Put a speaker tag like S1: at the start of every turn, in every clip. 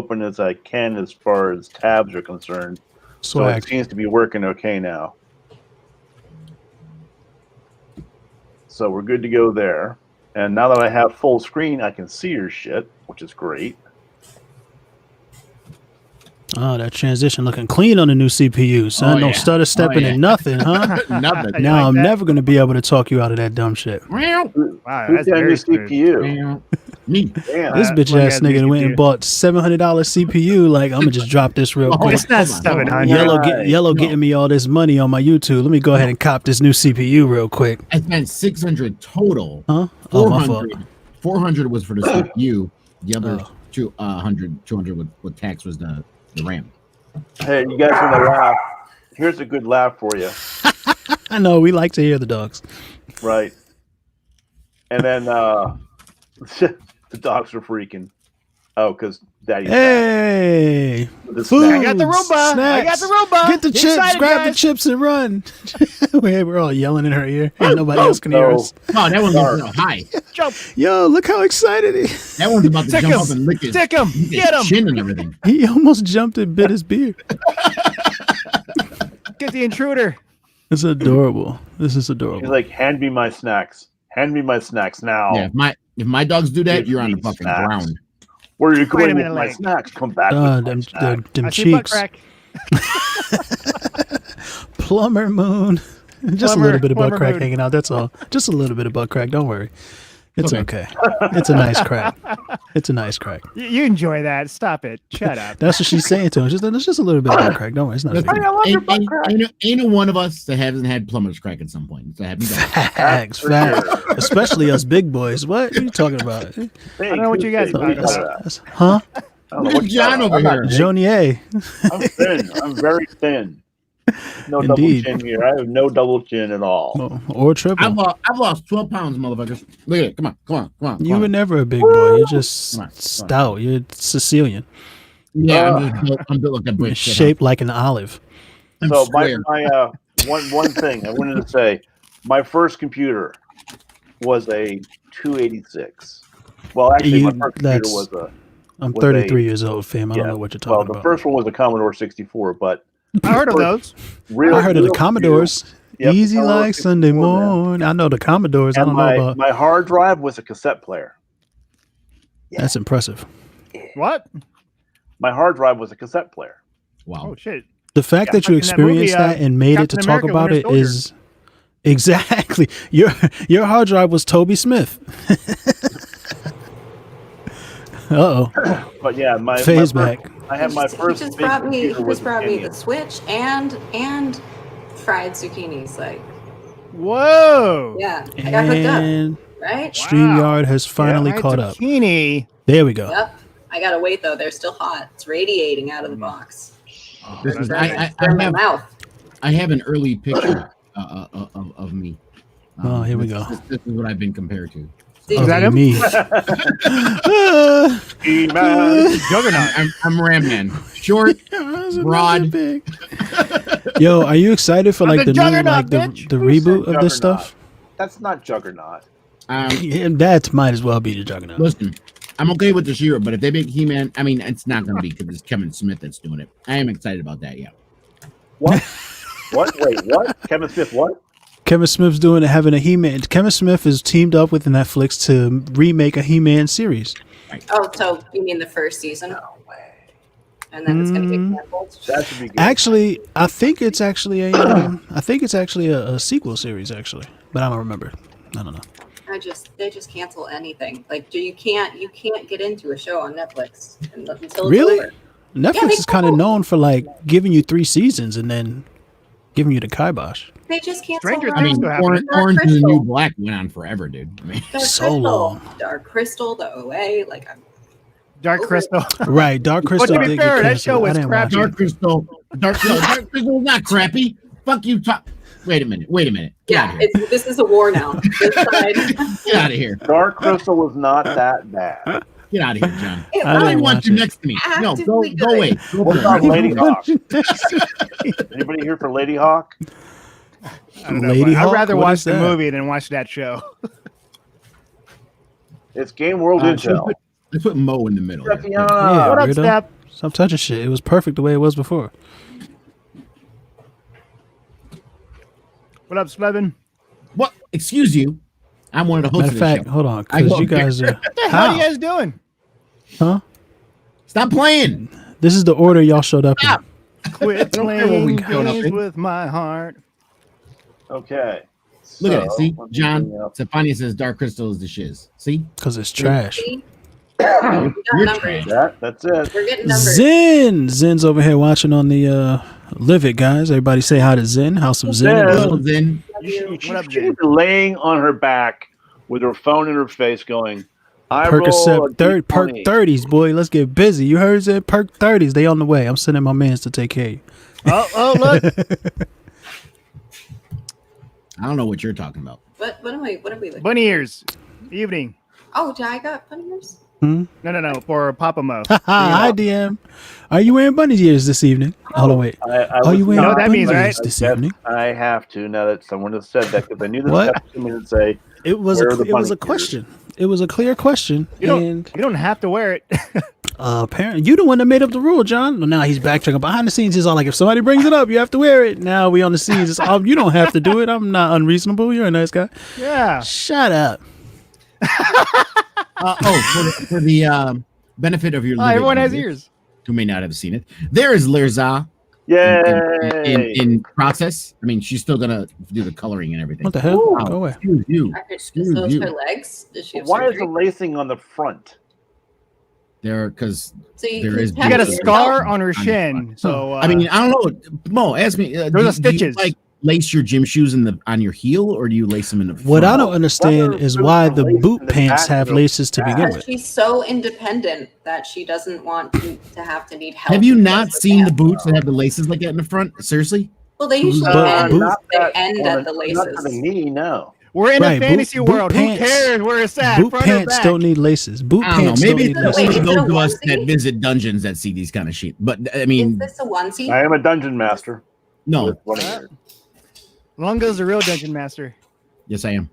S1: open as I can as far as tabs are concerned. So it seems to be working okay now. So we're good to go there. And now that I have full screen, I can see your shit, which is great.
S2: Oh, that transition looking clean on the new CPU, son. No stutter stepping and nothing, huh?
S3: Nothing.
S2: Now I'm never going to be able to talk you out of that dumb shit.
S4: Wow,
S1: Who's got a new CPU?
S3: Me.
S1: Damn.
S2: This bitch ass nigga went and bought $700 CPU. Like, I'm going to just drop this real quick.
S4: It's not 700.
S2: Yello getting me all this money on my YouTube. Let me go ahead and cop this new CPU real quick.
S3: I spent 600 total.
S2: Huh?
S3: 400 was for the CPU. The other 200 with tax was the RAM.
S1: Hey, you guys want to laugh? Here's a good laugh for you.
S2: I know, we like to hear the dogs.
S1: Right. And then the dogs are freaking. Oh, because Daddy's
S2: Hey!
S4: Food! I got the Roomba!
S2: Snacks.
S4: I got the Roomba!
S2: Get the chips!
S4: Excited,
S2: Grab
S4: guys.
S2: the chips and run! We're all yelling in her ear. And nobody else can hear us.
S3: Oh, that one's high.
S4: Jump!
S2: Yo, look how excited he is.
S3: That one's about to jump up and lick his
S4: Stick him! Get him!
S3: chin and everything.
S2: He almost jumped and bit his beard.
S4: Get the intruder!
S2: It's adorable. This is adorable.
S1: He's like, hand me my snacks. Hand me my snacks now.
S3: Yeah, if my dogs do that, you're on the fucking ground.
S1: Where are you
S4: Wait a
S1: going with
S4: minute,
S1: my
S4: Lang.
S1: snacks? Come back with my snacks.
S2: Them
S4: I see butt
S2: cheeks.
S4: crack.
S2: Plumber moon. Just a
S4: Plumber-
S2: little bit of butt
S4: plumber
S2: crack
S4: moon.
S2: hanging out. That's all. Just a little bit of butt crack. Don't worry. It's okay. It's a nice crack. It's a nice crack.
S4: You enjoy that. Stop it. Shut up.
S2: That's what she's saying to him. It's just a little bit of butt crack. Don't worry. It's not a big deal.
S1: I love your butt crack.
S3: Ain't a one of us that hasn't had plumber's crack at some point. So happy
S2: Facts. Especially us big boys. What are you talking about?
S4: I don't know what you guys talking about.
S2: Huh?
S1: I don't know what
S3: Look at John over here.
S2: Jonier.
S1: I'm thin. I'm very thin. No
S2: Indeed.
S1: double chin here. I have no double chin at all.
S2: Or triple.
S3: I've lost 12 pounds, motherfuckers. Look at it. Come on.
S2: You were never a big boy. You're just
S3: Come on.
S2: stout. You're Sicilian.
S3: Yeah, I'm built like that
S2: You're
S3: British shit,
S2: shaped like an olive.
S3: I'm
S1: So
S3: square.
S1: my one thing I wanted to say, my first computer was a 286. Well, actually, my first computer was a.
S2: I'm
S1: was
S2: 33 years old, fam. I don't
S1: yeah,
S2: know what you're
S1: Well,
S2: talking
S1: the
S2: about.
S1: first one was a Commodore 64, but
S4: I heard of those.
S1: real,
S2: I heard of the
S1: real
S2: Commodores.
S1: Yep,
S2: Easy
S1: Commodore
S2: like Sunday
S1: 64, man.
S2: morning. I know the Commodores. I
S1: And
S2: don't know about.
S1: my hard drive was a cassette player.
S2: That's impressive.
S4: What?
S1: My hard drive was a cassette player.
S3: Wow.
S4: Oh, shit.
S2: The fact that you
S4: Like in that movie,
S2: experienced that and made it to
S4: Captain
S2: talk
S4: America,
S2: about
S4: Winter
S2: it
S4: Soldier.
S2: is exactly your hard drive was Toby Smith. Uh-oh.
S1: But yeah, my
S2: Phase
S1: my
S2: back.
S1: I had my first.
S5: He just
S1: big
S5: brought me. He
S1: computer was
S5: just brought me
S1: Pentium.
S5: the Switch and fried zucchinis. Like,
S4: Whoa.
S5: yeah, I got hooked up.
S2: And
S5: Right?
S2: StreamYard has finally
S4: Fried
S2: caught up.
S4: zucchini.
S2: There we go.
S5: Yep. I gotta wait though. They're still hot. It's radiating out of the box.
S3: This is,
S5: In my mouth.
S3: I have an early picture of me.
S2: Oh, here we go.
S3: This is what I've been compared to.
S5: See,
S4: Is that him?
S2: Me.
S1: E-Man.
S4: Juggernaut.
S3: I'm Ram Man. Short, broad.
S2: Big. Yo, are you excited for
S4: I'm
S2: like
S4: the
S2: the new
S4: Juggernaut,
S2: like the
S4: bitch.
S2: reboot of
S1: Juggernaut?
S2: this stuff?
S1: That's not Juggernaut.
S2: Yeah, that might as well be the Juggernaut.
S3: Listen, I'm okay with the She-Ra, but if they make He-Man, I mean, it's not going to be because it's Kevin Smith that's doing it. I am excited about that, yeah.
S1: What? What? Wait, what? Kevin Smith, what?
S2: Kevin Smith's having a He-Man. Kevin Smith is teamed up with Netflix to remake a He-Man series.
S5: Oh, so you mean the first season?
S1: No way.
S5: And then it's gonna get canceled?
S1: That should be good.
S2: Actually, I think it's actually a sequel series actually, but I don't remember. I don't know.
S5: They just cancel anything. Like, you can't get into a show on Netflix until
S2: Really?
S5: it's over.
S2: Netflix
S5: they
S2: is kind of
S5: don't.
S2: known for like giving you 3 seasons and then giving you the kibosh.
S5: They just cancel.
S4: Stranger
S3: I mean,
S4: Things still happening.
S3: Orange is the
S5: Crystal.
S3: New Black went on forever, dude. I mean,
S5: Dark
S2: So
S5: Crystal,
S2: long.
S5: Dark Crystal, the OA. Like,
S4: Dark Crystal.
S2: Right, Dark
S4: But
S2: Crystal.
S4: to be
S2: did
S4: fair,
S2: get
S4: that
S2: canceled.
S4: show was
S2: I didn't
S4: crap.
S2: watch it.
S3: Dark Crystal's not crappy. Fuck you, Wait a minute. Get out
S5: yeah,
S3: of here.
S5: this is a war now. This side.
S3: Get out of here.
S1: Dark Crystal was not that bad.
S3: Get out of here, John.
S5: It
S2: I
S3: I
S2: didn't
S3: don't want
S2: watch
S3: you
S2: it.
S3: next to me. No, go
S5: Actively
S3: away.
S5: good.
S3: Go
S1: What about
S3: over there.
S1: Lady Hawk? Anybody here for Lady Hawk?
S4: I don't know,
S2: Lady
S4: but
S2: Hawk?
S4: I'd rather
S2: What
S4: watch
S2: is
S4: the
S2: that?
S4: movie than watch that show.
S1: It's Game World Intel.
S3: Let's put Mo in the middle. here.
S2: Yeah,
S4: What up,
S2: weirdo.
S4: Step?
S2: Stop touching shit. It was perfect the way it was before.
S4: What up, Slevin?
S3: What? Excuse you. I'm one of the
S2: Matter
S3: hosts
S2: of
S3: of the
S2: fact,
S3: show.
S2: hold on,
S3: I
S2: because
S3: go
S2: you
S3: up here.
S2: guys are.
S4: What the hell are you guys doing?
S2: Huh?
S3: Stop playing.
S2: This is the order y'all showed up
S3: Stop.
S4: Quit
S3: don't care what we
S4: playing
S3: showed up
S4: games
S3: in.
S4: with my heart.
S1: Okay.
S3: Look at it.
S1: So,
S3: See,
S1: let me
S3: John.
S1: bring up-
S3: Stefania says Dark Crystal is the shiz. See,
S2: Because it's trash.
S5: See?
S3: you're
S5: numbers.
S3: trash.
S1: That's it.
S5: We're getting numbers.
S2: Zen's over here watching on the Livit, guys. Everybody say hi to Zen. How's some Zen?
S1: Zen.
S3: Well, then
S1: She
S4: up,
S1: was
S4: Jen?
S1: laying on her back with her phone in her face going, I roll a
S2: Percocet perk
S1: D20.
S2: 30s, boy. Let's get busy. You heard Zen? Perk 30s. They on the way. I'm sending my mans to take care of you.
S4: Oh, look.
S3: I don't know what you're talking about.
S5: What are we looking?
S4: Bunny ears. Evening.
S5: Oh, I got bunny ears.
S4: No, for Papa Mo.
S2: Hi, DM. Are you wearing bunny ears this evening? Hold on, wait.
S1: I
S2: Are you
S1: was
S2: wearing
S4: know what that
S2: bunny
S4: means,
S2: ears
S4: right?
S2: this
S1: Yes,
S2: evening?
S1: I have to now that someone has said that because I knew this
S2: What?
S1: kept me to say
S2: It was
S1: Where
S2: a
S1: are the
S2: it was a
S1: bunny
S2: question. It was a clear question, and
S4: You don't have to wear it.
S2: apparently you the one that made up the rule, John. Well, now he's backtracking behind the scenes. He's all like, if somebody brings it up, you have to wear it. Now we on the scenes. It's, oh, you don't have to do it. I'm not unreasonable. You're a nice guy.
S4: Yeah.
S2: Shut up.
S3: For the benefit of your
S4: Oh, everyone has
S3: listeners
S4: ears.
S3: who may not have seen it, there is Lirza
S1: Yay!
S3: in process. I mean, she's still gonna do the coloring and everything.
S2: What the hell?
S1: Ooh.
S2: Go away.
S3: Excuse you.
S5: Is
S3: Screw
S5: those
S3: you.
S5: her legs? Does she have
S1: Why is the
S5: surgery?
S1: lacing on the front?
S3: There, because
S5: So you
S3: there
S5: can
S3: is
S5: tap
S4: She got a
S5: it
S4: scar
S5: yourself.
S4: on her shin. So
S3: I mean, I don't know. Mo, ask me.
S4: Those are
S3: do you,
S4: stitches.
S3: like lace your gym shoes on your heel, or do you lace them in the front?
S2: What I don't understand
S1: Why are
S2: is
S1: boots
S2: why
S1: have
S2: the
S1: laces
S2: boot
S1: in the
S2: pants
S1: back
S2: have
S1: of the
S2: laces to begin
S5: Because
S2: with.
S5: she's so independent that she doesn't want to have to need help.
S3: Have you
S5: with
S3: not
S5: those
S3: seen the
S5: pants.
S3: boots that have the laces like that in the front? Seriously?
S5: Well, they usually
S2: But
S5: end,
S2: boot-
S5: they end at the
S1: Not for the
S5: laces.
S1: knee, no.
S4: we're in
S2: Right,
S4: a fantasy
S2: boot
S4: world.
S2: pants-
S4: Who cares where it's at?
S2: Boot
S4: front or
S2: pants
S4: back?
S2: don't need laces. Boot
S3: I don't know.
S2: pants don't
S3: Maybe
S2: need
S3: it's
S2: laces.
S5: Wait,
S3: only
S5: is it
S3: those
S5: a
S3: of us
S5: onesie?
S3: that visit dungeons that see these kind of shit. But I
S5: Is
S3: mean,
S5: this a onesie?
S1: I am a dungeon master.
S3: no.
S1: With bunny ears.
S4: Lunga's the real dungeon master.
S3: Yes, I am.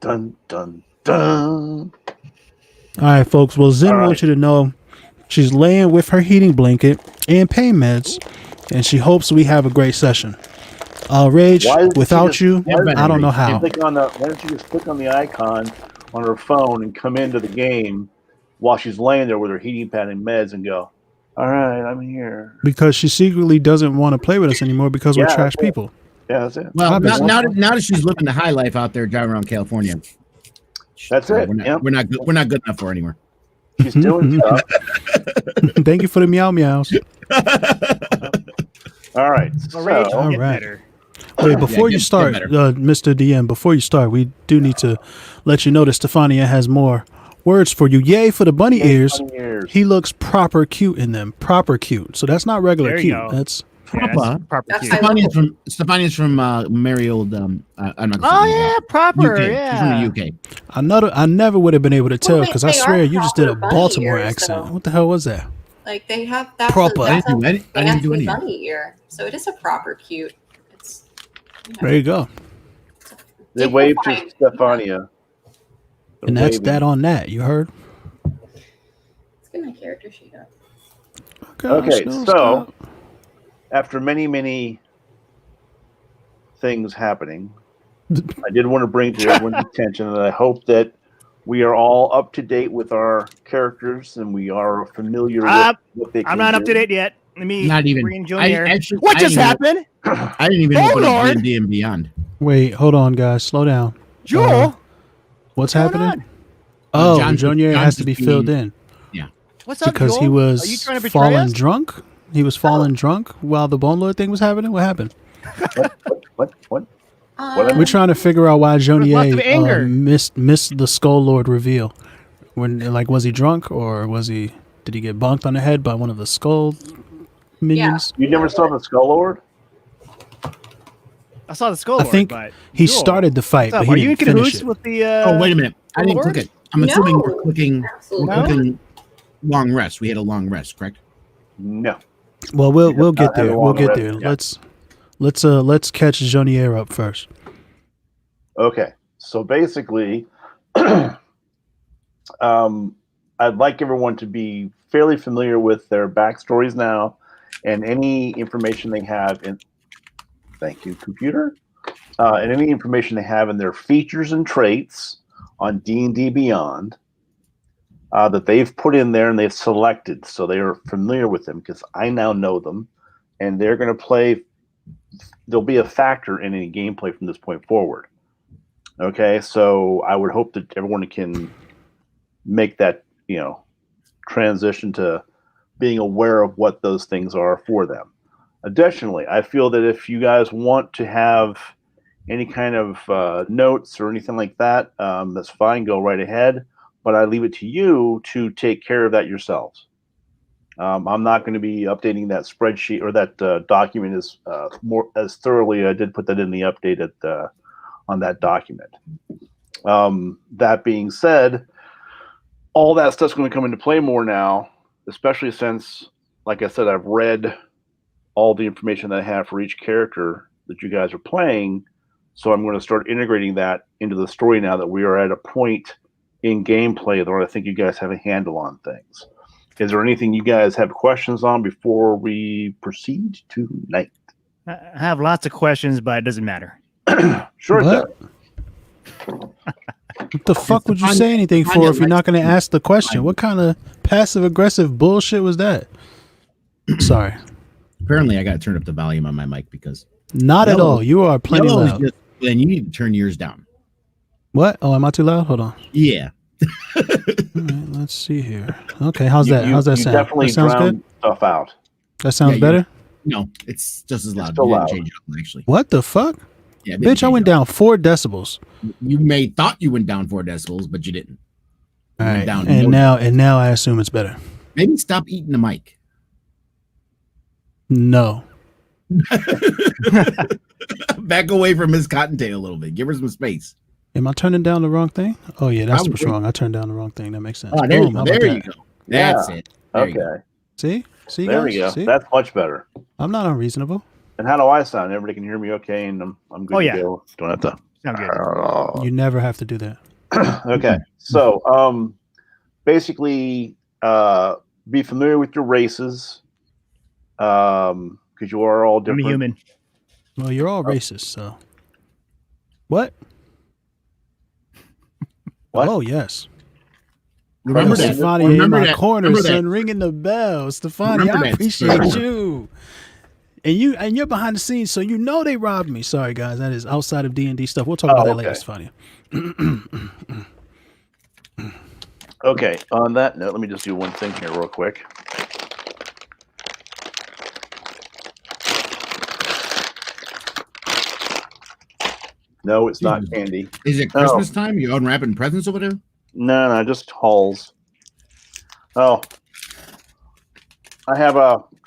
S1: Dun dun dun.
S2: All right, folks. Well, Zen
S1: All right.
S2: wants you to know she's laying with her heating blanket and pain meds, and she hopes we have a great session. Rage,
S1: Why doesn't she
S2: without
S1: just-
S2: you,
S3: Yeah, better
S2: I don't know
S3: Rage.
S2: how.
S1: Click on the. Why don't you just click on the icon on her phone and come into the game while she's laying there with her heating pad and meds and go, all right, I'm here.
S2: Because she secretly doesn't want to play with us anymore because we're
S1: Yeah,
S2: trash
S1: that's it.
S2: people.
S1: Yeah, that's it.
S3: Well,
S2: Obviously.
S3: now that she's living the high life out there driving around California,
S1: That's it.
S3: We're not,
S1: Yep.
S3: we're not good enough for her anymore.
S1: She's doing stuff.
S2: Thank you for the meow meows.
S1: All right.
S4: Well, Rage
S1: So,
S4: will get
S2: Alright.
S4: better.
S2: Wait, before you
S3: get
S2: start,
S3: better.
S2: Mr. DM, before you start, we do need to let you know that Stefania has more words for you. Yay for the bunny ears.
S1: bunny ears.
S2: He looks proper cute in them. Proper cute. So that's not regular
S4: There you
S2: cute.
S4: go.
S2: That's
S4: Yeah, that's
S3: Proper.
S4: proper
S5: That's
S4: cute.
S5: how-
S3: Stefania's from merry old. I'm not gonna
S4: Oh
S3: say
S4: yeah, proper.
S3: UK.
S4: Yeah.
S3: She's from the UK.
S2: I never would have been able to tell
S5: wait,
S2: because I
S5: they
S2: swear
S5: are
S2: you just did a
S5: proper bunny
S2: Baltimore
S5: ears,
S2: accent.
S5: though.
S2: What the hell was that?
S5: Like they have that's
S2: Proper.
S5: A, that's
S3: I didn't do
S5: a
S3: any- I didn't do
S5: fancy
S3: anything.
S5: bunny ear, so it is a proper cute. It's
S2: There you go.
S1: They waved to Stefania. They're
S2: And that's
S1: waving.
S2: that on that. You heard?
S5: Let's get my character sheet up.
S1: Okay,
S2: Gosh, no,
S1: so
S2: stop.
S1: after many things happening, I did want to bring to everyone's attention, and I hope that we are all up to date with our characters and we are familiar with what they can
S4: I'm not
S1: do.
S4: up to date yet. Let me
S3: Not even.
S4: bring Joe
S3: I
S4: here.
S3: actually-
S4: What
S3: I
S4: just
S3: didn't
S4: happened?
S3: I didn't even
S4: Oh,
S3: open up
S4: Lord.
S3: D&D and Beyond.
S2: Wait, hold on, guys. Slow down.
S4: Joel,
S2: What's
S4: going
S2: happening?
S4: on?
S2: Oh,
S3: John-
S2: Jonier
S3: John
S2: has to be
S3: just
S2: filled
S3: being-
S2: in
S4: what's up,
S2: because
S4: Joel?
S2: he
S4: Are you
S2: was
S4: trying to betray
S2: falling
S4: us?
S2: drunk. He was falling drunk while the Bone Lord thing was happening. What happened?
S1: What?
S2: We're trying to figure out why
S4: lots of
S2: Jonier
S4: anger.
S2: missed the Skull Lord reveal. When was he drunk or did he get bonked on the head by one of the Skull minions?
S1: You never saw the Skull Lord?
S4: I saw the skull.
S2: I think
S4: but
S2: he
S4: Joel,
S2: started the fight,
S4: what's
S2: but
S4: up?
S2: he
S4: Are you in
S2: didn't finish
S4: cahoots
S2: it.
S4: with the?
S3: Oh, wait a minute. I didn't
S4: Lord?
S3: click it. I'm assuming we're
S5: No.
S3: clicking.
S5: Absolutely
S3: We're
S5: not.
S3: clicking long rest. We had a long rest, correct?
S1: No.
S2: Well, we'll get
S1: not have
S2: there.
S1: a
S2: We'll
S1: long
S2: get
S1: rest
S2: there.
S1: yet.
S2: Let's catch Jonier up first.
S1: Okay. So basically, I'd like everyone to be fairly familiar with their backstories now, and any information they have in. Thank you, computer. And any information they have in their features and traits on D&D Beyond that they've put in there and they've selected, so they are familiar with them because I now know them, and they're going to play. There'll be a factor in any gameplay from this point forward. Okay, so I would hope that everyone can make that transition to being aware of what those things are for them. Additionally, I feel that if you guys want to have any kind of notes or anything like that, that's fine. Go right ahead. But I leave it to you to take care of that yourselves. I'm not going to be updating that spreadsheet or that document as thoroughly. I did put that in the update on that document. That being said, all that stuff's going to come into play more now, especially since, like I said, I've read all the information that I have for each character that you guys are playing. So I'm going to start integrating that into the story now that we are at a point in gameplay that I think you guys have a handle on things. Is there anything you guys have questions on before we proceed tonight?
S4: I have lots of questions, but it doesn't matter.
S1: Sure it does.
S2: What the fuck would you say anything for if you're not going to ask the question? What kind of passive-aggressive bullshit was that? Sorry.
S3: Apparently, I got to turn up the volume on my mic because...
S2: Not at all. You are plenty loud.
S3: Then you need to turn yours down.
S2: What? Oh, am I too loud? Hold on.
S3: Yeah.
S2: All right, let's see here. Okay, how's that? How's that sound?
S1: Definitely
S2: that sounds good.
S1: Stuff out.
S2: That sounds better.
S3: No, it's just as loud.
S1: Still loud.
S3: Change it up, actually.
S2: What the fuck?
S3: Yeah,
S2: bitch, I went down 4 decibels.
S3: You thought you went down 4 decibels, but you didn't.
S2: All right, and now I assume it's better.
S3: Maybe stop eating the mic.
S2: No.
S3: Back away from Miss Cottontail a little bit. Give her some space.
S2: Am I turning down the wrong thing? Oh yeah, that's what's wrong. I turned down the wrong thing. That makes sense.
S3: Oh, there you go. There you go. That's it. There
S1: Okay.
S2: See,
S1: there we go. See? That's much better.
S2: I'm not unreasonable.
S1: And how do I sound? Everybody can hear me okay, and I'm good to go. Don't have to.
S4: Sound good.
S2: You never have to do that.
S1: Okay. So, basically, be familiar with your races, because you are all different.
S4: I'm a human.
S2: Well, you're all racist, so. What? Oh, yes.
S3: Remember that.
S2: Stefani in my corner, son, ringing the bell. Stefani, I appreciate you. And you're behind the scenes, so you know they robbed me. Sorry, guys. That is outside of D&D stuff. We'll talk about that later, Stefani.
S1: Okay. On that note, let me just do one thing here real quick. No, it's not candy.
S3: Is it Christmas time? You unwrapping presents over there?
S1: No, just halls. Oh, I have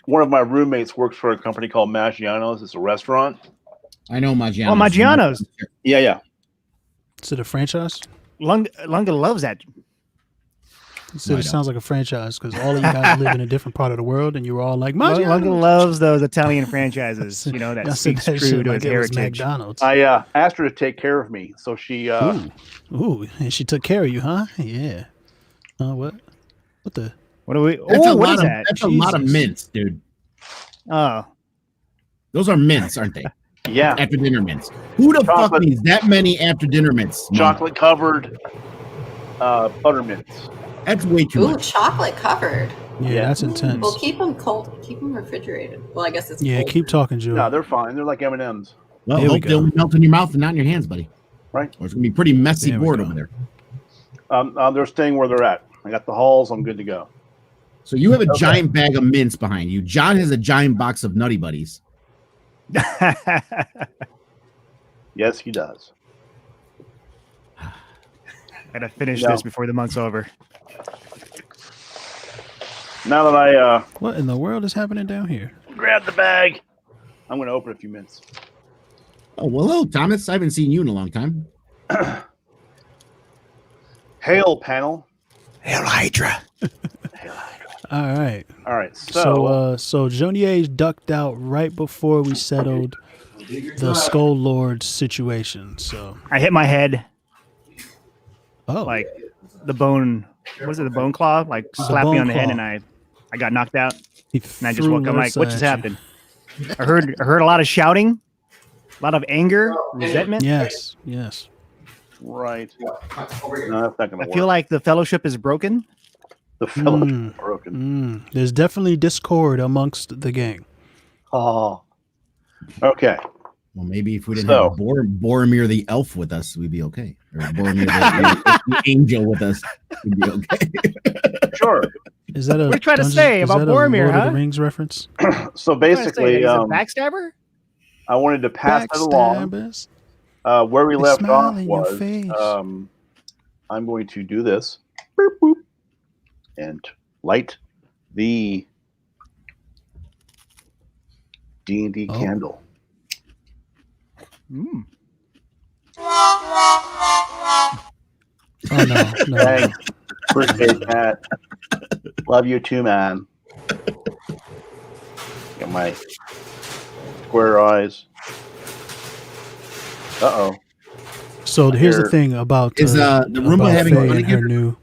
S1: one of my roommates works for a company called Maggiano's. It's a restaurant.
S3: I know Maggiano's.
S4: Oh, Maggiano's.
S1: Yeah.
S2: Is it a franchise?
S4: Lunga loves that.
S2: So it sounds like a franchise because all of you guys live in a different part of the world, and you were all like,
S4: Lunga loves those Italian franchises. You know, that speaks true to his heritage.
S2: McDonald's.
S1: I asked her to take care of me, so she.
S2: Ooh, and she took care of you, huh? Yeah. What? What the?
S4: What are we?
S3: That's
S4: What is that?
S3: That's a lot of mints, dude.
S4: Oh,
S3: those are mints, aren't they?
S1: Yeah.
S3: After dinner mints. Who the fuck needs that many after dinner mints?
S1: Chocolate covered butter mints.
S3: That's way too much.
S5: Chocolate covered.
S2: Yeah, that's intense.
S5: Well, keep them cold. Keep them refrigerated. Well, I guess it's
S2: cold.
S5: Keep
S2: talking, Joe.
S1: No, they're fine. They're like M&Ms.
S3: Well, hope they'll melt in your mouth and not in your hands, buddy.
S1: Right.
S3: Or it's gonna be pretty messy board over there.
S1: They're staying where they're at. I got the halls. I'm good to go.
S3: So you have a giant bag of mints behind you. John has a giant box of Nutty Buddies.
S1: Yes, he does.
S4: Gotta finish this before the month's over.
S1: Now that
S2: what in the world is happening down here?
S1: Grab the bag. I'm going to open a few minutes.
S3: Oh, well, hello, Thomas. I haven't seen you in a long time.
S1: Hail, panel.
S3: Hail, Hydra.
S1: Hail, Hydra.
S2: All right.
S1: So
S2: Jonier ducked out right before we settled the Skull Lord situation. So
S4: I hit my head.
S2: Oh,
S4: like the bone. What is it? The bone claw? Like slapped me on the head,
S2: claw.
S4: and I got knocked out.
S2: He
S4: And I just
S2: threw
S4: woke up. I'm like, what
S2: Larsa
S4: just
S2: at you.
S4: happened? I heard a lot of shouting, a lot of anger, resentment.
S2: Yes, yes.
S1: Right. No, that's not going to
S4: I
S1: work.
S4: feel like the fellowship is broken.
S1: The fellowship is broken.
S2: There's definitely discord amongst the gang.
S1: Oh. Okay.
S3: Well, maybe if we didn't have Boromir the elf with us, we'd be okay. Or Boromir the angel with us, we'd be okay.
S1: Sure.
S2: Is that a
S4: What are you trying to say about Boromir,
S2: Lord
S4: huh?
S2: of the Rings reference?
S1: So basically,
S4: he's a backstabber.
S1: I wanted to pass that along.
S2: Backstabbers.
S1: Where we
S2: They
S1: left
S2: smile
S1: off
S2: in your
S1: was,
S2: face.
S1: I'm going to do this, boop, boop, and light the D&D candle.
S4: Mm.
S2: Oh no, no.
S1: Thanks. Appreciate that. Love you too, man. Got my square eyes. Uh-oh.
S2: So here's the thing about
S3: Is the Roomba
S2: about
S3: having
S2: Faye
S3: fun
S2: and her
S3: again?
S2: new.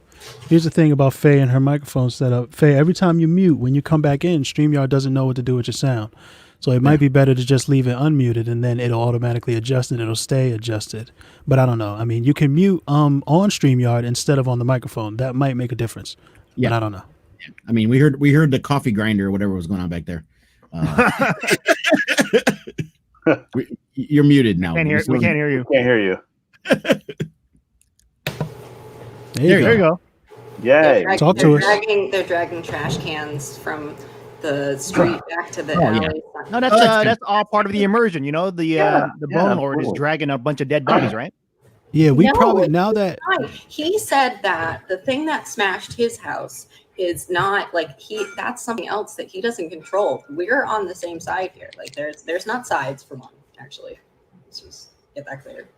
S2: Here's the thing about Faye and her microphone setup. Faye, every time you mute, when you come back in, StreamYard doesn't know what to do with your sound. So it might be better to just leave it unmuted, and then it'll automatically adjust and it'll stay adjusted. But I don't know. I mean, you can mute on StreamYard instead of on the microphone. That might make a difference.
S3: Yeah.
S2: But I don't know.
S3: I mean, we heard the coffee grinder or whatever was going on back there. You're muted now.
S4: We can't hear you.
S1: Can't hear you.
S2: There you go.
S1: Yay.
S2: Talk to us.
S5: They're dragging trash cans from the street back to the alley.
S4: No, that's all part of the immersion. You know, the Bone Lord is
S1: absolutely.
S4: dragging a bunch of dead bodies, right?
S2: Yeah, we
S5: No,
S2: probably now that
S5: Fine. He said that the thing that smashed his house is not like that's something else that he doesn't control. We're on the same side here. Like there's not sides for one, actually. Let's just get that clear.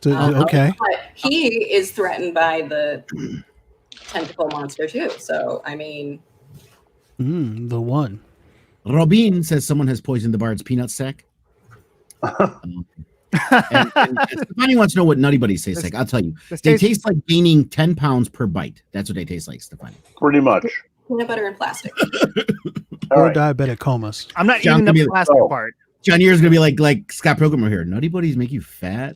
S2: okay.
S5: But he is threatened by the tentacle monster too. So I mean,
S2: The one.
S3: Robin says someone has poisoned the bard's peanut sack. and Stefani wants to know what Nutty Buddies taste like. I'll tell you. They taste like gaining 10 pounds per bite. That's what they taste like, Stefani.
S1: Pretty much.
S5: peanut butter and plastic.
S2: Or
S1: right.
S2: diabetic comas.
S4: I'm not
S3: John
S4: eating
S3: can
S4: the
S3: be-
S4: plastic
S1: oh.
S4: part.
S3: John Year's gonna be like Scott Pilgrim over here. Nutty Buddies make you fat.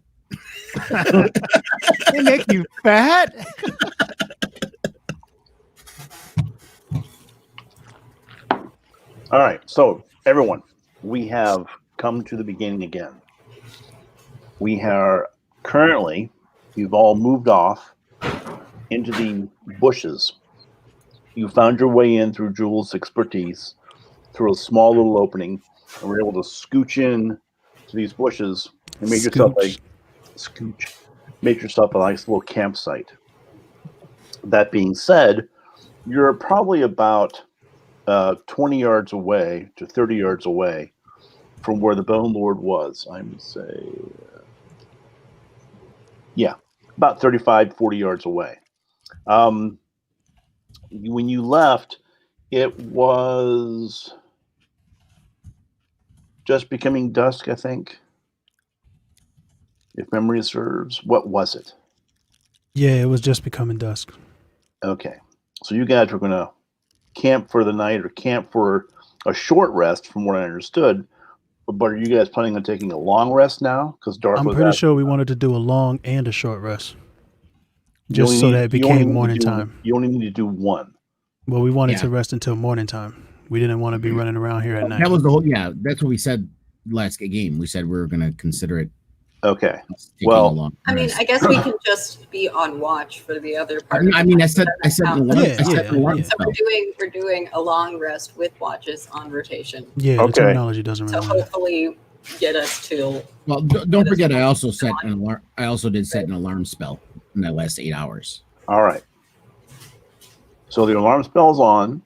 S4: They make you fat.
S1: All right. So, everyone, we have come to the beginning again. We are currently, you've all moved off into the bushes. You found your way in through Jules' expertise, through a small little opening, and were able to scooch in to these bushes and make yourself make yourself a nice little campsite. That being said, you're probably about 20 yards away to 30 yards away from where the Bone Lord was. I'm say, about 35, 40 yards away. When you left, it was just becoming dusk, I think. If memory serves, what was it?
S2: Yeah, it was just becoming dusk.
S1: Okay. So you guys were going to camp for the night or camp for a short rest, from what I understood. But are you guys planning on taking a long rest now? Because dark.
S2: I'm
S1: was
S2: pretty
S1: out.
S2: sure we wanted to do a long and a short rest.
S1: You
S2: Just
S1: only
S2: so
S1: need-
S2: that it
S1: you only
S2: became
S1: need to
S2: morning
S1: do-
S2: time.
S1: You only need to do one.
S2: Well, we wanted
S3: Yeah.
S2: to rest until morning time. We didn't want to be running around here at night.
S3: That was the whole. Yeah, that's what we said last game. We said we were gonna consider it.
S1: Okay.
S3: taking
S1: Well,
S3: a long
S5: I mean,
S3: rest.
S5: I guess we can just be on watch for the other part.
S3: I mean, I said an alarm.
S2: Yeah,
S3: I said an alarm
S2: yeah.
S5: So
S3: spell.
S5: we're doing a long rest with watches on rotation.
S2: Yeah,
S1: Okay.
S2: the terminology doesn't
S5: So
S2: really matter.
S5: hopefully get us to
S3: Well, don't forget, I also set an alarm. I also did set an alarm spell in that last 8 hours.
S1: All right. So the alarm spell's on.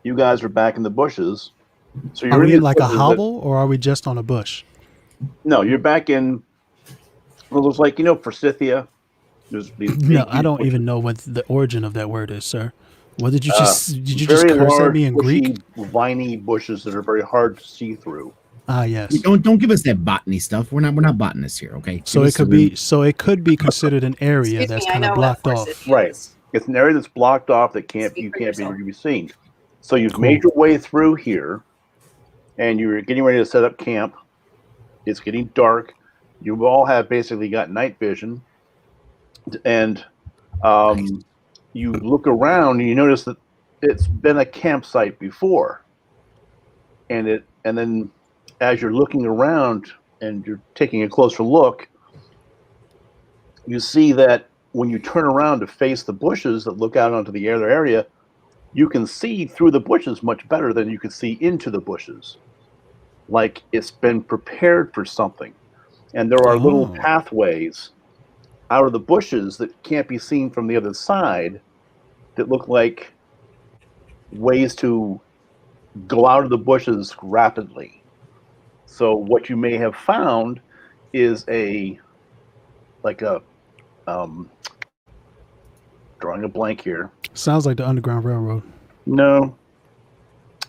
S1: You guys are back in the bushes. So you're
S2: Are we
S1: the
S2: in like a
S1: bushes that-
S2: hobble or are we just on a bush?
S1: No, you're back in. Well, it's like, for Scythia. There's these
S2: No,
S1: big,
S2: I don't
S1: huge
S2: even know what the origin of that word is, sir. What did you
S1: bushes.
S2: just curse at me in
S1: bushy,
S2: Greek?
S1: viney bushes that are very hard to see through.
S2: Yes.
S3: Don't give us that botany stuff. We're not botanists here, okay?
S2: So it could be considered an area
S5: Excuse
S2: that's
S5: me, I
S2: kind of
S5: know what
S2: blocked
S5: Forest
S2: off.
S5: City
S1: Right.
S5: is.
S1: It's an area that's blocked off that
S5: Speak
S1: you
S5: for
S1: can't
S5: yourself.
S1: be seen. So you've
S2: Cool.
S1: made your way through here, and you're getting ready to set up camp. It's getting dark. You all have basically got night vision, and you look around and you notice that it's been a campsite before, and then as you're looking around and you're taking a closer look, you see that when you turn around to face the bushes that look out onto the other area, you can see through the bushes much better than you could see into the bushes. Like it's been prepared for something. And there are little
S2: Oh.
S1: pathways out of the bushes that can't be seen from the other side that look like ways to go out of the bushes rapidly. So what you may have found is drawing a blank here.
S2: Sounds like the Underground Railroad.
S1: No.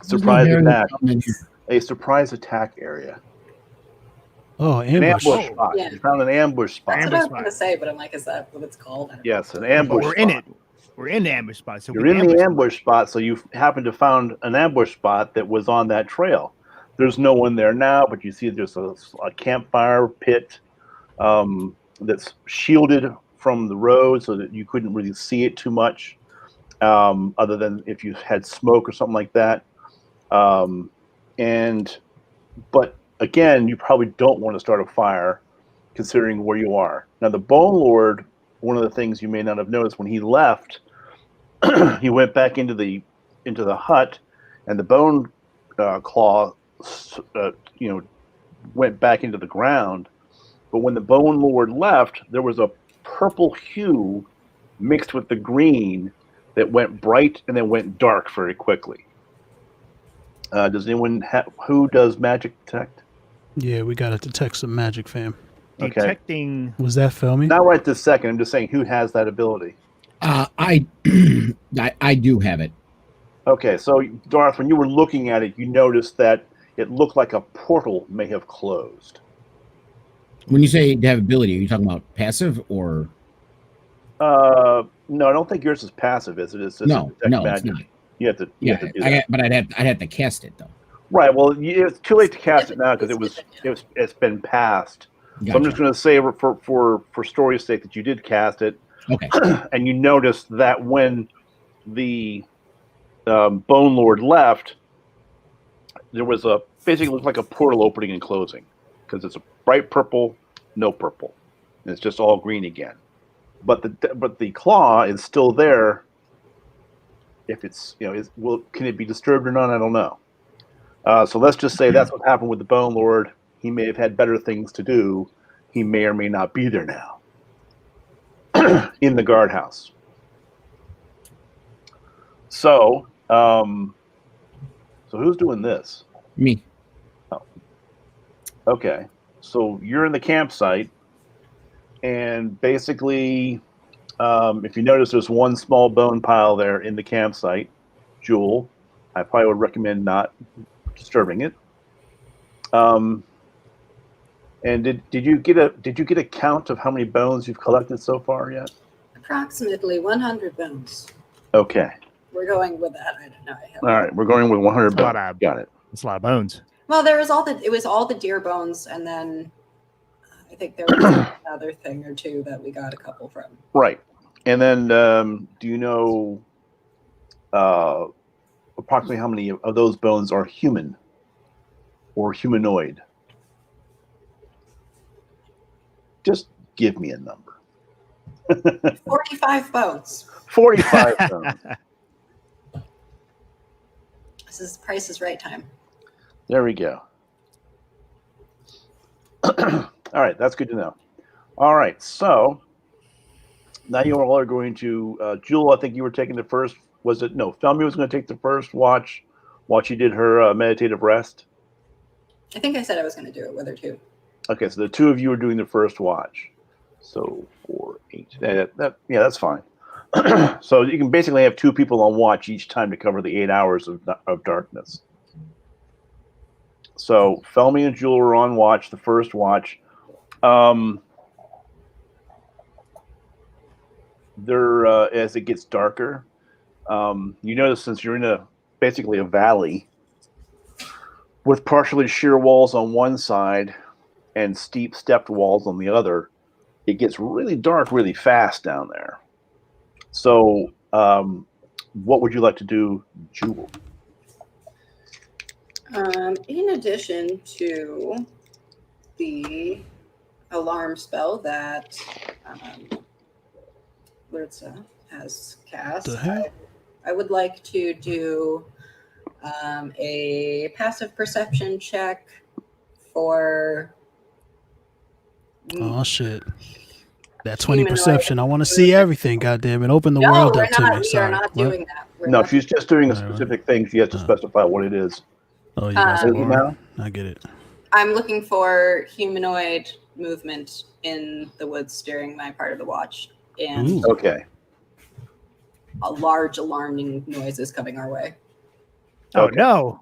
S3: There's
S1: Surprise
S3: no
S1: attack.
S3: barrier.
S1: A surprise attack area.
S2: Oh,
S1: An
S2: ambush.
S1: ambush spot.
S5: Yeah.
S1: You found an ambush spot.
S5: That's what I was
S4: Ambush
S5: going to
S4: spot.
S5: say, but I'm like, is that what it's called? I don't know.
S1: Yes, an
S4: But
S1: ambush
S4: we're
S1: spot.
S4: in it. We're in the ambush spot. So
S1: You're in the ambush spot, so you happen to found an ambush spot that was on that trail. There's no one there now, but you see there's a campfire pit that's shielded from the road so that you couldn't really see it too much, other than if you had smoke or something like that. But again, you probably don't want to start a fire considering where you are. Now, the Bone Lord, one of the things you may not have noticed when he left, he went back into the hut, and the bone claw, went back into the ground. But when the Bone Lord left, there was a purple hue mixed with the green that went bright and then went dark very quickly. Does anyone who does magic detect?
S2: Yeah, we got to detect some magic, fam.
S1: Okay.
S4: detecting.
S2: Was that Felmy?
S1: Not right this second. I'm just saying who has that ability.
S3: I do have it.
S1: Okay, so Darth, when you were looking at it, you noticed that it looked like a portal may have closed.
S3: When you say to have ability, are you talking about passive or?
S1: No, I don't think yours is passive, is it? It's just
S3: No,
S1: detect
S3: it's
S1: magic.
S3: not.
S1: You have to. You have to do that.
S3: But I'd have to cast it though.
S1: Right. Well, it's too late to cast it now because it's been passed.
S3: Gotcha.
S1: So I'm just going to say for story's sake that you did cast it,
S3: Okay.
S1: and you noticed that when the Bone Lord left, there was basically looked like a portal opening and closing because it's a bright purple, no purple, and it's just all green again. But the claw is still there. If it's can it be disturbed or not? I don't know. So let's just say that's what happened with the Bone Lord. He may have had better things to do. He may or may not be there now in the guardhouse. So who's doing this?
S3: Me.
S1: Oh. Okay. So you're in the campsite, and basically, if you notice, there's one small bone pile there in the campsite. Jewel, I probably would recommend not disturbing it. And did you get a count of how many bones you've collected so far yet?
S5: Approximately 100 bones.
S1: Okay.
S5: We're going with that. I don't know.
S1: All right, we're going with 100
S4: That's a lot
S1: bones.
S4: of-
S1: Got it.
S4: It's a lot of bones.
S5: Well, it was all the deer bones, and then I think there was another thing or two that we got a couple from.
S1: Right. And then do you know approximately how many of those bones are human or humanoid? Just give me a number.
S5: 45 bones.
S1: 45 bones.
S5: This is Price is Right time.
S1: There we go. All right, that's good to know. All right, so now you all are going to Jewel, I think you were taking the first. Was it no? Felmy was going to take the first watch while she did her meditative rest.
S5: I think I said I was going to do it with her too.
S1: Okay, so the two of you are doing the first watch. So 4, 8. That's fine. So you can basically have two people on watch each time to cover the 8 hours of darkness. So Felmy and Jewel are on watch, the first watch. They're as it gets darker, you notice since you're in basically a valley with partially sheer walls on one side and steep stepped walls on the other, it gets really dark really fast down there. So what would you like to do, Jewel?
S5: In addition to the alarm spell that Lurza has cast, I would like to do a passive perception check for.
S2: Oh shit! That 20 perception. I want to see everything. Goddamn it! Open the world up to me.
S5: We are not doing that.
S1: No, she's just doing a specific thing. She has to specify what it is.
S2: Oh, you guys
S1: now?
S2: I get it.
S5: I'm looking for humanoid movement in the woods during my part of the watch, and
S1: okay,
S5: a large alarming noise is coming our way.
S4: Oh no!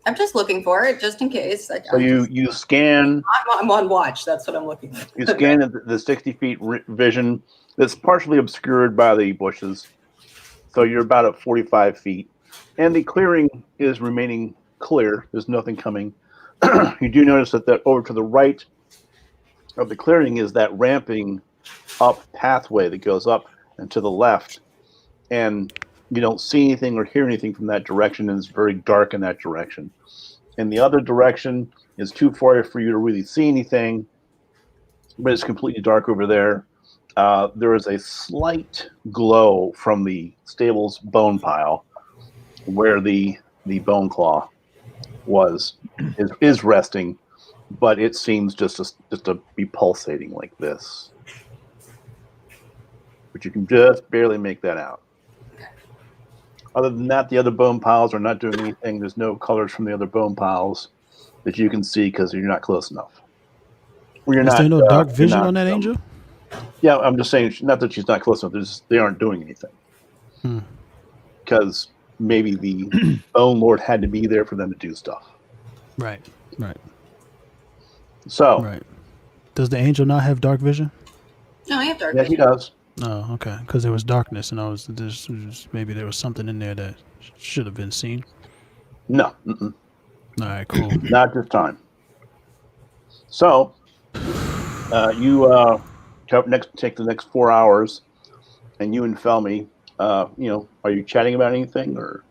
S5: I'm just looking for it, just in case.
S1: So you scan.
S5: I'm on watch. That's what I'm looking for.
S1: You scan the 60 feet vision that's partially obscured by the bushes. So you're about at 45 feet, and the clearing is remaining clear. There's nothing coming. You do notice that over to the right of the clearing is that ramping up pathway that goes up and to the left, and you don't see anything or hear anything from that direction, and it's very dark in that direction. And the other direction is too far for you to really see anything, but it's completely dark over there. There is a slight glow from the stable's bone pile where the bone claw is resting, but it seems just to be pulsating like this. But you can just barely make that out. Other than that, the other bone piles are not doing anything. There's no colors from the other bone piles that you can see because you're not close enough.
S2: Is there no dark vision on that angel?
S1: Yeah, I'm just saying, not that she's not close enough. They aren't doing anything. Because maybe the Bone Lord had to be there for them to do stuff.
S2: Right.
S1: So.
S2: Right. Does the angel not have dark vision?
S5: No, I have dark vision.
S1: Yeah, he does.
S2: Oh, okay. Because there was darkness, and maybe there was something in there that should have been seen.
S1: No. Mm-mm.
S2: All right, cool.
S1: Not this time. So, you take the next 4 hours, and you and Felmy, are you chatting about anything or?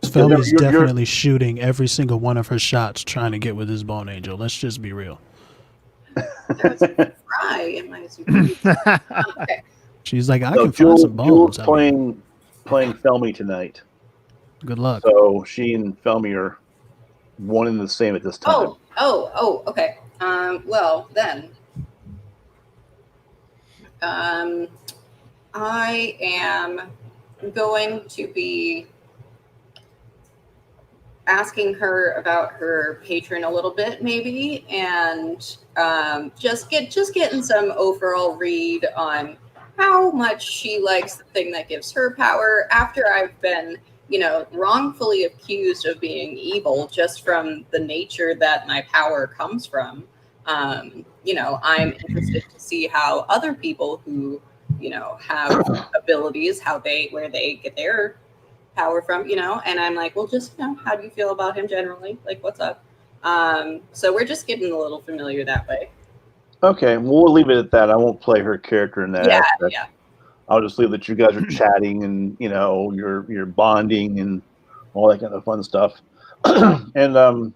S2: Felmy's definitely shooting every single one of her shots, trying to get with this bone angel. Let's just be real.
S5: There's a fry in my super. Okay.
S2: She's like, I can find some bones.
S1: Jewel's playing Felmy tonight.
S2: Good luck.
S1: So she and Felmy are one and the same at this time.
S5: Oh, okay. Well then, I am going to be asking her about her patron a little bit, maybe, and just getting some overall read on how much she likes the thing that gives her power after I've been, wrongfully accused of being evil just from the nature that my power comes from. I'm interested to see how other people who, have abilities, where they get their power from, and I'm like, well, just, how do you feel about him generally? Like, what's up? So we're just getting a little familiar that way.
S1: Okay, well, we'll leave it at that. I won't play her character in that aspect.
S5: Yeah.
S1: I'll just leave that you guys are chatting and, you're bonding and all that kind of fun stuff. And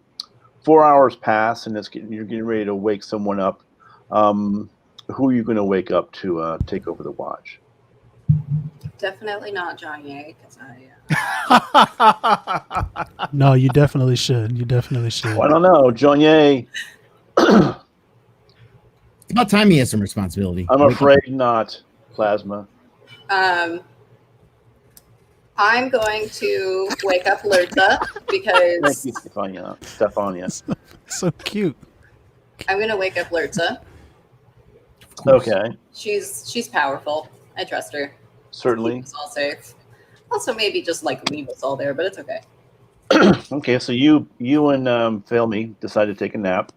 S1: 4 hours pass and you're getting ready to wake someone up. Who are you going to wake up to take over the watch?
S5: Definitely not John Ye, because
S2: No, you definitely should.
S1: Well, I don't know. John Ye.
S3: It's about time he has some responsibility.
S1: I'm afraid not, Plasma.
S5: I'm going to wake up Lurza because
S1: Thank you, Stefania.
S2: So cute.
S5: I'm going to wake up Lurza.
S1: Okay.
S5: She's powerful. I trust her.
S1: Certainly.
S5: It's all safe. Also, maybe just like leave us all there, but it's okay.
S1: Okay, so you and Failme decide to take a nap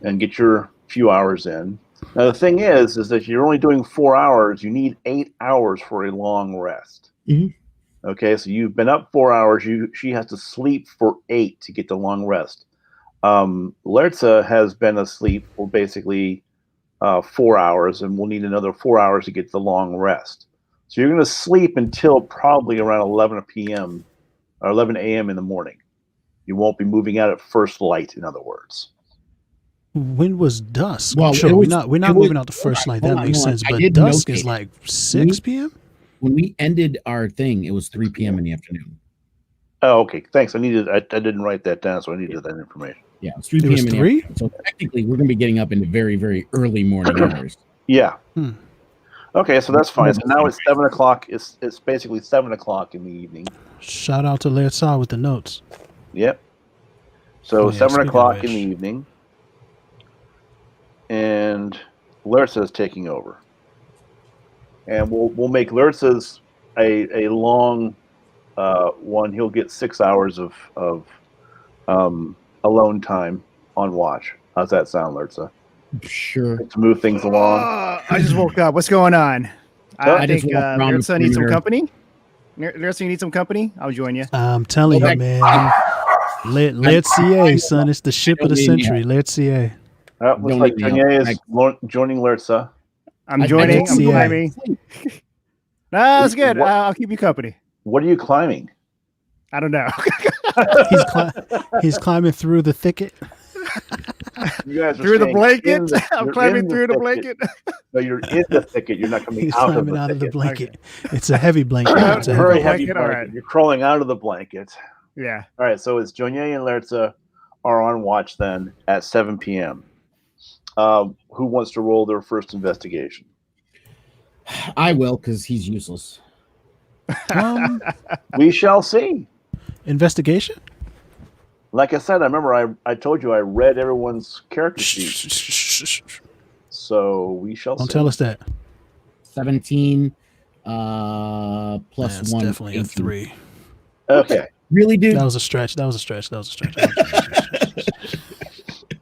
S1: and get your few hours in. Now the thing is that you're only doing 4 hours. You need 8 hours for a long rest.
S3: Mhm.
S1: Okay, so you've been up 4 hours. She has to sleep for 8 to get the long rest. Lerza has been asleep for basically 4 hours, and we'll need another 4 hours to get the long rest. So you're going to sleep until probably around 11 p.m. or 11 a.m. in the morning. You won't be moving out at first light, in other words.
S2: When was dusk?
S3: Well,
S2: Sure,
S3: it was-
S2: we're not
S3: it was-
S2: moving out the first light.
S3: hold
S2: That
S3: on,
S2: makes
S3: hold on.
S2: sense.
S3: I
S2: But
S3: did
S2: dusk
S3: notate
S2: is
S3: it.
S2: like 6 p.m.
S3: When we ended our thing, it was 3 p.m. in the afternoon.
S1: Oh, okay. Thanks. I didn't write that down, so I needed that information.
S3: Yeah, it was 3
S2: It was
S3: p.m. in the
S2: 3?
S3: afternoon. So technically, we're going to be getting up into very, very early morning hours.
S1: Yeah.
S2: Hmm.
S1: Okay, so that's fine. So now it's 7 o'clock. It's basically 7 o'clock in the evening.
S2: Shout out to Lerza with the notes.
S1: Yep. So
S2: Yeah,
S1: 7
S2: speaking of
S1: o'clock in the
S2: which.
S1: evening, and Lerza is taking over, and we'll make Lerza's a long one. He'll get 6 hours of alone time on watch. How's that sound, Lerza?
S3: Sure.
S1: To move things along.
S4: I just woke up. What's going on?
S1: So-
S4: I
S3: I just
S4: think
S3: walked around the
S4: Lerza needs some
S3: perimeter.
S4: company. Lerza, you need some company? I'll join you.
S2: I'm telling
S3: Go
S2: you, man. Let's CA, son. It's the ship of the century. Let's CA.
S1: Looks
S3: Don't
S1: like
S3: leave me
S1: Junior
S3: out.
S1: is joining Lerza.
S4: I'm
S3: I
S4: joining.
S3: just
S4: I'm
S2: see it.
S4: climbing. No, that's good.
S1: What-
S4: I'll keep you company.
S1: What are you climbing?
S4: I don't know.
S2: He's climbing through the thicket.
S1: You guys are
S4: Through the
S1: staying
S4: blanket.
S1: in the-
S4: I'm
S1: you're
S4: climbing
S1: in
S4: through the
S1: thicket.
S4: blanket.
S1: No, you're in the thicket. You're not coming
S2: He's
S1: out of
S2: climbing
S1: the
S2: out of the
S1: thicket.
S2: blanket. It's a heavy blanket.
S4: Yeah,
S2: It's a
S1: It's a
S2: heavy
S1: very
S2: blanket.
S1: heavy
S4: blanket,
S1: blanket.
S4: all right.
S1: You're crawling out of the blanket.
S4: Yeah.
S1: All right, so it's Junior and Lerza are on watch then at 7 p.m. Who wants to roll their first investigation?
S3: I will, because he's useless.
S1: We shall see.
S2: Investigation?
S1: Like I said, I remember I told you I read everyone's character sheet,
S2: Don't
S1: so we shall see.
S2: tell us that.
S3: 17 plus
S2: That's
S3: 1.
S2: definitely a
S3: 18.
S2: 3.
S1: Okay.
S3: Really, dude?
S2: That was a stretch. That was a stretch.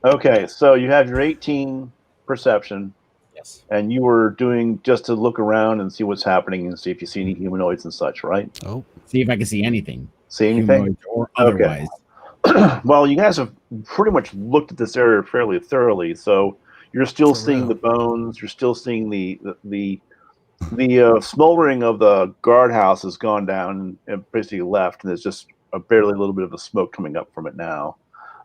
S1: Okay, so you have your 18 perception,
S3: Yes.
S1: and you were doing just to look around and see what's happening and see if you see any humanoids and such, right?
S2: Oh,
S3: See if I can see anything.
S1: See anything?
S3: Humanoid or otherwise.
S1: Well, you guys have pretty much looked at this area fairly thoroughly, so you're still
S2: For
S1: seeing
S2: real.
S1: the bones. You're still seeing the smoldering of the guardhouse has gone down and basically left, and there's just a barely a little bit of a smoke coming up from it now.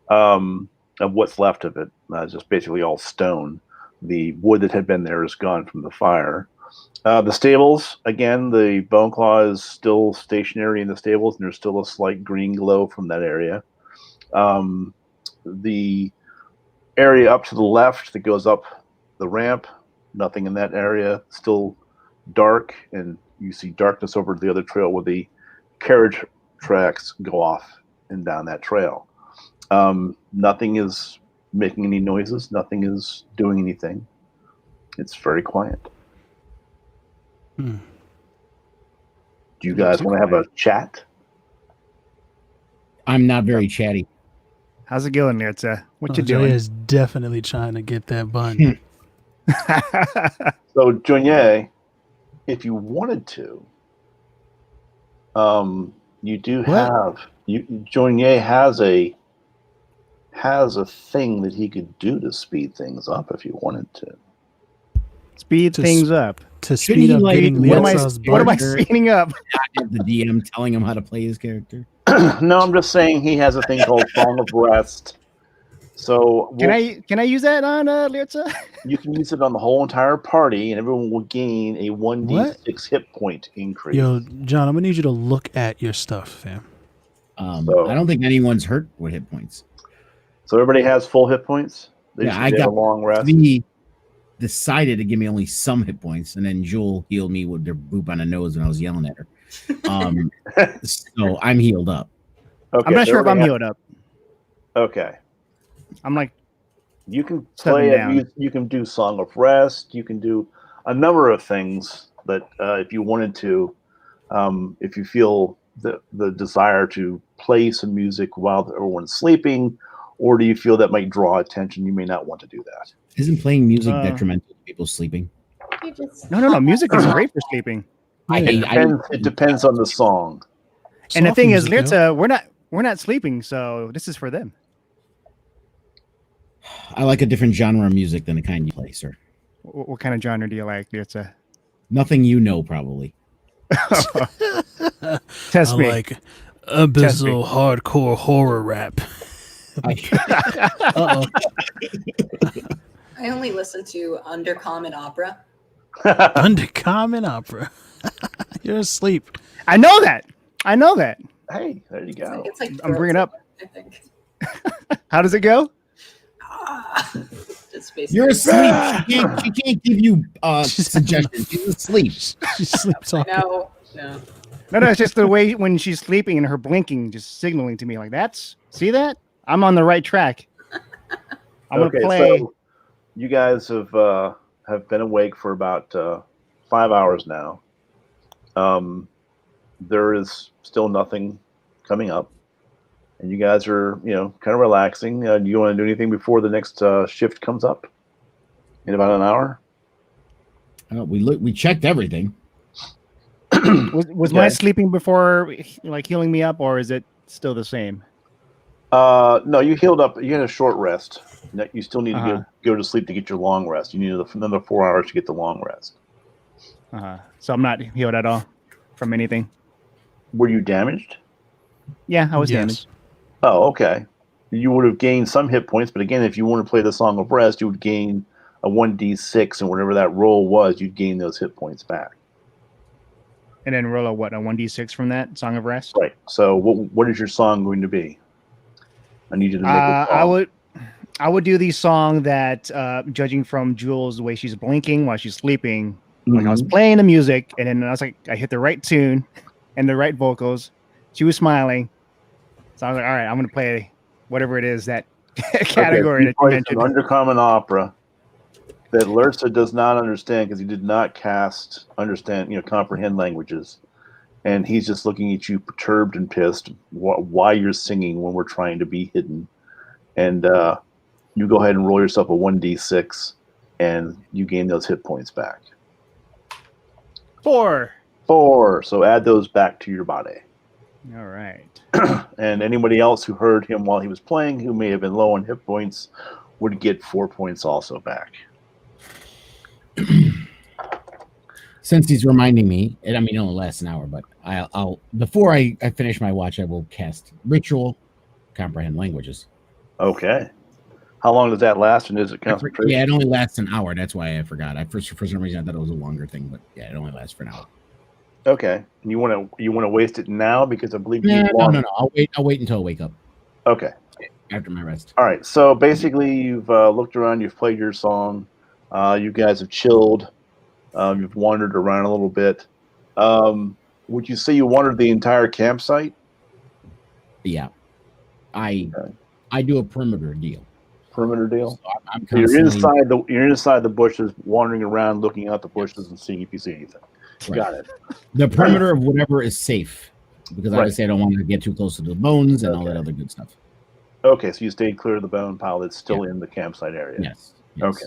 S1: Of what's left of it, just basically all stone. The wood that had been there is gone from the fire. The stables, again, the bone claw is still stationary in the stables, and there's still a slight green glow from that area. The area up to the left that goes up the ramp, nothing in that area, still dark, and you see darkness over the other trail where the carriage tracks go off and down that trail. Nothing is making any noises, nothing is doing anything. It's very quiet.
S2: Hmm.
S1: Do you guys want to have a chat?
S3: I'm not very chatty.
S4: How's it going, Lerza? What you
S2: Jay
S4: doing?
S2: is definitely trying to get that bun.
S1: So, Jonier, if you wanted to, you do have Jonier has a thing that he could do to speed things up if you wanted to.
S4: Speed
S2: To
S4: things up.
S2: To
S3: Should
S2: speed
S3: he,
S2: up
S3: like,
S2: getting
S3: what am
S2: Lerza's
S4: What am I
S2: bun.
S4: speeding up?
S3: Not have the DM telling him how to play his character.
S1: No, I'm just saying he has a thing called Song of Rest. So
S4: Can I use that on Lerza?
S1: you can use it on the whole entire party, and everyone will gain a 1d6 hit point increase.
S2: Yo, John, I'm gonna need you to look at your stuff, fam.
S1: So-
S3: I don't think anyone's hurt with hit points.
S1: So everybody has full hit points. They
S3: Yeah,
S1: just
S3: I
S1: need to have
S3: got
S1: a long rest.
S3: We decided to give me only some hit points, and then Jewel healed me with their boop on the nose when I was yelling at her. So I'm healed up.
S1: Okay,
S4: I'm not
S1: so
S4: sure if I'm
S1: everybody
S4: healed up.
S1: Okay,
S4: I'm like,
S1: you can
S4: Stepping
S1: play.
S4: down.
S1: You can do Song of Rest. You can do a number of things that if you wanted to. if you feel the desire to play some music while everyone's sleeping, or do you feel that might draw attention? You may not want to do that.
S3: Isn't playing music detrimental to people sleeping?
S4: No. Music is great for sleeping.
S1: It depends on the song.
S4: And the
S2: Soft
S4: thing is,
S2: music, yo.
S4: we're not sleeping, so this is for them.
S3: I like a different genre of music than the kind you play, sir.
S4: What kind of genre do you like, Litsplay?
S3: Nothing you know, probably.
S4: Test
S2: I
S4: me.
S2: like abyssal hardcore horror rap. Uh-oh.
S5: I only listen to undercommon opera.
S2: Undercommon opera. You're asleep.
S4: I know that.
S1: Hey, there you go.
S5: It's like
S4: I'm bringing up.
S5: I think.
S4: How does it go?
S5: Just basically.
S3: You're asleep. She can't give you suggestions. She's asleep.
S2: She sleeps off.
S5: No.
S4: No, it's just the way when she's sleeping and her blinking, just signaling to me like see that? I'm on the right track. I'm gonna play.
S1: So you guys have been awake for about 5 hours now. There is still nothing coming up, and you guys are kind of relaxing. Do you want to do anything before the next shift comes up in about an hour?
S3: We checked everything.
S4: Was my sleeping before like healing me up, or is it still the same?
S1: No, you healed up. You had a short rest. You still need to go to sleep to get your long rest. You need another 4 hours to get the long rest.
S4: So I'm not healed at all from anything.
S1: Were you damaged?
S4: Yeah, I was damaged.
S1: Oh, okay. You would have gained some hit points, but again, if you want to play the Song of Rest, you would gain a 1d6, and whatever that roll was, you'd gain those hit points back.
S4: And then roll a 1d6 from that Song of Rest?
S1: Right. So what is your song going to be? I need you to make a song.
S4: I would do the song that, judging from Jules, the way she's blinking while she's sleeping, like I was playing the music, and then I was like, I hit the right tune and the right vocals. She was smiling. So I was like, all right, I'm going to play whatever it is, that category that you mentioned.
S1: An undercommon opera that Lursa does not understand because he did not comprehend languages. And he's just looking at you perturbed and pissed why you're singing when we're trying to be hidden. And you go ahead and roll yourself a 1d6, and you gain those hit points back.
S4: 4.
S1: So add those back to your body.
S4: All right.
S1: And anybody else who heard him while he was playing, who may have been low on hit points, would get 4 points also back.
S3: Since he's reminding me, and I mean, it only lasts an hour, but I'll before I finish my watch, I will cast Ritual, Comprehend Languages.
S1: Okay. How long does that last, and is it concentration?
S3: Yeah, it only lasts an hour. That's why I forgot. For some reason I thought it was a longer thing, but yeah, it only lasts for an hour.
S1: Okay. You want to waste it now because I believe
S3: No. I'll wait until I wake up.
S1: Okay.
S3: After my rest.
S1: All right. So basically, you've looked around. You've played your song. You guys have chilled. You've wandered around a little bit. Would you say you wandered the entire campsite?
S3: Yeah. I do a perimeter deal.
S1: Perimeter deal.
S3: So I'm
S1: you're inside the bushes, wandering around, looking out the bushes, and seeing if you see anything.
S3: Right.
S1: Got it.
S3: The perimeter of whatever is safe, because obviously I don't want to get too close to the bones and all that other good stuff.
S1: Okay, so you stayed clear of the bone pile that's still in the campsite area.
S3: Yes.
S1: Okay.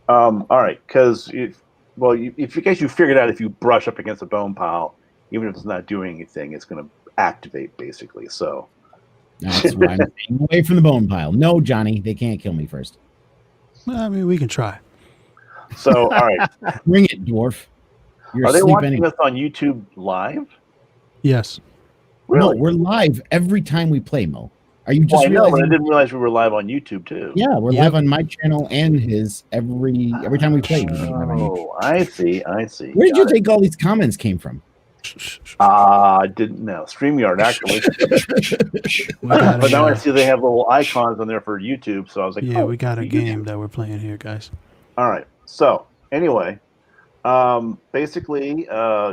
S1: All right, because if you figured out if you brush up against a bone pile, even if it's not doing anything, it's going to activate basically. So
S3: that's why I'm staying away from the bone pile. No, Johnny, they can't kill me first.
S2: I mean, we can try.
S1: So all right,
S3: bring it, dwarf.
S1: Are they watching us on YouTube live?
S2: Yes.
S1: Really?
S3: No, we're live every time we play, Mo. Are you just
S1: I know, but I didn't realize we were live on YouTube too.
S3: Yeah, we're live on my channel and his every time we play.
S1: Oh, I see.
S3: Where did you think all these comments came from?
S1: I didn't know. StreamYard, actually. But now I see they have little icons on there for YouTube, so I was like,
S2: yeah, we got a game that we're playing here, guys.
S1: All right. So anyway, basically,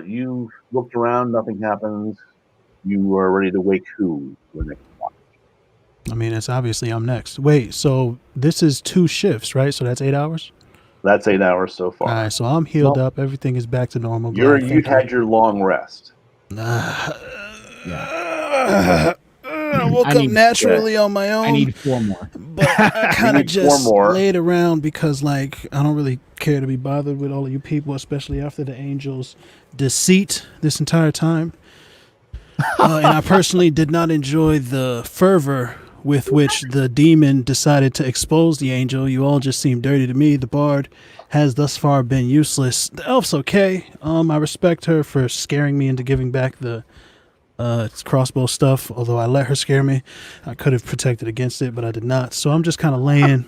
S1: you looked around, nothing happens. You are ready to wake who?
S2: I mean, it's obviously I'm next. Wait, so this is 2 shifts, right? So that's 8 hours?
S1: That's 8 hours so
S2: All
S1: far.
S2: right, so I'm healed
S3: Well,
S2: up. Everything is back to normal.
S1: You've
S2: Thank you.
S1: had your long rest.
S2: I woke
S3: I
S2: up
S3: need-
S2: naturally on my own.
S3: I need 4 more.
S2: but I kind of
S1: need 4
S2: just
S1: more.
S2: laid around because, like, I don't really care to be bothered with all of you people, especially after the angel's deceit this entire time. And I personally did not enjoy the fervor with which the demon decided to expose the angel. You all just seem dirty to me. The bard has thus far been useless. The elf's okay. I respect her for scaring me into giving back the crossbow stuff. Although I let her scare me, I could have protected against it, but I did not. So I'm just kind of laying,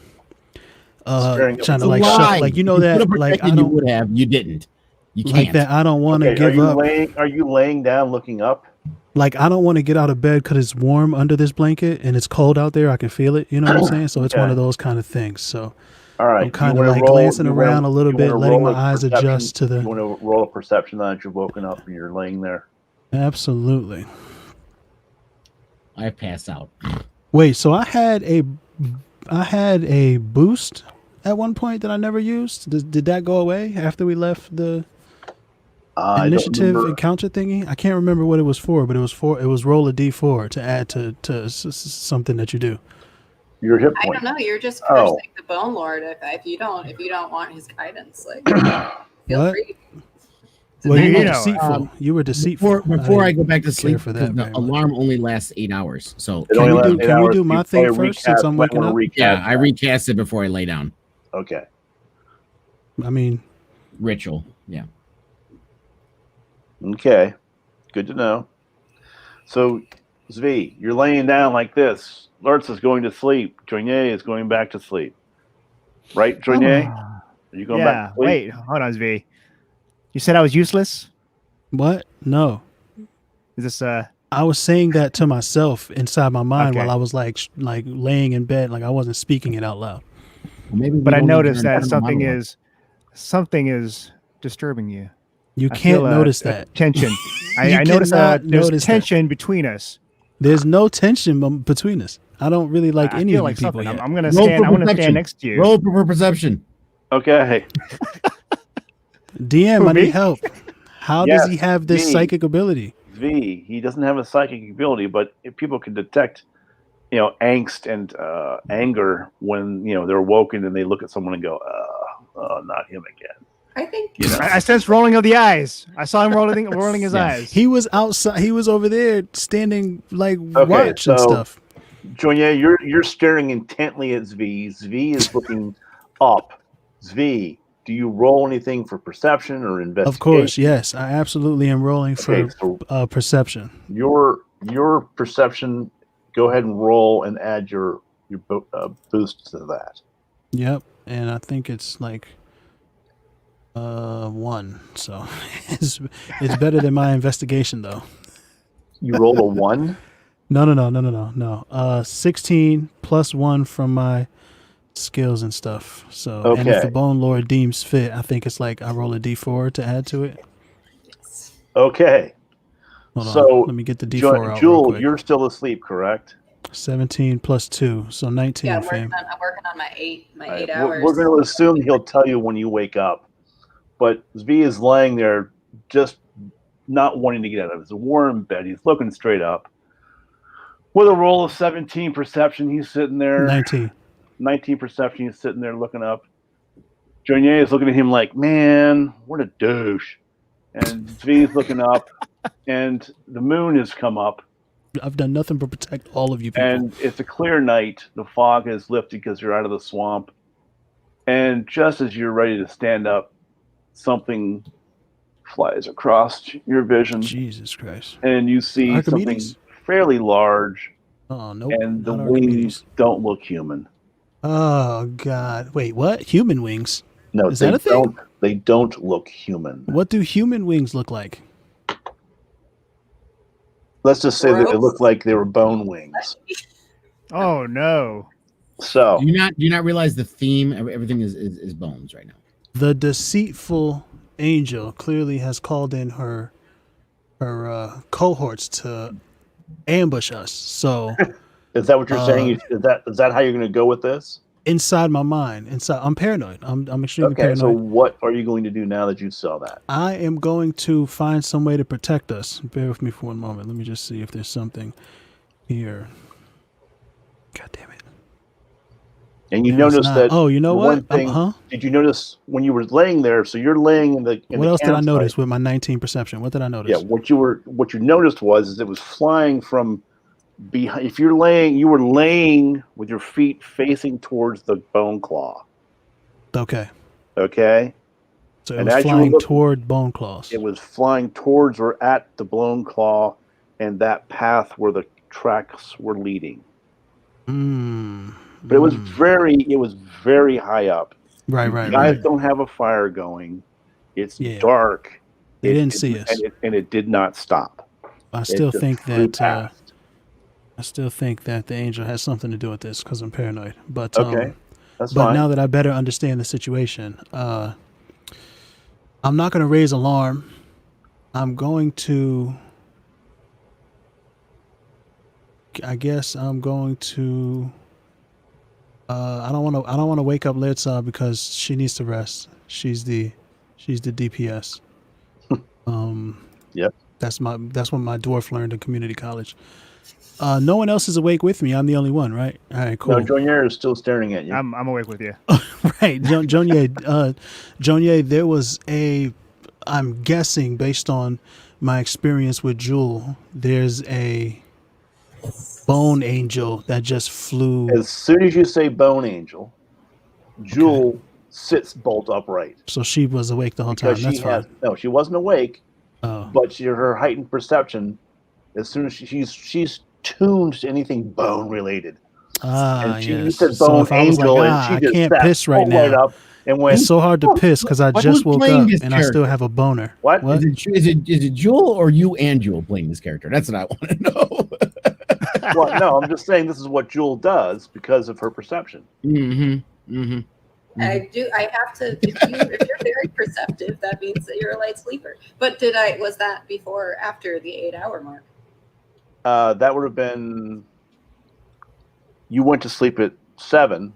S1: Staring at
S2: trying
S1: the
S2: to like
S3: lie.
S2: shut, like you know
S3: You
S2: that,
S3: could've
S2: like
S3: protected,
S2: I
S3: you
S2: don't
S3: would have. You didn't. You
S2: like
S3: can't.
S2: that. I don't want to
S1: Okay,
S2: give up.
S1: Are you laying down, looking up?
S2: Like I don't want to get out of bed because it's warm under this blanket and it's cold out there. I can feel it. You know what I'm saying? So it's one
S1: Okay.
S2: of those kind of things. So
S1: All right.
S2: I'm kind of like glancing around a little bit, letting my eyes adjust to
S1: You
S2: the.
S1: want to roll a perception that you're woken up and you're laying there.
S2: Absolutely.
S3: I pass out.
S2: Wait, so I had a boost at one point that I never used. Did that go away after we left the
S1: I don't
S2: initiative
S1: remember.
S2: encounter thingy? I can't remember what it was for, but it was roll a d4 to add to something that you do.
S1: Your hit
S5: I
S1: point.
S5: don't know. You're just
S1: Oh.
S5: cursing the Bone Lord if you don't want his guidance. Like, feel
S2: What?
S5: free.
S2: Well, you
S4: You
S2: were
S4: know,
S2: deceitful. You were deceitful.
S3: Before I
S2: didn't
S3: go back to
S2: care
S3: sleep,
S2: for
S3: because
S2: that
S3: the
S2: very much.
S3: alarm only lasts 8 hours. So
S1: It
S2: Can
S1: only
S2: we
S1: lasts
S2: do-
S1: 8
S2: can we
S1: hours.
S2: do my
S1: You
S2: thing
S1: probably
S2: first since I'm
S1: might
S2: waking
S1: wanna
S2: up?
S1: recast
S3: yeah, I
S1: that.
S3: recast it before I lay down.
S1: Okay.
S2: I mean,
S3: Ritual. Yeah.
S1: Okay. Good to know. So, Zvi, you're laying down like this. Lurtz is going to sleep. Joignet is going back to sleep. Right, Joignet? Are you going back
S4: Yeah.
S1: to sleep?
S4: Wait. Hold on, Zvi. You said I was useless.
S2: what? No.
S4: Is this
S2: I was saying that to myself inside my mind
S4: Okay.
S2: while I was like laying in bed, like I wasn't speaking it out loud.
S3: Well, maybe we
S4: But I
S3: don't need
S4: noticed
S3: your
S4: that
S3: internal monologue.
S4: something is disturbing you.
S2: You
S4: I
S2: can't
S4: feel
S2: notice
S4: a
S2: that.
S4: tension.
S2: You
S4: I notice
S2: cannot
S4: there's
S2: notice that.
S4: tension between us.
S2: There's no tension between us. I don't really like
S4: I
S2: any
S4: feel
S2: of
S4: like
S2: you people
S4: something.
S2: yet.
S4: I'm gonna
S3: Roll
S4: stand.
S3: for
S4: I'm gonna
S3: perception.
S4: stand next to you.
S3: Roll for perception.
S1: Okay.
S2: DM,
S4: Who,
S2: I
S4: me?
S2: need help. How
S1: Yes,
S2: does he have this
S1: me.
S2: psychic ability?
S1: Zvi, he doesn't have a psychic ability, but if people can detect, angst and anger when, they're awoken and they look at someone and go, not him again.
S5: I think
S4: I sense rolling of the eyes. I saw him rolling his
S3: Yeah.
S4: eyes.
S2: He was outside. He was over there standing like
S1: Okay,
S2: watch and
S1: so-
S2: stuff.
S1: Joignet, you're staring intently at Zvi. Zvi is looking up. Zvi, do you roll anything for perception or investigation?
S2: Of course, yes. I absolutely am rolling for
S1: Okay, so
S2: perception.
S1: your perception, go ahead and roll and add your boost to that.
S2: Yep, and I think it's like 1. So it's better than my investigation though.
S1: You rolled a 1?
S2: No. 16 plus 1 from my skills and stuff. So and if
S1: Okay.
S2: the Bone Lord deems fit, I think it's like I roll a D4 to add to it.
S1: Okay.
S2: Hold
S1: So,
S2: on, let me get the D4 out real
S1: Jewel,
S2: quick.
S1: you're still asleep, correct?
S2: 17 plus 2, so 19.
S5: yeah,
S2: fam.
S5: I'm working on my eight
S1: Right.
S5: hours.
S1: We're going to assume he'll tell you when you wake up. But Zvi is laying there just not wanting to get out of his warm bed. He's looking straight up. With a roll of 17 perception, he's sitting there. 19 perception, he's sitting there looking up. Joignet is looking at him like, man, what a douche. And Zvi is looking up, and the moon has come up.
S2: I've done nothing but protect all of you people.
S1: And it's a clear night. The fog has lifted because you're out of the swamp. And just as you're ready to stand up, something flies across your vision.
S2: Jesus Christ.
S1: And you see
S2: Archimedes?
S1: something fairly large.
S2: Oh, nope.
S1: And the
S2: not
S1: wings
S2: Archimedes.
S1: don't look human.
S2: Oh, God. Wait, what? Human wings?
S1: No,
S2: Is that a thing?
S1: They don't look human.
S2: What do human wings look like?
S1: Let's just say that it
S5: Gross.
S1: looked like they were bone wings.
S4: Oh no.
S1: So
S3: Do you not realize the theme? Everything is bones right now.
S2: The deceitful angel clearly has called in her cohorts to ambush us. So
S1: is that what you're saying? Is that how you're going to go with this?
S2: inside my mind. I'm paranoid. I'm extremely
S1: Okay,
S2: paranoid.
S1: so what are you going to do now that you saw that?
S2: I am going to find some way to protect us. Bear with me for one moment. Let me just see if there's something here. God damn it.
S1: And you
S2: There's
S1: notice
S2: not.
S1: that.
S2: Oh, you know
S1: the
S2: what?
S1: One thing, did you notice when you were laying there? So you're laying in the.
S2: What else did I notice with my 19 perception? What did I notice?
S1: Yeah, what you noticed was it was flying from behind. If you were laying with your feet facing towards the bone claw.
S2: Okay.
S1: Okay.
S2: So it
S1: And
S2: was
S1: as you were
S2: flying
S1: looking,
S2: toward bone claws.
S1: it was flying towards or at the bone claw, and that path where the tracks were leading. But it was very high up.
S2: Right.
S1: You guys don't have a fire going. It's dark.
S2: They didn't see us,
S1: and it did not stop.
S2: I still think
S1: flew
S2: that
S1: past.
S2: the angel has something to do with this because I'm paranoid. But
S1: Okay, that's
S2: but
S1: fine.
S2: now that I better understand the situation, I'm not going to raise alarm. I'm going to. I guess I'm going to. I don't want to wake up Letsa because she needs to rest. She's the DPS.
S1: Yep.
S2: That's what my dwarf learned in community college. No one else is awake with me. I'm the only one, right? All right, cool.
S1: No, Jonier is still staring at you.
S4: I'm awake with you.
S2: Right, Jonier, there was I'm guessing based on my experience with Jewel, there's a bone angel that just flew.
S1: As soon as you say bone angel, Jewel sits bolt upright.
S2: So she was awake the whole time. That's fine.
S1: She wasn't awake,
S2: Oh.
S1: but her heightened perception, as soon as she's tuned to anything bone related. And you
S2: Yes.
S1: said
S2: So
S1: bone
S2: if I was
S1: angel,
S2: like,
S1: and she
S2: I
S1: just
S2: can't
S1: sat
S2: piss right
S1: bolt right
S2: now.
S1: up and went.
S2: It's so hard to piss because I just woke
S3: playing
S2: up
S3: this
S2: and I still
S3: character?
S2: have a boner.
S1: What?
S3: Is it Jewel or you and Jewel playing this character? That's what I want to know.
S1: Well, no, I'm just saying this is what Jewel does because of her perception.
S5: I have to. If you're very perceptive, that means that you're a light sleeper. But was that before or after the 8-hour mark?
S1: That would have been. You went to sleep at 7.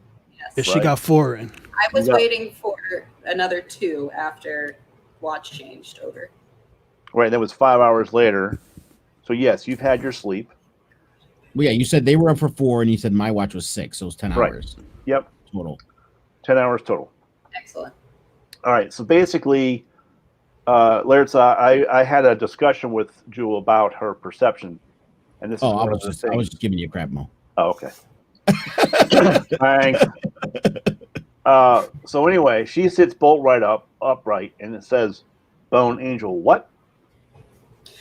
S5: Yes.
S2: She got 4 in.
S5: I was waiting for another 2 after watch changed over.
S1: Right, that was 5 hours later. So yes, you've had your sleep.
S3: Well, yeah, you said they were up for 4, and you said my watch was 6, so it's 10 hours.
S1: Yep.
S3: Total.
S1: 10 hours total.
S5: Excellent.
S1: All right, so basically, Lairtza, I had a discussion with Jewel about her perception, and this is one of the things.
S3: I was just giving you a crap, Mo.
S1: Oh, okay. Thanks. So anyway, she sits bolt upright, and it says, "Bone Angel, what?"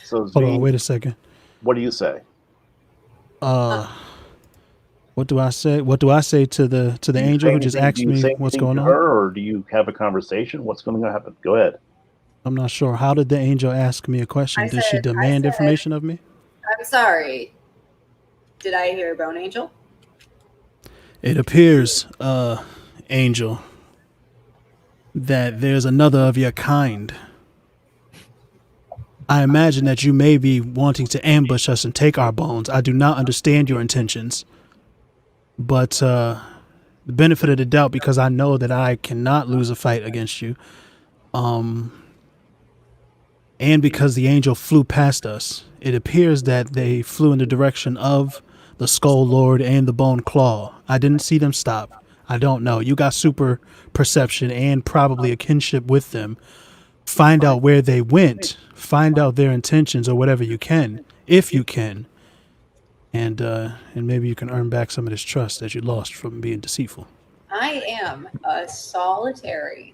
S1: So
S2: Hold on, wait a second.
S1: What do you say?
S2: What do I say? What do I say to the angel who just asked me what's going on?
S1: Or do you have a conversation? What's going to happen? Go ahead.
S2: I'm not sure. How did the angel ask me a question? Did she demand information of me?
S5: I'm sorry. Did I hear Bone Angel?
S2: It appears, angel, that there's another of your kind. I imagine that you may be wanting to ambush us and take our bones. I do not understand your intentions. But the benefit of the doubt, because I know that I cannot lose a fight against you, and because the angel flew past us, it appears that they flew in the direction of the Skull Lord and the Bone Claw. I didn't see them stop. I don't know. You got super perception and probably a kinship with them. Find out where they went. Find out their intentions or whatever you can, if you can. And maybe you can earn back some of this trust that you lost from being deceitful.
S5: I am a solitary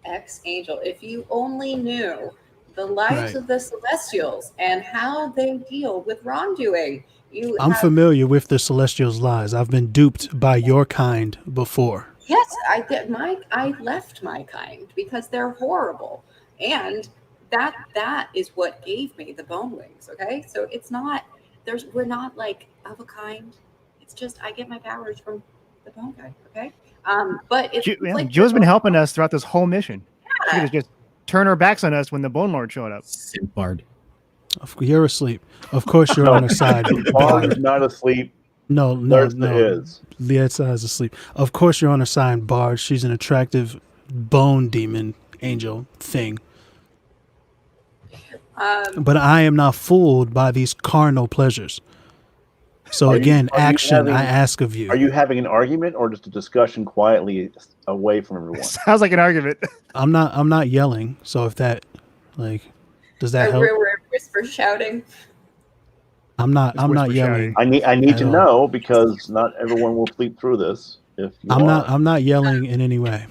S5: ex-angel. If you only knew the lives of the Celestials and how they deal with wrongdoing.
S2: I'm familiar with the Celestials' lies. I've been duped by your kind before.
S5: Yes, I did. I left my kind because they're horrible, and that is what gave me the bone wings. Okay, so it's not. We're not like of a kind. It's just I get my powers from the bone guy. Okay, but it's like
S4: Joe's been helping us throughout this whole mission. She could just turn her backs on us when the Bone Lord showed up.
S3: Bard.
S2: You're asleep. Of course, you're on her side.
S1: Bard is not asleep.
S2: No.
S1: is.
S2: Lietza is asleep. Of course, you're on her side, Bard. She's an attractive bone demon angel thing. But I am not fooled by these carnal pleasures. So
S1: Are you-
S2: again,
S1: are you
S2: action
S1: having-
S2: I ask of you.
S1: Are you having an argument or just a discussion quietly away from everyone?
S4: Sounds like an argument.
S2: I'm not yelling. So if that, like, does that help?
S5: We're whisper shouting.
S2: I'm not
S4: whisper
S2: yelling.
S4: shouting.
S1: I need
S2: At
S1: to
S2: all.
S1: know because not everyone will sleep through this. If you
S2: I'm not yelling in any way.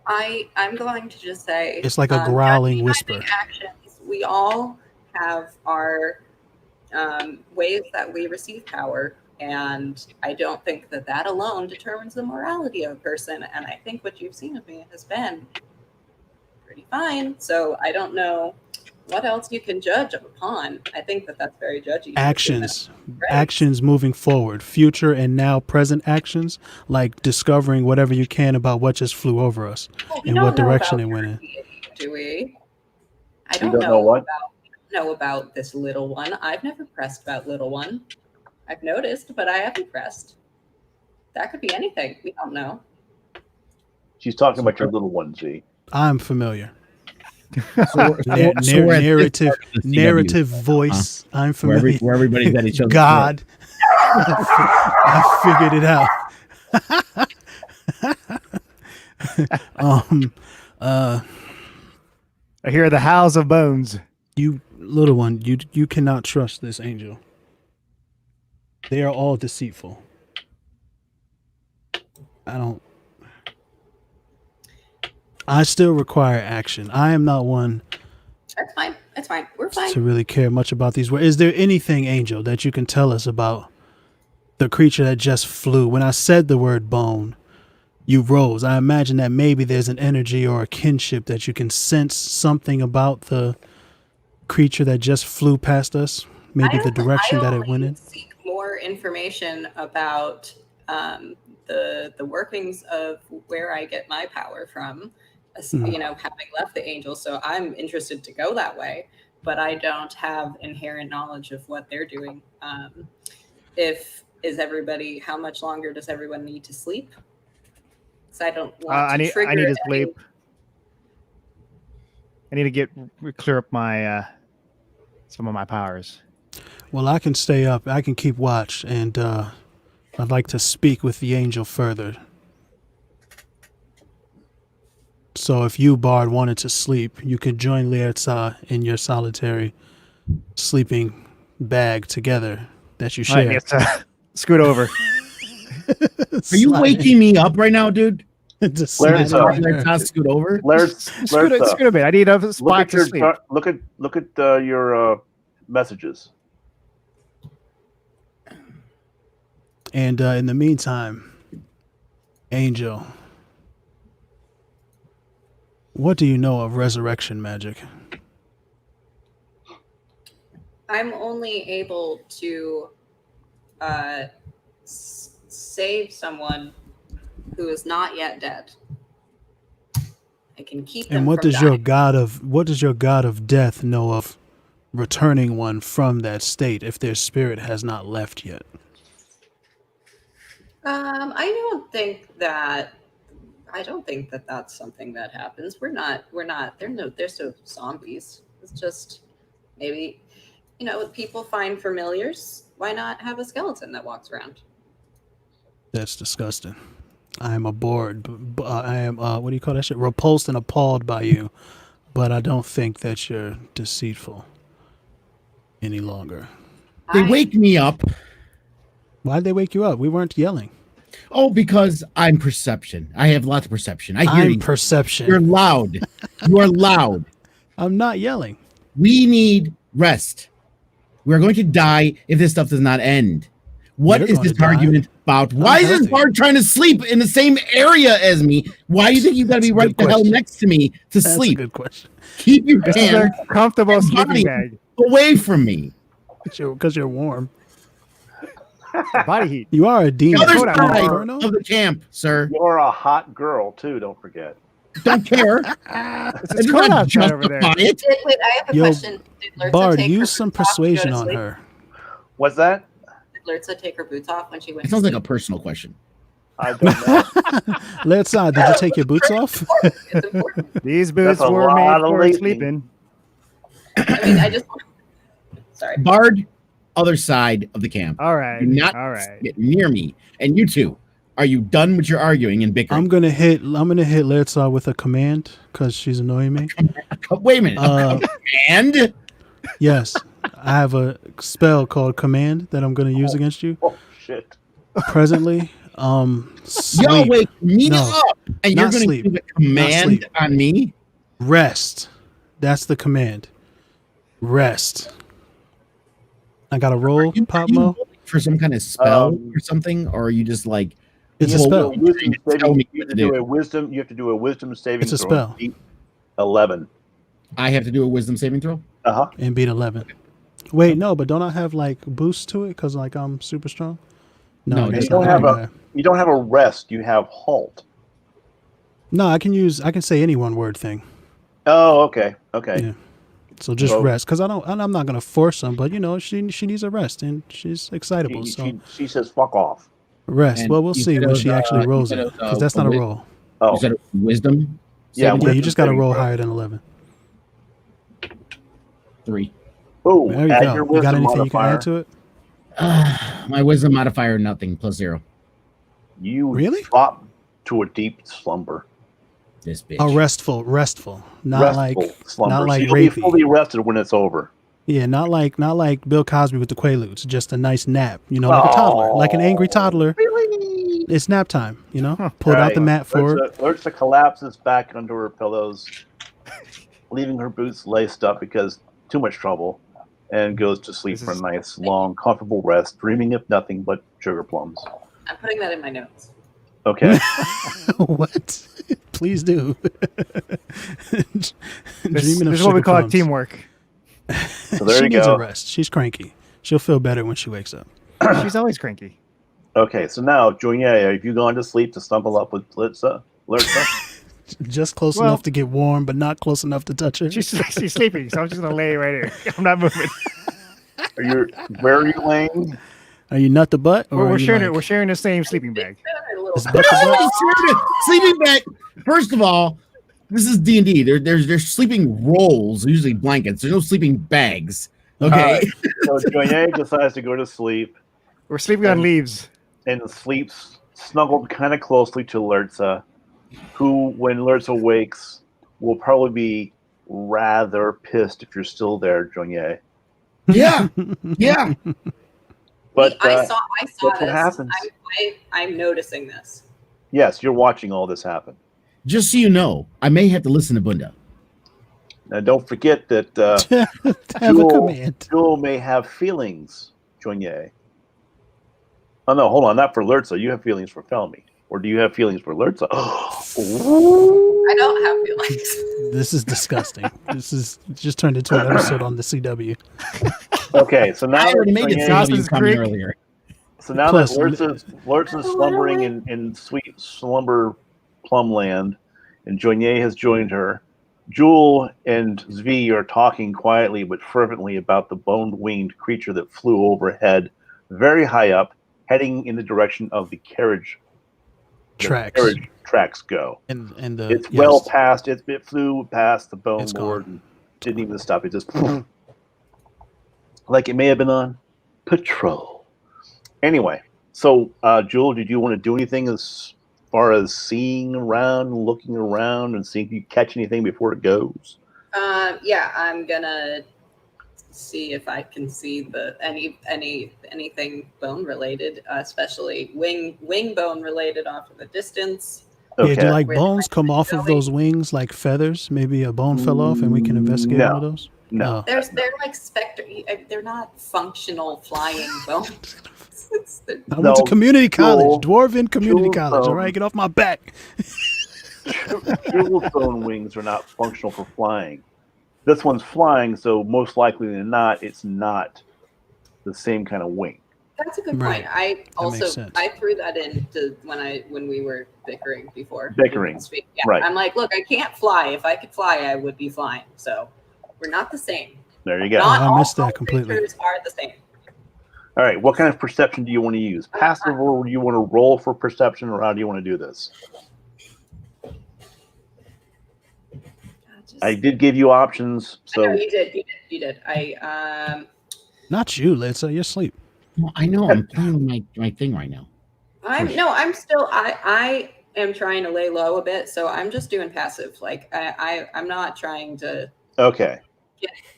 S5: I'm going to just say
S2: It's like a growling
S5: judging by
S2: whisper.
S5: the actions, we all have our ways that we receive power, and I don't think that alone determines the morality of a person. And I think what you've seen of me has been pretty fine. So I don't know what else you can judge upon. I think that's very judgy.
S2: Actions.
S5: Right.
S2: Actions moving forward. Future and now present actions, like discovering whatever you can about what just flew over us
S5: Well, we
S2: and
S5: don't
S2: what
S5: know
S2: direction
S5: about
S2: it went in.
S5: Turkey, do we? I
S1: You
S5: don't
S1: don't know what?
S5: know about this little one. I've never pressed about little one. I've noticed, but I haven't pressed. That could be anything. We don't know.
S1: She's talking about your little one, Z.
S2: I'm familiar.
S3: We're at this part of the CW,
S2: Narrative voice. I'm
S3: where,
S2: familiar.
S3: where everybody's at each other's
S2: God. I figured it out.
S4: I hear the howls of bones.
S2: You little one, you cannot trust this angel. They are all deceitful. I still require action. I am not one
S5: That's fine. That's fine. We're fine.
S2: to really care much about these words. Is there anything, Angel, that you can tell us about the creature that just flew? When I said the word bone, you rose. I imagine that maybe there's an energy or a kinship that you can sense something about the creature that just flew past us. Maybe the direction that it went in.
S5: Seek more information about the workings of where I get my power from. You know, having left the angels, so I'm interested to go that way, but I don't have inherent knowledge of what they're doing. How much longer does everyone need to sleep? Because I don't want to trigger.
S4: I need to sleep. I need to clear up my some of my powers.
S2: Well, I can stay up. I can keep watch, and I'd like to speak with the angel further. So if you, Bard, wanted to sleep, you could join Lietza in your solitary sleeping bag together that you share.
S4: Right, scoot over.
S3: Are you waking me up right now, dude?
S2: Just
S1: Where's
S2: slide
S1: our-
S2: in there.
S3: Not scoot over.
S4: Scoot a bit. I need a spot to sleep.
S1: Look at your messages.
S2: And in the meantime, Angel, what do you know of resurrection magic?
S5: I'm only able to save someone who is not yet dead. I can keep them.
S2: And what
S5: from
S2: does your
S5: dying.
S2: god of death know of returning one from that state if their spirit has not left yet?
S5: I don't think that that's something that happens. We're not. There's no zombies. It's just maybe, people find familiars. Why not have a skeleton that walks around?
S2: That's disgusting. I am abhorred. I am, what do you call that shit? Repulsed and appalled by you. But I don't think that you're deceitful any longer.
S3: They wake me up.
S2: Why'd they wake you up? We weren't yelling.
S3: Oh, because I'm perception. I have lots of perception. I hear
S2: I'm
S3: you.
S2: perception.
S3: You're loud. You are loud.
S2: I'm not yelling.
S3: We need rest. We're going to die if this stuff does not end. What
S2: You're
S3: is
S2: going
S3: this
S2: to die.
S3: argument about? Why is this
S2: healthy.
S3: bard trying to sleep in the same area as me? Why do you think you got to be
S2: That's a
S3: right
S2: good
S3: the hell
S2: question.
S3: next to me to
S2: That's
S3: sleep?
S2: a good question.
S3: Keep your
S4: This is
S3: hands
S4: a comfortable
S3: and
S4: sleeping
S3: body
S4: bag.
S3: away from me.
S2: Because you're warm.
S4: Body heat.
S2: You are a demon.
S3: The other
S4: Hold on,
S3: side
S2: Inferno?
S3: of the camp, sir.
S1: You're a hot girl too. Don't forget.
S3: Don't care.
S4: It's
S3: I
S4: a
S3: do
S4: cold
S3: not
S4: outside over there.
S3: justify it.
S5: Wait, I have a
S2: Yo,
S5: question. Did Lurza
S2: Bard,
S5: take her
S2: use some
S5: top to go to
S2: persuasion on
S5: sleep?
S2: her.
S1: What's that?
S5: Lurza take her boots off when she went?
S3: It sounds like a personal question.
S1: I don't know.
S2: Let's did you take your boots off?
S5: It's important.
S4: These boots
S1: That's a
S4: were
S1: lot
S4: made
S1: of
S4: for
S1: lazy.
S4: sleeping.
S5: I mean, I just. Sorry.
S3: Bard, other side of the camp.
S4: All right.
S3: Do not
S4: All right.
S3: get near me. And you two, are you done with your arguing and bickering?
S2: I'm gonna hit Letsa with a command because she's annoying me.
S3: Wait a minute. And
S2: Yes, I have a spell called command that I'm gonna use against you
S1: Oh shit!
S2: presently.
S3: y'all
S2: Sleep.
S3: wake me
S2: No,
S3: up, and you're
S2: not
S3: going to
S2: sleep.
S3: give a command
S2: sleep.
S3: on me.
S2: Rest. That's the command. Rest. I got to roll, Pop
S3: Are you
S2: Mo.
S3: rolling for some kind of spell or something, or are you just like
S2: It's a
S1: You
S2: spell.
S1: have to do a wisdom
S3: Tell
S1: saving-
S3: me
S1: You
S3: what
S1: have
S3: to
S1: to do
S3: do.
S1: a wisdom. You have to do a wisdom saving.
S2: It's a
S1: throw.
S2: spell.
S1: Beat 11.
S3: I have to do a wisdom saving throw?
S2: And beat 11. Wait, no, but don't I have like boost to it because like I'm super strong?
S3: No,
S2: I
S3: you
S2: guess
S1: You don't
S2: not.
S1: have
S2: Okay.
S1: you don't have a rest. You have halt.
S2: No, I can say any one word thing.
S1: Oh, okay, okay.
S2: Yeah. So just
S1: So-
S2: rest because I'm not gonna force them, but you know she needs a rest and she's excitable. So
S1: She says fuck off.
S2: rest.
S3: And
S2: well, we'll
S3: you
S2: see
S3: said it
S2: when
S3: was,
S2: she actually
S3: you
S2: rolls
S3: said
S2: it
S3: it was,
S2: because that's not a roll.
S1: Oh,
S3: Is that a wisdom?
S1: Yeah,
S3: saving
S2: Yeah, you
S1: wisdom
S2: just got to
S1: saving
S2: roll
S1: throw.
S2: higher than 11.
S3: 3?
S1: boom.
S2: There you
S1: Add
S2: go.
S1: your
S2: You got
S1: wisdom
S2: anything you can
S1: modifier.
S2: add to it?
S3: My wisdom modifier, nothing, +0.
S1: You
S2: Really?
S1: drop to a deep slumber.
S3: This bitch.
S2: Oh, restful, not
S1: Restful slumber.
S2: not like
S1: so you'll be
S2: rapey.
S1: fully rested when it's over.
S2: Yeah, not like Bill Cosby with the Quaaludes. Just a nice nap, you know, like a toddler, like an angry toddler.
S1: Really?
S2: It's nap time, you know. Pulled out the mat for her.
S1: Lurza collapses back under her pillows, leaving her boots laced up because too much trouble, and goes to sleep
S4: This
S1: for a
S4: is-
S1: nice, long, comfortable rest, dreaming of nothing but sugar plums.
S5: I'm putting that in my notes.
S1: Okay.
S2: What? Please do.
S4: This
S2: Dreaming of
S4: is what we
S2: sugar
S4: call
S2: plums.
S4: teamwork.
S1: So there
S2: she
S1: you
S2: needs
S1: go.
S2: a rest. She's cranky. She'll feel better when she wakes up.
S4: She's always cranky.
S1: Okay, so now, Junia, have you gone to sleep to stumble up with Lurza?
S2: Just close
S4: Well-
S2: enough to get warm, but not close enough to touch her.
S4: She's sleeping, so I'm just gonna lay right here. I'm not moving.
S1: Where are you laying?
S2: Are you nut the butt? Or
S4: We're
S2: are you
S4: sharing
S2: like,
S4: it. We're sharing the same sleeping bag.
S5: A little
S2: is butt to butt?
S3: Sleeping bag. First of all, this is D&D. There's sleeping rolls, usually blankets. There's no sleeping bags. Okay.
S1: So Junia decides to go to sleep
S4: We're sleeping on leaves.
S1: and sleeps snuggled kind of closely to Lurza, who, when Lurza wakes, will probably be rather pissed if you're still there, Junia.
S3: Yeah. Yeah.
S1: But
S5: I saw
S1: that's what
S5: this.
S1: happens.
S5: I'm noticing this.
S1: Yes, you're watching all this happen.
S3: Just so you know, I may have to listen to Bunda.
S1: Now, don't forget that
S2: Have a command.
S1: Jewel may have feelings, Junia. Oh, no, hold on. Not for Lurza. You have feelings for Felmy. Or do you have feelings for Lurza?
S5: I don't have feelings.
S2: This is disgusting. This is just turned into an episode on the CW.
S1: Okay, so now
S3: I already made it
S1: Junia-
S3: sound like you
S4: Dawson's
S3: coming
S4: Creek.
S3: earlier.
S1: So now
S2: Plus,
S1: that Lurza's slumbering in sweet slumber plumland, and Joignet has joined her, Jewel and Zvi are talking quietly but fervently about the bone-winged creature that flew overhead, very high up, heading in the direction of the carriage.
S2: Tracks.
S1: The carriage tracks go.
S2: And the
S1: It's
S2: yes.
S1: well past. It flew past the bone
S2: It's
S1: lord
S2: gone.
S1: and didn't even stop. It just like it may have been on patrol. Anyway, so Jewel, did you want to do anything as far as seeing around, looking around, and seeing if you catch anything before it goes?
S5: Yeah, I'm gonna see if I can see anything bone related, especially wing bone related off in the distance.
S1: Okay.
S2: Yeah, do like
S5: Where
S2: bones
S5: the
S2: come off of
S5: going.
S2: those wings like feathers? Maybe a bone fell off and we can investigate
S1: No.
S2: one of those?
S1: No.
S2: Oh.
S5: They're like specter. They're not functional flying bones.
S2: I went to community college,
S1: Jewel-
S2: Dwarven Community
S1: Jewel
S2: College. All
S1: bone.
S2: right, get off my back.
S1: Jewel's bone wings are not functional for flying. This one's flying, so most likely than not, it's not the same kind of wing.
S5: That's a good
S2: Right.
S5: point. I
S2: makes
S5: also
S2: sense.
S5: I threw that into when we were bickering before.
S1: Bickering,
S5: Yeah,
S1: right.
S5: I'm like, look, I can't fly. If I could fly, I would be flying. So we're not the same.
S1: There you go.
S5: Not
S2: I
S5: all
S2: missed that
S5: bone
S2: completely.
S5: creatures are the same.
S1: All right. What kind of perception do you want to use? Passive, or do you want to roll for perception, or how do you want to do this? I did give you options, so
S5: I know you did. You did.
S2: Not you, Letsa. You're asleep.
S3: Well, I know I'm playing my thing right now.
S5: I'm still. I am trying to lay low a bit, so I'm just doing passive. Like I'm not trying to.
S1: okay.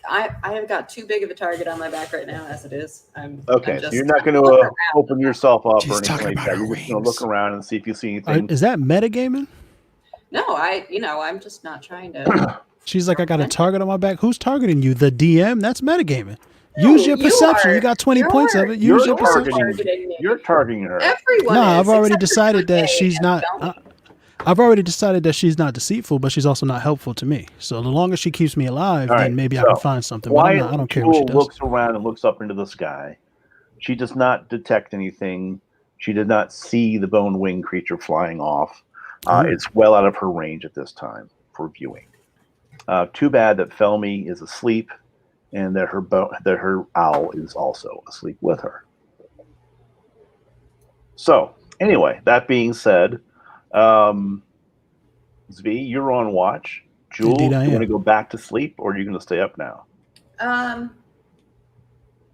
S5: I have got too big of a target on my back right now as it is.
S1: Okay,
S5: I'm just
S1: so you're not going to open yourself up or anything like that. You're just going to look around and see if you see anything.
S2: Is that metagaming?
S5: No, I'm just not trying to.
S2: She's like, I got a target on my back. Who's targeting you? The DM? That's metagaming.
S5: No,
S2: Use your perception. You got 20 points of it. Use your perception.
S1: You're targeting her.
S5: Everyone.
S2: No,
S5: is,
S2: I've already
S5: except for
S2: decided that
S5: Kanye
S2: she's
S5: and
S2: not.
S5: Tony.
S2: I've already decided that she's not deceitful, but she's also not helpful to me. So the longer she keeps me alive,
S1: All
S2: then
S1: right,
S2: maybe I
S1: so
S2: can find something. But I don't care what she does.
S1: looks around and looks up into the sky. She does not detect anything. She did not see the bone wing creature flying off. It's well out of her range at this time for viewing. Too bad that Felmy is asleep, and that her owl is also asleep with her. So anyway, that being said, Zvi, you're on watch. Jules, do you want to go back to sleep, or are you going to stay up now?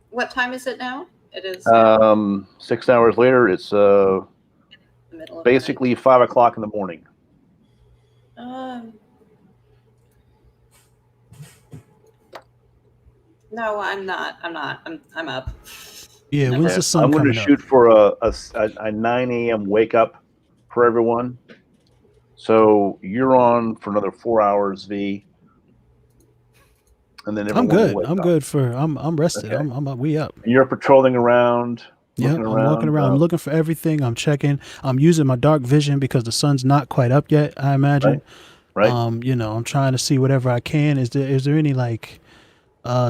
S5: What time is it now? It is
S1: 6 hours later. It's
S5: the middle of
S1: basically 5 o'clock in the morning.
S5: No, I'm not. I'm up.
S2: Yeah, when's the sun
S1: I'm going to
S2: coming
S1: shoot for a 9 a.m. wake up for everyone. So you're on for another 4 hours, V. And then
S2: I'm good. I'm
S1: up.
S2: good for. I'm rested.
S1: Okay.
S2: We up.
S1: And you're patrolling around.
S2: Yeah, I'm walking around. I'm looking for everything. I'm checking. I'm using my dark vision because the sun's not quite up yet, I imagine.
S1: Right.
S2: I'm trying to see whatever I can. Is there any like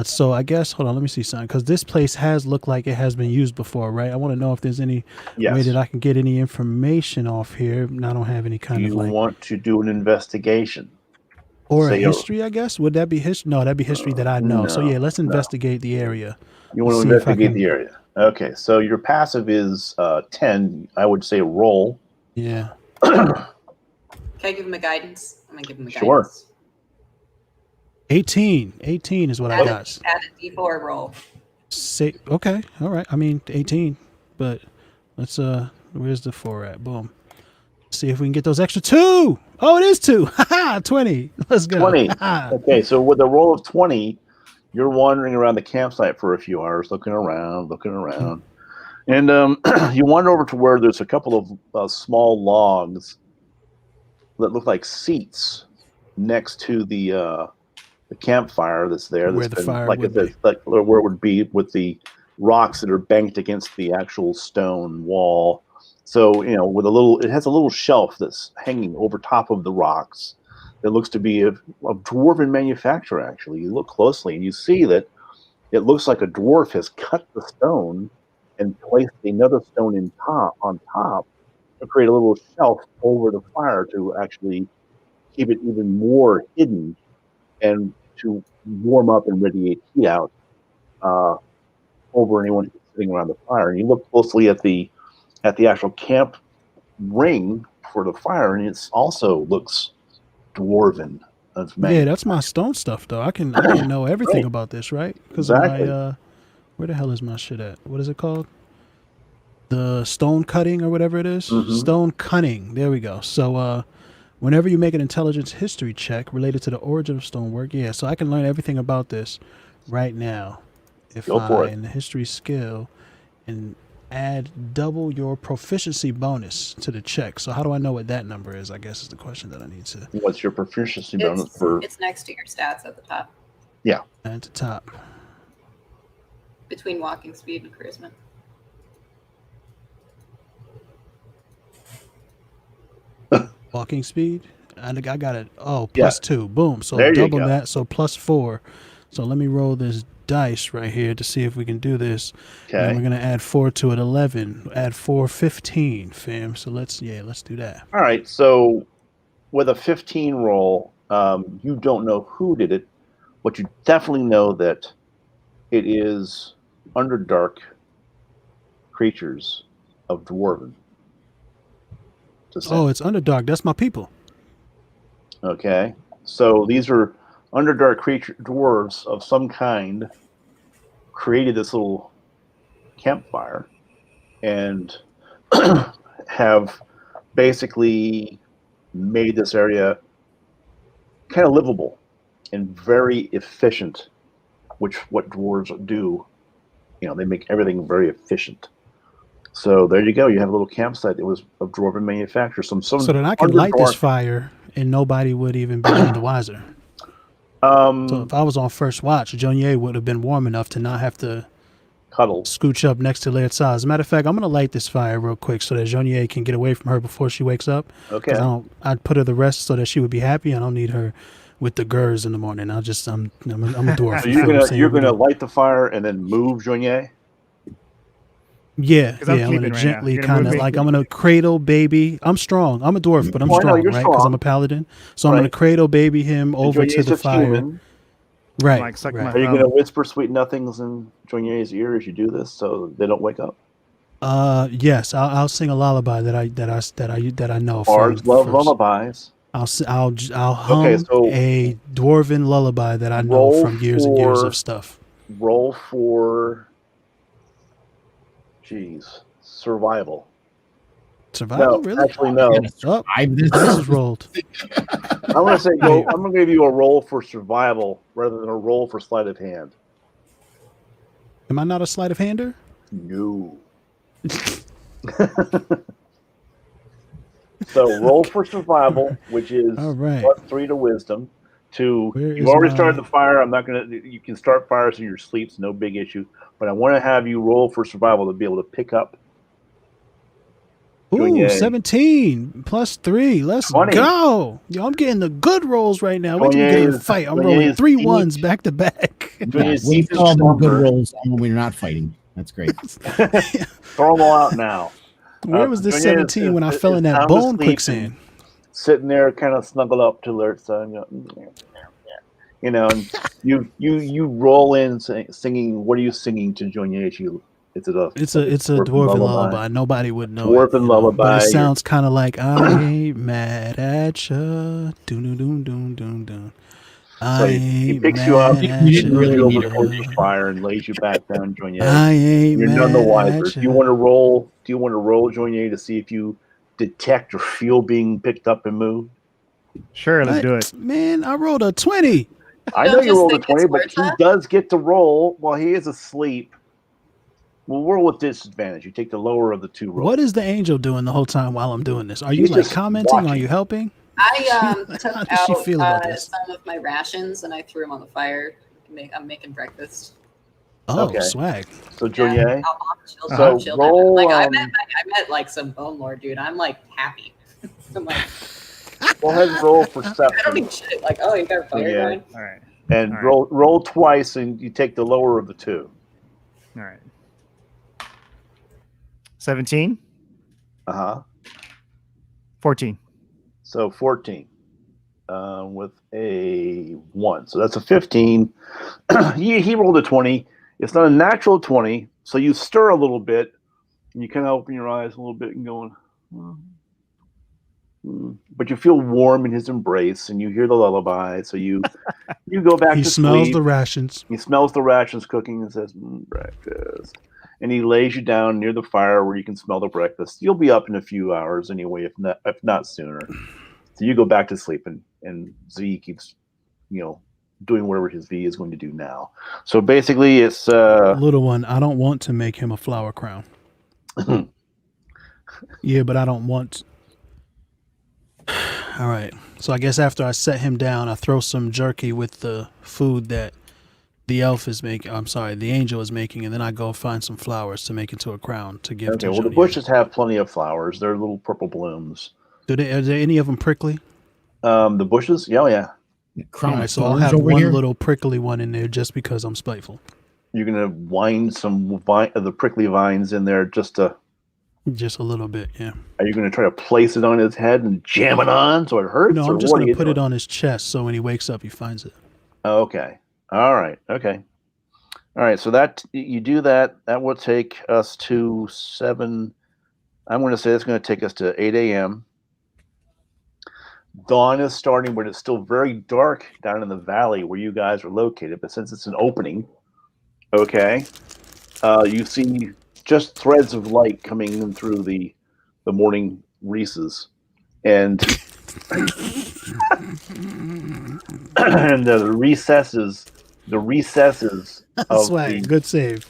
S2: so I guess hold on, let me see something, because this place has looked like it has been used before, right? I want to know if there's any way that I can get any information off here. And I don't have any kind of like.
S1: You want to do an investigation.
S2: Or a history, I guess. Would that be history? No, that'd be history that I know.
S1: No,
S2: so yeah, let's investigate the area.
S1: You want to investigate the area. Okay, so your passive is 10. I would say roll.
S2: Yeah.
S5: Can I give him a guidance? I'm gonna give him a guidance.
S2: 18 is what I got.
S5: Add a D4 roll.
S2: Okay, all right. I mean 18, but let's where's the 4 at? Boom. See if we can get those extra 2. Oh, it is 2. Haha, 20. Let's go.
S1: 20. Okay, so with a roll of 20, you're wandering around the campsite for a few hours, looking around. And you wander over to where there's a couple of small logs that look like seats next to the campfire that's there.
S2: Where the fire
S1: like
S2: would be.
S1: like where it would be with the rocks that are banked against the actual stone wall. So, it has a little shelf that's hanging over top of the rocks. It looks to be a dwarven manufacture, actually. You look closely and you see that it looks like a dwarf has cut the stone and placed another stone on top to create a little shelf over the fire to actually keep it even more hidden and to warm up and radiate heat out over anyone who's sitting around the fire. And you look closely at the actual camp ring for the fire, and it also looks dwarven.
S2: Yeah, that's my stone stuff, though. I can know everything about this, right? Because
S1: exactly.
S2: Where the hell is my shit at? What is it called? The stone cutting or whatever it is?
S1: Mm-hmm.
S2: Stone cunning. There we go. So whenever you make an intelligence history check related to the origin of stonework, so I can learn everything about this right now. In the history skill and add double your proficiency bonus to the check. So how do I know what that number is? I guess is the question that I need to.
S1: What's your proficiency bonus for?
S5: It's next to your stats at the top.
S1: Yeah.
S2: At the top.
S5: Between walking speed and charisma.
S2: Walking speed? I got it. Oh, plus 2. Boom. So double that. So plus 4. So let me roll this dice right here to see if we can do this. Okay. And we're going to add 4 to it, 11. Add 4, 15, fam. So let's do that.
S1: All right. So with a 15 roll, you don't know who did it, but you definitely know that it is Underdark creatures of Dwarven.
S2: Oh, it's Underdark. That's my people.
S1: Okay, so these are Underdark dwarves of some kind created this little campfire and have basically made this area kind of livable and very efficient, which what dwarves do. They make everything very efficient. So there you go. You have a little campsite that was of dwarven manufacture. So
S2: that I can light this fire and nobody would even be none the wiser. So if I was on first watch, Jonier would have been warm enough to not have to
S1: cuddle,
S2: scooch up next to Letsplay. As a matter of fact, I'm going to light this fire real quick so that Jonier can get away from her before she wakes up.
S1: Okay.
S2: I'd put her to rest so that she would be happy. I don't need her with the gurs in the morning. I'm a dwarf.
S1: So you're gonna light the fire and then move Jonier?
S2: Yeah, I'm gonna gently kind of like I'm gonna cradle baby. I'm strong. I'm a dwarf, but I'm strong, right? Because I'm a paladin. So I'm gonna cradle baby him over to the fire. Human. Right.
S1: Are you gonna whisper sweet nothings in Jonier's ear as you do this so they don't wake up?
S2: Yes, I'll sing a lullaby that I know.
S1: Bards love lullabies.
S2: I'll hum a dwarven lullaby that I know from years and years of stuff.
S1: Roll for survival.
S2: Survival,
S1: no,
S2: really?
S1: Actually, no.
S2: This is rolled.
S1: I'm gonna say I'm gonna give you a roll for survival rather than a roll for sleight of hand.
S2: Am I not a sleight of hander?
S1: No. So roll for survival, which is +3 to wisdom. You've already started the fire. You can start fires in your sleeps, no big issue. But I want to have you roll for survival to be able to pick up.
S2: Ooh, 17 +3. Let's
S1: 20.
S2: go. Yo, I'm getting the good rolls right now. Wait till we get in the fight. I'm rolling 3 1s back to back.
S3: We call them good rolls when we're not fighting. That's great.
S1: Throw them all out now.
S2: Where was this 17 when I fell in that bone quicksand?
S1: Sitting there, kind of snuggled up to Letsplay, and you roll in singing. What are you singing to Jonier? It's a
S2: dwarven lullaby. Nobody would know.
S1: Dwarven lullaby.
S2: But it sounds kind of like I ain't mad at ya. Doom doom doom doom doom.
S1: He picks you up, he really over towards the fire, and lays you back down, Jonier. You're none the wiser. Do you want to roll? Jonier, to see if you detect or feel being picked up and moved?
S4: Sure, let's do it.
S2: Man, I rolled a 20.
S1: I know you rolled a 20, but he does get to roll while he is asleep. We'll roll with disadvantage. You take the lower of the 2 rolls.
S2: What is the angel doing the whole time while I'm doing this? Are you commenting?
S1: Watching.
S2: Are you helping?
S5: I took
S2: How does she feel about this?
S5: some of my rations and I threw them on the fire. I'm making breakfast.
S2: Oh,
S1: okay.
S2: Swag.
S1: So Jonier,
S5: chill roll. I met like some bone lord dude. I'm like happy. I'm like,
S1: go ahead and roll perception.
S5: I don't need shit. Like, oh, you got a fire going.
S4: All right.
S1: And roll twice, and you take the lower of the 2.
S4: All right. 17. 14.
S1: So 14 with a 1. So that's a 15. He rolled a 20. It's not a natural 20. So you stir a little bit, and you kind of open your eyes a little bit and going, but you feel warm in his embrace, and you hear the lullaby. So you go back to sleep. He
S2: smells the rations.
S1: He smells the rations cooking and says, breakfast. And he lays you down near the fire where you can smell the breakfast. You'll be up in a few hours anyway, if not sooner. So you go back to sleep, and Z keeps, doing whatever his V is going to do now. So basically, it's
S2: little one. I don't want to make him a flower crown. Yeah, but I don't want. All right. So I guess after I set him down, I throw some jerky with the food that the elf is making. I'm sorry, the angel is making, and then I go find some flowers to make into a crown to give to Jonier.
S1: Well, the bushes have plenty of flowers. They're little purple blooms.
S2: Are there any of them prickly?
S1: The bushes? Yeah, yeah.
S2: Right, so I'll have one little prickly one in there just because I'm spiteful.
S1: You're gonna wind some of the prickly vines in there just a
S2: little bit, yeah.
S1: Are you gonna try to place it on his head and jam it on so it hurts?
S2: No, I'm just gonna put it on his chest so when he wakes up he finds it.
S1: Okay. All right. Okay. All right, so that you do that. That will take us to 7. I'm going to say it's going to take us to 8 a.m. Dawn is starting, but it's still very dark down in the valley where you guys are located. But since it's an opening, okay, you see just threads of light coming in through the morning recesses, and and the recesses of
S2: Swag. Good save.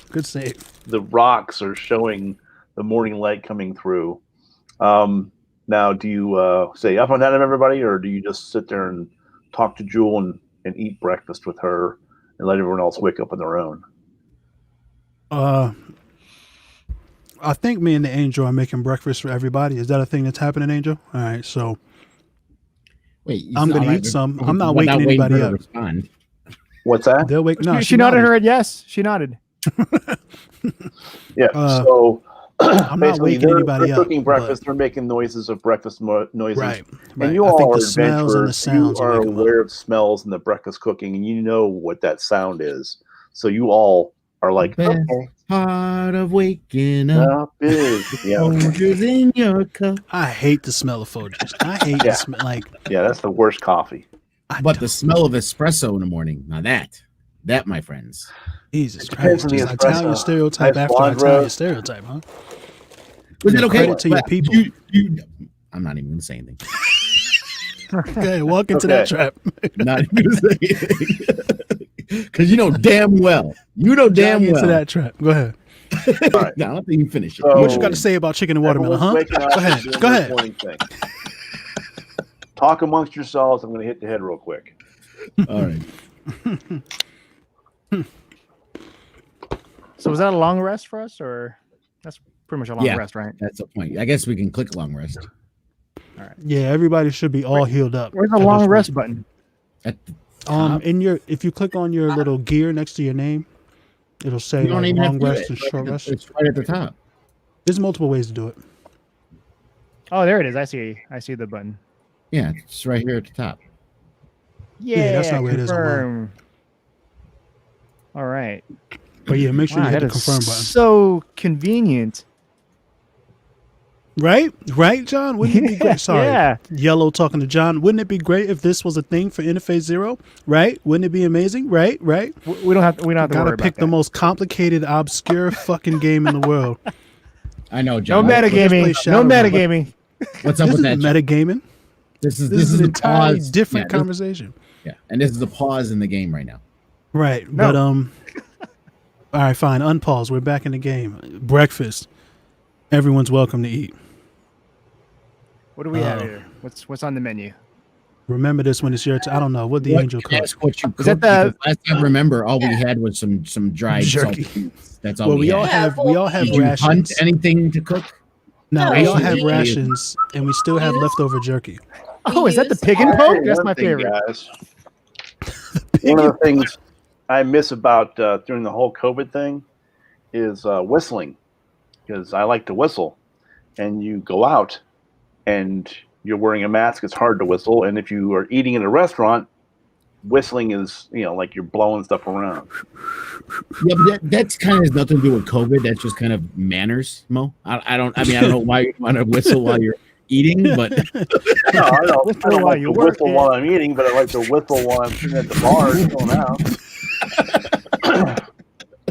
S1: the rocks are showing the morning light coming through. Now, do you say up on that of everybody, or do you just sit there and talk to Jewel and eat breakfast with her and let everyone else wake up on their own?
S2: I think me and the Angel are making breakfast for everybody. Is that a thing that's happening, Angel? All right, so
S3: Wait,
S2: I'm going to eat some. I'm not waking anybody up.
S3: Respond.
S1: What's that?
S2: They'll wake. No,
S4: she nodded her head. Yes, she nodded.
S1: Yeah. So
S2: I'm not waking anybody
S1: they're
S2: up.
S1: cooking breakfast. They're making noises of breakfast noises.
S2: Right.
S1: And you
S2: I
S1: all
S2: think
S1: are
S2: the smells and the
S1: adventurers.
S2: sounds
S1: You are
S2: wake 'em up.
S1: aware of smells and the breakfast cooking, and you know what that sound is. So you all are like,
S3: Best
S1: okay,
S3: part of waking up.
S1: up is
S3: Folgers in your cup.
S2: I hate the smell of Folgers. I hate the smell. Like,
S1: yeah, that's the worst coffee.
S3: But the smell of espresso in the morning, now that, my friends.
S2: Jesus
S1: It depends
S2: Christ.
S1: on the
S2: Just
S1: espresso.
S2: Italian stereotype
S1: Nice
S2: after
S1: blonde
S2: Italian
S1: roast.
S2: stereotype, huh?
S3: Was it okay?
S2: Credit to your people.
S3: I'm not even going to say anything.
S2: Okay, walk into that trap.
S3: Not even going to say anything. Because you know damn well.
S2: Into that trap. Go ahead.
S1: All right.
S3: No, I don't think you finish it.
S1: So-
S2: What you got to say about chicken and watermelon, huh?
S1: Everyone's waking up
S2: Go ahead.
S1: and doing
S2: Go
S1: their
S2: ahead.
S1: morning thing. Talk amongst yourselves. I'm going to hit the head real quick.
S3: All right.
S4: So was that a long rest for us, or that's pretty much a long
S3: Yeah.
S4: rest, right?
S3: That's the point. I guess we can click long rest.
S2: Yeah, everybody should be all healed up.
S4: Where's the
S2: at
S4: long
S2: this
S4: rest
S2: point.
S4: button?
S3: At the
S2: If you click on your little gear next to your name, it'll say
S3: you don't
S2: like
S3: even have
S2: long
S3: to do
S2: rest
S3: it.
S2: and short rest.
S3: It's right at the top.
S2: There's multiple ways to do it.
S4: Oh, there it is. I see the button.
S3: Yeah, it's right here at the top.
S4: Yeah,
S2: that's not where it is on mine.
S4: confirm. All right.
S2: But yeah, make sure
S4: Wow,
S2: you hit
S4: that
S2: the
S4: is
S2: confirm button.
S4: so convenient.
S2: Right, John? Wouldn't it be great? Sorry,
S4: Yeah.
S2: Yellow talking to John. Wouldn't it be great if this was a thing for Interface Zero? Right? Wouldn't it be amazing? Right.
S4: We don't have to worry
S2: Gotta
S4: about
S2: pick
S4: that.
S2: the most complicated, obscure fucking game in the world.
S3: I know,
S4: No
S3: John.
S4: metagaming.
S2: play
S4: No
S2: Shadowrun.
S4: metagaming.
S3: What's up
S2: This
S3: with that?
S2: is
S3: John?
S2: metagaming.
S3: This is
S2: This is an
S3: the
S2: entirely
S3: pause.
S2: different
S3: Yeah,
S2: conversation.
S3: yeah, and this is the pause in the game right now.
S2: Right.
S4: No.
S2: But all right, fine. Unpause. We're back in the game. Breakfast. Everyone's welcome to eat.
S4: What do we have here? What's on the menu?
S2: Remember this when it's your I don't know what the angel
S3: Can I
S2: cooks.
S3: ask what you
S4: Is that
S3: cooked?
S4: the-
S3: Because last time, remember, all we had was some dried
S2: Jerky.
S3: salted meats. That's all
S2: Well,
S3: we
S2: we all
S3: had.
S2: have we all have
S3: Did you hunt
S2: rations.
S3: anything to cook?
S2: No,
S5: No,
S2: we all have
S5: we-
S2: rations, and we still have
S5: Use-
S2: leftover jerky.
S4: Oh, is that the
S5: use
S4: pig and
S5: our-
S4: poke? That's
S1: One
S4: my
S1: thing,
S4: favorite.
S1: guys. One of the things I miss about during the whole COVID thing is whistling, because I like to whistle, and you go out and you're wearing a mask. It's hard to whistle, and if you are eating in a restaurant, whistling is like you're blowing stuff around.
S3: Yeah, but that's kind of has nothing to do with COVID. That's just kind of manners, Mo. I don't know why you want to whistle while you're eating, but
S1: No, I don't
S4: Whistle
S1: like
S4: while
S1: to
S4: you work
S1: whistle
S4: it.
S1: while I'm eating, but I like to whistle while I'm sitting at the bar chilling out.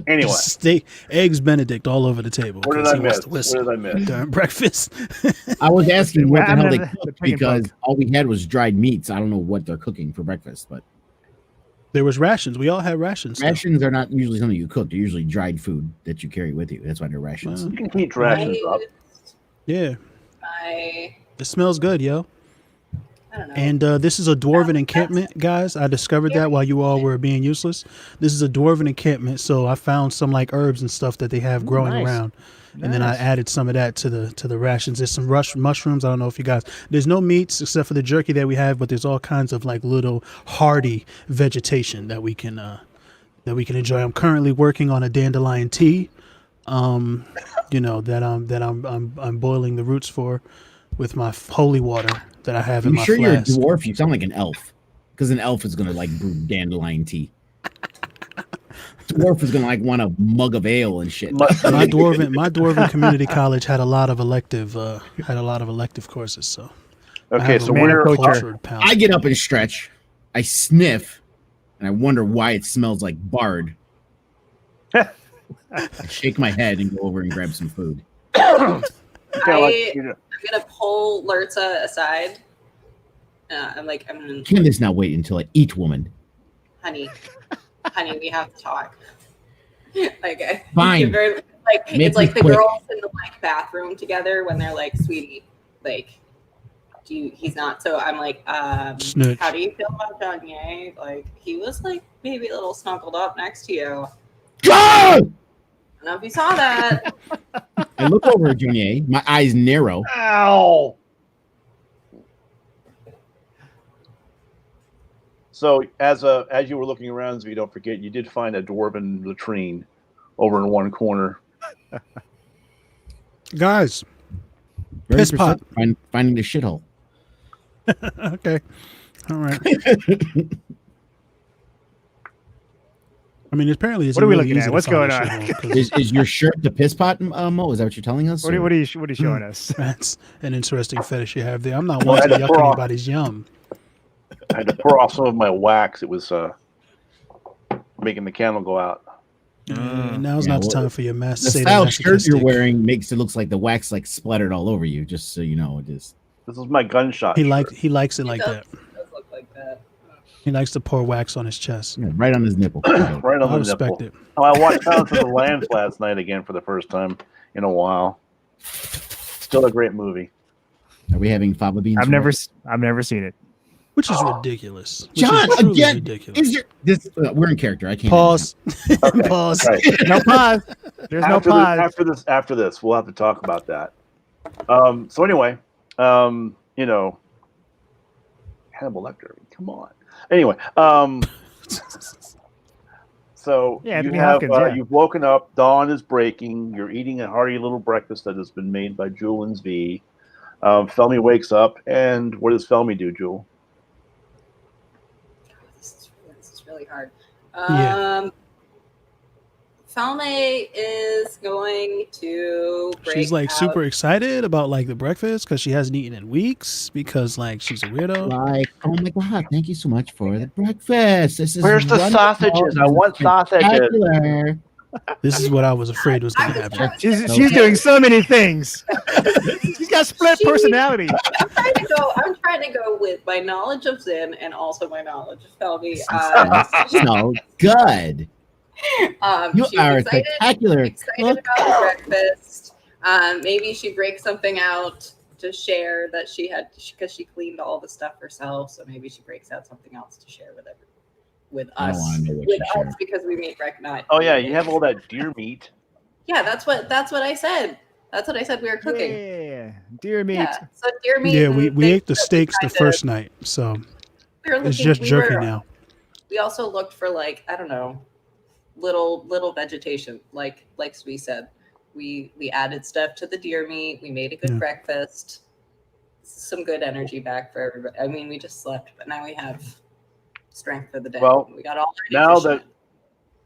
S1: Anyway,
S2: Steak, eggs Benedict all over the table.
S1: what did
S2: 'cause
S1: I
S2: he wants
S1: miss?
S2: to
S1: What
S2: whistle
S1: did I miss?
S2: during breakfast.
S3: I was asking what the hell they
S4: The
S3: cooked
S4: pig and
S3: because
S4: poke.
S3: all we had was dried meats. I don't know what they're cooking for breakfast, but
S2: There was rations. We all had rations. still.
S3: rations are not usually something you cook. They're usually dried food that you carry with you. That's why they're rations.
S2: Wow.
S1: You can heat rations up.
S2: Yeah,
S5: I
S2: it smells good, yo.
S5: don't know.
S2: And this is a dwarven encampment, guys. I discovered that while you all were being useless. This is a dwarven encampment, so I found some like herbs and stuff that they have growing
S4: nice.
S2: around, and then I
S4: Nice.
S2: added some of that to the rations. There's some mushrooms. I don't know if you guys. There's no meats except for the jerky that we have, but there's all kinds of like little hardy vegetation that we can enjoy. I'm currently working on a dandelion tea, that I'm boiling the roots for with my holy water that I have in
S3: You
S2: my
S3: sure you're a
S2: flask.
S3: dwarf? You sound like an elf. Because an elf is gonna like brew dandelion tea. Dwarf is gonna like want a mug of ale and shit.
S2: My dwarven community college had a lot of elective courses. So I
S1: Okay,
S2: have
S1: so
S2: a
S1: we're
S2: cultured palate.
S3: I get up and stretch. I sniff, and I wonder why it smells like Bard. I shake my head and go over and grab some food.
S5: I'm gonna pull Lurza aside. I'm gonna,
S3: Candace, now wait until I eat, woman.
S5: honey, we have to talk. Like,
S3: Fine.
S5: It's like the
S3: quick.
S5: girls in the like bathroom together when they're like, "Sweetie, like, he's not." So I'm like,
S2: Snitch.
S5: "How do you feel about Johnny? Like, he was like maybe a little snuggled up next to you. I don't know if you saw that."
S3: I look over at Junior. My eyes narrow.
S1: Ow! So as you were looking around, so you don't forget, you did find a dwarven latrine over in one corner.
S2: Guys,
S3: Very
S2: Piss pot.
S3: finding the shithole.
S2: okay, all right. I mean, apparently, it's
S4: What are we
S2: really
S4: looking
S2: easy
S4: at?
S2: to
S4: What's
S2: find
S4: going
S2: a
S4: on?
S2: shithole, 'cause
S3: Is your shirt the piss pot, Mo? Is that what you're telling us?
S4: What are you showing us?
S2: That's an interesting fetish you have there. I'm not
S1: Well,
S2: one to
S1: I had to
S2: yuck
S1: pour off-
S2: anybody's yum.
S1: I had to pour off some of my wax. It was making the candle go out.
S2: Now's
S3: Yeah,
S2: not the
S3: well,
S2: time for your
S3: The style shirt you're
S2: sadomasochistic.
S3: wearing makes it looks like the wax like splattered all over you. Just so you know, it is.
S1: This is my gunshot.
S2: He
S1: shirt.
S2: likes it like that.
S5: It does look like that.
S2: He likes to pour wax on his chest.
S3: Yeah, right on his nipple.
S1: right on
S2: I
S1: the
S2: respect
S1: nipple.
S2: it.
S1: Oh, I watched Silence of the Lambs last night again for the first time in a while. Still a great movie.
S3: Are we having fava beans?
S4: I've never seen it.
S2: Which is ridiculous. Which
S3: John,
S2: is truly
S3: again,
S2: ridiculous.
S3: is there this? We're in character. I can't.
S2: Pause.
S1: Okay.
S2: Pause.
S1: Right.
S4: No pause. There's no pause.
S1: After this, we'll have to talk about that. So anyway, you know, Hannibal Lecter. Come on. Anyway, so
S4: Yeah,
S1: you
S4: Anthony
S1: have
S4: Hopkins, yeah.
S1: you've woken up. Dawn is breaking. You're eating a hearty little breakfast that has been made by Jewel and V. Felmy wakes up, and what does Felmy do, Jewel?
S5: This is really hard.
S2: Yeah.
S5: Falme is going to break
S2: She's like
S5: out.
S2: super excited about like the breakfast because she hasn't eaten in weeks because like she's a weirdo.
S3: Like, oh my god! Thank you so much for the breakfast. This is
S1: Where's the
S3: wonderful.
S1: sausages? I want sausages.
S3: Spectacular.
S2: This is what I was afraid was going to happen.
S4: She's doing so many things. She's got split personality.
S5: I'm trying to go with my knowledge of Zin and also my knowledge of Felmy.
S3: No, good. You
S5: She's
S3: are
S5: excited
S3: spectacular.
S5: about the breakfast. Maybe she breaks something out to share that she had because she cleaned all the stuff herself. So maybe she breaks out something else to share with
S3: I don't
S5: us.
S3: wanna know what
S5: With
S3: you
S5: us
S3: shared.
S5: because we made rec night.
S1: Oh yeah, you have all that deer meat.
S5: Yeah, that's what I said. That's what I said we were cooking.
S4: Yeah, deer meat.
S5: Yeah, so deer meat.
S2: Yeah,
S5: and
S2: we
S5: things
S2: ate the
S5: that we
S2: steaks the
S5: kinda-
S2: first night, so
S5: we were
S2: it's
S5: looking-
S2: just
S5: we
S2: jerky
S5: were-
S2: now.
S5: We also looked for like I don't know, little vegetation. Like we said, we added stuff to the deer meat. We made a good
S2: Yeah.
S5: breakfast. Some good energy back for everybody. I mean, we just slept, but now we have strength for the day.
S1: Well,
S5: we got all our
S1: now
S5: nutrition.
S1: that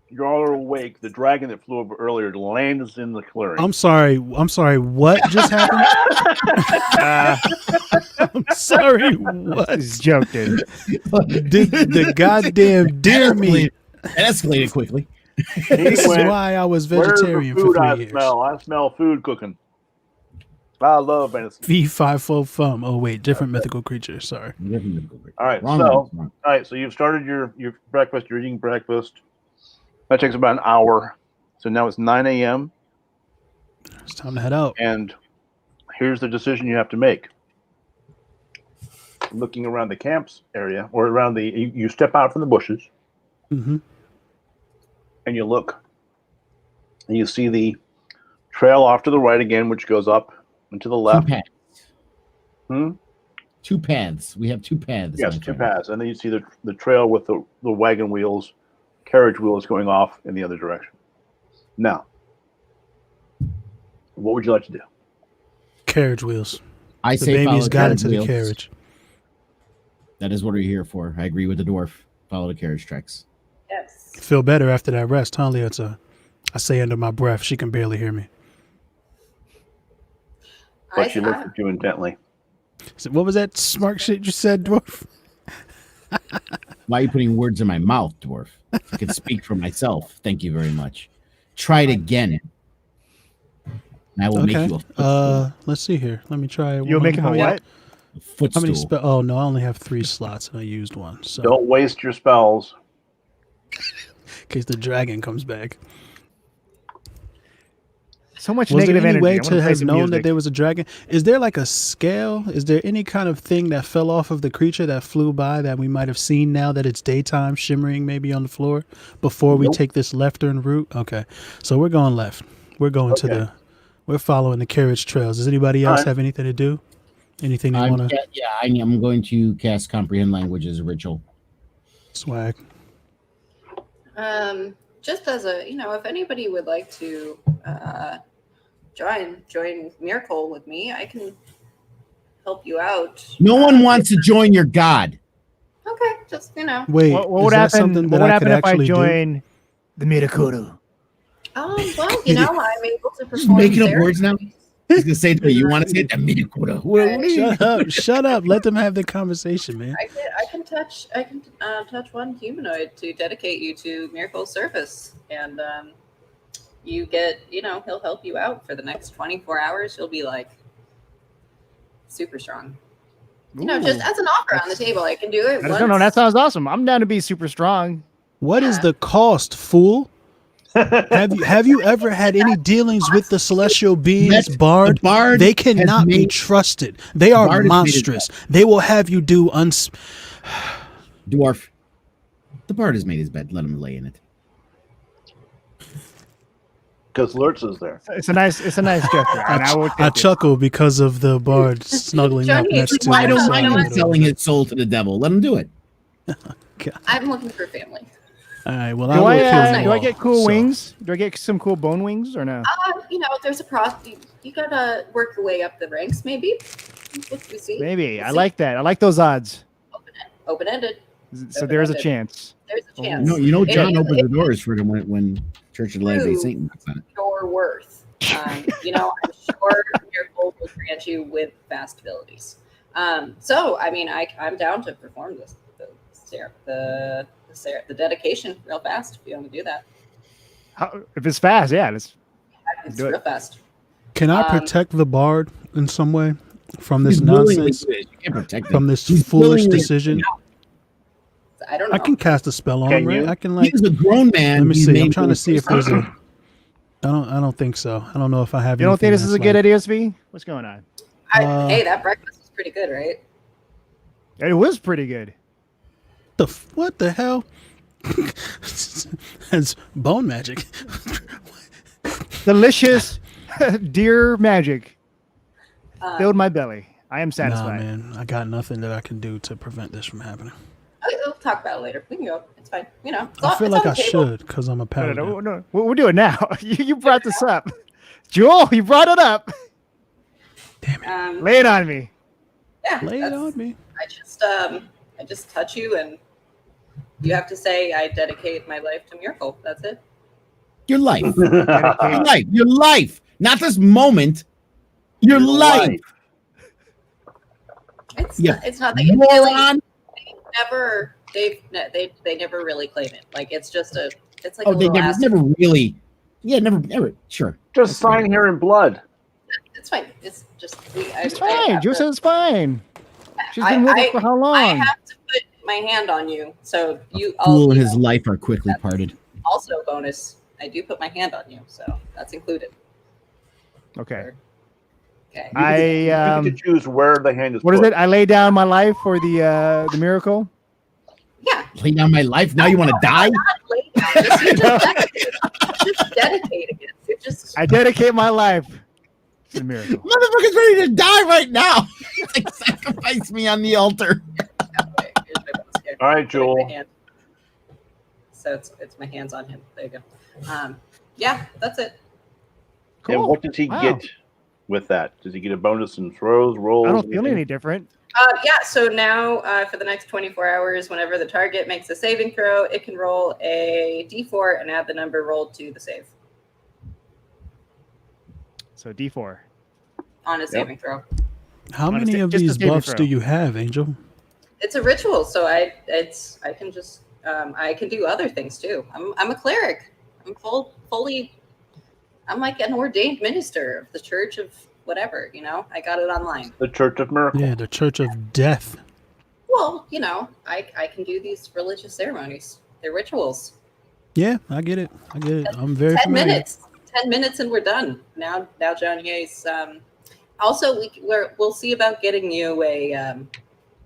S1: you're all awake, the dragon that flew over earlier lands in the clearing.
S2: I'm sorry. What just happened? I'm sorry. What?
S4: He's joking.
S2: Did the goddamn deer meat?
S3: It escalated quickly.
S2: This is
S1: went,
S2: why I was
S1: Where's the
S2: vegetarian for
S1: food
S2: 3
S1: I
S2: years.
S1: smell? I smell food cooking. I love venison.
S2: V5 fum. Oh wait, different mythical creature. Sorry.
S1: All right,
S3: Wrong
S1: so
S3: one.
S1: all right, so you've started your breakfast. You're eating breakfast. That takes about an hour. So now it's 9 a.m.
S2: It's time to head out.
S1: and here's the decision you have to make. Looking around the camps area, or around you step out from the bushes,
S2: Mm-hmm.
S1: and you look, and you see the trail off to the right again, which goes up and to the left.
S3: Two paths.
S1: 2
S3: paths. We have 2 paths.
S1: Yes,
S3: on the
S1: 2
S3: trail.
S1: paths, and then you see the trail with the wagon wheels, carriage wheels going off in the other direction. Now, what would you like to do?
S2: Carriage wheels.
S3: I
S2: The
S3: say follow
S2: babies got into the
S3: wheels.
S2: carriage.
S3: That is what we're here for. I agree with the dwarf. Follow the carriage tracks.
S5: Yes.
S2: Feel better after that rest, huh, Leota? I say under my breath. She can barely hear me.
S1: But she looked at you intently.
S2: So what was that smart shit you said, Dwarf?
S3: Why are you putting words in my mouth, Dwarf? I can speak for myself. Thank you very much. Try it again. And I will make you a footstool.
S2: Let's see here. Let me try it.
S4: You'll make him a what?
S3: A footstool.
S2: How many spells? Oh no, I only have 3 slots and I used 1. So
S1: Don't waste your spells.
S2: in case the dragon comes back.
S4: So much
S2: Was there
S4: negative
S2: any
S4: energy.
S2: way
S4: I wanna
S2: to
S4: play
S2: have
S4: some
S2: known that
S4: music.
S2: there was a dragon? Is there like a scale? Is there any kind of thing that fell off of the creature that flew by that we might have seen now that it's daytime, shimmering maybe on the floor before we take this left-turn route? Okay, so we're going left. We're going to the. We're following the carriage trails. Does anybody else have anything to do? Anything they want to?
S3: Yeah, I'm going to cast Comprehend Language as a ritual.
S2: Swag.
S5: Just as a, if anybody would like to join Miracle with me, I can help you out.
S3: No one wants to join your god.
S5: Okay, just
S2: Wait,
S4: What would
S2: is that
S4: happen?
S2: something
S4: What
S2: that
S4: would
S2: I could
S4: happen if I
S2: actually do?
S4: join the Miracle?
S5: Well, I'm able to perform.
S3: Making up words now?
S5: therapies.
S3: He's gonna say to me, you want to say the Miracle?
S2: Shut up. Let them have the conversation, man.
S5: I can touch one humanoid to dedicate you to Miracle's service, and you get, he'll help you out for the next 24 hours. You'll be like super strong. Just as an offer on the table, I can do it.
S4: No, that sounds awesome. I'm down to be super strong.
S2: What is the cost, fool? Have you ever had any dealings with the celestial beings, Bard?
S3: The Bard
S2: they cannot be trusted. They are
S3: Bard
S2: monstrous. They will have you do
S3: Dwarf. The Bard has made his bed. Let him lay in it.
S1: Because Lurtz is there.
S4: It's a nice gesture. And I will
S2: I
S4: take it.
S2: chuckle because of the Bard snuggling up
S5: Johnny,
S2: next to
S3: I
S2: him.
S3: don't
S2: so
S3: mind
S2: I'm
S3: him
S2: gonna-
S3: selling his soul to the devil. Let him do it.
S5: I'm looking for family.
S2: All right, well,
S4: Do
S2: I will kill you
S4: do I
S2: all,
S4: get cool
S2: so.
S4: wings? Do I get some cool bone wings or no?
S5: There's a process. You gotta work your way up the ranks, maybe. What we see?
S4: Maybe. I like that. I like those odds.
S5: Open-ended.
S4: So there's a chance.
S5: There's a chance.
S3: John
S5: If
S3: opens
S5: you-
S3: the doors for them when Church of Latter-day Saint knocks on it.
S5: your worth. I'm sure Miracle will grant you with vast abilities. I'm down to perform the dedication real fast if you want to do that.
S4: If it's fast, yeah.
S5: It's
S4: Do it.
S5: real fast.
S2: Can I protect the Bard in some way from this
S3: He's willingly
S2: nonsense?
S3: do it. You can't protect him.
S2: From this
S3: He's
S2: foolish
S3: willingly-
S2: decision?
S5: I don't know.
S2: I can cast a spell on
S1: Can
S2: him, right?
S1: you?
S2: I can like.
S3: He's a grown man.
S2: Let me
S3: He's
S2: see. I'm
S3: made
S2: trying to see if there's
S3: a.
S2: a. I don't think so. I don't know if I have.
S4: You don't think
S2: anything
S4: this is a
S2: that's
S4: good
S2: like-
S4: idea, SV? What's going on?
S5: Hey, that breakfast was pretty good, right?
S4: It was pretty good.
S2: What the hell? It's bone magic.
S4: Delicious deer magic filled
S5: Um,
S4: my belly. I am
S2: Nah,
S4: satisfied.
S2: man. I got nothing that I can do to prevent this from happening.
S5: we'll talk about it later. We can go. It's fine.
S2: I feel like I should because I'm a
S4: No,
S2: paladin.
S4: no. We'll do it now. You brought this up. Joel, you brought it up. Lay it on me.
S5: Yeah,
S2: Lay it on me.
S5: I just touch you, and you have to say, "I dedicate my life to Miracle." That's it.
S3: Your life. Your life. Not this moment. Your life.
S5: It's not that
S3: Moron.
S5: they never really claim it. Like it's just it's like
S3: Oh,
S5: a
S3: they
S5: little
S3: never really. Yeah, never. Sure.
S1: Just sign here in blood.
S5: It's fine. It's just
S4: It's fine. Joe said it's fine. She's been with us for how long?
S5: I have to put my hand on you, so you.
S3: Fool and his life are quickly parted.
S5: Also, bonus. I do put my hand on you, so that's included.
S4: Okay.
S5: Okay.
S1: You get to choose where the hand is.
S4: What is
S1: put.
S4: it? I lay down my life for the miracle.
S5: Yeah.
S3: Lay down my life. Now you want to die?
S5: Just dedicating it. You're just.
S4: I dedicate my life to the miracle.
S3: Motherfucker's ready to die right now. He's like, sacrifice me on the altar.
S5: Okay, here's my bonus here.
S1: All right, Joel.
S5: Putting my hand. So it's my hands on him. There you go. Yeah, that's it.
S1: And what does he
S4: Wow.
S1: get with that? Does he get a bonus in throws, rolls?
S4: I don't feel
S1: anything?
S4: any different.
S5: Yeah, so now for the next 24 hours, whenever the target makes a saving throw, it can roll a d4 and add the number rolled to the save
S4: So D4.
S5: on a saving throw.
S2: How
S4: On a
S2: many
S4: sa-
S2: of
S4: just a
S2: these
S4: saving
S2: buffs
S4: throw.
S2: do you have, Angel?
S5: It's a ritual, so I can just I can do other things too. I'm a cleric. I'm fully. I'm like an ordained minister of the Church of whatever. You know, I got it online.
S1: The Church of Miracle.
S2: Yeah, the Church of Death.
S5: Well, you know, I can do these religious ceremonies. They're rituals.
S2: Yeah, I get it. I'm very
S5: 10
S2: familiar.
S5: minutes. 10 minutes and we're done. Now John Ye's. Also, we'll see about getting you a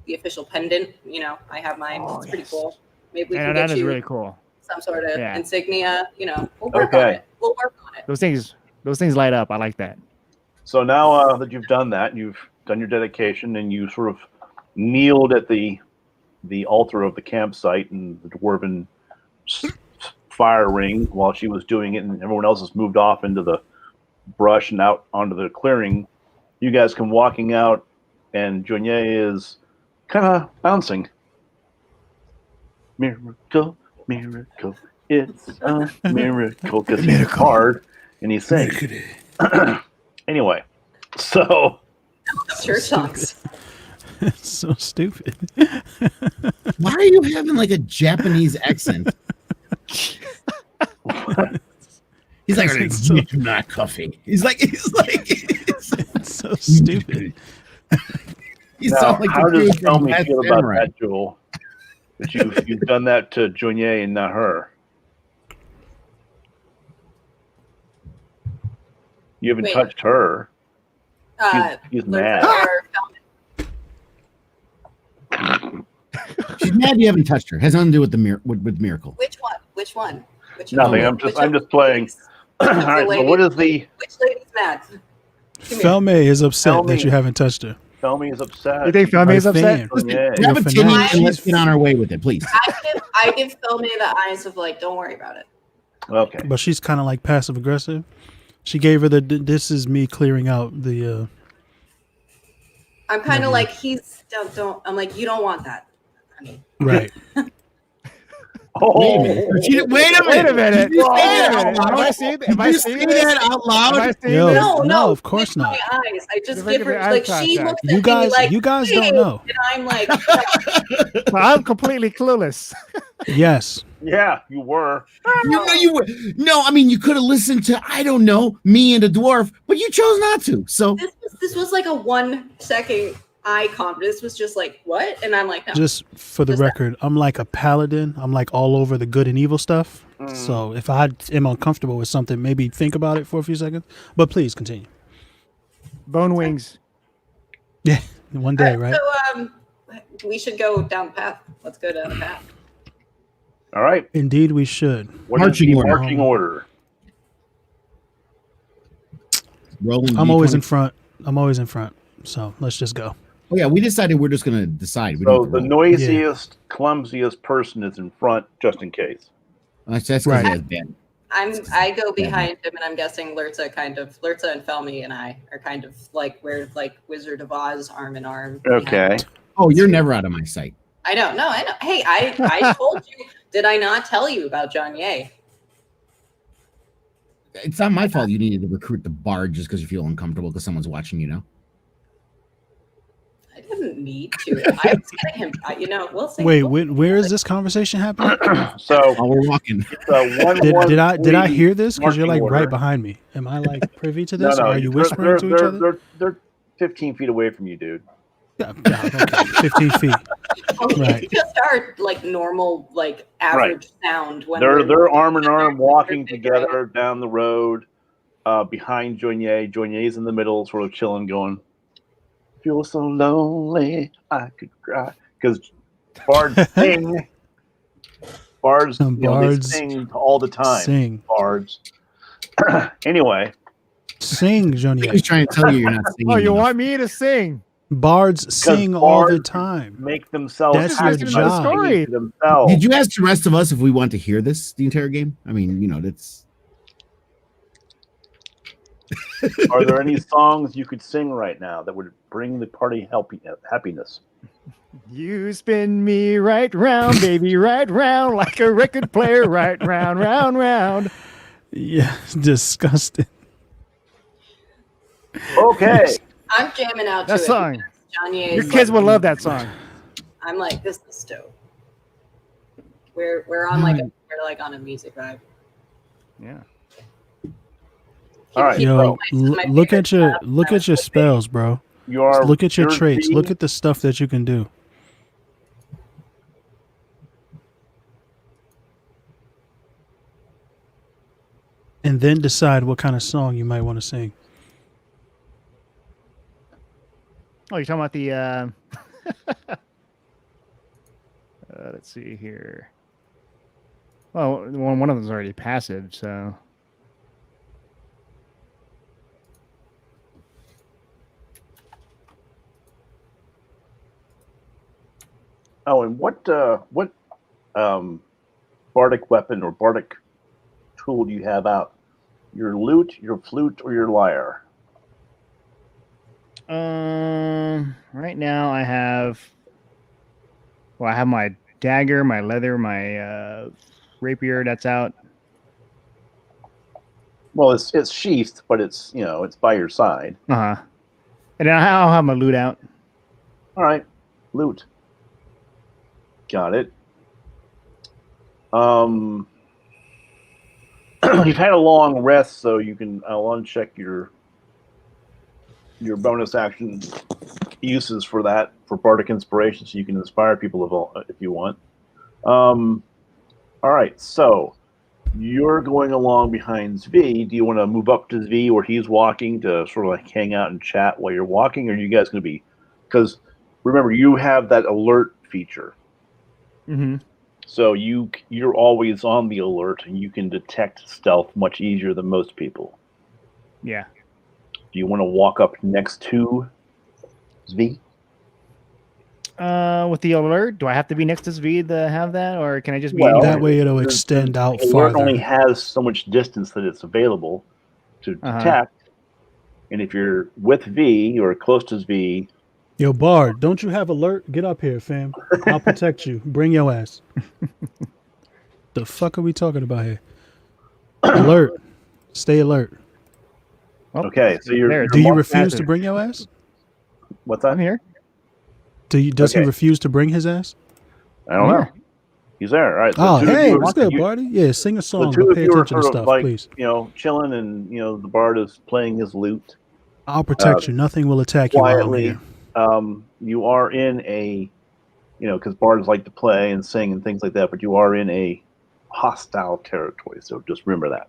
S5: the official pendant. You know, I have mine. It's pretty cool. Maybe we can
S4: that
S5: get
S4: is
S5: you
S4: really cool.
S5: some sort of
S4: Yeah.
S5: insignia. You know, we'll work on
S1: Okay.
S5: it. We'll work on it.
S4: Those things light up. I like that.
S1: So now that you've done that, you've done your dedication, and you sort of kneeled at the altar of the campsite and the dwarven fire ring while she was doing it, and everyone else has moved off into the brush and out onto the clearing. You guys come walking out, and Jonier is kind of bouncing. Miracle, miracle, it's a miracle, because he's hard and he's saying. Anyway, so
S5: Church songs.
S2: It's so stupid.
S3: Why are you having like a Japanese accent? He's like,
S2: It's so-
S3: not coffee. He's like,
S2: It's so stupid.
S3: he
S1: now,
S3: sounds like
S1: how
S3: the
S1: does
S3: dude from
S1: Tell Me
S3: Last
S1: feel about
S3: Samurai.
S1: that, Jewel? That you've done that to Jonier and not her. You haven't
S5: Wait.
S1: touched her. He's mad.
S3: She's mad you haven't touched her. Has nothing to do with the with miracle.
S5: Which one? Which one? Which
S1: Nothing.
S5: one?
S1: I'm just playing. All right. So what is the?
S5: Which lady's mad?
S2: Felme is upset that
S1: Felme.
S2: you haven't touched her.
S1: Tell me is upset.
S4: You think Felme is
S2: My
S4: upset?
S2: fan.
S1: Yeah.
S3: Grab a
S2: You're
S3: tinny
S2: fanatic.
S3: and let's get on our way with it, please.
S5: I give Felme the eyes of like, don't worry about it.
S1: Okay.
S2: But she's kind of like passive aggressive. She gave her the this is me clearing out the
S5: I'm kind of like, don't. I'm like, you don't want that, honey.
S2: right.
S1: Oh,
S3: Wait a minute. Wait a minute.
S4: Wait a minute.
S3: Did you say
S4: Wait
S3: that
S4: a
S3: out
S4: minute.
S3: loud?
S4: Am I seeing
S3: Did you say
S4: this?
S3: that out
S4: Am
S3: loud?
S4: I seeing
S2: Yo,
S4: this?
S2: no, of course
S5: with
S2: not.
S5: My eyes. I just
S4: You're
S5: give
S4: making
S5: her
S4: me eye
S5: like she
S4: contact.
S5: looks at
S2: You
S5: me like,
S2: guys
S5: "Hey,"
S2: don't know.
S5: and I'm like,
S4: I'm completely clueless.
S2: Yes.
S1: yeah, you were.
S3: You were. No, I mean, you could have listened to, I don't know, me and a dwarf, but you chose not to. So
S5: this was like a 1 second eye contact. This was just like, what? And I'm like, no.
S2: Just for the
S5: Just that.
S2: record, I'm like a paladin. I'm like all over the good and evil stuff. So if I am uncomfortable with something, maybe think about it for a few seconds. But please continue.
S4: Bone wings.
S2: Yeah, one day, right?
S5: So we should go down the path. Let's go down the path.
S1: All right.
S2: Indeed, we should.
S1: What is
S3: Marching
S1: the
S3: order.
S1: marching order?
S3: rolling.
S2: I'm always
S3: D20.
S2: in front. I'm always in front. So let's just go.
S3: Oh yeah, we decided we're just gonna decide. We
S1: So
S3: don't
S1: the
S3: have to roll.
S1: noisiest, clumsiest person is in front, just in case.
S3: That's 'cause
S2: Right.
S3: he has bad.
S5: I go behind him, and I'm guessing Lurza and Felmy and I are kind of like we're like Wizard of Oz, arm in arm. behind
S1: Okay.
S5: him.
S3: Oh, you're never out of my sight.
S5: I know. No, I know. Hey, I told you. Did I not tell you about John Ye?
S3: It's not my fault you needed to recruit the bard just because you feel uncomfortable because someone's watching you now.
S5: I didn't need to. I was getting him. We'll see.
S2: Wait, where is this conversation happening?
S1: So
S3: While we're walking.
S2: Did I hear this? Because you're like
S1: marching
S2: right
S1: order.
S2: behind me. Am I like privy to
S1: No,
S2: this?
S1: no.
S2: Or are you
S1: they're-
S2: whispering to each
S1: they're-
S2: other?
S1: They're 15 feet away from you, dude.
S2: Yeah, okay. 15 feet. Right.
S5: It's just our like normal like average sound when
S1: They're arm in arm walking together down the road behind Jonier. Jonier's in the middle, sort of chilling, going, feel so lonely, I could cry. Because bards sing. Bards, they
S2: Bards
S1: sing all the time.
S2: Sing.
S1: Bards. Anyway,
S2: Sing,
S3: He's
S2: Johnny.
S3: trying to tell you you're not singing.
S4: Oh, you
S3: enough.
S4: want me to sing?
S2: Bards sing all the
S1: bards
S2: time.
S1: make themselves
S2: That's
S1: happy
S2: your
S1: by
S2: job.
S1: singing to themselves.
S3: Did you ask the rest of us if we want to hear this the entire game? I mean, that's
S1: Are there any songs you could sing right now that would bring the party happiness?
S4: You spin me right round, baby, right round, like a record player, right round, round, round.
S2: Yeah, disgusting.
S1: Okay.
S5: I'm jamming out to
S4: That
S5: it.
S4: song.
S5: Johnny
S4: Your
S5: is
S4: kids
S5: like,
S4: will love that song.
S5: I'm like, this is dope. We're on we're on a music vibe.
S4: Yeah.
S1: All right.
S2: Yo,
S5: My
S2: look
S5: favorite
S2: at your
S5: stuff.
S2: look
S5: That
S2: at
S5: was
S2: your
S5: so
S2: spells, bro.
S1: You are.
S2: Look at your
S1: you're
S2: traits.
S1: V.
S2: Look at the stuff that you can do. And then decide what kind of song you might want to sing.
S4: Oh, you're talking about the let's see here. Well, one of them's already passive, so
S1: Oh, and what bardic weapon or bardic tool do you have out? Your lute, your flute, or your lyre?
S4: right now I have my dagger, my leather, my rapier that's out.
S1: Well, it's sheathed, but it's it's by your side.
S4: Uh-huh. And then I'll have my loot out.
S1: All right, lute. Got it. You've had a long rest, so I'll uncheck your bonus action uses for that for bardic inspiration, so you can inspire people if you want. All right, so you're going along behind Zvi. Do you want to move up to Zvi where he's walking to sort of like hang out and chat while you're walking, or are you guys going to be? Because remember, you have that alert feature.
S4: Mm-hmm.
S1: So you're always on the alert, and you can detect stealth much easier than most people.
S4: Yeah.
S1: Do you want to walk up next to Zvi?
S4: With the alert, do I have to be next to Zvi to have that, or can I just be
S1: Well,
S4: anywhere?
S2: That way it'll extend out
S1: The alert only
S2: farther.
S1: has so much distance that it's available to detect. And if you're with V or close to V,
S2: Yo, Bard, don't you have alert? Get up here, fam. I'll protect you. Bring your ass. The fuck are we talking about here? Alert. Stay alert.
S4: Well,
S1: okay. So you're
S2: Do you
S1: marked
S2: refuse
S1: as-
S2: to bring your ass?
S1: What's that?
S4: I'm here.
S2: Does he
S1: Okay.
S2: refuse to bring his ass?
S1: I don't know. He's there. All right.
S2: Oh,
S1: the two of
S2: hey,
S1: you
S2: what's
S1: are-
S2: good, Barty? Yeah, sing a
S1: The
S2: song.
S1: two
S2: But
S1: of
S2: pay
S1: you are
S2: attention to
S1: sort of
S2: stuff,
S1: like
S2: please.
S1: chilling, and the bard is playing his lute
S2: I'll protect you. Nothing will attack you while I'm
S1: quietly.
S2: here.
S1: You are in a, because bards like to play and sing and things like that, but you are in a hostile territory. So just remember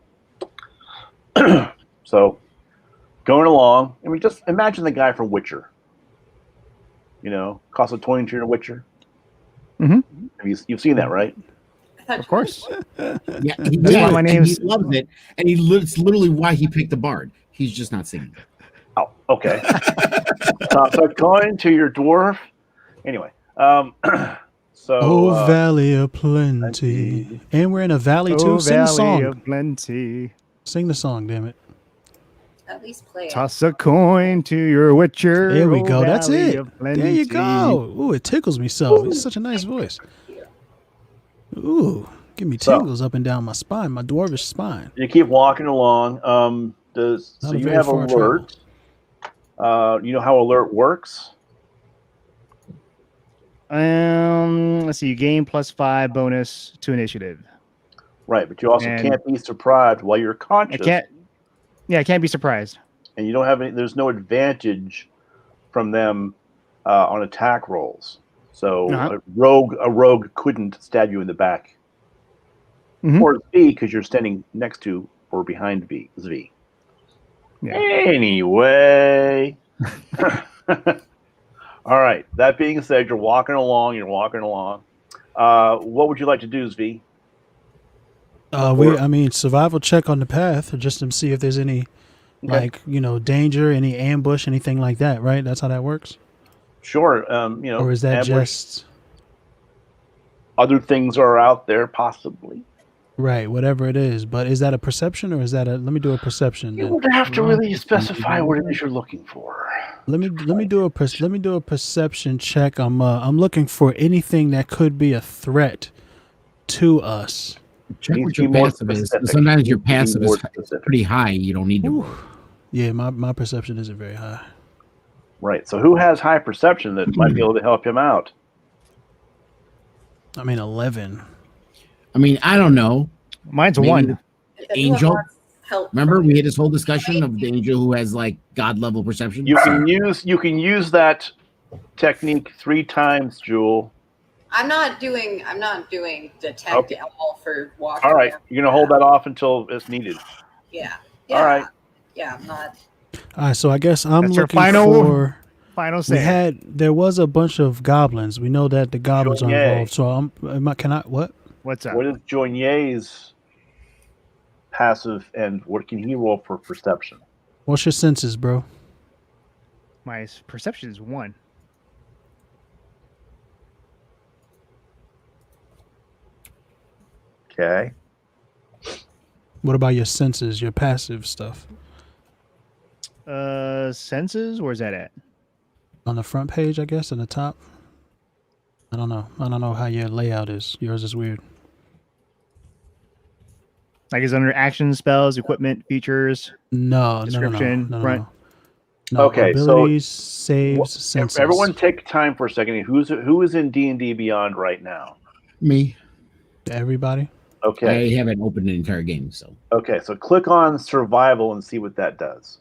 S1: that. So going along, I mean, just imagine the guy from Witcher. Cost a 22 in Witcher.
S4: Mm-hmm.
S1: You've seen that, right?
S4: Of course.
S3: Yeah,
S4: That's why my
S3: and
S4: name's-
S3: he loves it, and it's literally why he picked the bard. He's just not singing.
S1: Oh, okay. Toss a coin to your dwarf. Anyway, so
S2: Oh, Valley of Plenty. And we're in a valley too.
S4: Oh,
S2: Sing the
S4: Valley
S2: song.
S4: of Plenty.
S2: Sing the song, damn it.
S5: At least play it.
S4: Toss a coin to your Witcher.
S2: There we
S4: oh,
S2: go. That's
S4: Valley
S2: it.
S4: of
S2: There you
S4: Plenty.
S2: go. Ooh, it tickles me so. It's such a nice voice. Ooh, give me
S1: So-
S2: tingles up and down my spine, my dwarvish spine.
S1: you keep walking along. So
S2: Not a
S1: you
S2: very
S1: have
S2: far
S1: alert. You know how alert works?
S4: Let's see. You gain +5 bonus to initiative.
S1: Right, but you also
S4: And-
S1: can't be surprised while you're
S4: I
S1: conscious.
S4: can't. Yeah, I can't be surprised.
S1: And you don't have any. There's no advantage from them on attack rolls. So
S4: Uh-huh.
S1: a rogue couldn't stab you in the back,
S4: Mhm.
S1: or V because you're standing next to or behind V.
S4: Yeah.
S1: Anyway, all right. That being said, you're walking along. What would you like to do, Zvi?
S2: Survival check on the path, just to see if there's any,
S1: Okay.
S2: danger, any ambush, anything like that, right? That's how that works?
S1: Sure.
S2: Or is that
S1: ambush.
S2: just...
S1: Other things are out there, possibly.
S2: Right, whatever it is. But is that a perception or is that a? Let me do a perception.
S1: You
S2: Then.
S1: would have to really specify what it is you're looking for.
S2: Let me do a perception check. I'm looking for anything that could be a threat to us.
S3: Check
S1: Needs
S3: what
S1: to
S3: your
S1: be more
S3: passive is.
S1: specific.
S3: Sometimes your
S1: Needs to be
S3: passive
S1: more
S3: is
S1: specific.
S3: pretty high. You don't need to
S2: Ooh.
S3: roll.
S2: Yeah, my perception isn't very high.
S1: Right. So who has high perception that might be able to help him out?
S2: I mean 11.
S3: I mean, I don't know.
S4: Mine's
S3: Maybe
S4: 1.
S3: the
S5: If anyone
S3: angel.
S5: wants help
S3: Remember,
S5: from
S3: we had this whole discussion of the angel who has like god level perception.
S1: You can use that technique 3 times, Jewel.
S5: I'm not doing detect all for walking.
S1: All right.
S5: around.
S1: You're gonna hold that off until it's needed.
S5: Yeah.
S1: All right.
S5: Yeah, I'm not.
S2: All right, so I guess I'm
S4: That's our
S2: looking
S4: final
S2: for.
S4: say.
S2: There was a bunch of goblins. We know that the goblins are
S1: Joignet.
S2: involved. So what?
S4: What's up?
S1: What is Joignet's passive, and what can he roll for perception?
S2: What's your senses, bro?
S4: My perception is 1.
S1: Okay.
S2: What about your senses, your passive stuff?
S4: Senses? Where's that at?
S2: On the front page, I guess, in the top. I don't know. I don't know how your layout is. Yours is weird.
S4: Like it's under actions, spells, equipment, features.
S2: No,
S4: Description,
S2: no.
S4: front.
S2: No,
S1: Okay, so
S2: abilities, saves, senses.
S1: Everyone, take time for a second. Who is in D&D Beyond right now?
S3: Me.
S2: Everybody.
S1: Okay.
S3: I haven't opened the entire game, so.
S1: Okay. So click on survival and see what that does.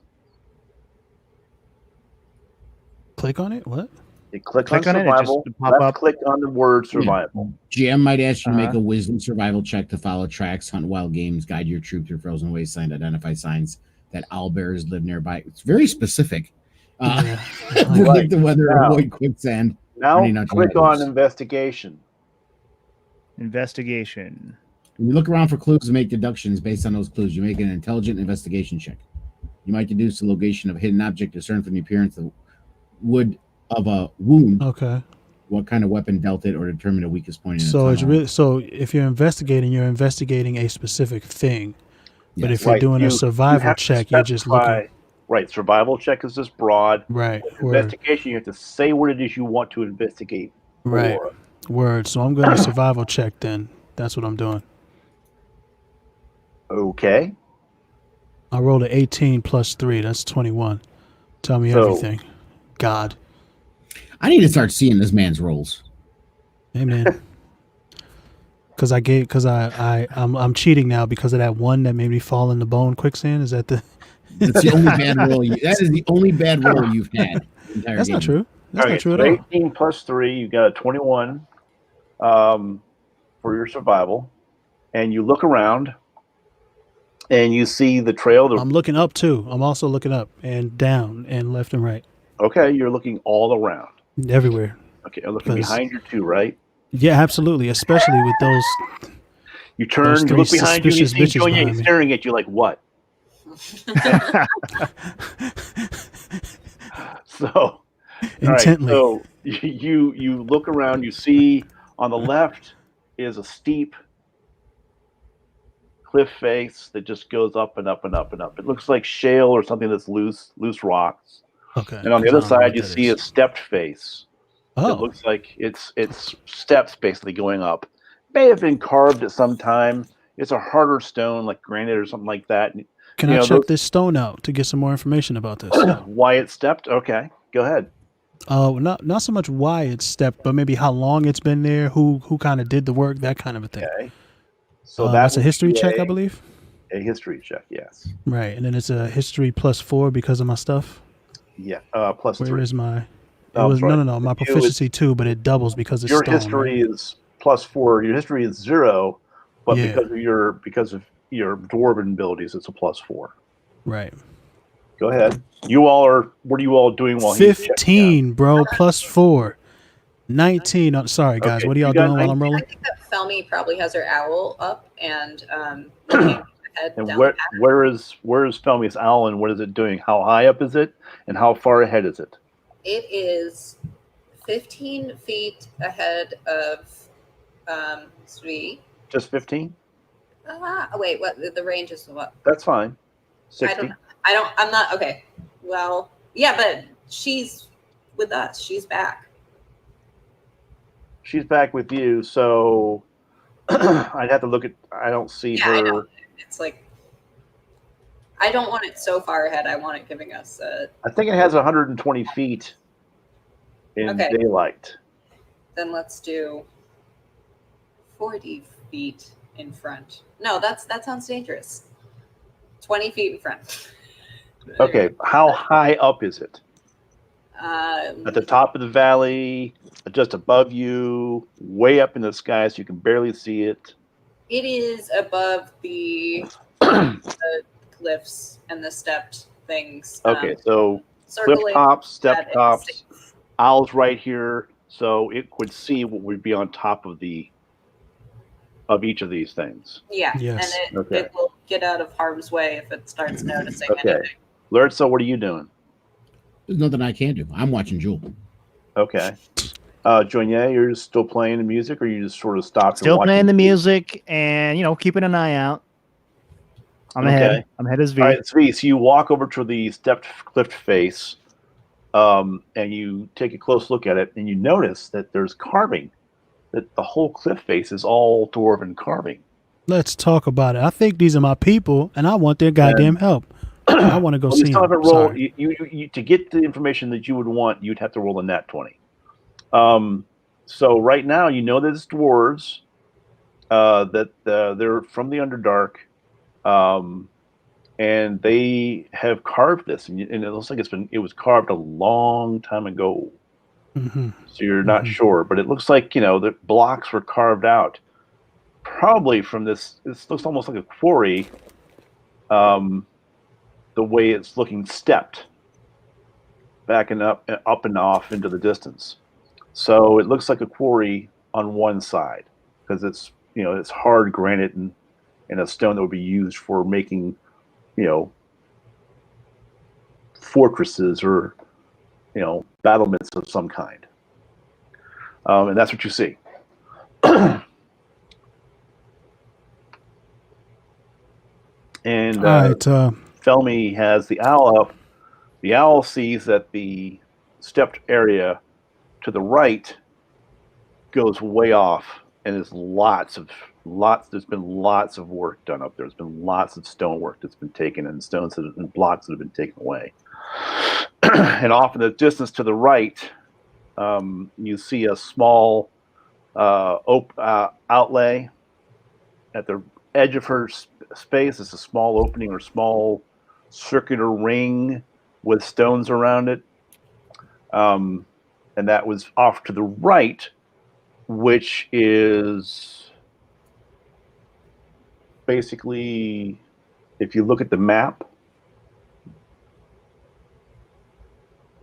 S2: Click on it. What?
S1: You click
S4: Click
S1: on
S4: on it, it just
S1: survival.
S4: pop
S1: Left
S4: up.
S1: click on the word survival.
S3: GM might ask you to make
S4: Uh-huh.
S3: a wisdom survival check to follow tracks, hunt wild games, guide your troop through frozen wasteland, identify signs that owlbears live nearby. It's very specific.
S2: Yeah.
S3: Predict the weather,
S1: Now-
S3: avoid quicksand.
S1: Now
S3: Running out to
S1: click on
S3: others.
S1: investigation.
S4: Investigation.
S3: When you look around for clues and make deductions based on those clues, you make an intelligent investigation check. You might deduce the location of a hidden object, discern from the appearance of wood of a wound,
S2: Okay.
S3: what kind of weapon dealt it, or determine the weakest point in
S2: So
S3: the
S2: it's
S3: tunnel.
S2: really if you're investigating a specific thing. But
S3: Yes.
S2: if you're
S1: Right,
S2: doing
S1: you
S2: a survival
S1: have to
S2: check, you're just
S1: specify-
S2: looking.
S1: Right. Survival check is just broad.
S2: Right. Word.
S1: Investigation, you have to say what it is you want to investigate.
S2: Right.
S1: for.
S2: Word. So I'm going to survival check then. That's what I'm doing.
S1: Okay.
S2: I rolled an 18 plus 3. That's 21. Tell me
S1: So-
S2: everything. God.
S3: I need to start seeing this man's rolls.
S2: Amen. Because I'm cheating now because of that one that made me fall in the bone quicksand. Is that the?
S3: That's the only bad roll. That is the only bad roll you've had. The entire
S2: That's
S3: game.
S2: not true. That's
S1: Okay,
S2: not true
S1: so
S2: at all.
S1: 18 plus 3, you got a 21 for your survival. And you look around and you see the trail.
S2: I'm looking up too. I'm also looking up and down and left and right,
S1: Okay, you're looking all around.
S2: everywhere.
S1: Okay, you're looking
S2: 'Cause-
S1: behind you too, right?
S2: Yeah, absolutely. Especially with those.
S1: You turn,
S2: Those
S1: you
S2: three
S1: look behind you, and you
S2: suspicious
S1: see
S2: bitches
S1: Joanne
S2: behind me.
S1: staring at you like, what? So, all right,
S2: Intently.
S1: so you look around, you see on the left is a steep cliff face that just goes up and up and up and up. It looks like shale or something that's loose rocks.
S2: Okay.
S1: And on the
S2: 'cause I
S1: other
S2: don't know
S1: side,
S2: what
S1: you
S2: that
S1: see
S2: is.
S1: a stepped face. It
S2: Oh,
S1: looks like it's steps basically going up. May have been carved at some time. It's a harder stone, like granite or something like that.
S2: can
S1: you
S2: I
S1: know,
S2: check
S1: those-
S2: this stone out to get some more information about this?
S1: Why it stepped? Okay, go ahead.
S2: Not so much why it's stepped, but maybe how long it's been there, who kind of did the work, that kind of a thing.
S1: Okay. So
S2: That's a
S1: would
S2: history
S1: be
S2: check, I believe.
S1: A history check, yes.
S2: Right, and then it's a history plus 4 because of my stuff.
S1: Yeah, plus
S2: Where
S1: 3.
S2: is my? It
S1: Oh,
S2: was
S1: sorry.
S2: no. My
S1: You is-
S2: proficiency 2, but it doubles because it's
S1: Your
S2: stone.
S1: history
S2: Right?
S1: is plus 4. Your history is 0, but
S2: Yeah.
S1: because of your dwarven abilities, it's a plus 4.
S2: Right.
S1: Go ahead. What are you all doing while he's checking out?
S2: 15, bro, plus 4. 19. Oh, sorry, guys.
S1: Okay,
S2: What are
S1: you
S2: y'all
S1: got
S2: doing while I'm
S1: 19.
S2: rolling?
S5: I think that Felmy probably has her owl up and looking ahead
S1: And
S5: down
S1: where
S5: the path.
S1: where is Felmy's owl and what is it doing? How high up is it? And how far ahead is it?
S5: It is 15 feet ahead of Svi.
S1: Just 15?
S5: Wait, what? The range is what?
S1: That's fine.
S5: I
S1: 60.
S5: I'm not okay. Well, yeah, but she's with us. She's back.
S1: She's back with you, so I'd have to look at. I don't see
S5: Yeah, I
S1: her.
S5: know. It's like I don't want it so far ahead. I want it giving us
S1: I think it has 120 feet in
S5: Okay.
S1: daylight.
S5: then let's do 40 feet in front. No, that sounds dangerous. 20 feet in front.
S1: Okay, how high up is it?
S5: Um,
S1: At the top of the valley, just above you, way up in the sky, so you can barely see it.
S5: it is above the cliffs and the stepped things.
S1: Okay, so cliff
S5: circling
S1: tops,
S5: that
S1: step
S5: it's
S1: tops,
S5: safe.
S1: owls right here, so it could see what would be on top of each of these things.
S5: Yeah,
S2: Yes.
S5: and
S1: Okay.
S5: it will get out of harm's way if it starts noticing
S1: Okay.
S5: anything.
S1: Lurtza, what are you doing?
S3: There's nothing I can do. I'm watching Jewel.
S1: Okay. Joignet, you're just still playing the music, or you just sort of stopped?
S4: Still
S1: and watching
S4: playing the music and keeping an eye out. I'm
S1: Okay.
S4: ahead. I'm ahead as V.
S1: All right, Svi, so you walk over to the stepped cliff face, and you take a close look at it, and you notice that there's carving. That the whole cliff face is all dwarven carving.
S2: Let's talk about it. I think these are my people, and I want their goddamn help. I want to go
S1: Well, you
S2: see
S1: still
S2: them.
S1: haven't rolled.
S2: Sorry.
S1: You to get the information that you would want, you'd have to roll a nat 20. So right now, you know that it's dwarves. That they're from the Underdark, and they have carved this, and it looks like it was carved a long time ago.
S2: Mhm.
S1: So you're not sure, but it looks like the blocks were carved out, probably from this. This looks almost like a quarry. The way it's looking stepped back and up and off into the distance. So it looks like a quarry on one side because it's hard granite and a stone that would be used for making fortresses or battlements of some kind. And that's what you see. And
S2: All right.
S1: Felmy has the owl up. The owl sees that the stepped area to the right goes way off, and there's there's been lots of work done up there. There's been lots of stonework that's been taken and and blocks that have been taken away. And off in the distance to the right, you see a small outlay at the edge of her space. It's a small opening or small circular ring with stones around it. And that was off to the right, which is basically, if you look at the map,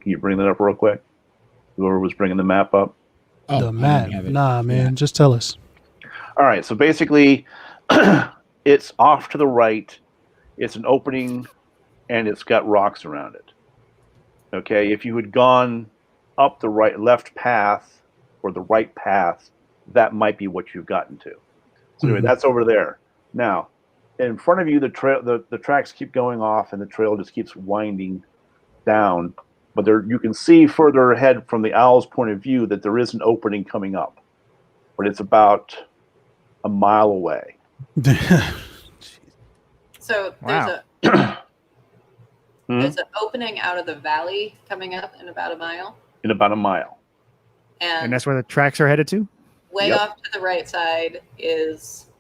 S1: can you bring that up real quick? Whoever was bringing the map up.
S3: Oh,
S2: The
S3: I
S2: map.
S3: didn't have it.
S2: Nah, man. Just tell us.
S1: All right, so basically, it's off to the right. It's an opening, and it's got rocks around it. Okay, if you had gone up the left path or the right path, that might be what you've gotten to. So anyway, that's over there. Now, in front of you, the tracks keep going off, and the trail just keeps winding down. But you can see further ahead from the owl's point of view that there is an opening coming up, but it's about a mile away.
S5: So
S4: Wow.
S5: there's an opening out of the valley coming up in about a mile,
S1: In about a mile.
S4: And
S5: and
S4: that's where the tracks are headed to?
S5: way
S1: Yep.
S5: off to the right side is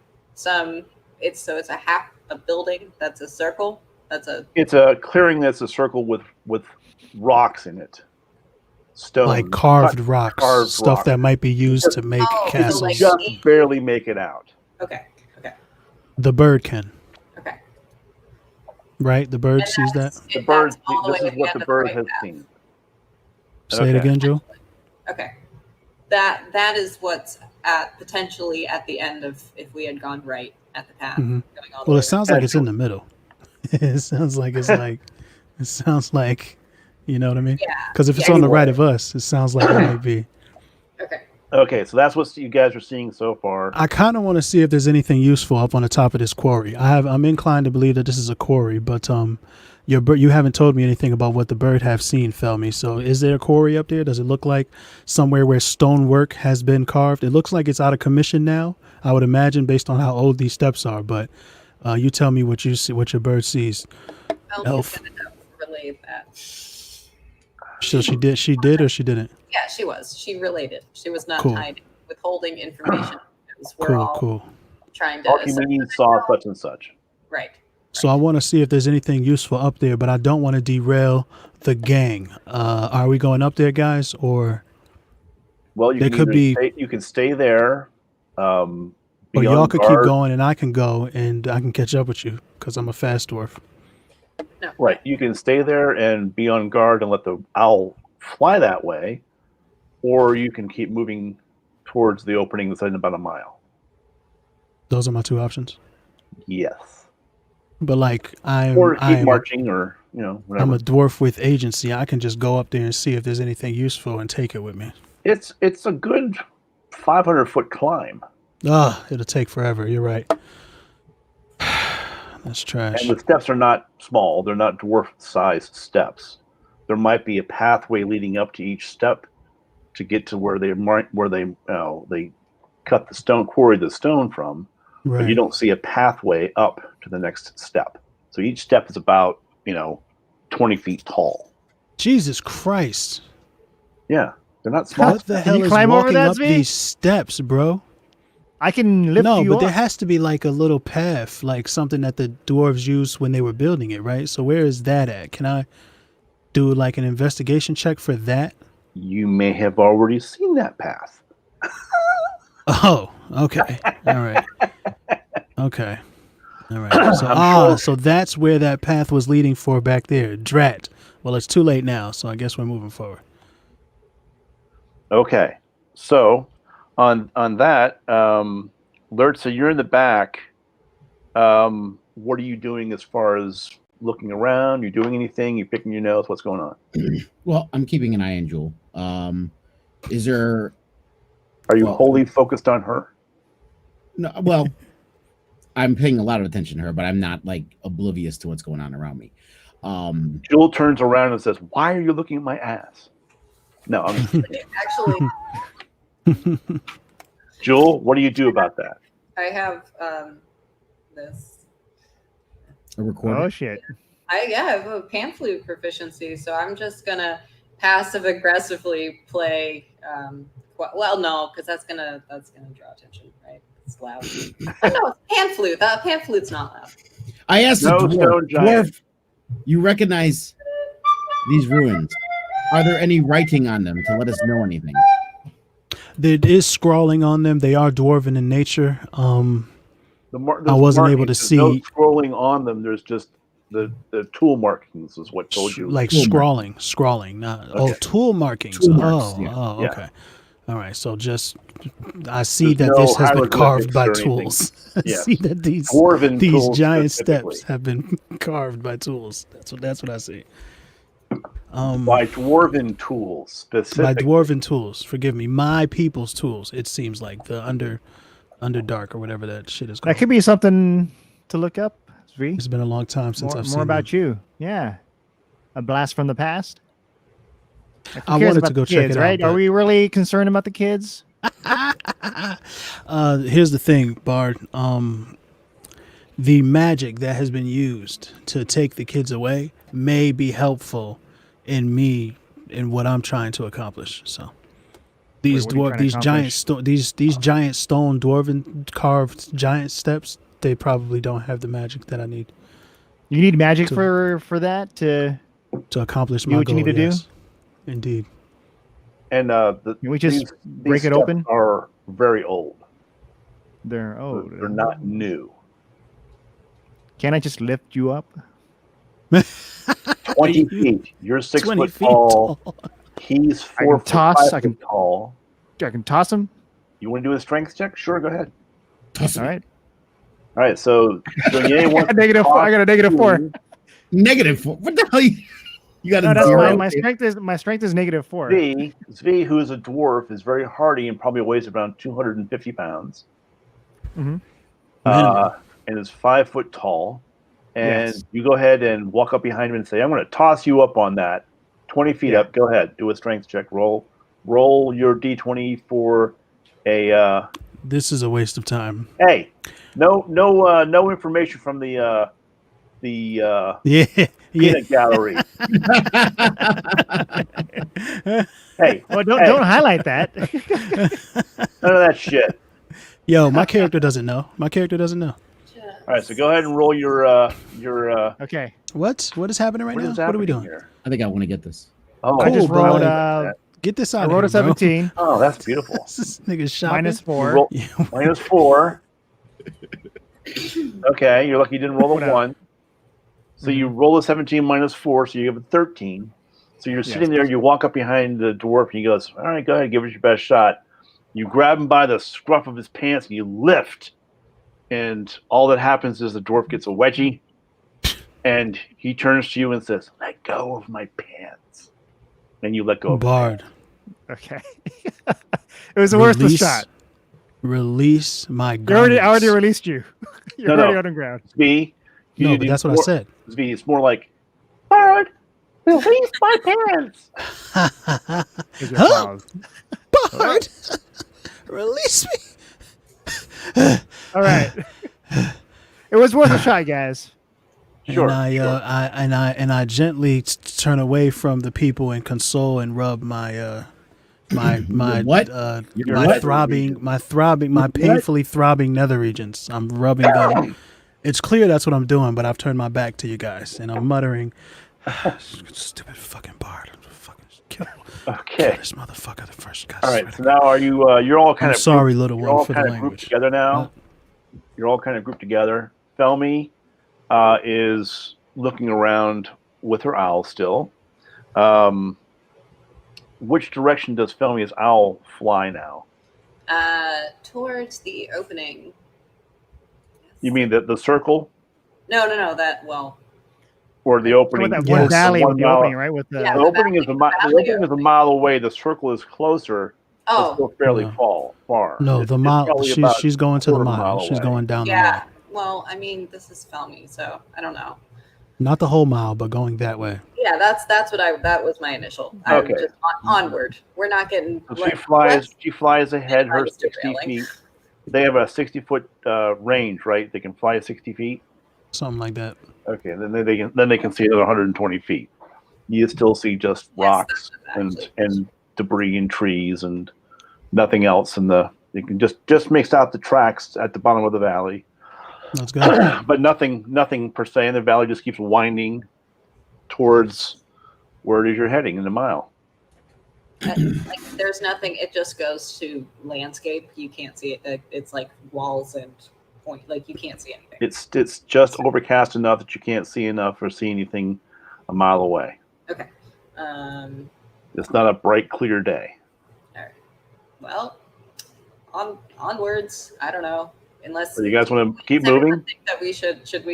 S5: it's a building that's a circle.
S1: It's a clearing that's a circle with rocks in it. Stone.
S2: Like carved
S1: cut-
S2: rocks,
S1: carved
S2: stuff
S1: rock.
S2: that might be used to make
S5: Oh, so
S2: castles.
S5: like-
S1: Just barely make it out.
S5: okay.
S2: The bird can,
S5: Okay.
S2: right? The bird
S5: And
S2: sees that.
S5: that's-
S1: The
S5: that's
S1: bird.
S5: all the
S1: This
S5: way
S1: is what
S5: at
S1: the
S5: the
S1: bird
S5: right
S1: has
S5: path.
S1: seen.
S2: Say it
S1: Okay.
S2: again, Joe.
S5: Okay. That is what's potentially at the end of if we had gone right at the path.
S2: Mhm.
S5: Going all the
S2: Well,
S5: way
S2: it sounds like it's in the middle. It sounds like it's like, it sounds like, you know what I mean?
S5: Yeah.
S2: Because if it's
S5: Yeah,
S2: on the right
S1: anyway.
S2: of us, it sounds like it might be.
S5: Okay.
S1: Okay, so that's what you guys are seeing so far.
S2: I kind of want to see if there's anything useful up on the top of this quarry. I'm inclined to believe that this is a quarry, but you haven't told me anything about what the bird have seen, Felmy. So is there a quarry up there? Does it look like somewhere where stonework has been carved? It looks like it's out of commission now, I would imagine, based on how old these steps are. But you tell me what you see, what your bird sees. Elf.
S5: Relayed that.
S2: So she did or she didn't?
S5: Yeah, she was. She relayed. She was not
S2: Cool.
S5: hiding, withholding information. We're all
S2: Cool.
S5: trying to.
S1: Archimedes saw such and such.
S5: Right.
S2: So I want to see if there's anything useful up there, but I don't want to derail the gang. Are we going up there, guys, or?
S1: Well, you
S2: There
S1: can
S2: could be-
S1: you can stay there.
S2: Or y'all could keep going and I can go and I can catch up with you because I'm a fast dwarf.
S5: No.
S1: Right, you can stay there and be on guard and let the owl fly that way, or you can keep moving towards the opening that's in about a mile.
S2: Those are my two options.
S1: Yes.
S2: But like
S1: Or keep marching, or whatever.
S2: I'm a dwarf with agency. I can just go up there and see if there's anything useful and take it with me.
S1: It's a good 500-foot climb.
S2: It'll take forever. You're right. That's trash.
S1: And the steps are not small. They're not dwarf-sized steps. There might be a pathway leading up to each step to get to where they cut the stone, quarried the stone from.
S2: Right.
S1: But you don't see a pathway up to the next step. So each step is about 20 feet tall.
S2: Jesus Christ.
S1: Yeah, they're not small.
S2: What the hell
S4: you
S2: is
S4: climb over
S2: walking
S4: that,
S2: up
S4: Zvi?
S2: these steps, bro?
S4: I can lift
S2: No,
S4: you
S2: but
S4: up.
S2: there has to be like a little path, like something that the dwarves used when they were building it, right? So where is that at? Can I do like an investigation check for that?
S1: You may have already seen that path.
S2: Oh, okay. All right. Okay. All right. So, so that's where that path was leading for back there. Drat. Well, it's too late now, so I guess we're moving forward.
S1: Okay. So on that, Lertza, you're in the back. What are you doing as far as looking around? You doing anything? You picking your nose? What's going on?
S3: Well, I'm keeping an eye on Jewel. Is there?
S1: Are you
S3: Well-
S1: wholly focused on her?
S3: No. Well, I'm paying a lot of attention to her, but I'm not like oblivious to what's going on around me.
S1: Jewel turns around and says, "Why are you looking at my ass?" No,
S5: Actually,
S1: Jewel, what do you do about that?
S5: I have this.
S3: A recorder.
S4: Oh shit!
S5: I have a pan flute proficiency, so I'm just gonna passive aggressively play. Well, no, because that's gonna draw attention, right? It's loud. Oh, no, it's pan flute. That pan flute's not loud.
S3: I asked
S1: No
S3: the dwarf.
S1: stone giant.
S3: Dwarf, you recognize these ruins? Are there any writing on them to let us know anything?
S2: There is scrawling on them. They are dwarven in nature.
S1: I
S2: I wasn't able to see.
S1: No scrolling on them. There's just the tool markings is what told you.
S2: Like
S3: Tool
S2: scrawling. Not
S1: Okay.
S2: tool markings.
S3: Tool marks, yeah.
S1: Yeah.
S2: Okay. All right. So just I see
S1: There's
S2: that
S1: no
S2: this has been carved
S1: hieroglyphics
S2: by
S1: or anything.
S2: tools. I
S1: Yeah.
S2: see that these
S1: Dwarven
S2: these
S1: tools
S2: giant
S1: specifically.
S2: steps have been carved by tools. That's what I see.
S1: By dwarven tools
S2: By
S1: specifically.
S2: dwarven tools. Forgive me. My people's tools. It seems like the Underdark or whatever that shit is called.
S4: That could be something to look up. Zvi.
S2: It's been a long time since I've seen
S4: More about
S2: them.
S4: you. Yeah, a blast from the past. Who
S2: I
S4: cares
S2: wanted
S4: about
S2: to go
S4: the
S2: check
S4: kids,
S2: it out,
S4: right? Are
S2: but-
S4: we really concerned about the kids?
S2: Here's the thing, Bard. The magic that has been used to take the kids away may be helpful in what I'm trying to accomplish. So these
S4: Wait, what are you trying to
S2: these giant stone dwarven carved giant steps, they probably don't have the magic that I need
S4: You need magic
S2: To-
S4: for that to.
S2: to accomplish
S4: Do
S2: my
S4: what you
S2: goal.
S4: need to do?
S2: Yes. Indeed.
S1: And
S4: Can we just
S1: these
S4: break it
S1: steps
S4: open?
S1: are very old.
S4: They're
S1: They're not new.
S4: Can I just lift you up?
S1: 20 feet. You're 6
S2: 20
S1: foot
S2: feet
S1: tall.
S2: tall.
S1: He's
S4: I
S1: 4
S4: can
S1: foot
S4: toss,
S1: 5
S4: I can-
S1: foot tall.
S4: I can toss him.
S1: You want to do a strength check? Sure, go ahead.
S4: All right.
S1: All right, so Donier wants to
S4: Negative 4. I got a negative 4.
S1: toss
S3: -4. What the hell? You got
S4: No,
S3: a
S4: that's
S3: zero.
S4: fine. My strength is -4.
S1: Zvi, who is a dwarf, is very hardy and probably weighs around 250 pounds.
S4: Mhm.
S1: And is 5 foot tall. And
S4: Yes.
S1: you go ahead and walk up behind him and say, "I'm going to toss you up on that, 20 feet
S4: Yeah.
S1: up. Go ahead, do a strength check. Roll your d20 for a."
S2: This is a waste of time.
S1: Hey, no information from the
S2: Yeah.
S1: peanut gallery. Hey,
S4: Well, don't highlight that.
S1: none of that shit.
S2: Yo, my character doesn't know. My character doesn't know.
S1: All right, so go ahead and roll your
S4: Okay.
S2: What is happening right
S1: what
S2: now?
S1: is
S2: What are we
S1: happening
S2: doing?
S1: here?
S3: I think I want to get this.
S1: Oh,
S4: I just
S2: Cool,
S4: rolled.
S2: but Get this
S4: I
S2: out
S4: rolled
S2: of
S4: a
S2: here, bro.
S4: 17
S1: oh, that's beautiful.
S2: This nigga's shopping.
S4: -4.
S1: Roll, -4. Okay, you're lucky you didn't roll a
S4: Whatever.
S1: 1. So you roll a 17 -4, so you have a 13. So you're sitting there, you walk up behind the dwarf, and he goes, "All right, go ahead, give it your best shot." You grab him by the scruff of his pants, and you lift. And all that happens is the dwarf gets a wedgie, and he turns to you and says, "Let go of my pants." And you let go of his
S2: Bard,
S4: Okay. It was the worst of the shot.
S2: release my
S4: I
S2: garments.
S4: already released you. You're
S1: No.
S4: already on the ground.
S1: Zvi, you
S2: No,
S1: need
S2: but
S1: to
S2: that's
S1: do
S2: what I
S1: more-
S2: said.
S1: Zvi, it's more like, "Bard, release my pants."
S4: Here's your
S2: Huh?
S4: pause.
S2: Bard, release me.
S4: All right. It was worth a shot, guys.
S1: Sure.
S2: And I gently turn away from the people and console and rub my
S3: What?
S1: Your
S2: my
S1: nether
S2: throbbing
S1: regions.
S2: my
S3: What?
S2: painfully throbbing nether regions. I'm rubbing them. It's clear that's what I'm doing, but I've turned my back to you guys and I'm muttering, "Stupid fucking Bard, fucking kill
S1: Okay.
S2: this motherfucker the first guy."
S1: All right. So now are you? You're all kind
S2: I'm
S1: of.
S2: sorry, little
S1: You're
S2: one,
S1: all
S2: for
S1: kind
S2: the
S1: of grouped
S2: language.
S1: together now.
S2: What?
S1: You're all kind of grouped together. Felmy is looking around with her owl still. Which direction does Felmy's owl fly now?
S5: Towards the opening.
S1: You mean the circle
S5: No. That
S1: or the opening?
S4: With that
S2: Yes.
S4: one valley with the
S1: mile-
S4: opening, right? With the
S5: Yeah.
S1: The opening is
S5: the
S1: the
S5: valley
S1: opening is a mile away. The circle is closer. But
S5: Oh,
S1: still fairly
S2: No.
S1: far.
S2: No,
S1: It's
S2: the mile.
S1: probably about
S2: She's going to the
S1: quarter of a
S2: mile.
S1: mile
S2: She's
S1: away.
S2: going down the
S5: yeah.
S2: mile.
S5: Well, I mean, this is Felmy, so I don't know.
S2: Not the whole mile, but going that way.
S5: Yeah, that was my initial. I was
S1: Okay.
S5: just onward. We're not getting.
S1: So she flies ahead her
S5: Mine's
S1: 60
S5: derailing.
S1: feet. They have a 60-foot range, right? They can fly at 60 feet.
S2: Something like that.
S1: Okay, then they can see another 120 feet. You still see just rocks
S5: that's
S1: and debris and trees and nothing else. You can just mix out the tracks at the bottom of the valley,
S2: That's good.
S1: but nothing per se. And the valley just keeps winding towards where it is you're heading in the mile.
S5: Like, there's nothing. It just goes to landscape. You can't see it. It's like walls and point. Like you can't see anything.
S1: It's just overcast enough that you can't see enough or see anything a mile away.
S5: Okay.
S1: It's not a bright, clear day.
S5: Well, onwards. I don't know. Unless
S1: So you guys want to keep
S5: does everyone
S1: moving?
S5: think that we should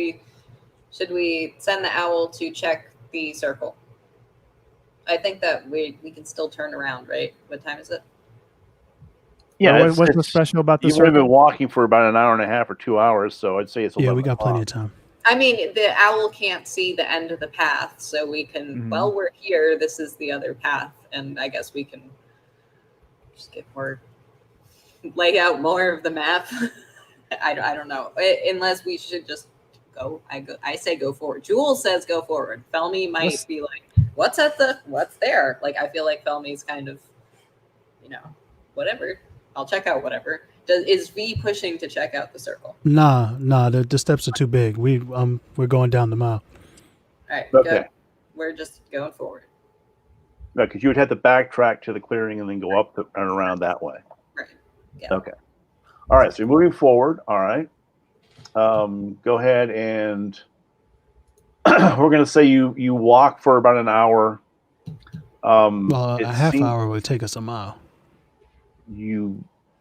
S5: we send the owl to check the circle? I think that we can still turn around, right? What time is it?
S1: Yeah.
S4: what's so special about the
S1: You've only been
S4: circle?
S1: walking for about an hour and a half or 2 hours, so I'd say it's 11
S2: Yeah, we got plenty of
S1: o'clock.
S2: time.
S5: I mean, the owl can't see the end of the path, so we can.
S4: Mhm.
S5: Well, we're here. This is the other path, and I guess we can just get more, lay out more of the map. I don't know. Unless we should just go. I say go forward. Jules says go forward. Felmy might be like, what's there? Like I feel like Felmy's kind of, whatever. I'll check out whatever. Is V pushing to check out the circle?
S2: Nah, the steps are too big. We're going down the mile.
S5: All right.
S1: Okay.
S5: We're just going forward.
S1: No, because you would have to backtrack to the clearing and then go up and around that way.
S5: Right. Yeah.
S1: Okay. All right. So you're moving forward. All right. Go ahead and we're going to say you walk for about an hour.
S2: Well,
S1: it
S2: a half
S1: seemed
S2: hour would take us a mile.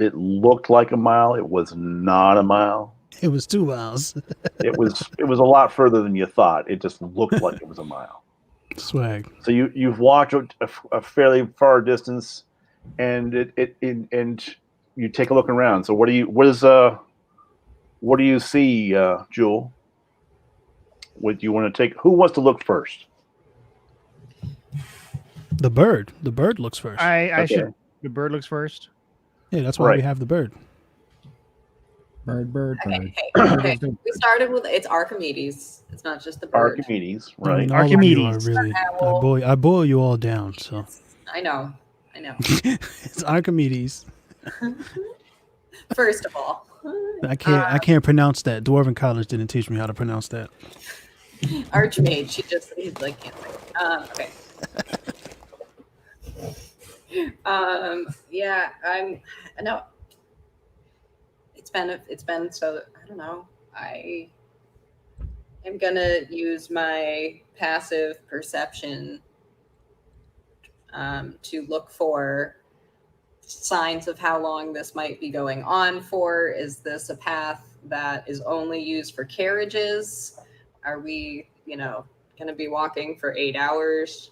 S1: It looked like a mile. It was not a mile.
S2: It was 2 miles.
S1: It was a lot further than you thought. It just looked like it was a mile.
S2: Swag.
S1: So you've walked a fairly far distance, and and you take a look around. So what do you see, Jewel? What do you want to take? Who wants to look first?
S2: The bird. The bird looks first.
S4: I
S1: Okay.
S4: should. The bird looks first.
S2: Yeah, that's why
S1: Right.
S2: we have the bird.
S3: Bird.
S5: Okay, okay. We started with it's Archimedes. It's not just the bird.
S1: Archimedes,
S2: I
S1: right?
S2: mean, all of you are
S4: Archimedes.
S2: really. I boil you all down. So
S5: I know.
S2: it's Archimedes.
S5: First of all,
S2: I can't pronounce that. Dwarven College didn't teach me how to pronounce that.
S5: Archimage. He's like can't say. Okay. Yeah, I know. It's been so I don't know. I am gonna use my passive perception to look for signs of how long this might be going on for. Is this a path that is only used for carriages? Are we, going to be walking for 8 hours?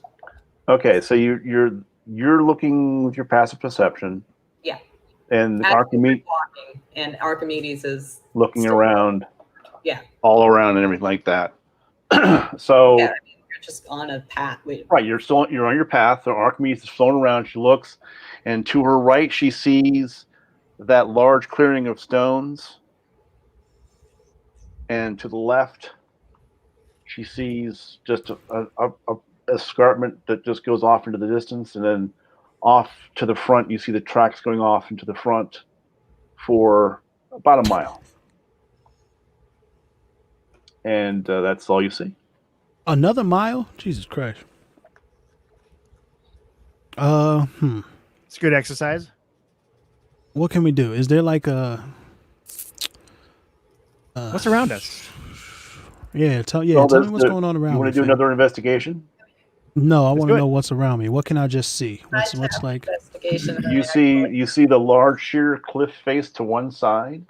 S1: Okay, so you're looking with your passive perception.
S5: Yeah.
S1: And
S5: As
S1: Archimedes
S5: walking, and Archimedes is
S1: looking
S5: still-
S1: around.
S5: Yeah.
S1: All around and everything like that. So
S5: Yeah, you're just on a path.
S1: right, you're on your path. So Archimedes is flown around. She looks, and to her right, she sees that large clearing of stones. And to the left, she sees just a escarpment that just goes off into the distance, and then off to the front, you see the tracks going off into the front for about a mile. And that's all you see.
S2: Another mile? Jesus Christ.
S4: It's good exercise.
S2: What can we do? Is there like a
S4: What's around us?
S2: Yeah, tell me
S1: Well,
S2: what's going on around
S1: You
S2: me.
S1: want to do
S2: Finn.
S1: another investigation?
S2: No, I want
S4: do
S2: to
S4: it.
S2: know what's around me. What can I just see? What's like
S5: Investigation.
S1: You see the large sheer cliff face to one side,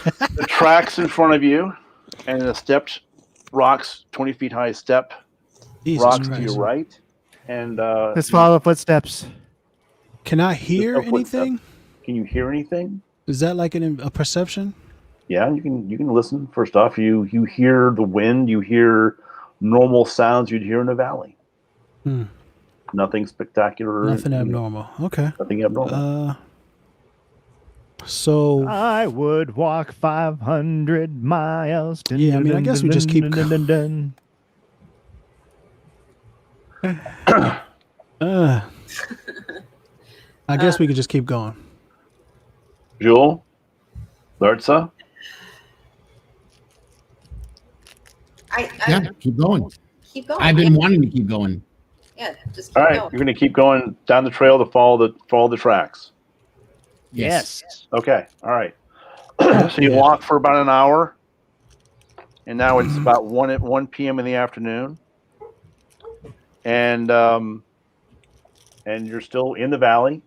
S1: the tracks in front of you, and the stepped rocks, 20 feet high step
S2: Jesus
S1: rocks to
S2: Christ.
S1: your right. And
S4: Let's follow the footsteps.
S2: Can I hear
S1: no footsteps.
S2: anything?
S1: Can you hear anything?
S2: Is that like a perception?
S1: Yeah, you can listen. First off, you hear the wind. You hear normal sounds you'd hear in a valley. Nothing spectacular.
S2: Nothing abnormal. Okay.
S1: Nothing abnormal.
S2: So
S4: I would walk 500 miles.
S2: Yeah, I mean, I guess we just keep I guess we could just keep going.
S1: Jewel, Lartza.
S3: Yeah, keep going.
S5: Keep going.
S3: I've been wanting to keep going.
S5: Yeah, just keep
S1: All right,
S5: going.
S1: you're going to keep going down the trail to follow the tracks.
S4: Yes.
S1: Okay. All right. So you walk for about an hour, and now it's about 1 p.m. in the afternoon, and you're still in the valley.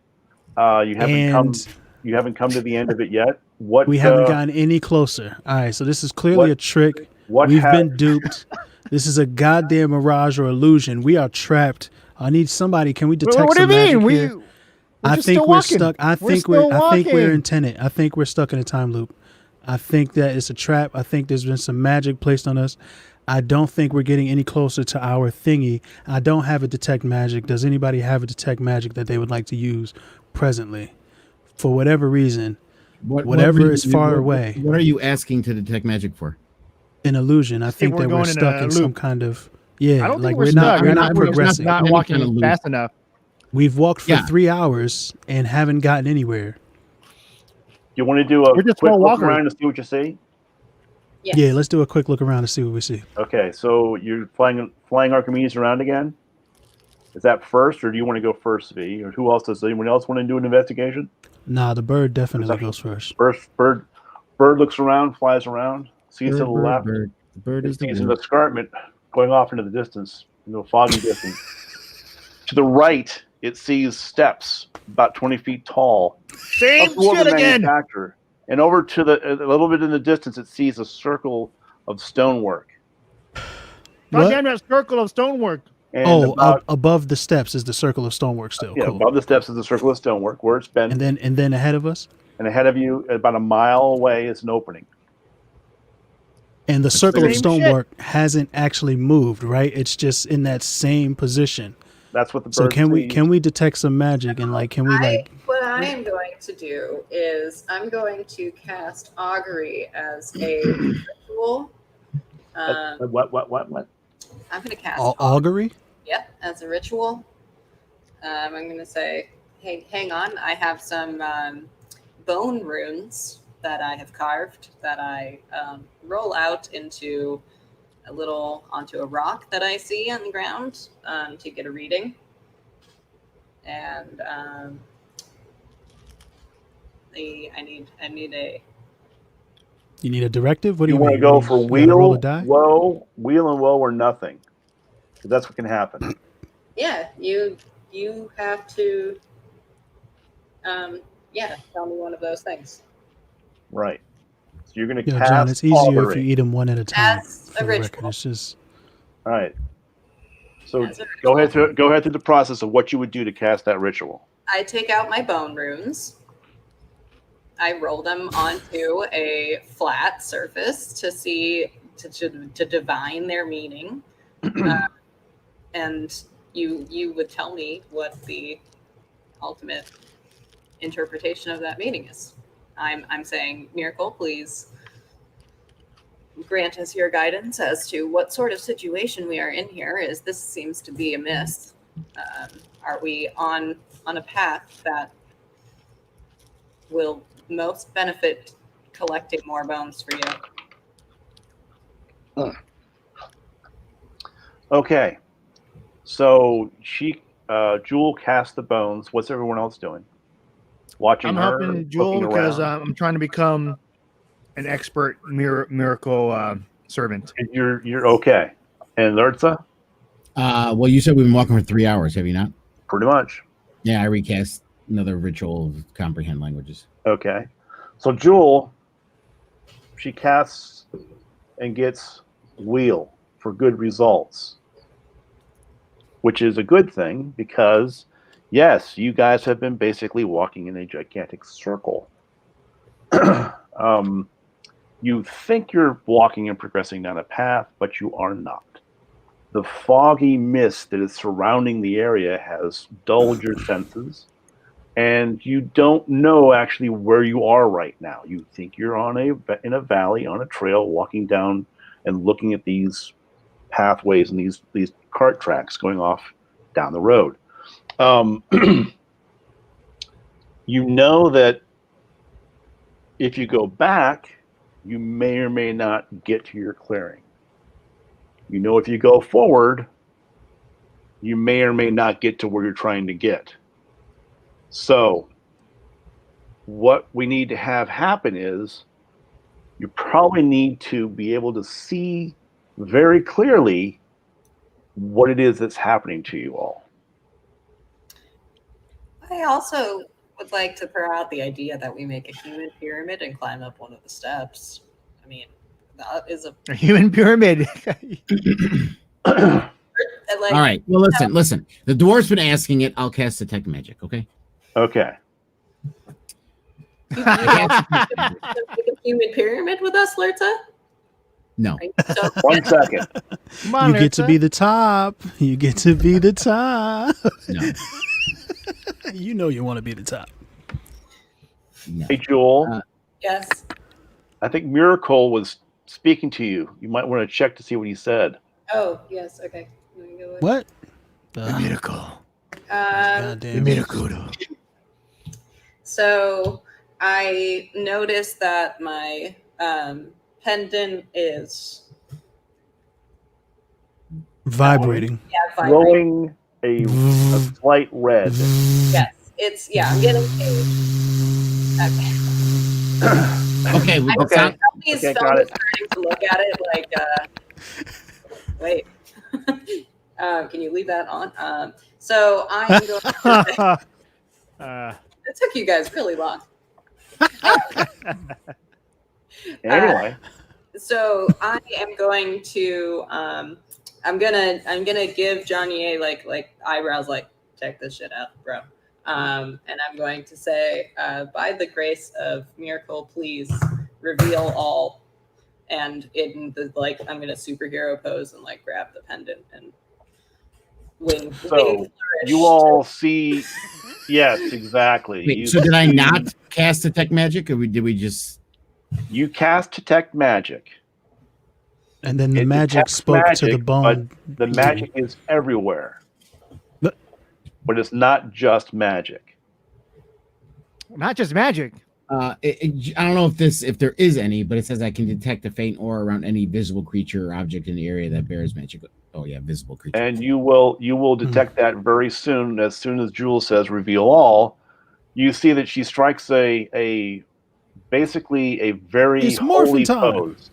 S1: You haven't come to the end of it yet.
S2: We haven't gotten any closer. All right, so this is clearly a trick. We've been duped. This is a goddamn mirage or illusion. We are trapped. I need somebody. Can we detect
S4: What do you
S2: some magic
S4: mean?
S2: here? I think we're stuck. I think we're in Tenet. I think we're stuck in a time loop. I think that it's a trap. I think there's been some magic placed on us. I don't think we're getting any closer to our thingy. I don't have a detect magic. Does anybody have a detect magic that they would like to use presently? For whatever reason, whatever is far away.
S3: What are you asking to detect magic for?
S2: An illusion. I think
S4: we're
S2: that we're
S4: going in
S2: stuck
S4: a
S2: in some
S4: loop.
S2: kind of
S4: I don't
S2: like
S4: think we're
S2: we're
S4: stuck.
S2: not
S3: We're
S2: progressing.
S4: Not
S3: Any
S4: walking
S3: kind of loop.
S4: fast enough.
S2: We've walked for
S3: Yeah.
S2: 3 hours and haven't gotten anywhere.
S1: You want to do a
S4: We're just
S1: quick
S4: slow
S1: look
S4: walkers.
S1: around to see what you see?
S5: Yes.
S2: Yeah, let's do a quick look around to see what we see.
S1: Okay, so you're flying Archimedes around again. Is that first, or do you want to go first, V? Or who else does? Anyone else want to do an investigation?
S2: Nah, the bird definitely
S1: Perception.
S2: goes first.
S1: First, bird looks around, flies around, sees to the left.
S3: Bird. The bird is the
S1: Sees an
S3: word.
S1: escarpment going off into the distance, into a foggy distance. To the right, it sees steps about 20 feet tall.
S4: Same
S1: Up toward
S4: shit
S1: the
S4: again.
S1: manufacturer. And over to a little bit in the distance, it sees a circle of stonework.
S4: God damn that circle of stonework.
S1: And
S2: above the steps is the circle of stonework still.
S1: Yeah,
S2: Cool.
S1: above the steps is the circle of stonework where it's been.
S2: And then ahead of us?
S1: And ahead of you, about a mile away, is an opening.
S2: And the circle of
S4: Same
S2: stonework hasn't actually moved, right? It's just in that same position.
S1: That's what the bird
S2: So can
S1: sees.
S2: we detect some magic and what
S5: I am going to do is I'm going to cast augury as a ritual.
S1: What?
S5: I'm going to cast
S2: augury?
S5: Yep, as a ritual. I'm going to say, hey, hang on. I have some bone runes that I have carved that I roll out onto a rock that I see on the ground to get a reading. And I need a.
S2: You need a directive? What do you
S1: want
S2: mean?
S1: to go for
S2: roll a die?
S1: wheel and woe, or nothing? That's what can happen.
S5: Yeah, you have to. Tell me one of those things.
S1: Right. So you're going to cast
S2: John, it's easier
S1: augury.
S2: if you eat them one at a time.
S5: As
S2: For
S5: a
S2: the record.
S5: ritual.
S2: It's just
S1: All right. So go ahead through the process of what you would do to cast that ritual.
S5: I take out my bone runes. I roll them onto a flat surface to divine their meaning, and you would tell me what the ultimate interpretation of that meaning is. I'm saying, Miracle, please grant us your guidance as to what sort of situation we are in here. This seems to be amiss. Are we on a path that will most benefit collecting more bones for you?
S1: Okay. So Jewel cast the bones. What's everyone else doing? Watching
S4: I'm
S1: her,
S4: helping Jewel because I'm trying to become an expert miracle servant.
S1: And you're okay. And Lurza?
S3: Well, you said we've been walking for 3 hours, have you not?
S1: Pretty much.
S3: Yeah, I recast another ritual of comprehend languages.
S1: Okay. So Jewel, she casts and gets wheel for good results, which is a good thing because, yes, you guys have been basically walking in a gigantic circle. You think you're walking and progressing down a path, but you are not. The foggy mist that is surrounding the area has dulled your senses, and you don't know actually where you are right now. You think you're in a valley, on a trail, walking down and looking at these pathways and these cart tracks going off down the road. You know that if you go back, you may or may not get to your clearing. You know if you go forward, you may or may not get to where you're trying to get. So what we need to have happen is you probably need to be able to see very clearly what it is that's happening to you all.
S5: I also would like to throw out the idea that we make a human pyramid and climb up one of the steps. I mean, that is
S4: a human pyramid.
S3: All right. Well, listen. The dwarf's been asking it. I'll cast detect magic. Okay.
S1: Okay.
S5: You a human pyramid with us, Lurza?
S3: No.
S1: 1 second.
S4: Come on,
S2: you get to be the top. You get to be the top.
S3: No.
S2: You know you want to be the top.
S3: No.
S1: Hey, Jewel.
S5: Yes.
S1: I think Miracle was speaking to you. You might want to check to see what he said.
S5: Oh, yes. Okay. Go
S2: what?
S4: The miracle.
S2: The
S4: miracle.
S5: So I noticed that my pendant is
S2: vibrating.
S5: Yeah, vibrating.
S1: Glowing a slight red.
S5: Yes, I'm getting paid.
S3: Okay.
S5: Okay. He's starting to look at it like, wait. Can you leave that on? So I'm going to it took you guys really long.
S1: Anyway.
S5: So I am going to I'm gonna give Johnny A like eyebrows, like check this shit out, bro. And I'm going to say, by the grace of miracle, please reveal all. And in the I'm gonna superhero pose and like grab the pendant and wing.
S1: So you all see, yes, exactly.
S3: Wait, so did I not cast detect magic, or did we just?
S1: You cast detect magic,
S2: And then the
S1: It
S2: magic
S1: detects
S2: spoke to
S1: magic,
S2: the bone.
S1: the magic is everywhere,
S2: But-
S1: but it's not just magic.
S4: Not just magic.
S3: I don't know if there is any, but it says I can detect a faint aura around any visible creature or object in the area that bears magic. Oh yeah, visible creature.
S1: And you will detect that very soon. As soon as Jules says reveal all, you see that she strikes basically a very
S2: It's morphin'
S1: holy
S2: time.
S1: pose.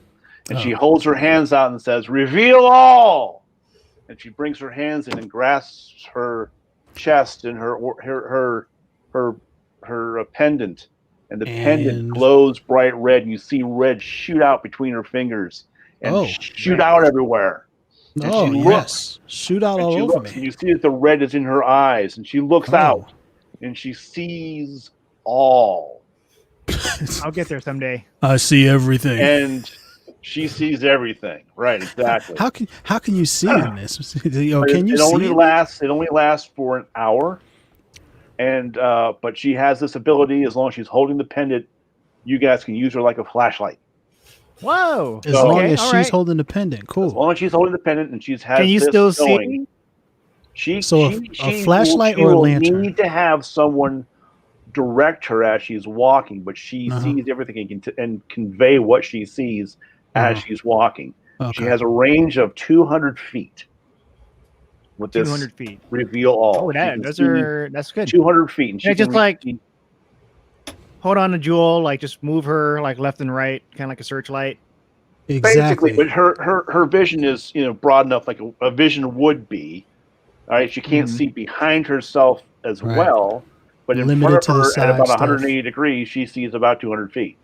S1: And she holds her hands out and says, reveal all! And she brings her hands in and grasps her chest and her pendant. And the pendant glows bright red. And you see red shoot out between her fingers and shoot out everywhere. And
S2: Oh,
S1: she looks,
S2: yes. Shoot out all over me.
S1: And you see that the red is in her eyes. And she looks out and she sees all.
S4: I'll get there someday.
S2: I see everything.
S1: And she sees everything. Right, exactly.
S2: How can you see in this? Yo, can you
S1: it
S2: see?
S1: Only lasts for an hour. And but she has this ability. As long as she's holding the pendant, you guys can use her like a flashlight.
S4: Whoa!
S2: As long as she's holding the pendant, cool.
S1: As long as she's holding the pendant and she's has.
S4: Can you
S1: this
S4: still
S1: going,
S4: see?
S2: A flashlight or a lantern?
S1: Need to have someone direct her as she's walking, but she sees everything and convey what she sees as she's walking. She has a range of 200 feet. With this
S4: 200 feet.
S1: Reveal all.
S4: Oh, that's good.
S1: 200 feet. And she
S4: just hold on to Jewel, like just move her like left and right, kind of like a searchlight.
S2: Exactly.
S1: Basically, but her vision is broad enough, like a vision would be. All right, she can't see behind herself as well, but in front of her at about 180 degrees, she sees about 200 feet.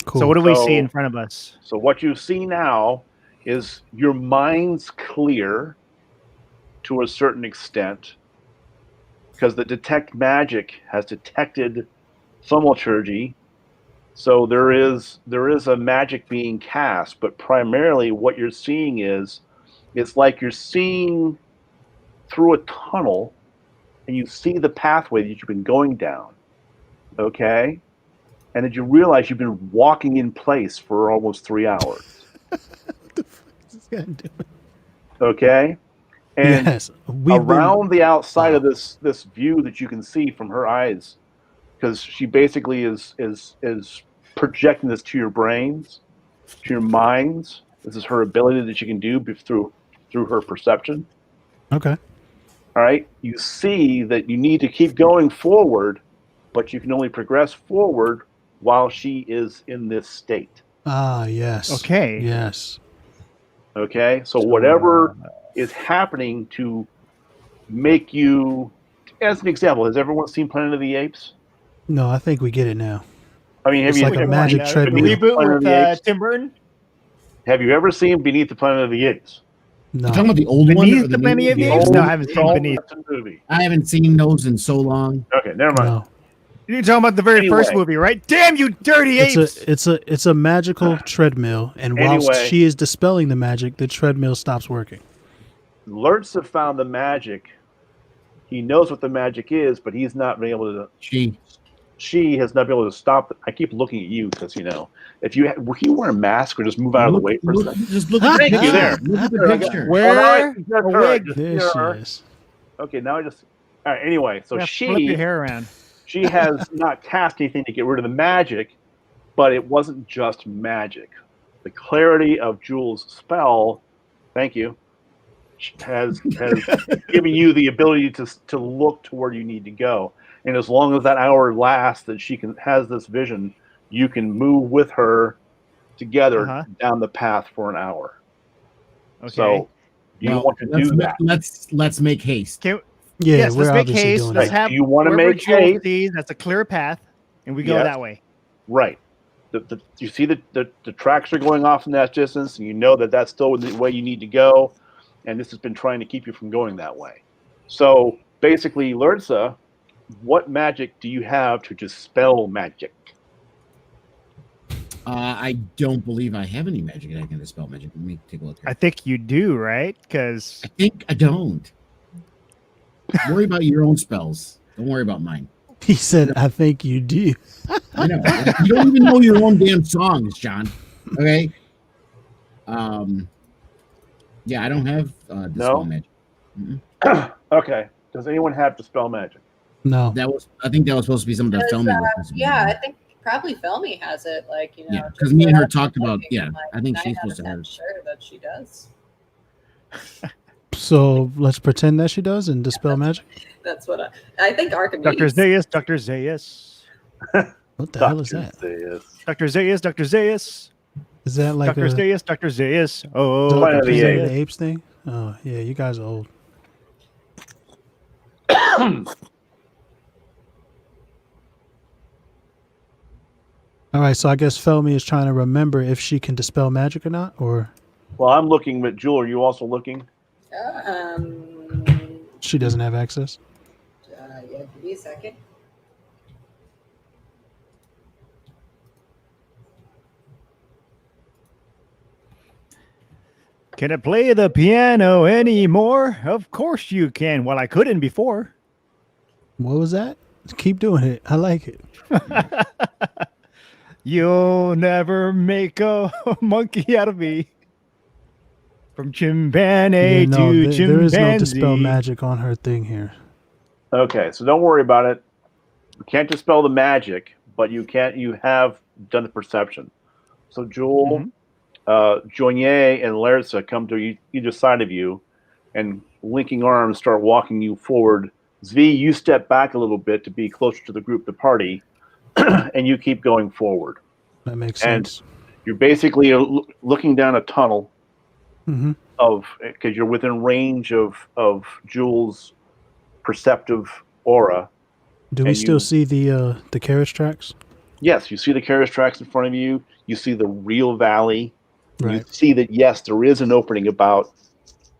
S2: Cool.
S4: So what do we see in front of us?
S1: So what you see now is your mind's clear to a certain extent, because the detect magic has detected thaumaturgy. So there is a magic being cast, but primarily what you're seeing is it's like you're seeing through a tunnel and you see the pathway that you've been going down. Okay? And then you realize you've been walking in place for almost 3 hours.
S2: What the fuck is this guy doing?
S1: Okay? And
S2: yes,
S1: around the outside of this view that you can see from her eyes, because she basically is projecting this to your brains, to your minds. This is her ability that she can do through her perception.
S2: Okay.
S1: All right. You see that you need to keep going forward, but you can only progress forward while she is in this state.
S2: Ah, yes.
S4: Okay.
S2: Yes.
S1: Okay. So whatever is happening to make you, as an example, has everyone seen Planet of the Apes?
S2: No, I think we get it now.
S1: I mean,
S2: it's like a magic treadmill.
S4: Reboot with Tim Burton.
S1: Have you ever seen Beneath the Planet of the Apes?
S2: No.
S3: You're talking about the old one?
S4: Beneath the Planet of the Apes? No, I haven't seen Beneath.
S3: I haven't seen those in so long.
S1: Okay, never mind.
S2: No.
S4: You're talking about the very first movie, right? Damn you, dirty apes!
S2: It's a magical treadmill, and whilst she is dispelling the magic, the treadmill stops working.
S1: Lurtz have found the magic. He knows what the magic is, but he's not been able to. She has not been able to stop it. I keep looking at you because if you were you wear a mask or just move out of the way for a second.
S3: Just look at the picture.
S1: There.
S3: Look at the picture.
S4: Where?
S2: There she is.
S1: Okay, now all right. Anyway, so
S4: flip your hair around.
S1: She has not cast anything to get rid of the magic, but it wasn't just magic. The clarity of Jules' spell, thank you, has given you the ability to look to where you need to go. And as long as that hour lasts, that she has this vision, you can move with her together down the path for an hour. Okay. So you want to do that?
S3: Let's make haste.
S4: Yes, let's make haste. Let's have.
S1: Do you want to make haste?
S4: That's a clear path, and we go that way.
S1: Right. You see the tracks are going off in that distance, and you know that that's still the way you need to go. and this has been trying to keep you from going that way. So basically, Lurza, what magic do you have to dispel magic?
S3: I don't believe I have any magic that I can dispel magic. Let me take a look here.
S4: I think you do, right? Because
S3: I think I don't. Worry about your own spells. Don't worry about mine.
S2: He said, "I think you do."
S3: I know. You don't even know your own damn songs, John. Okay. Yeah, I don't have dispel magic.
S1: Okay. Does anyone have dispel magic?
S2: No.
S3: I think that was supposed to be something that Felmy was.
S5: Yeah, I think probably Felmy has it. Like, you know,
S3: Yeah, because me and her talked about. Yeah, I think she's
S5: 9 out
S3: supposed
S5: of
S3: to
S5: 10
S3: have.
S5: Sure that she does.
S2: So let's pretend that she does and dispel magic.
S5: That's what I think. Archimedes.
S4: Dr. Zaius.
S2: What the hell is that?
S4: Dr. Zaius.
S2: Is that like
S4: Dr.
S2: a
S4: Zaius. Oh,
S1: Planet of
S2: Dr.
S1: the
S2: Planet
S1: Apes.
S2: of the Apes thing? Oh yeah, you guys are old. All right, so I guess Felmy is trying to remember if she can dispel magic or not, or
S1: Well, I'm looking, but Jewel, are you also looking?
S2: she doesn't have access.
S5: Yeah, give me a second.
S4: Can I play the piano anymore? Of course you can. Well, I couldn't before.
S2: What was that? Keep doing it. I like it.
S4: You'll never make a monkey out of me. From chimpanzee
S2: Yeah, no,
S4: to
S2: there is no
S4: chimpanzee.
S2: dispel magic on her thing here.
S1: Okay, so don't worry about it. You can't dispel the magic, but you have done the perception. So Jewel, Joignet, and Larissa come to either side of you, and linking arms start walking you forward. Zvi, you step back a little bit to be closer to the group, the party, and you keep going forward.
S2: That makes
S1: And
S2: sense.
S1: you're basically looking down a tunnel
S2: Mm-hmm.
S1: because you're within range of Jewel's perceptive aura.
S2: Do we
S1: and
S2: still
S1: you-
S2: see the carriage tracks?
S1: Yes, you see the carriage tracks in front of you. You see the real valley. You
S2: Right.
S1: see that, yes, there is an opening about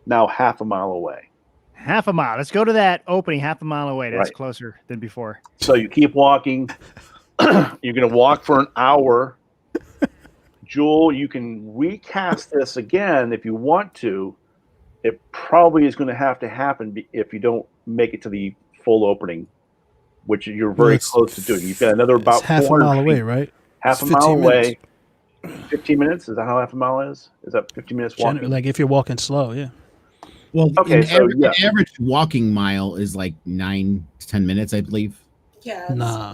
S1: now half a mile away.
S4: Half a mile. Let's go to that opening half a mile away. That's
S1: Right.
S4: closer than before.
S1: So you keep walking. You're going to walk for an hour. Jewel, you can recast this again if you want to. It probably is going to happen if you don't make it to the full opening, which you're very
S2: it's-
S1: close to doing. You've got another about
S2: It's half a
S1: 400
S2: mile away,
S1: feet.
S2: right?
S1: Half
S2: It's
S1: a mile
S2: 15
S1: away. 15 minutes? Is that how half a mile is? Is that 15 minutes walking?
S2: Like if you're walking slow, yeah.
S3: Well,
S1: Okay,
S3: an average walking mile is like 9 to 10 minutes, I believe.
S5: Yeah.
S2: Nah.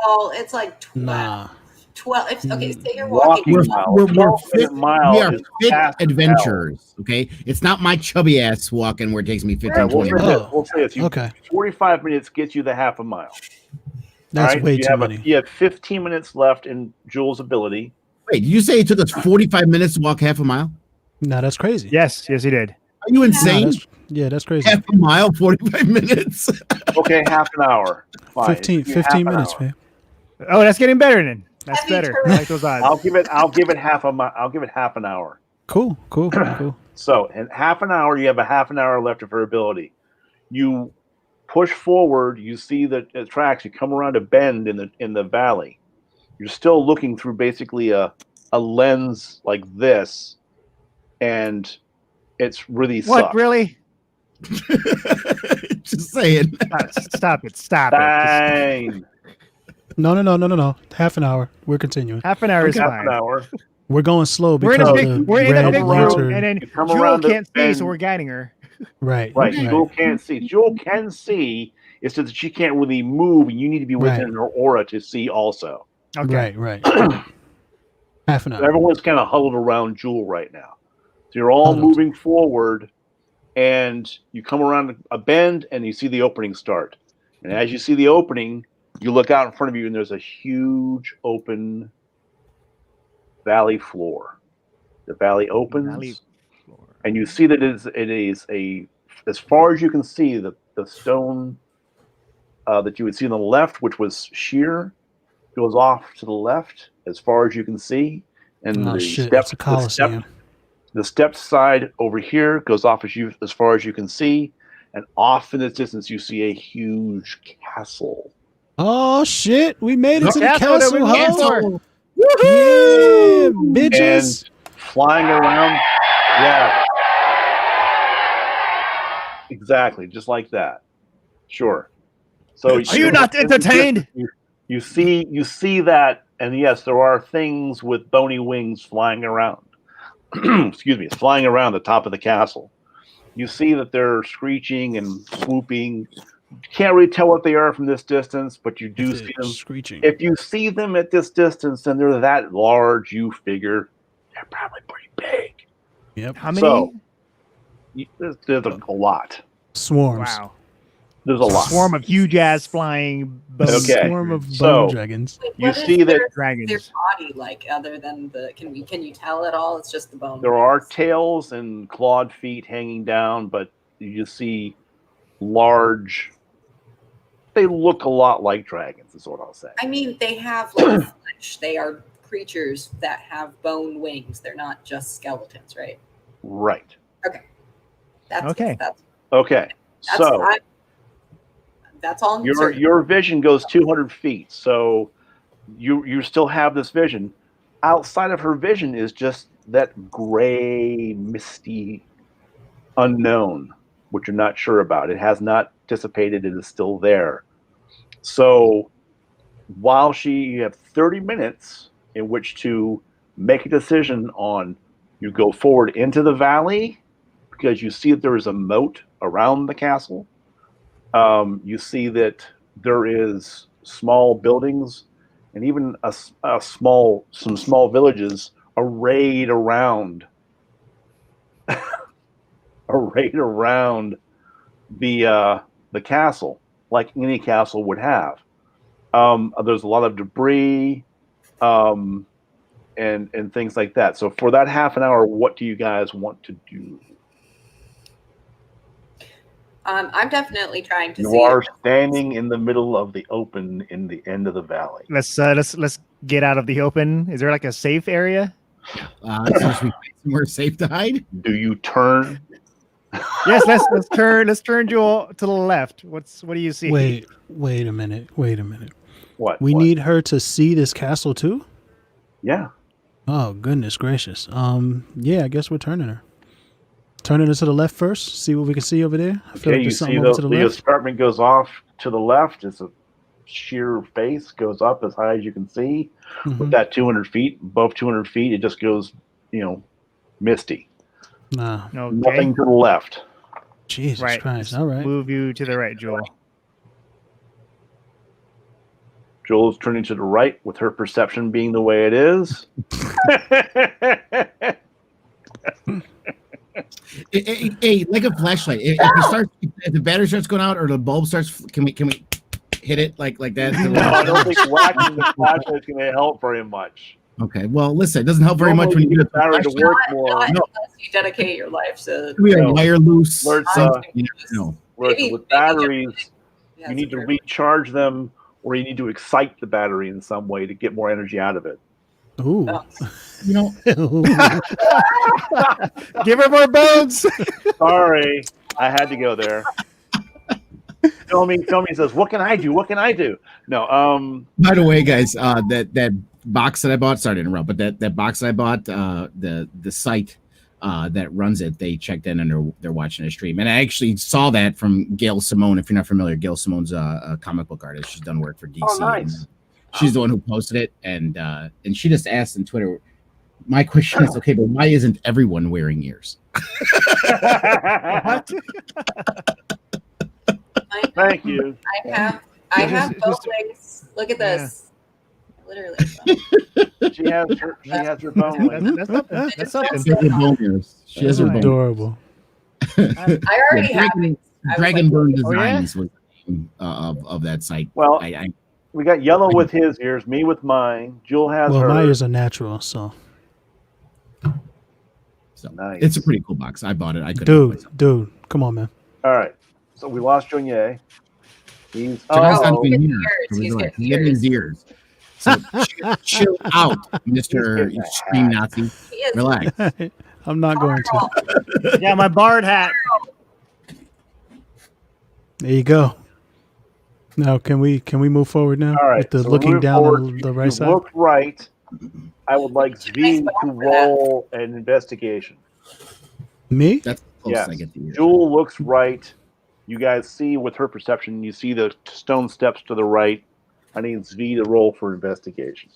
S5: Oh, it's like 12.
S2: Nah.
S5: 12. Okay, say you're
S1: Walking
S5: walking.
S1: mile.
S3: We're
S1: 12-minute
S3: fit,
S1: mile
S3: we are
S1: is
S3: fit
S1: fast as
S3: adventurers, okay? It's not my chubby ass walking where it takes me 15,
S1: hell. We'll
S3: 20
S1: say
S3: minutes.
S1: this. We'll say this.
S2: Okay.
S1: 45 minutes gets you the half a mile.
S2: That's
S1: All right?
S2: way
S1: you
S2: too
S1: have
S2: many.
S1: you have 15 minutes left in Jewel's ability.
S3: Wait, did you say it took us 45 minutes to walk half a mile?
S2: No, that's crazy.
S4: Yes, he did.
S3: Are you
S2: Nah,
S3: insane?
S2: that's crazy.
S3: Half a mile, 45 minutes?
S1: Okay, half an hour. Fine.
S2: 15
S1: Give you half
S2: 15
S1: an
S2: minutes,
S1: hour.
S2: man.
S4: Oh, that's getting better then. That's
S5: Heavy
S4: better.
S5: turtle.
S4: I like those odds.
S1: I'll give it half a mile. I'll give it half an hour.
S2: Cool.
S1: So in half an hour, you have a half an hour left of her ability. You push forward. You see the tracks. You come around a bend in the valley. You're still looking through basically a lens like this, and it's really
S4: What,
S1: sucks.
S4: really?
S3: Just saying.
S4: Stop it. Stop it.
S1: Fine.
S2: No. Half an hour. We're continuing.
S4: Half an hour is
S1: Half
S4: fine.
S1: an hour.
S2: We're going slow
S4: We're in
S2: because
S4: a
S2: of
S4: big,
S2: the
S4: we're in a
S2: red
S4: big
S1: lantern.
S4: group,
S2: lantern.
S4: and then
S1: You come
S4: Jewel
S1: around the
S4: can't see, so
S1: bend.
S4: we're guiding her.
S2: Right.
S1: Right.
S3: Okay.
S1: Jewel can't see. Jewel can see. It's just that she can't really move, and you need to be within
S2: Right.
S1: her aura to see also.
S4: Okay.
S2: Right. Half an
S1: So
S2: hour.
S1: everyone's kind of huddled around Jewel right now. So you're all
S2: Huddled.
S1: moving forward, and you come around a bend, and you see the opening start. And as you see the opening, you look out in front of you, and there's a huge open valley floor. The valley opens,
S4: Valley floor.
S1: and you see that it is as far as you can see, the stone that you would see on the left, which was sheer, goes off to the left as far as you can see, and
S2: Oh
S1: the
S2: shit!
S1: steps,
S2: It's a coliseum.
S1: The stepped side over here goes off as far as you can see, and off in the distance you see a huge castle.
S2: Oh shit! We made it to the
S4: castle that
S2: castle,
S4: we went
S2: ho!
S4: for.
S2: Yeah, bitches.
S1: And flying around, yeah, exactly, just like that. Sure. So
S4: Are you not entertained?
S1: You see that, and yes, there are things with bony wings flying around. Excuse me, flying around the top of the castle. You see that they're screeching and swooping. Can't really tell what they are from this distance, but you do see them
S2: screeching.
S1: If you see them at this distance and they're that large, you figure they're probably pretty big.
S2: Yep.
S4: How many?
S1: So there's a lot.
S2: Swarms.
S4: Wow.
S1: There's a lot.
S4: Swarm of huge ass flying bone
S1: Okay.
S2: Swarm of
S1: So-
S2: bone dragons.
S5: Wait,
S1: You
S5: what is
S1: see that
S5: their
S4: dragons.
S5: body like other than the can you tell at all? It's just the bone.
S1: there are
S5: wings.
S1: tails and clawed feet hanging down, but you see large. They look a lot like dragons, is what I'll say.
S5: I mean, they have like flesh. They are creatures that have bone wings. They're not just skeletons, right?
S1: Right.
S5: That's
S4: Okay.
S5: That's
S1: Okay. So
S5: that's all. I'm
S1: your
S5: concerned.
S1: your vision goes 200 feet. So you still have this vision. Outside of her vision is just that gray, misty unknown, which you're not sure about. It has not dissipated. It is still there. So while you have 30 minutes in which to make a decision on, you go forward into the valley because you see that there is a moat around the castle. You see that there is small buildings and even some small villages arrayed around the castle, like any castle would have. There's a lot of debris and things like that. So for that half an hour, what do you guys want to do?
S5: I'm definitely trying to see.
S1: You are standing in the middle of the open in the end of the valley.
S4: Let's get out of the open. Is there like a safe area?
S3: Somewhere safe to hide.
S1: Do you turn?
S4: Yes, let's turn Jewel to the left. What do you see?
S2: Wait a minute.
S1: What?
S2: We
S1: What?
S2: need her to see this castle too?
S1: Yeah.
S2: Oh, goodness gracious. Yeah, I guess we're turning her. Turning her to the left first. See what we can see over there. I feel
S1: Okay,
S2: like
S1: you
S2: there's
S1: see
S2: something over to the
S1: the
S2: left.
S1: escarpment goes off to the left. It's a sheer face, goes up as high as you can see. With
S2: Mhm.
S1: that 200 feet, above 200 feet, it just goes, misty.
S2: Nah.
S4: Okay.
S1: Nothing to the left.
S2: Jesus
S4: Right.
S2: Christ.
S4: Let's
S2: All right.
S4: Move you to the right, Jewel.
S1: Joel's turning to the right with her perception being the way it is.
S3: Hey, like a flashlight. If the battery starts going out or the bulb starts, can we hit it like that?
S1: No, I don't think whacking the flashlight is going to help very much.
S3: Okay. Well, listen, it doesn't help very much when you
S1: get
S3: get
S1: the battery to work more.
S5: Not
S3: No.
S5: unless you dedicate your life to.
S3: We are
S1: No.
S3: wire loose.
S1: Where it's,
S3: something, you know.
S5: Maybe-
S1: with
S5: maybe
S1: batteries,
S5: Yeah,
S1: you need to
S5: it's a-
S1: recharge them, or you need to excite the battery in some way to get more energy out of it.
S2: Ooh.
S5: Oh.
S3: You know,
S4: Give her more bones.
S1: Sorry, I had to go there. Filmy says, "What can I do? What can I do?" No,
S3: by the way, guys, that box that I bought, sorry to interrupt, but that box that I bought, the site that runs it, they checked in and they're watching a stream. And I actually saw that from Gail Simone. If you're not familiar, Gail Simone's a comic book artist. She's done work for DC.
S1: Oh, nice.
S3: She's the one who posted it, and she just asked in Twitter, my question is, okay, but why isn't everyone wearing ears?
S4: What?
S1: Thank you.
S5: I have both legs. Look at this. Literally.
S1: She has her bone wing.
S4: That's something. That's something.
S3: She has her bone ears. She has her
S4: That's
S3: bone ears.
S2: Adorable.
S5: I already have it. I was
S3: Dragon
S5: like,
S3: Burn
S4: Oh, yeah?
S3: Designs was the name of that site.
S1: Well,
S3: I
S1: we got Yellow with his ears, me with mine. Jewel has
S2: Well,
S1: her.
S2: my ears are natural, so.
S3: so
S1: Nice.
S3: it's a pretty cool box. I bought it. I couldn't.
S2: Dude, come on, man.
S1: All right. So we lost Junier. He's
S3: John's not
S5: Oh,
S3: even
S5: he's
S3: here.
S5: getting ears.
S3: He's getting his ears. So chill out, Mr.
S1: He's getting
S3: Extreme Nazi.
S5: He is.
S3: Relax.
S2: I'm not going to.
S4: Yeah, my bard hat.
S2: There you go. Now, can we move forward now
S1: All right.
S2: with the
S1: so
S2: looking
S1: moving
S2: down
S1: forward,
S2: on the
S1: if
S2: right
S1: you
S2: side?
S1: look right. I would like
S5: Nice
S1: V
S5: spot
S1: to
S5: for that.
S1: roll an investigation.
S2: Me?
S3: That's close.
S1: Yes.
S3: I get the
S1: Jewel looks right. You guys see with her perception, you see the stone steps to the right. I need V to roll for investigation.